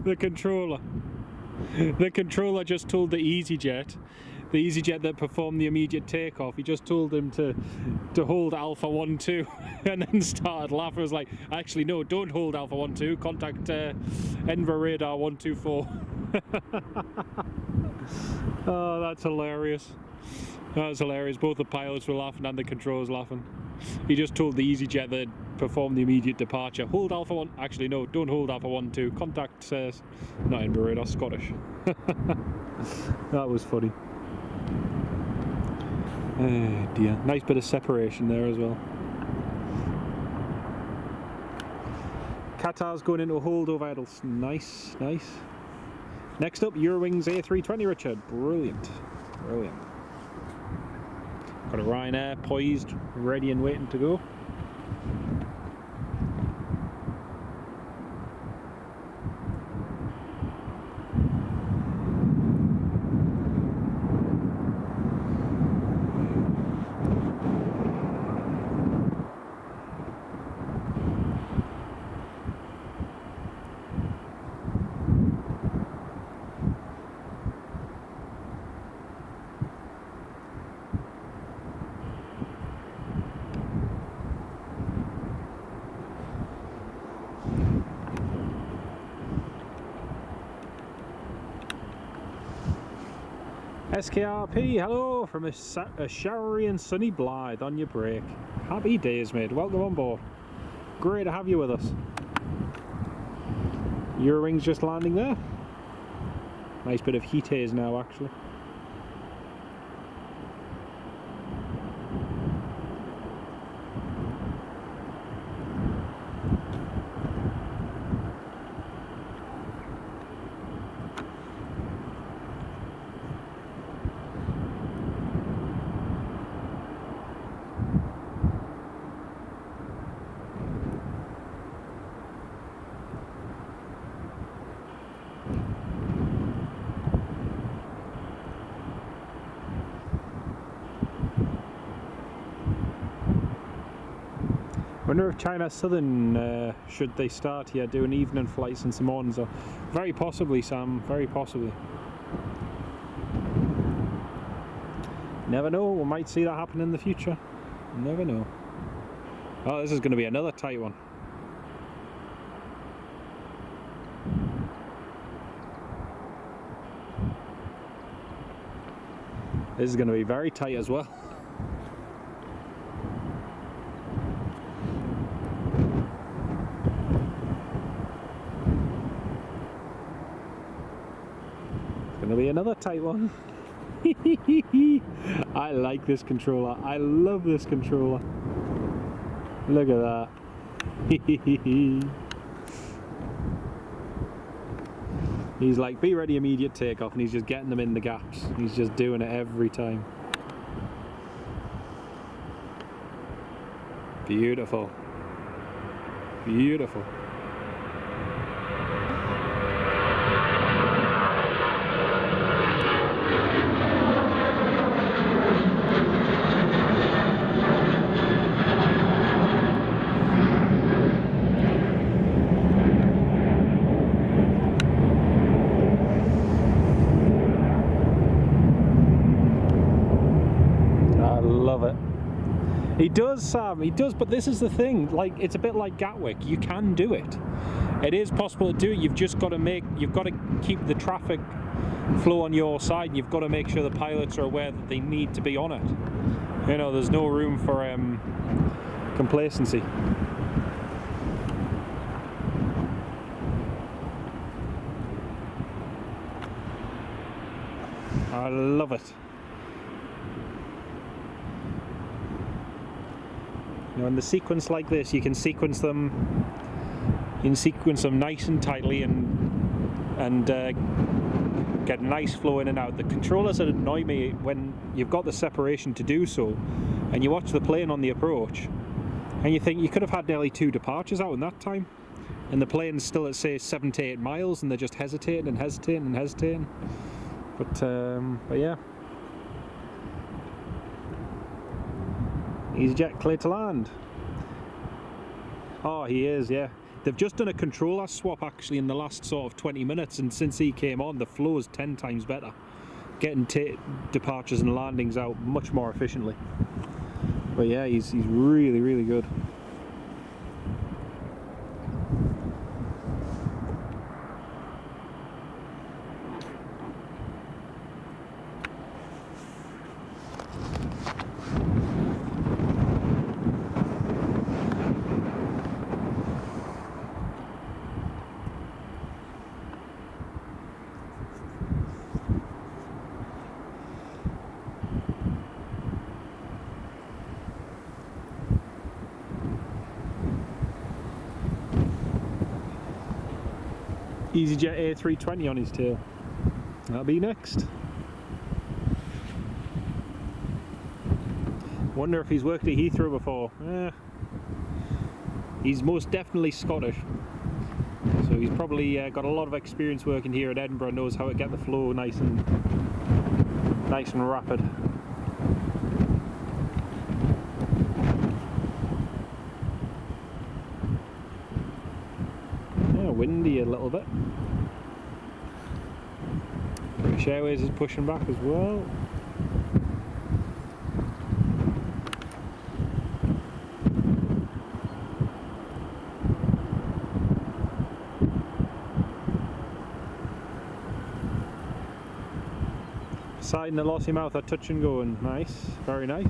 The controller just told the EasyJet that performed the immediate takeoff, he just told him to hold Alpha 12 and then started laughing. I was like, actually no, don't hold Alpha 12, contact Edinburgh Radar 124. Oh, that's hilarious. That's hilarious. Both the pilots were laughing and the controllers laughing. He just told the EasyJet that performed the immediate departure. Hold Alpha 1. Actually, no, don't hold Alpha 12. Contact, not Edinburgh Radar, Scottish. That was funny. Oh dear. Nice bit of separation there as well. Qatar's going into a hold over idles. Nice, nice. Next up, Eurowings A320, Richard. Brilliant. Brilliant. Got a Ryanair poised, ready and waiting to go. SKRP, hello from a showery and sunny Blythe on your break. Happy days, mate. Welcome on board. Great to have you with us. Eurowings just landing there. Nice bit of heat haze now, actually. I wonder if China Southern, should they start here doing evening flights in some mornings? Or very possibly, Sam, very possibly. Never know, we might see that happen in the future. Never know. Oh, this is going to be another tight one. This is going to be very tight as well. Gonna be another tight one. I like this controller. I love this controller. Look at that. He's like, be ready, immediate takeoff, and he's just getting them in the gaps. He's just doing it every time. Beautiful. Beautiful. He does, Sam, he does, but this is the thing, like, it's a bit like Gatwick, you can do it. It is possible to do it, you've just got to keep the traffic flow on your side, and you've got to make sure the pilots are aware that they need to be on it. You know, there's no room for complacency. I love it. You know, in the sequence like this, you can sequence them nice and tightly and get nice flow in and out. The controllers that annoy me when you've got the separation to do so, and you watch the plane on the approach, and you think you could have had nearly 2 departures out in that time, and the plane's still at say 7 to 8 miles, and they're just hesitating and hesitating and hesitating. But yeah. EasyJet clear to land. Oh, he is, yeah. They've just done a controller swap actually in the last sort of 20 minutes, and since he came on, the flow is 10 times better. Getting departures and landings out much more efficiently. But yeah, he's really, really good. EasyJet A320 on his tail. That'll be next. Wonder if he's worked at Heathrow before. He's most definitely Scottish, so he's probably got a lot of experience working here at Edinburgh. Knows how to get the flow nice and rapid. Yeah, windy a little bit. British Airways is pushing back as well. Side and the lossy mouth are touch and going. Nice, very nice.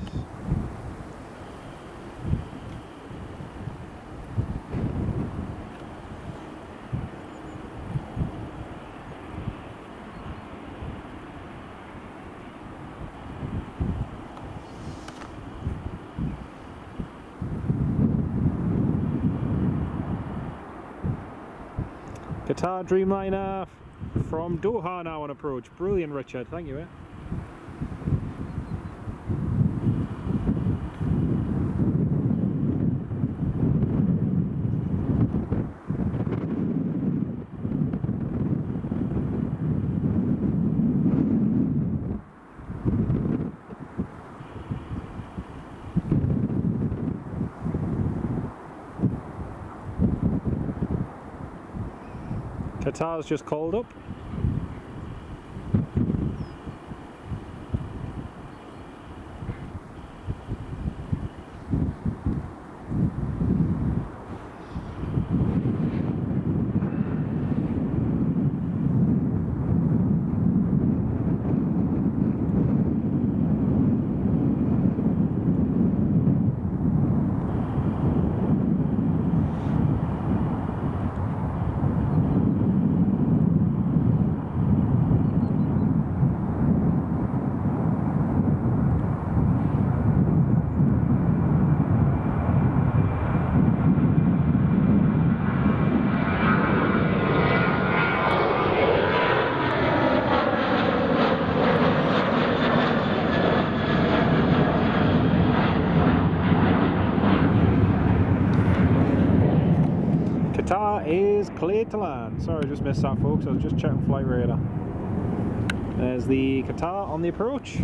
Qatar Dreamliner from Doha now on approach. Brilliant, Richard. Thank you. Qatar's just called up. Qatar is cleared to land. Sorry, I just missed that, folks. I was just checking flight radar. There's the Qatar on the approach.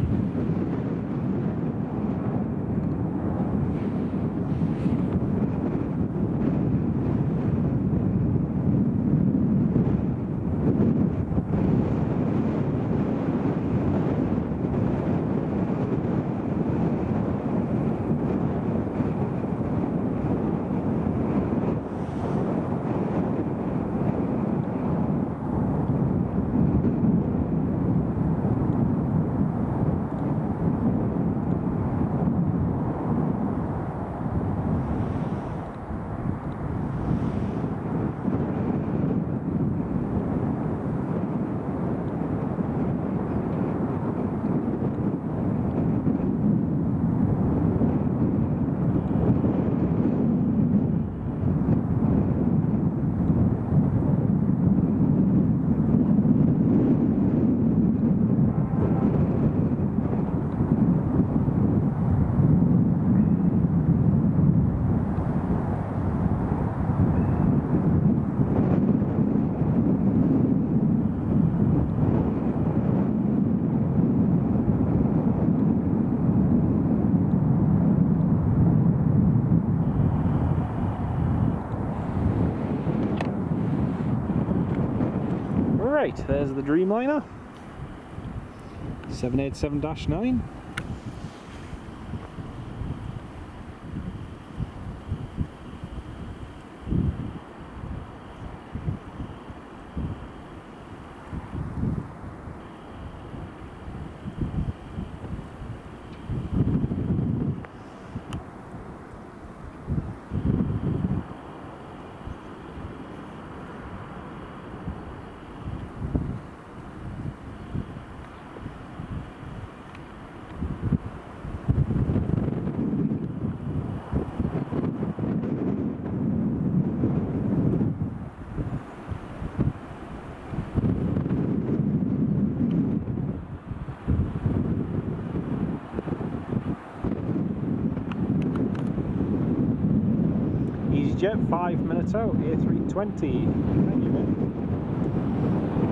Right, there's the Dreamliner 787-9. EasyJet 5 minutes out, A320. Thank you, mate.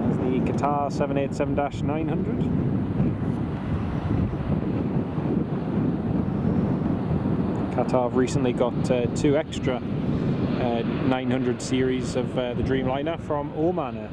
There's the Qatar 787-900. Qatar have recently got 2 extra 900 series of the Dreamliner from Oman Air.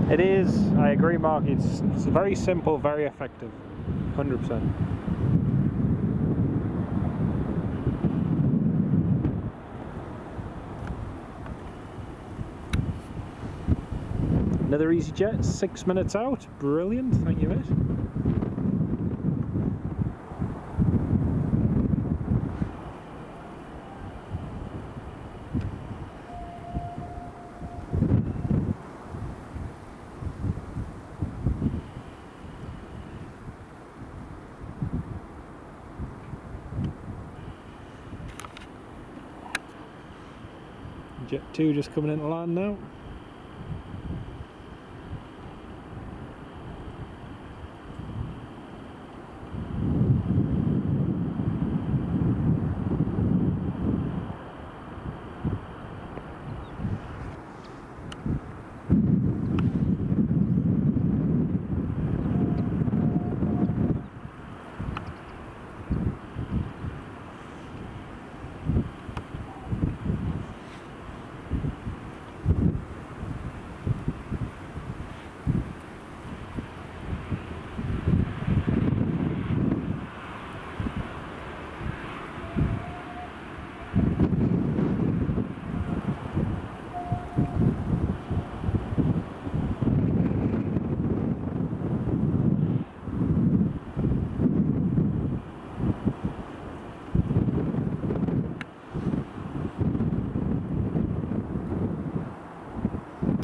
It is, I agree, Mark, it's very simple, very effective, 100%. Another EasyJet, 6 minutes out, brilliant, thank you, mate. Jet 2 just coming into land now.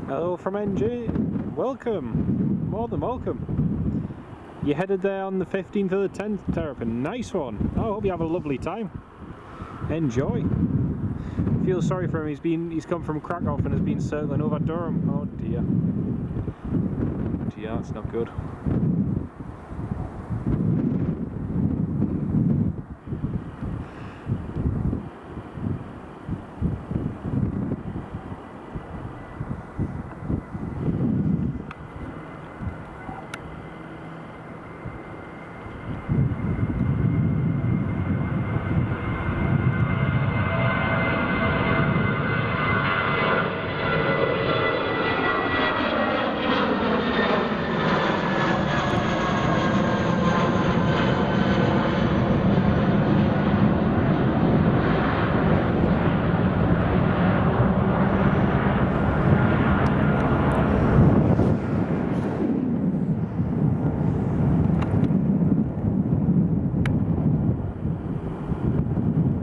Hello from NG, welcome, more than welcome. You headed there on the 15th of the 10th, Terrapin, nice one. I hope you have a lovely time. Enjoy. Feel sorry for him, he's come from Krakow and has been circling over Durham. Oh dear. Oh dear, that's not good.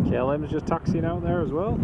KLM's just taxiing out there as well.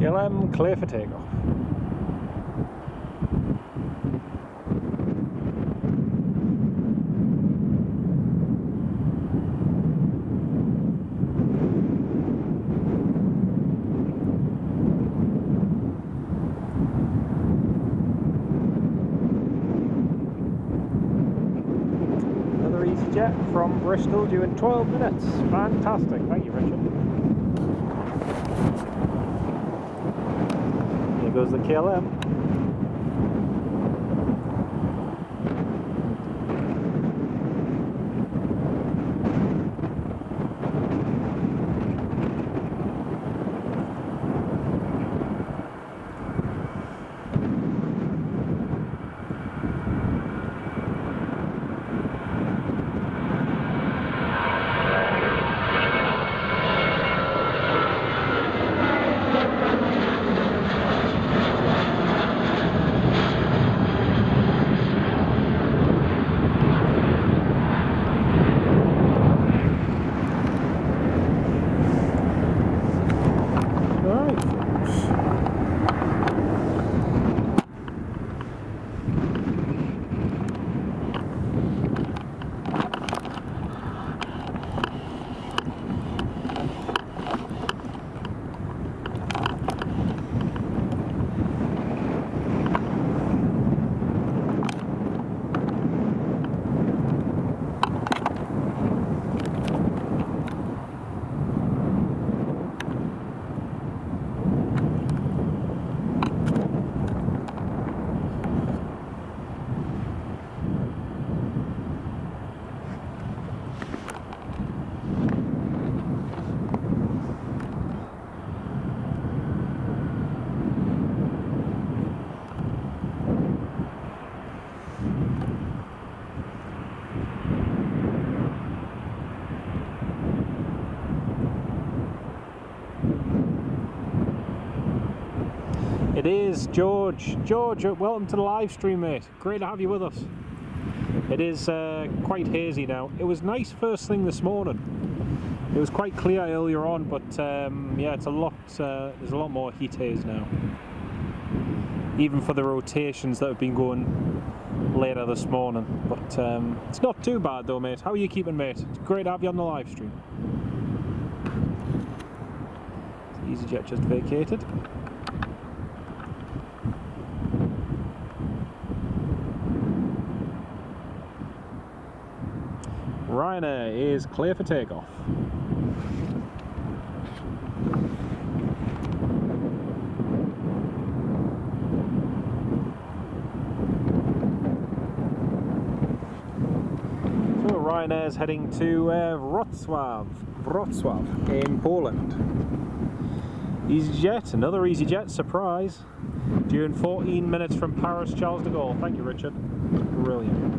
KLM clear for takeoff. Another EasyJet from Bristol due in 12 minutes. Fantastic, thank you, Richard. Here goes the KLM. It is George. George, welcome to the live stream, mate. Great to have you with us. It is quite hazy now. It was nice first thing this morning. It was quite clear earlier on, but yeah, it's a lot. There's a lot more heat haze now. Even for the rotations that have been going later this morning. But it's not too bad though, mate. How are you keeping, mate? It's great to have you on the live stream. EasyJet just vacated. Ryanair is clear for takeoff. So Ryanair is heading to Wrocław in Poland. EasyJet, another EasyJet surprise. Due in 14 minutes from Paris Charles de Gaulle. Thank you, Richard. Brilliant.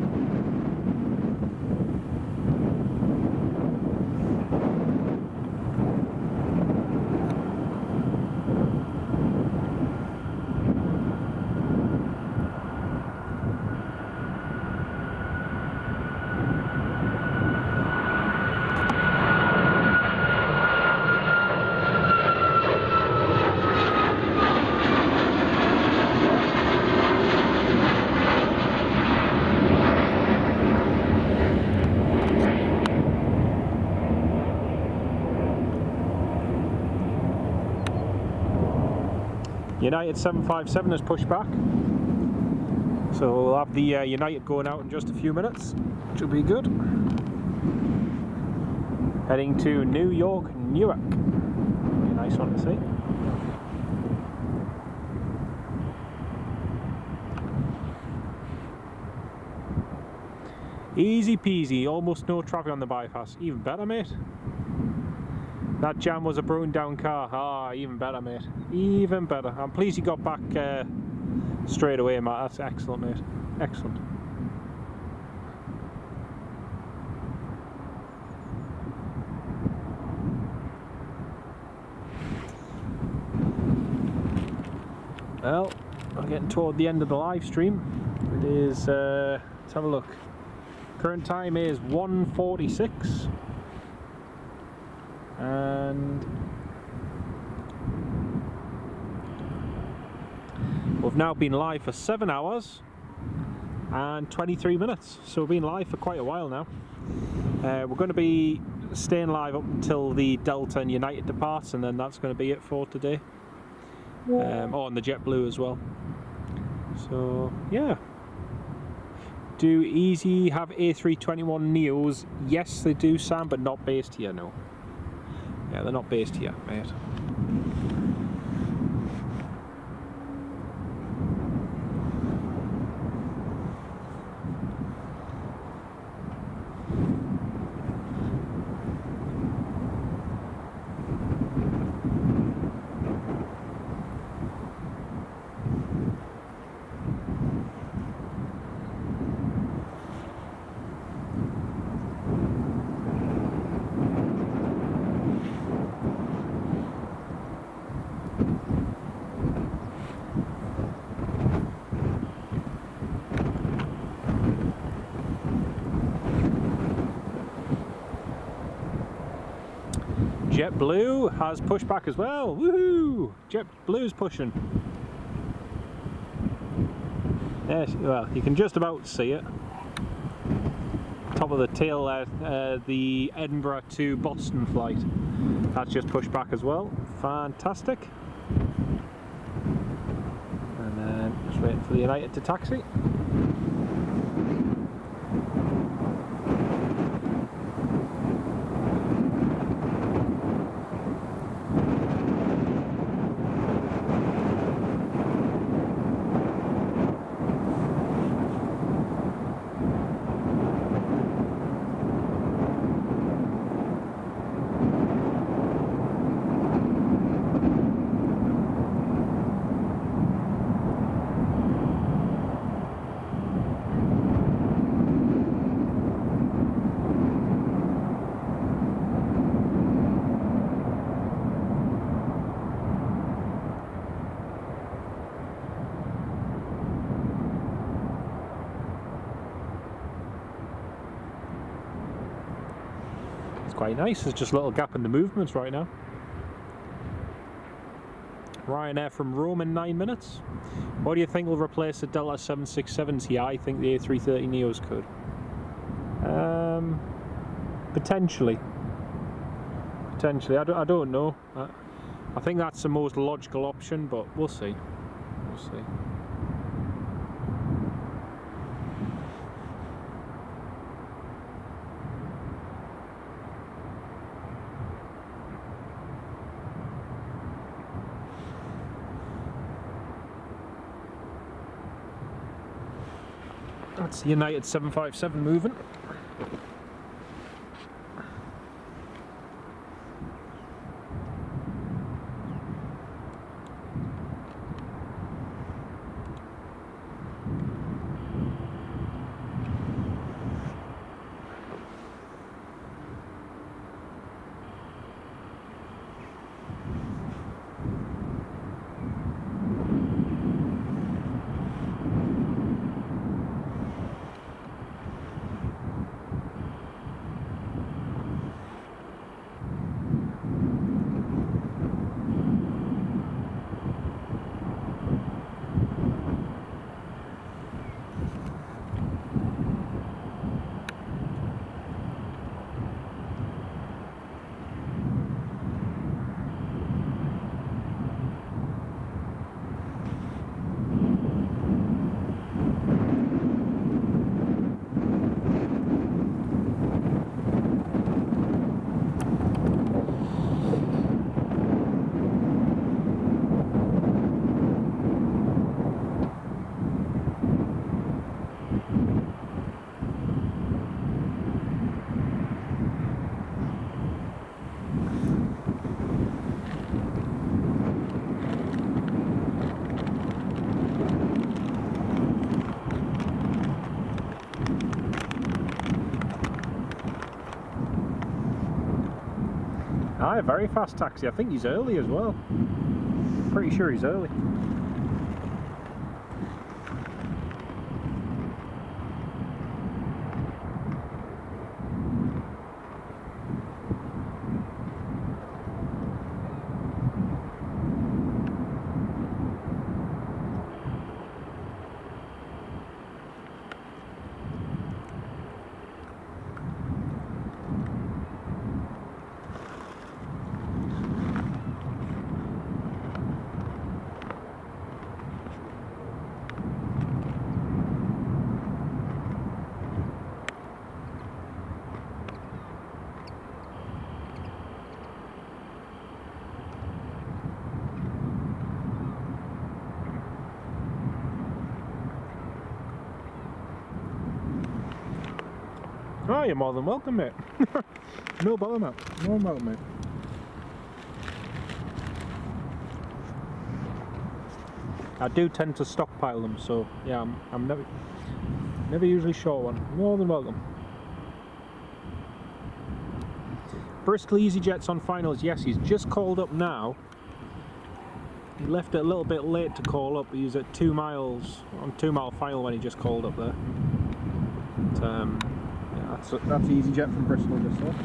United 757 has pushed back. So we'll have the United going out in just a few minutes, which will be good. Heading to New York, Newark. Be a nice one to see. Easy peasy, almost no traffic on the bypass. Even better, mate. That jam was a broken down car. Ah, even better, mate. Even better. I'm pleased you got back straight away, Matt. That's excellent, mate. Excellent. Well, we're getting toward the end of the live stream. It is, let's have a look. Current time is 1:46. And we've now been live for 7 hours and 23 minutes. So we've been live for quite a while now. We're going to be staying live up until the Delta and United departs, and then that's going to be it for today. Oh, and the JetBlue as well. So yeah. Do Easy have A321 Neos? Yes, they do, Sam, but not based here, no. Yeah, they're not based here, mate. JetBlue has pushed back as well. Woohoo! JetBlue's pushing. Yes, well, you can just about see it. Top of the tail there, the Edinburgh to Boston flight. That's just pushed back as well. Fantastic. And then just waiting for the United to taxi. Quite nice. There's just a little gap in the movements right now. Ryanair from Rome in 9 minutes. What do you think will replace the Delta 767s here? I think the A330 Neos could. Potentially. Potentially. I don't know. I think that's the most logical option, but we'll see. We'll see. That's the United 757 moving. Aye, very fast taxi. I think he's early as well. Pretty sure he's early. Oh, you're more than welcome, mate. No bother, mate. No bother, mate. I do tend to stockpile them, so yeah, I'm never usually short one. More than welcome. Bristol EasyJet's on finals. Yes, he's just called up now. He left it a little bit late to call up. He was at 2 miles on 2 mile final when he just called up there. But, yeah, that's EasyJet from Bristol just there.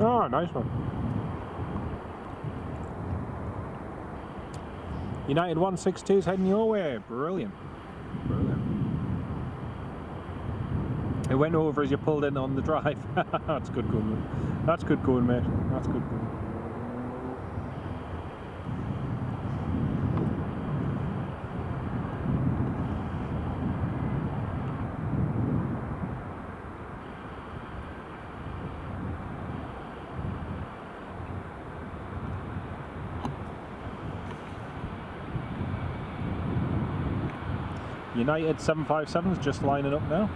Oh, nice one. United 162 is heading your way. Brilliant. Brilliant. It went over as you pulled in on the drive. That's good going, mate. That's good going, mate. That's good going. United 757's just lining up now.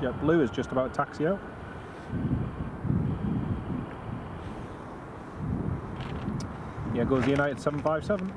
JetBlue is just about to taxi out. Yeah, goes the United 757.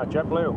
JetBlue.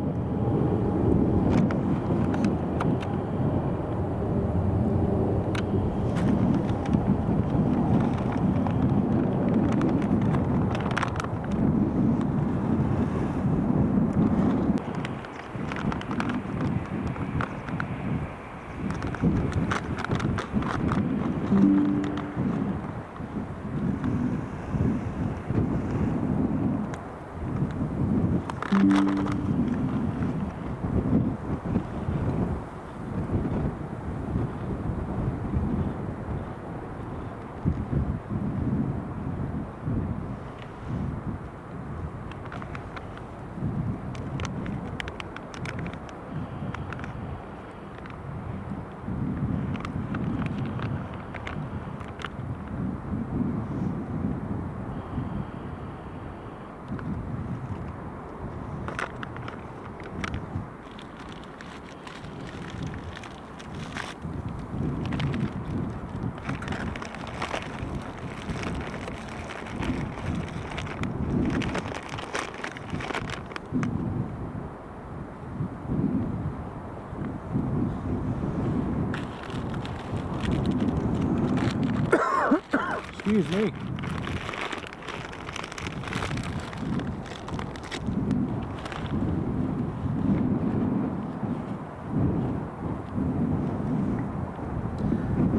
excuse me.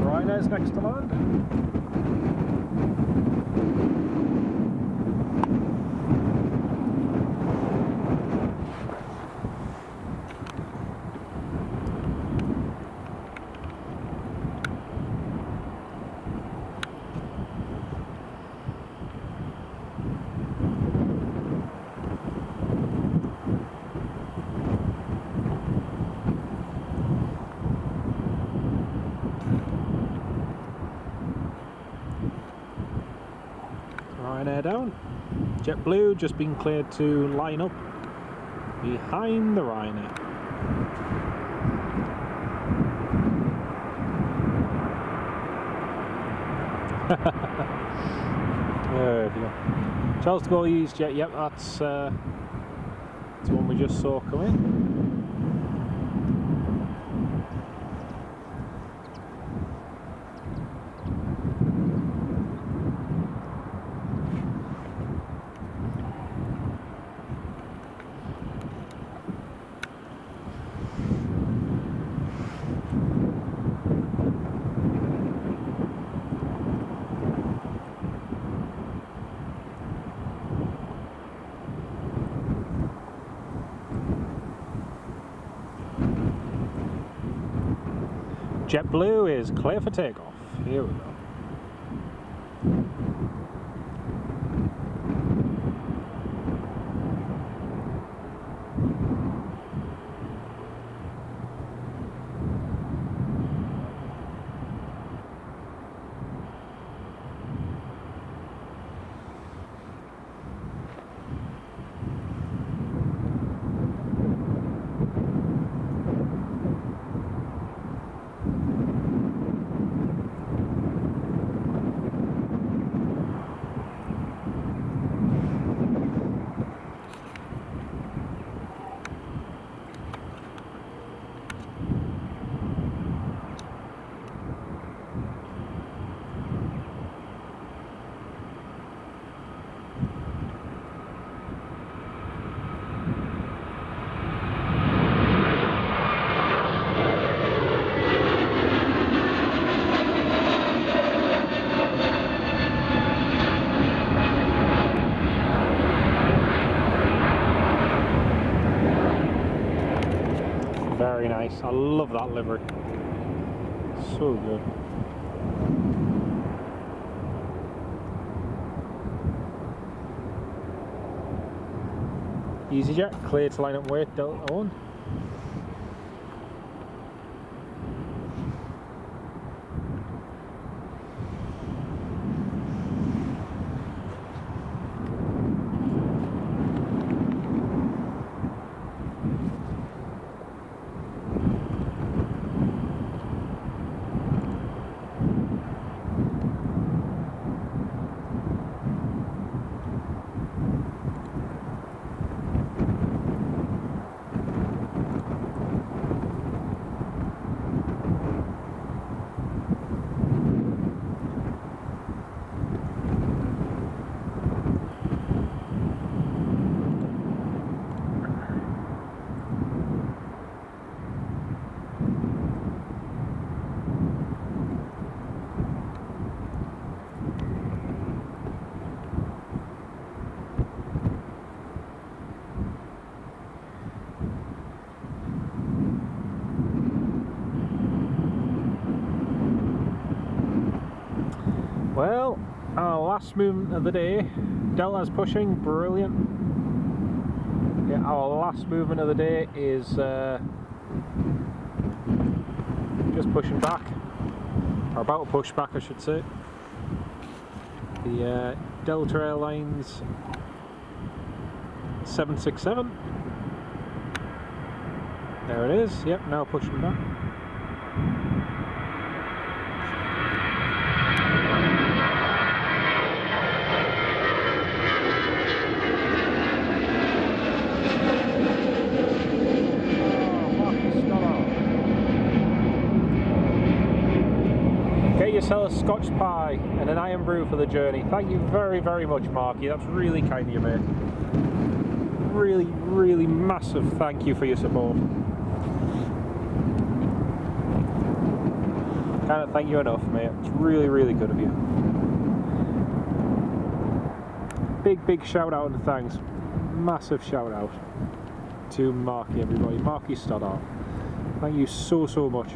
Ryanair's next to land. Ryanair down. JetBlue just been cleared to line up behind the Ryanair. There we go. Charles de Gaulle EasyJet, yep, that's the one we just saw come in. JetBlue is clear for takeoff. Here we go. Very nice. I love that livery. So good. EasyJet clear to line up with Delta 1. Well, our last movement of the day, Delta's pushing, brilliant. Yeah, our last movement of the day is just pushing back, or about to push back I should say. The Delta Airlines 767. There it is, yep, now pushing back. sell a Scotch pie and an iron brew for the journey. Thank you very, very much, Marky. That's really kind of you, mate. Really, really massive thank you for your support. Can't thank you enough, mate. It's really, really good of you. Big, big shout out and thanks. Massive shout out to Marky, everybody. Marky Stoddart. Thank you so, so much.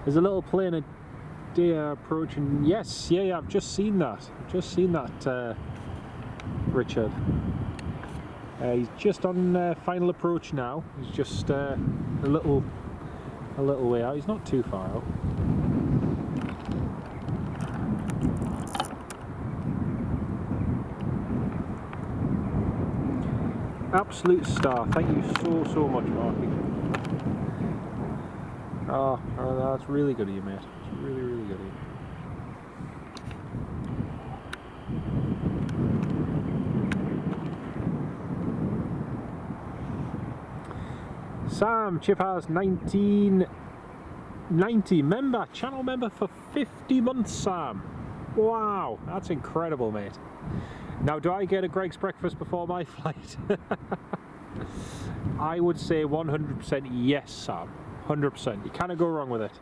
There's a little plane of deer approaching. Yes, yeah, I've just seen that. I've just seen that, Richard. He's just on final approach now. He's just a little way out. He's not too far out. Absolute star. Thank you so, so much, Marky. Oh, that's really good of you, mate. It's really, really good of you. Sam, Chip has 1990 member, channel member for 50 months, Sam. Wow, that's incredible, mate. Now, do I get a Greg's breakfast before my flight? I would say 100% yes, Sam. 100%. You can't go wrong with it.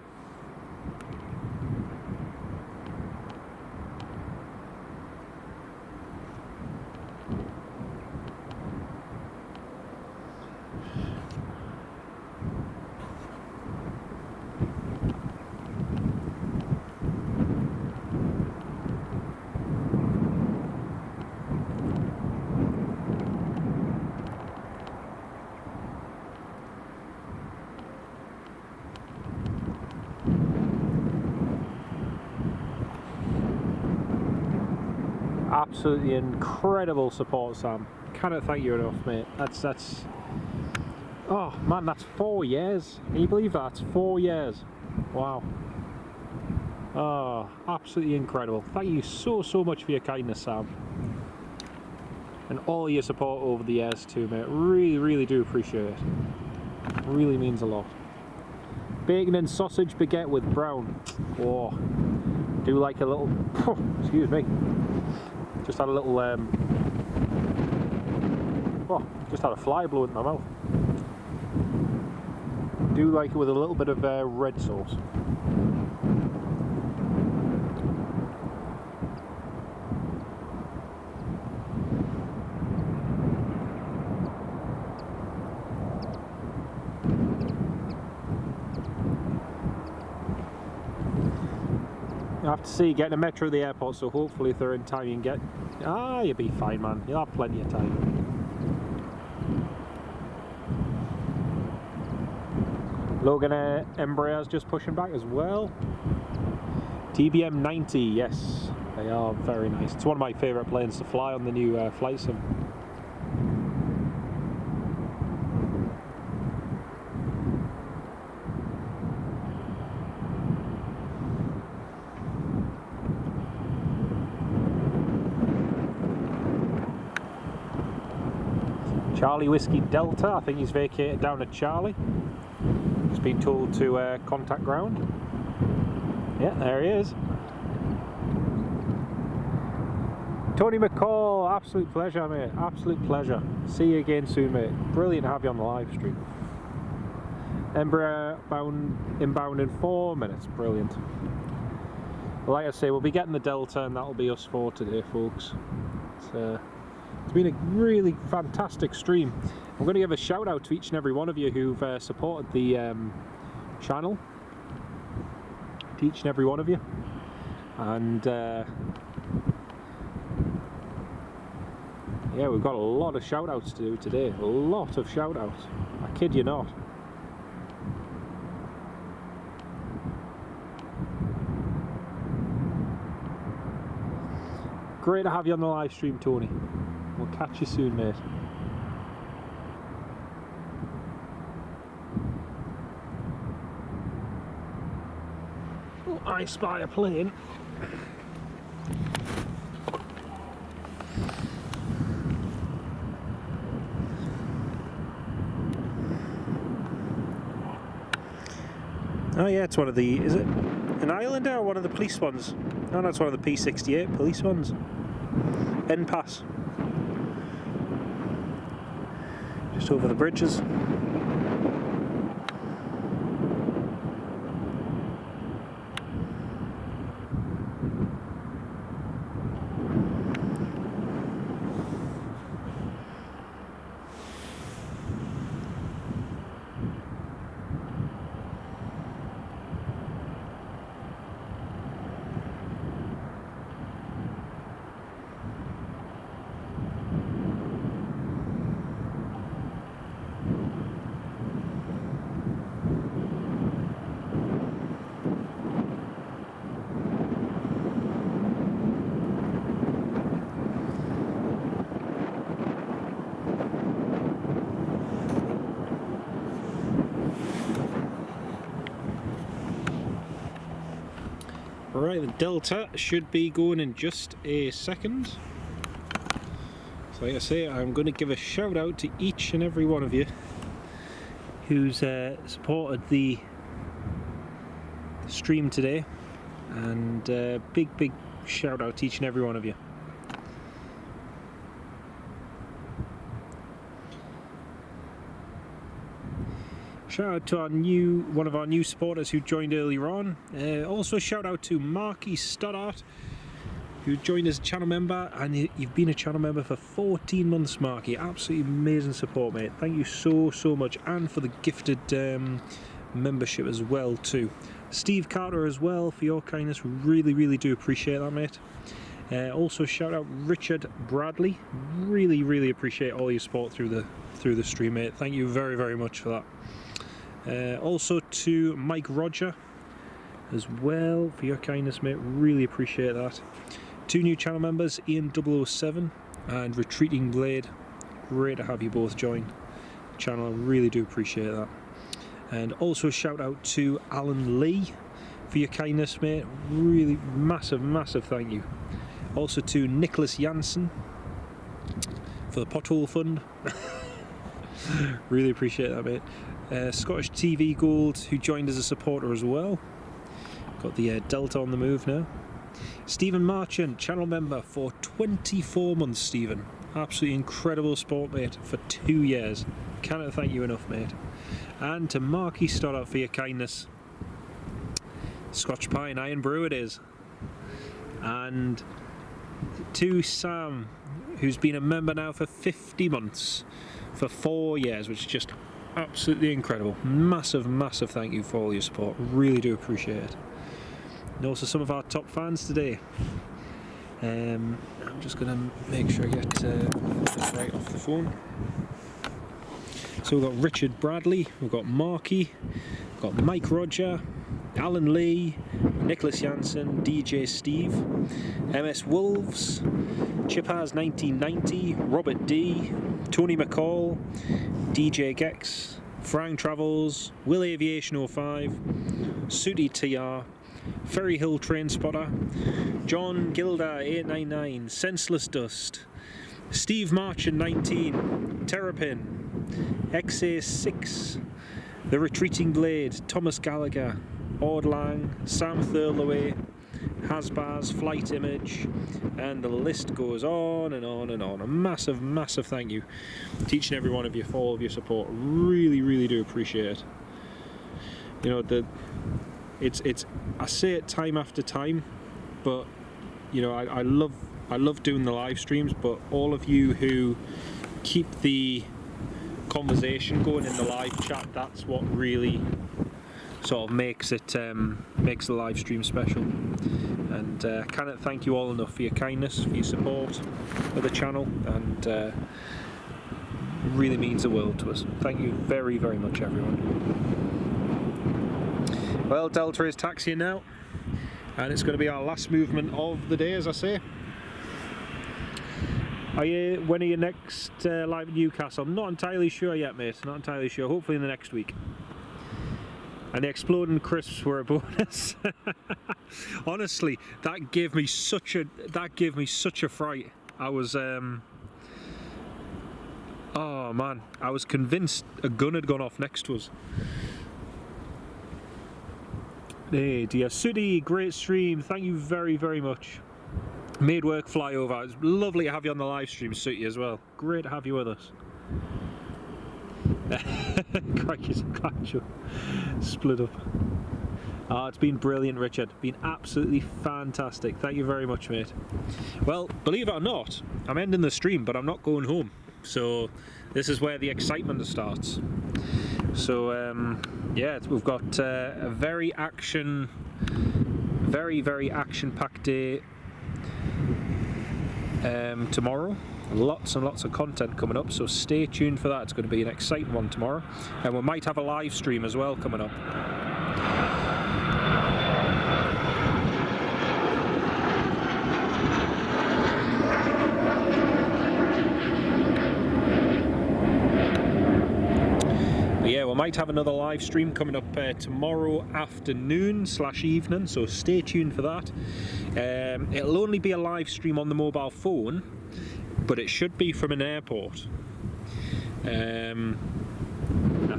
Absolutely incredible support, Sam. Cannot thank you enough, mate. That's oh man, that's 4 years. Can you believe that? That's 4 years. Wow. Oh, absolutely incredible. Thank you so, so much for your kindness, Sam. And all your support over the years too, mate. Really, really do appreciate it. Really means a lot. Bacon and sausage baguette with brown. Oh, do like a little, excuse me. Just had a little, oh, just had a fly blow into my mouth. Do like it with a little bit of red sauce. I have to see, getting a metro at the airport, so hopefully if they're in time you can get... Ah, you'll be fine, man. You'll have plenty of time. Logan Embraer's just pushing back as well. TBM 90, yes. They are very nice. It's one of my favourite planes to fly on the new flight sim. Charlie Whiskey Delta, I think he's vacated down at Charlie. He's been told to contact ground. Yeah, there he is. Tony McCall, absolute pleasure, mate. Absolute pleasure. See you again soon, mate. Brilliant to have you on the live stream. Embraer inbound in 4 minutes. Brilliant. Like I say, we'll be getting the Delta, and that'll be us for today, folks. It's been a really fantastic stream. I'm going to give a shout out to each and every one of you who've supported the channel. To each and every one of you. And yeah, we've got a lot of shout outs to do today. A lot of shout outs. I kid you not. Great to have you on the live stream, Tony. We'll catch you soon, mate. I spy a plane. Oh yeah, it's one of the, is it an Islander or one of the police ones? No, that's one of the P68 police ones. N-Pass. Just over the bridges. Right, the Delta should be going in just a second. So like I say, I'm going to give a shout out to each and every one of you who's supported the stream today, and big shout out to each and every one of you. Shout out to one of our new supporters who joined earlier on. Also shout out to Marky Stoddart, who joined as a channel member, and you've been a channel member for 14 months, Marky. Absolutely amazing support, mate. Thank you so much, and for the gifted membership as well too. Steve Carter as well, for your kindness. Really do appreciate that, mate. Also shout out Richard Bradley. Really appreciate all your support through the stream, mate. Thank you very much for that. Also to Mike Roger as well, for your kindness, mate. Really appreciate that. 2 new channel members, Ian 007 and Retreating Blade. Great to have you both join the channel. I really do appreciate that. And also shout out to Alan Lee for your kindness, mate. Really massive thank you. Also to Nicholas Janssen for the Pothole Fund. Really appreciate that, mate. Scottish TV Gold, who joined as a supporter as well. Got the Delta on the move now. Stephen Marchant, channel member for 24 months, Stephen. Absolutely incredible support, mate, for 2 years. Cannot thank you enough, mate. And to Marky Stoddart for your kindness. Scotch Pie and Iron Brew it is. And to Sam, who's been a member now for 50 months, for 4 years, which is just absolutely incredible. Massive thank you for all your support. Really do appreciate it. And also some of our top fans today. I'm just going to make sure I get this right off the phone. So we've got Richard Bradley, we've got Marky, we've got Mike Roger, Alan Lee, Nicholas Janssen, DJ Steve, MS Wolves, Chipaz 1990, Robert D, Tony McCall, DJ Gex, Frank Travels, Will Aviation 05, Sooty TR, Ferry Hill Train Spotter, John Gilda 899, Senseless Dust, Steve Marchant 19, Terrapin, XA6, The Retreating Blade, Thomas Gallagher, Ordlang, Sam Thurloway, Hasbars, Flight Image, and the list goes on and on and on. A massive thank you to each and every one of you for all of your support. Really do appreciate it. You know, it's I say it time after time, but you know, I love doing the live streams, but all of you who keep the conversation going in the live chat, that's what really sort of makes the live stream special. And I cannot thank you all enough for your kindness, for your support of the channel, and really means the world to us. Thank you very much, everyone. Well, Delta is taxiing now, and it's going to be our last movement of the day, as I say. When are you next live at Newcastle? I'm not entirely sure yet, mate. Not entirely sure. Hopefully in the next week. And the exploding crisps were a bonus. Honestly, that gave me such a fright. I was oh man, I was convinced a gun had gone off next to us. Hey dear Sudi, great stream, thank you very, very much. Made work fly over. It's lovely to have you on the live stream, Sudi, as well. Great to have you with us. Crikey's catch up. Split up. Oh, it's been brilliant, Richard. Been absolutely fantastic. Thank you very much, mate. Well, believe it or not, I'm ending the stream, but I'm not going home. So this is where the excitement starts. So yeah, we've got a very action-packed day tomorrow. Lots and lots of content coming up, so stay tuned for that. It's going to be an exciting one tomorrow, and we might have a live stream as well coming up. But yeah, we might have another live stream coming up tomorrow afternoon/evening, so stay tuned for that. It'll only be a live stream on the mobile phone, but it should be from an airport. I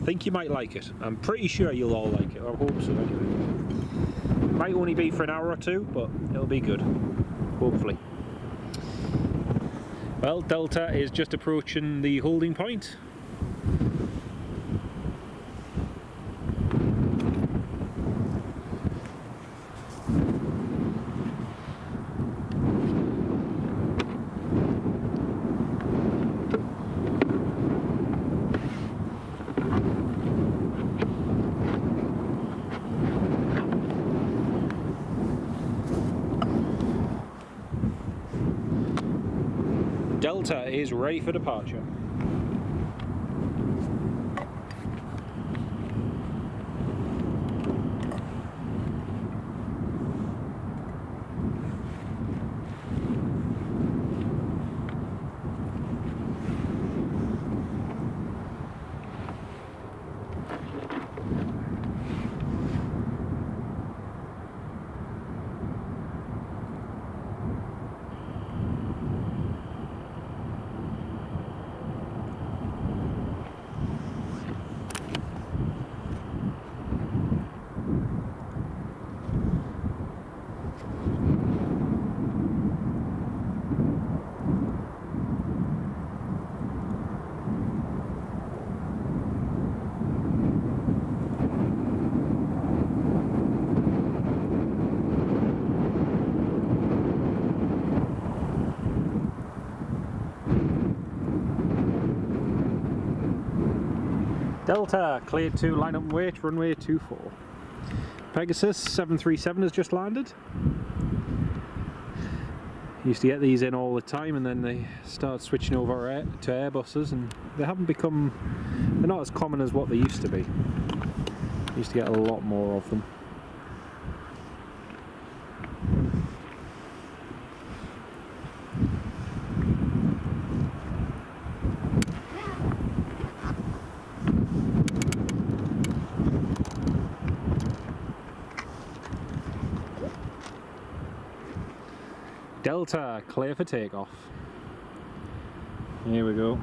think you might like it. I'm pretty sure you'll all like it. I hope so anyway. Might only be for an hour or two, but it'll be good. Hopefully. Well, Delta is just approaching the holding point. Delta is ready for departure. Delta, cleared to line up and wait, runway 24. Pegasus 737 has just landed. Used to get these in all the time, and then they started switching over to Airbuses, and they haven't become, they're not as common as what they used to be. Used to get a lot more of them. Delta, clear for takeoff. Here we go.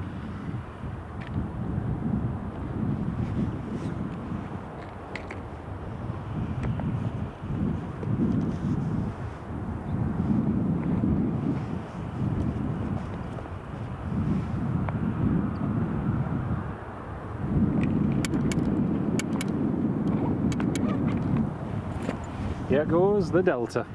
Here goes the Delta.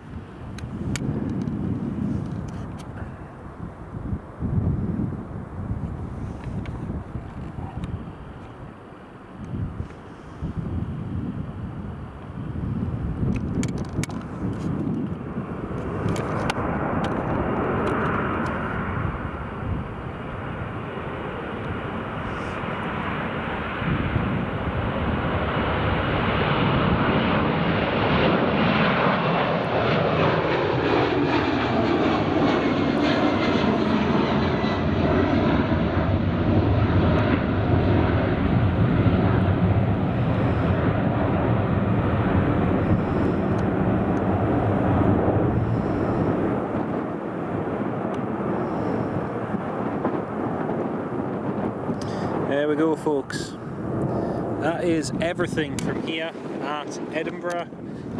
There we go, folks. That is everything from here at Edinburgh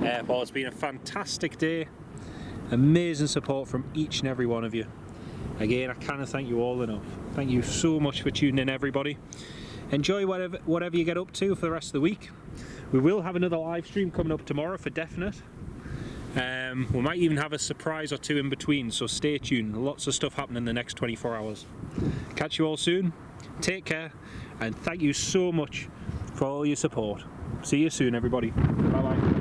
Airport. It's been a fantastic day. Amazing support from each and every one of you. Again, I cannot thank you all enough. Thank you so much for tuning in, everybody. Enjoy whatever you get up to for the rest of the week. We will have another live stream coming up tomorrow for definite. We might even have a surprise or two in between, so stay tuned. Lots of stuff happening in the next 24 hours. Catch you all soon. Take care, and thank you so much for all your support. See you soon, everybody. Bye bye.